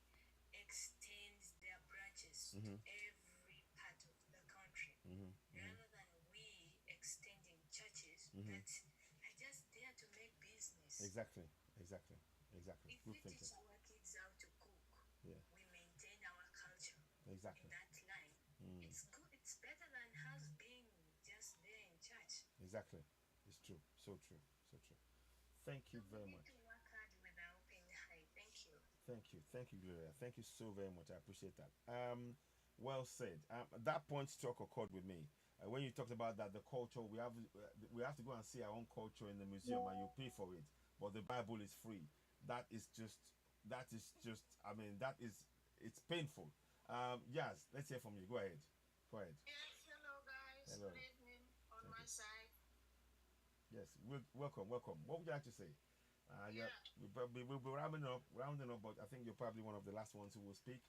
extend their branches Mhm. to every part of the country, Mhm. rather than we extending churches Mhm. that are just there to make business? Exactly. Exactly. Exactly. If Good we thinking. teach our kids how to cook, Yeah. we maintain our culture Exactly. in that line. Mm. It's good. It's better than us being just there in church. Exactly. It's true. So true. So true. Thank So you we very need much. to work hard with our open eye. Thank you. Thank you. Thank you, Gloria. Thank you so very much. I appreciate that. Well said. That point struck a chord with me. When you talked about that, the culture we have to go and see our own culture in the museum, and you pay for it, but the Bible is free. That is just. That is just. I mean, that is. It's painful. Yes. Let's hear from you. Go ahead. Go ahead. Yes, hello guys. Hello. Good evening on Thank my you. side. Yes. Welcome. Welcome. What would you like to say? Yeah, Yeah. we'll be rounding up, but I think you're probably one of the last ones who will speak.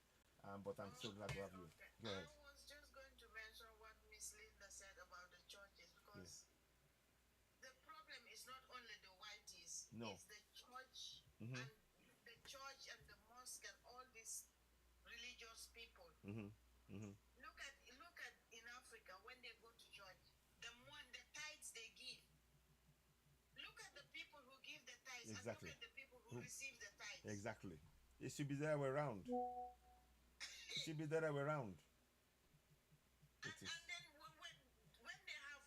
But I'm so glad to have you. Okay. Go ahead. I was just going to mention what Miss Linda said about the churches Yeah. because the problem is not only the whiteys, No. it's the church Mhm. and the church and the mosque and all these religious people. Mhm. Mhm. Look at in Africa when they go to church, the tithes they give. Look at the people who give the tithes and look Exactly. at the people who receive the tithes. Exactly. It should be the other way around. It should be the other way around. It is. And then when they have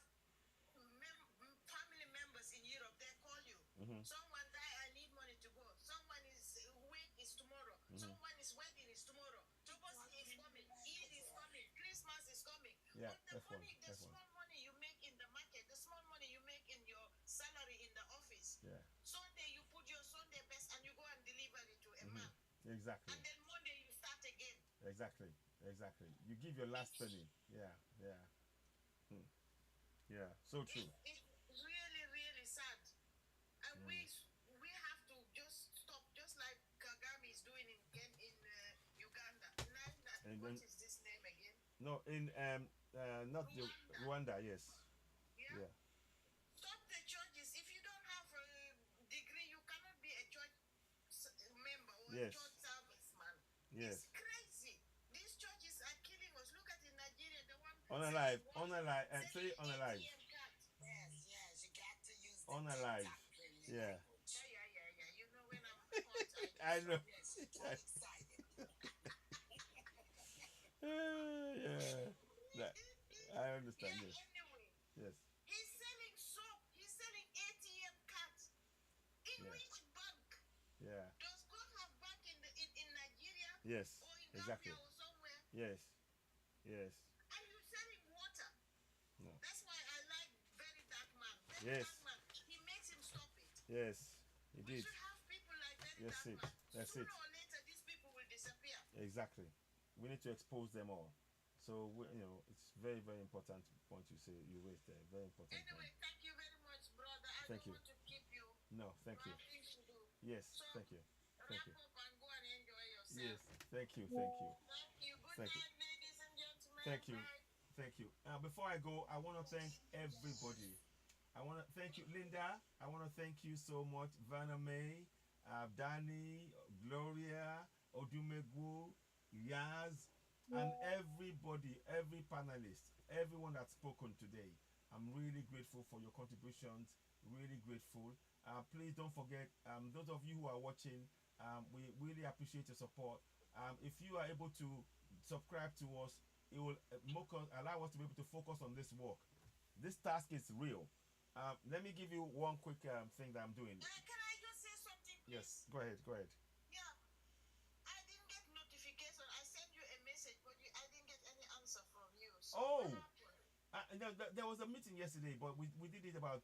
family members in Europe, they call you. Mhm. Someone die, I need money to go. Someone is week is tomorrow. Someone is wedding is tomorrow. Tubosi is coming. Eid is coming. Christmas is coming. Yeah, But the F1, money, the F1. small money you make in the market, the small money you make in your salary in the office. Yeah. Sunday you put your Sunday best and you go and deliver it to a man. Exactly. And then Monday you start again. Exactly. Exactly. You give your last penny. Yeah. Yeah. Hmm. Yeah. So true. It's really, really sad. And we have to just stop, just like Kagame is doing in Uganda. And What then is this name again? no in not the Rwanda. Yes. Yeah. Yeah. Stop the churches. If you don't have a degree, you cannot be a church member or a Yes. church serviceman. Yes. It's crazy. These churches are killing us. Look at in Nigeria, the one Unalive. says what? Unalive. And Say say unalive. ATM card. Yes, yes, you got to use the Unalive. TikTok Yeah. language. Yeah. You know when I'm hot, I know. Yes, you get excited. Yeah. That, I understand. Yeah, Yes. anyway. Yes. He's selling soap. He's selling ATM cards. In Yeah. which bank? Yeah. Does God have bank in Nigeria? Yes. Or in Exactly. Gambia or somewhere? Yes. Yes. And you're selling water. No. That's why I like Very Dark Man. Very Yes. Dark Man. He makes him stop it. Yes. He We did. should have people like Very That's Dark it. Man. That's Sooner it. or later, these people will disappear. Exactly. We need to expose them all. So it's very, very important point you raised there. Very important Anyway, point. thank you very Thank don't you. want to keep you. No, thank You you. have things to do. Yes, So thank you. Thank wrap you. up and go and enjoy yourself. Yes, thank you. Thank you. Thank you. Good Thank you. night, ladies and gentlemen. Thank you. Bye. Thank you. Before I go, I want to thank everybody. I want to thank you, Linda. I want to thank you so much, Vanna May, Danny, Gloria, Odumegu, Yaz, and everybody, every panelist, everyone that's spoken today. I'm really grateful for your contributions. Really grateful. Please don't forget, those of you who are watching, we really appreciate your support. If you are able to subscribe to us, it will allow us to be able to focus on this work. This task is real. Let me give you one quick thing that I'm doing. Can I just say something, please? Yes, go ahead, go ahead. Yeah. I didn't get notification. I sent you a message, but I didn't get any answer from you. So Oh, what happened? there was a meeting yesterday, but we did it about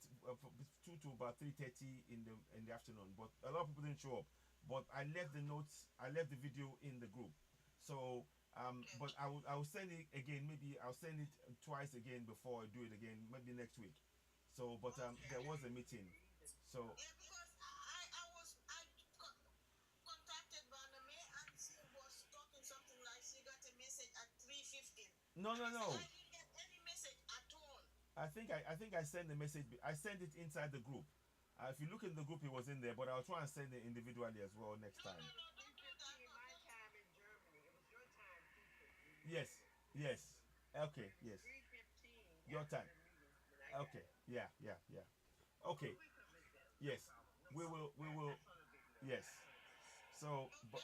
2 to about 3:30 in the afternoon. But a lot of people didn't show up. But I left the notes, I left the video in the group. So but I will send it again. Maybe I'll send it twice again before I do it again. Maybe next week. So, but there was a meeting. So Yeah, because I contacted Baname and she was talking something like she got a message at 3:15. no, no, no. I didn't get any message at all. I think I sent the message. I sent it inside the group. If you look in the group, it was in there. But I'll try and send it individually as well next time. No, don't do that. My time in Germany. It was your time, 2:15. Yes, yes. Okay, yes. 3:15. Your time. Okay. Yeah. Okay. Yes. We will. Yes. So, but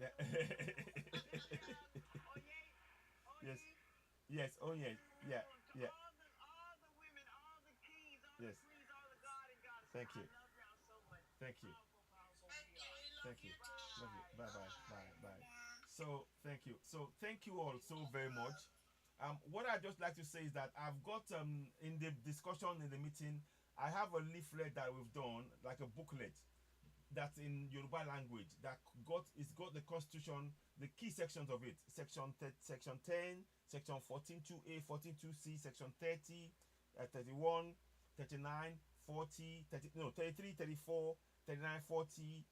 yeah. Yes. Yes. Oh yeah. Yeah. Yeah. All the women, all the kings, all Yes. the queens, all the god and goddess. Thank you. I love y'all so much. Thank you. Powerful, powerful. Thank you. Love you. Bye. So thank you. So thank you all so very much. What I just like to say is that I've got in the discussion in the meeting, I have a leaflet that we've done, like a booklet that's in Yoruba language that got the constitution, the key sections of it, section 10, section 14.2a, 14.2c, section 30, 31, 39, 40, 30, no, 33, 34, 39, 40,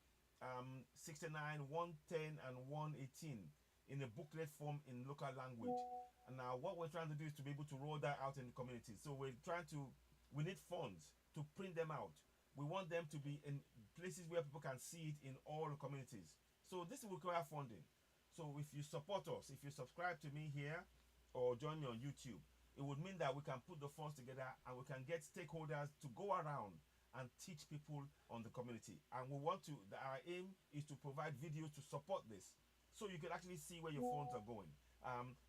69, 110 and 118 in a booklet form in local language. And now what we're trying to do is to be able to roll that out in the community. So we need funds to print them out. We want them to be in places where people can see it in all the communities. So this will require funding. So if you support us, if you subscribe to me here or join me on YouTube, it would mean that we can put the funds together and we can get stakeholders to go around and teach people on the community. And we want to, our aim is to provide videos to support this. So you can actually see where your funds are going.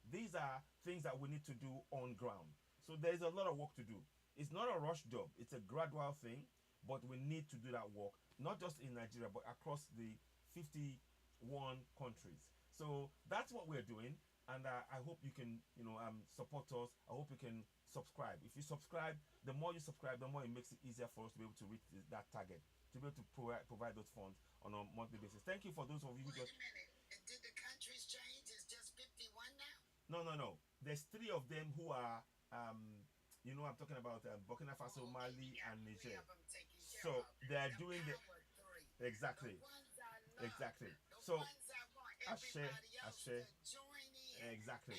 These are things that we need to do on ground. So there's a lot of work to do. It's not a rush job. It's a gradual thing. But we need to do that work, not just in Nigeria, but across the 51 countries. So that's what we're doing, and I hope you can, support us. I hope you can subscribe. If you subscribe, the more you subscribe, the more it makes it easier for us to be able to reach that target, to be able to provide those funds on a monthly basis. Thank you for those of you who just. Wait a minute. Did the countries change? It's just 51 now? No. There's 3 of them who are, I'm talking about Burkina Faso, Mali, and Niger. So they are doing the exactly. So Ashe, exactly.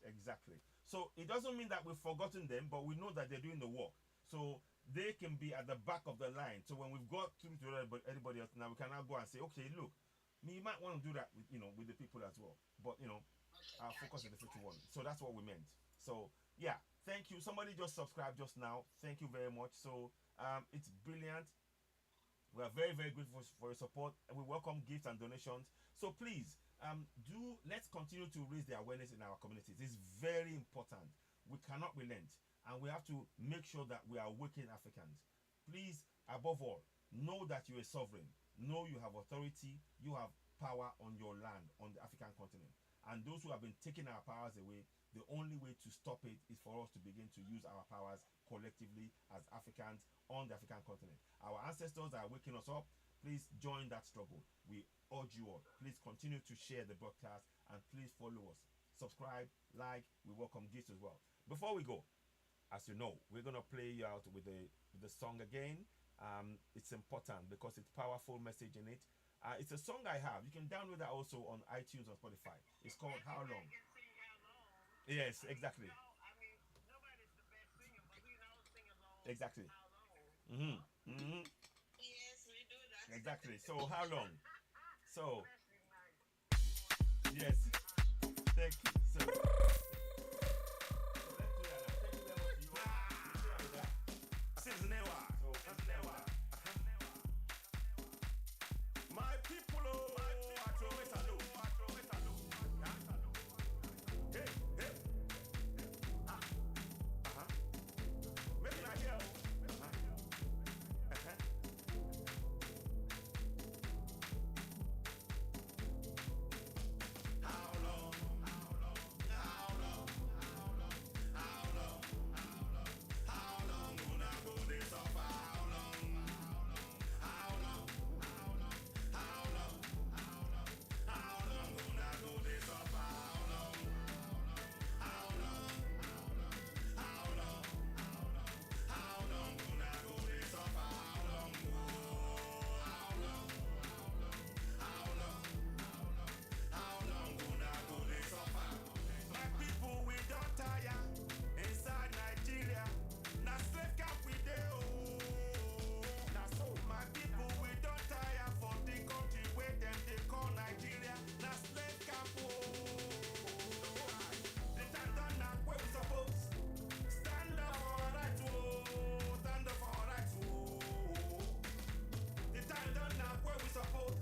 Exactly. So it doesn't mean that we've forgotten them, but we know that they're doing the work. So they can be at the back of the line. So when we've got through to everybody else, now we can now go and say, okay, look, you might want to do that with the people as well. But our focus is the 51. So that's what we meant. So yeah, thank you. Somebody just subscribed just now. Thank you very much. So it's brilliant. We are very, very grateful for your support, and we welcome gifts and donations. So please, let's continue to raise the awareness in our communities. It's very important. We cannot relent, and we have to make sure that we are awakening Africans. Please, above all, know that you're a sovereign. Know you have authority. You have power on your land, on the African continent. And those who have been taking our powers away, the only way to stop it is for us to begin to use our powers collectively as Africans on the African continent. Our ancestors are waking us up. Please join that struggle. We urge you all. Please continue to share the broadcast and please follow us. Subscribe, like, we welcome gifts as well. Before we go, as you know, we're gonna play you out with the song again. It's important because it's powerful message in it. It's a song I have. You can download that also on iTunes or Spotify. It's called How Long. Can sing how long. Yes, exactly. I mean, nobody's the best singer, but we can all sing along. Exactly. How long? Yes, we do that. Exactly. So how long? So Especially night. yes. Thank you. So let's do that now. Thank you very much. You are with that. So My people, oh, I throw it a loop. Hey, hey. Make it hear. How long? How long? How long? How long? How long gonna go this suffer? How long? How long? How long? How long? How long gonna go this suffer? How long? How long? How long? How long gonna go this suffer? How long? How long? How long? How long gonna go this suffer? My people, we don't tire inside Nigeria. Now slave camp we dey oh. Now so my people, we don't tire for the country where them they call Nigeria. Now slave camp oh. The time done now where we suppose stand up for our right oh. Stand up for our right oh. The time done now where we suppose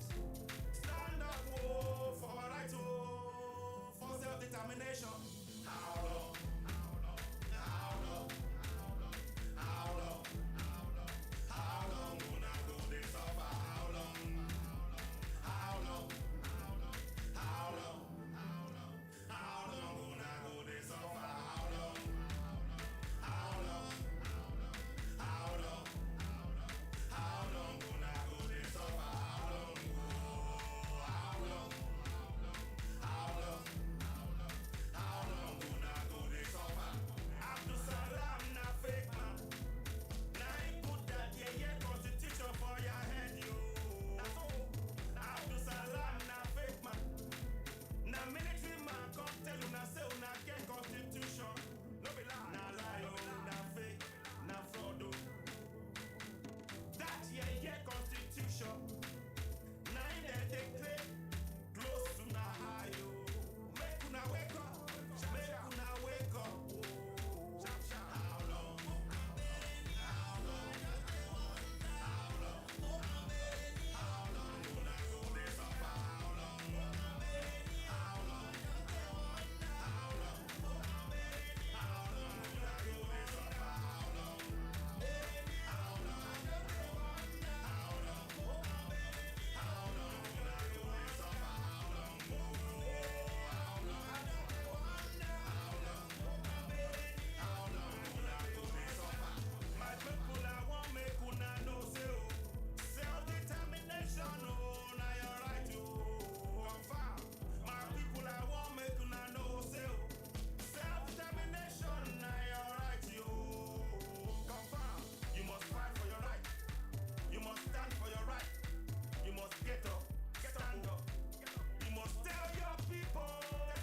stand up oh, for our right oh, for self-determination. How long? How long? How long? How long? How long gonna go this suffer? How long? How long? How long? How long gonna go this suffer? How long? How long? How long? How long gonna go this suffer? How long? How long? How long? How long gonna go this suffer? Abdul Salam na fake man. Na him put that constitution for your head, yo. Abdul Salam na fake man. Na military man come tell you na say una get constitution. No be lie. Na lie, oh, na fake, na fraud, oh. That constitution. Na him they claim close to na high, oh. Make una wake up. Make una wake up. Oh. How long? How long? How long? How long gonna go this suffer? How long? How long? How long? How long gonna go this suffer? How long? How long? How long? How long gonna go this suffer? How long? How long? How long gonna go this suffer? My people, I want make una know say oh, self-determination oh, na your right oh, confirm. My people, I want make una know say oh, self-determination na your right oh, confirm. You must fight for your right. You must stand for your right. You must get up, stand up. You must tell your people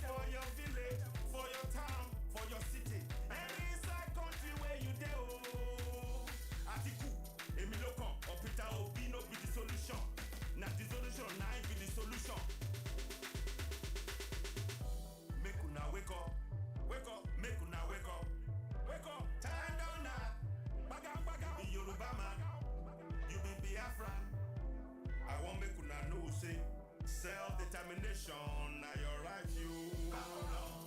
for your village, for your town, for your city, any inside country where you dey oh. Atiku, Emilokan, or Peter Obi no be the solution. Na the solution, na it be the solution. Make una wake up, make una wake up, time down now. Bagam, be Yoruba man, you be Biafran. I want make una know say self-determination na your right you. How long?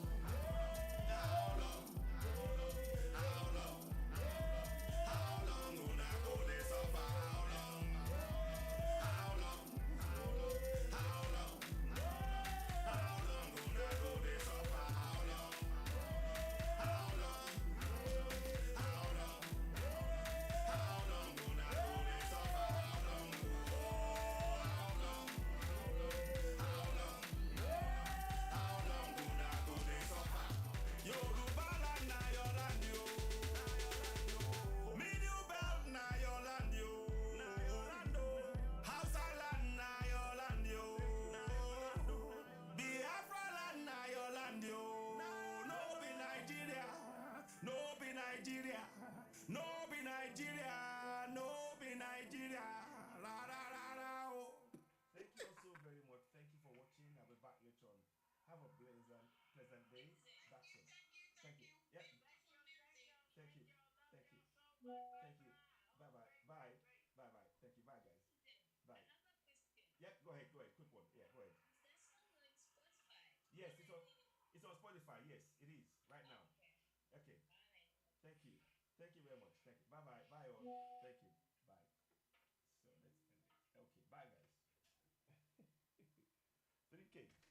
How long? How long? How long gonna go this suffer? How long? How long? How long? How long gonna go this suffer? How long? How long? How long? How long gonna go this suffer? How long? How long? How long? How long gonna go this suffer? Yoruba have a pleasant day. That's it. Thank you. Yep. Thank you. Thank you. Thank you. Bye bye. Bye. Bye bye. Thank you. Bye guys. Bye. Another question. Yep. Go ahead. Go ahead. Quick one. Yeah. Go ahead. Is that song on Spotify? Yes, it's on Spotify. Yes, it is right now. Okay. Okay. All right. Thank you. Thank you very much. Thank you. Bye bye. Bye all. Thank you. Bye. So let's end it. Okay. Bye guys. 3K.